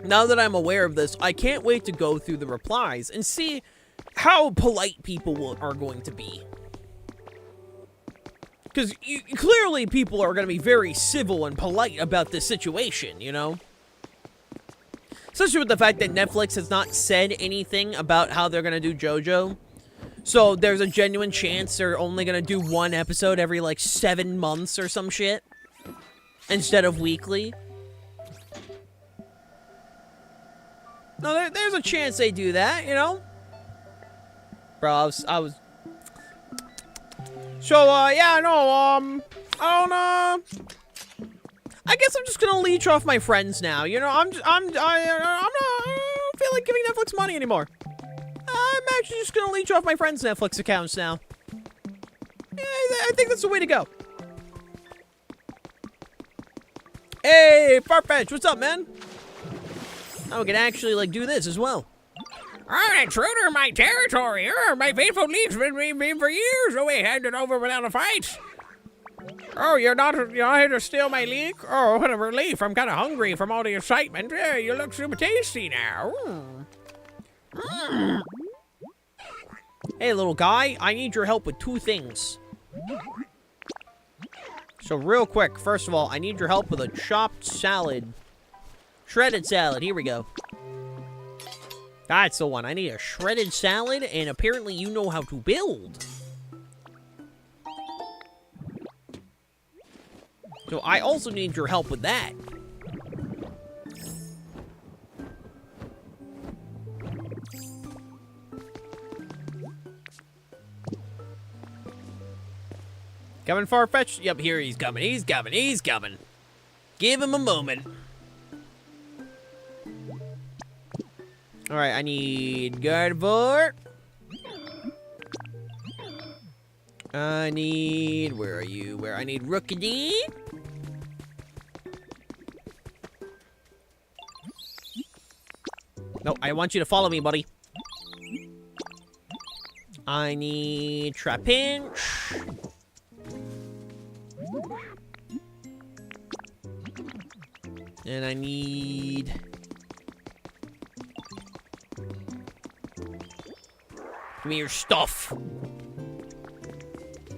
Now that I'm aware of this, I can't wait to go through the replies and see how polite people are going to be. Because clearly people are going to be very civil and polite about this situation, you know. Especially with the fact that Netflix has not said anything about how they're going to do JoJo. So there's a genuine chance they're only going to do one episode every, like, 7 months or some shit. Instead of weekly. No, there's a chance they do that, you know? Bro, I was... So, yeah, no, I guess I'm just gonna leech off my friends now, you know? I don't feel like giving Netflix money anymore. I'm actually just gonna leech off my friends' Netflix accounts now. Yeah, I think that's the way to go. Hey, Farfetch, what's up, man? Now we can actually, like, do this as well. An intruder in my territory. My faithful leech's been with me for years. No way hand it over without a fight. Oh, you're not here to steal my leek? Oh, what a relief. I'm kind of hungry from all the excitement. Yeah, you look super tasty now. Hey, little guy, I need your help with 2 things. So real quick, first of all, I need your help with a chopped salad. Shredded salad, here we go. That's the one. I need a shredded salad, and apparently you know how to build. So I also need your help with that. Coming Farfetch? Yep, here he's coming. He's coming. Give him a moment. Alright, I need Gardevoir. I need... Where are you? I need Rookidee. No, I want you to follow me, buddy. I need Trapinch. And I need... Give me your stuff.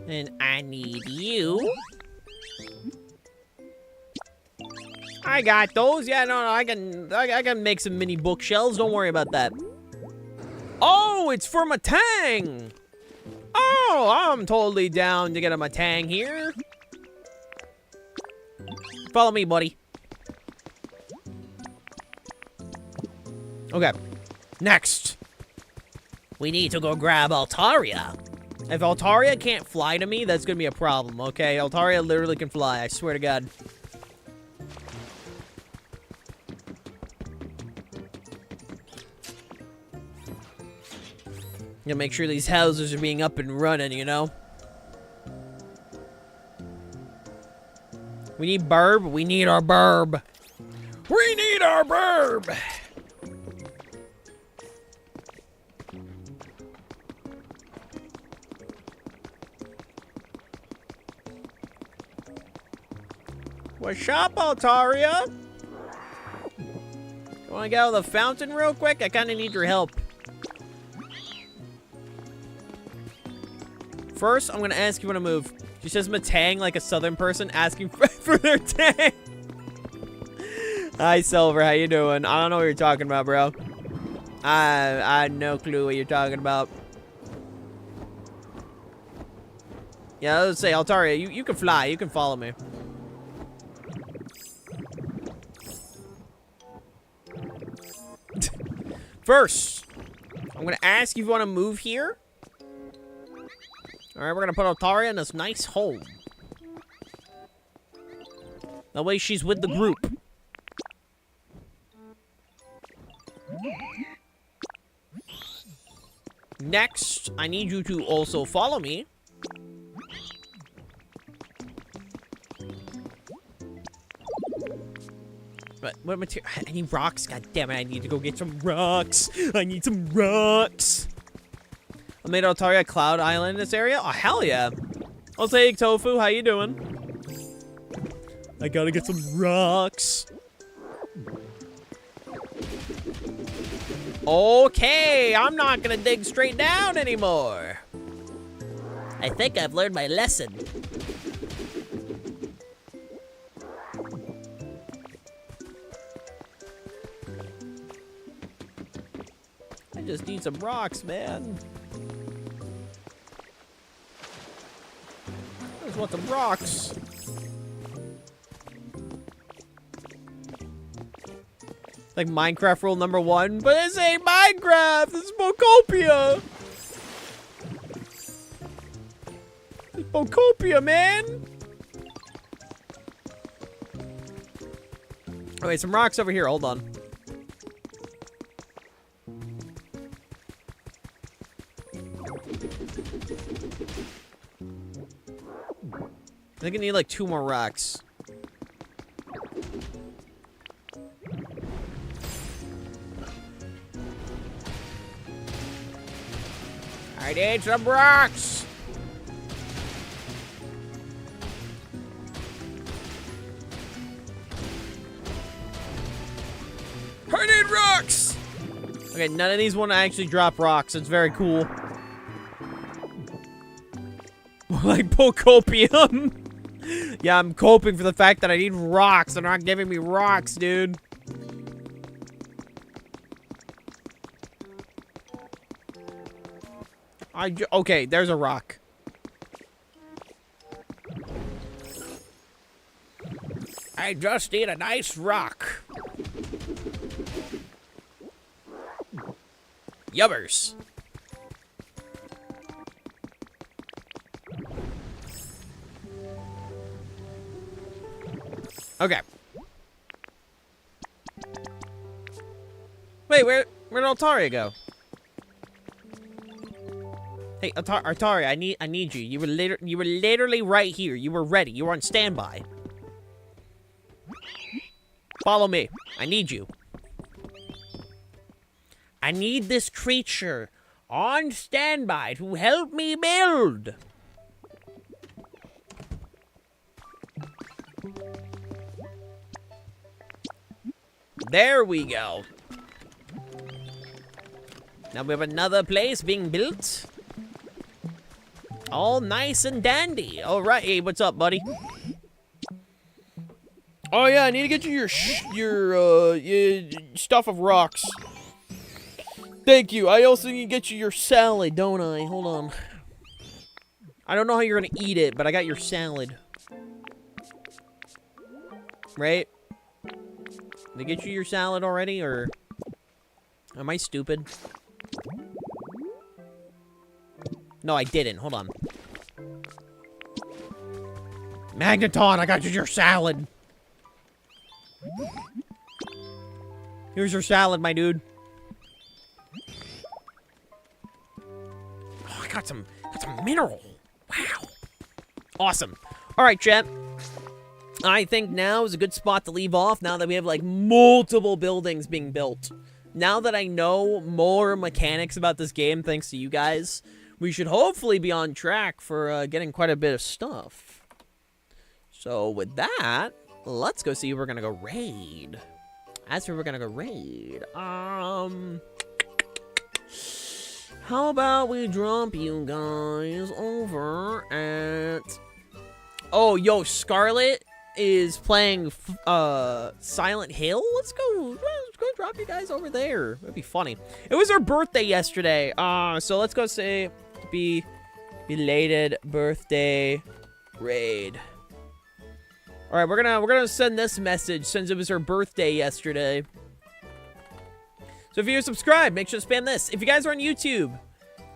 And I need you. I got those. Yeah, no, I can make some mini bookshelves. Don't worry about that. Oh, it's for Matang. Oh, I'm totally down to get a Matang here. Follow me, buddy. Okay. Next. We need to go grab Altaria. If Altaria can't fly to me, that's gonna be a problem, okay? Altaria literally can fly, I swear to God. Gotta make sure these houses are being up and running, you know? We need burb. We need our burb. We need our burb. What's up, Altaria? You wanna get out of the fountain real quick? I kinda need your help. First, I'm gonna ask you when to move. She says Matang like a southern person asking for their tang. Hi, Silver. How you doing? I don't know what you're talking about, bro. I had no clue what you're talking about. Yeah, let's say, Altaria, you can fly. You can follow me. First, I'm gonna ask you if you want to move here. All right, we're gonna put Altaria in this nice home. That way she's with the group. Next, I need you to also follow me. What material? I need rocks. God damn it! I need to go get some rocks. I need some rocks. I made Altaria Cloud Island in this area. Oh hell yeah! I'll say Tofu. How you doing? I gotta get some rocks. Okay, I'm not gonna dig straight down anymore. I think I've learned my lesson. I just need some rocks, man. I just want some rocks. Like Minecraft rule number 1, but this ain't Minecraft. This is Pokopia. It's Pokopia, man. Oh, wait, some rocks over here. Hold on. I think I need like 2 more rocks. I need some rocks. I need rocks. Okay, none of these want to actually drop rocks. It's very cool. Like Pokopium. Yeah, I'm coping for the fact that I need rocks. They're not giving me rocks, dude. Okay, there's a rock. I just need a nice rock. Yubbers. Okay. Wait, where'd Altaria go? Hey, Altaria, I need you. You were literally right here. You were ready. You were on standby. Follow me. I need you. I need this creature on standby to help me build. There we go. Now we have another place being built. All nice and dandy. All right, hey, what's up, buddy? Oh yeah, I need to get you your stuff of rocks. Thank you. I also need to get you your salad, don't I? Hold on. I don't know how you're gonna eat it, but I got your salad. Right? Did I get you your salad already, or am I stupid? No, I didn't. Hold on. Magneton, I got you your salad. Here's your salad, my dude. Oh, I got some mineral. Wow. Awesome. All right, chat. I think now is a good spot to leave off now that we have, like, multiple buildings being built. Now that I know more mechanics about this game, thanks to you guys, we should hopefully be on track for getting quite a bit of stuff. So with that, let's go see who we're gonna go raid. As for we're gonna go raid, how about we drop you guys over at... Oh, yo, Scarlet is playing Silent Hill. Let's go drop you guys over there. That'd be funny. It was her birthday yesterday. So let's go say belated birthday raid. All right, we're gonna send this message since it was her birthday yesterday. So if you're subscribed, make sure to spam this. If you guys are on YouTube,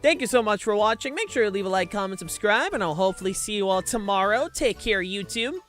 thank you so much for watching. Make sure to leave a like, comment, subscribe, and I'll hopefully see you all tomorrow. Take care, YouTube.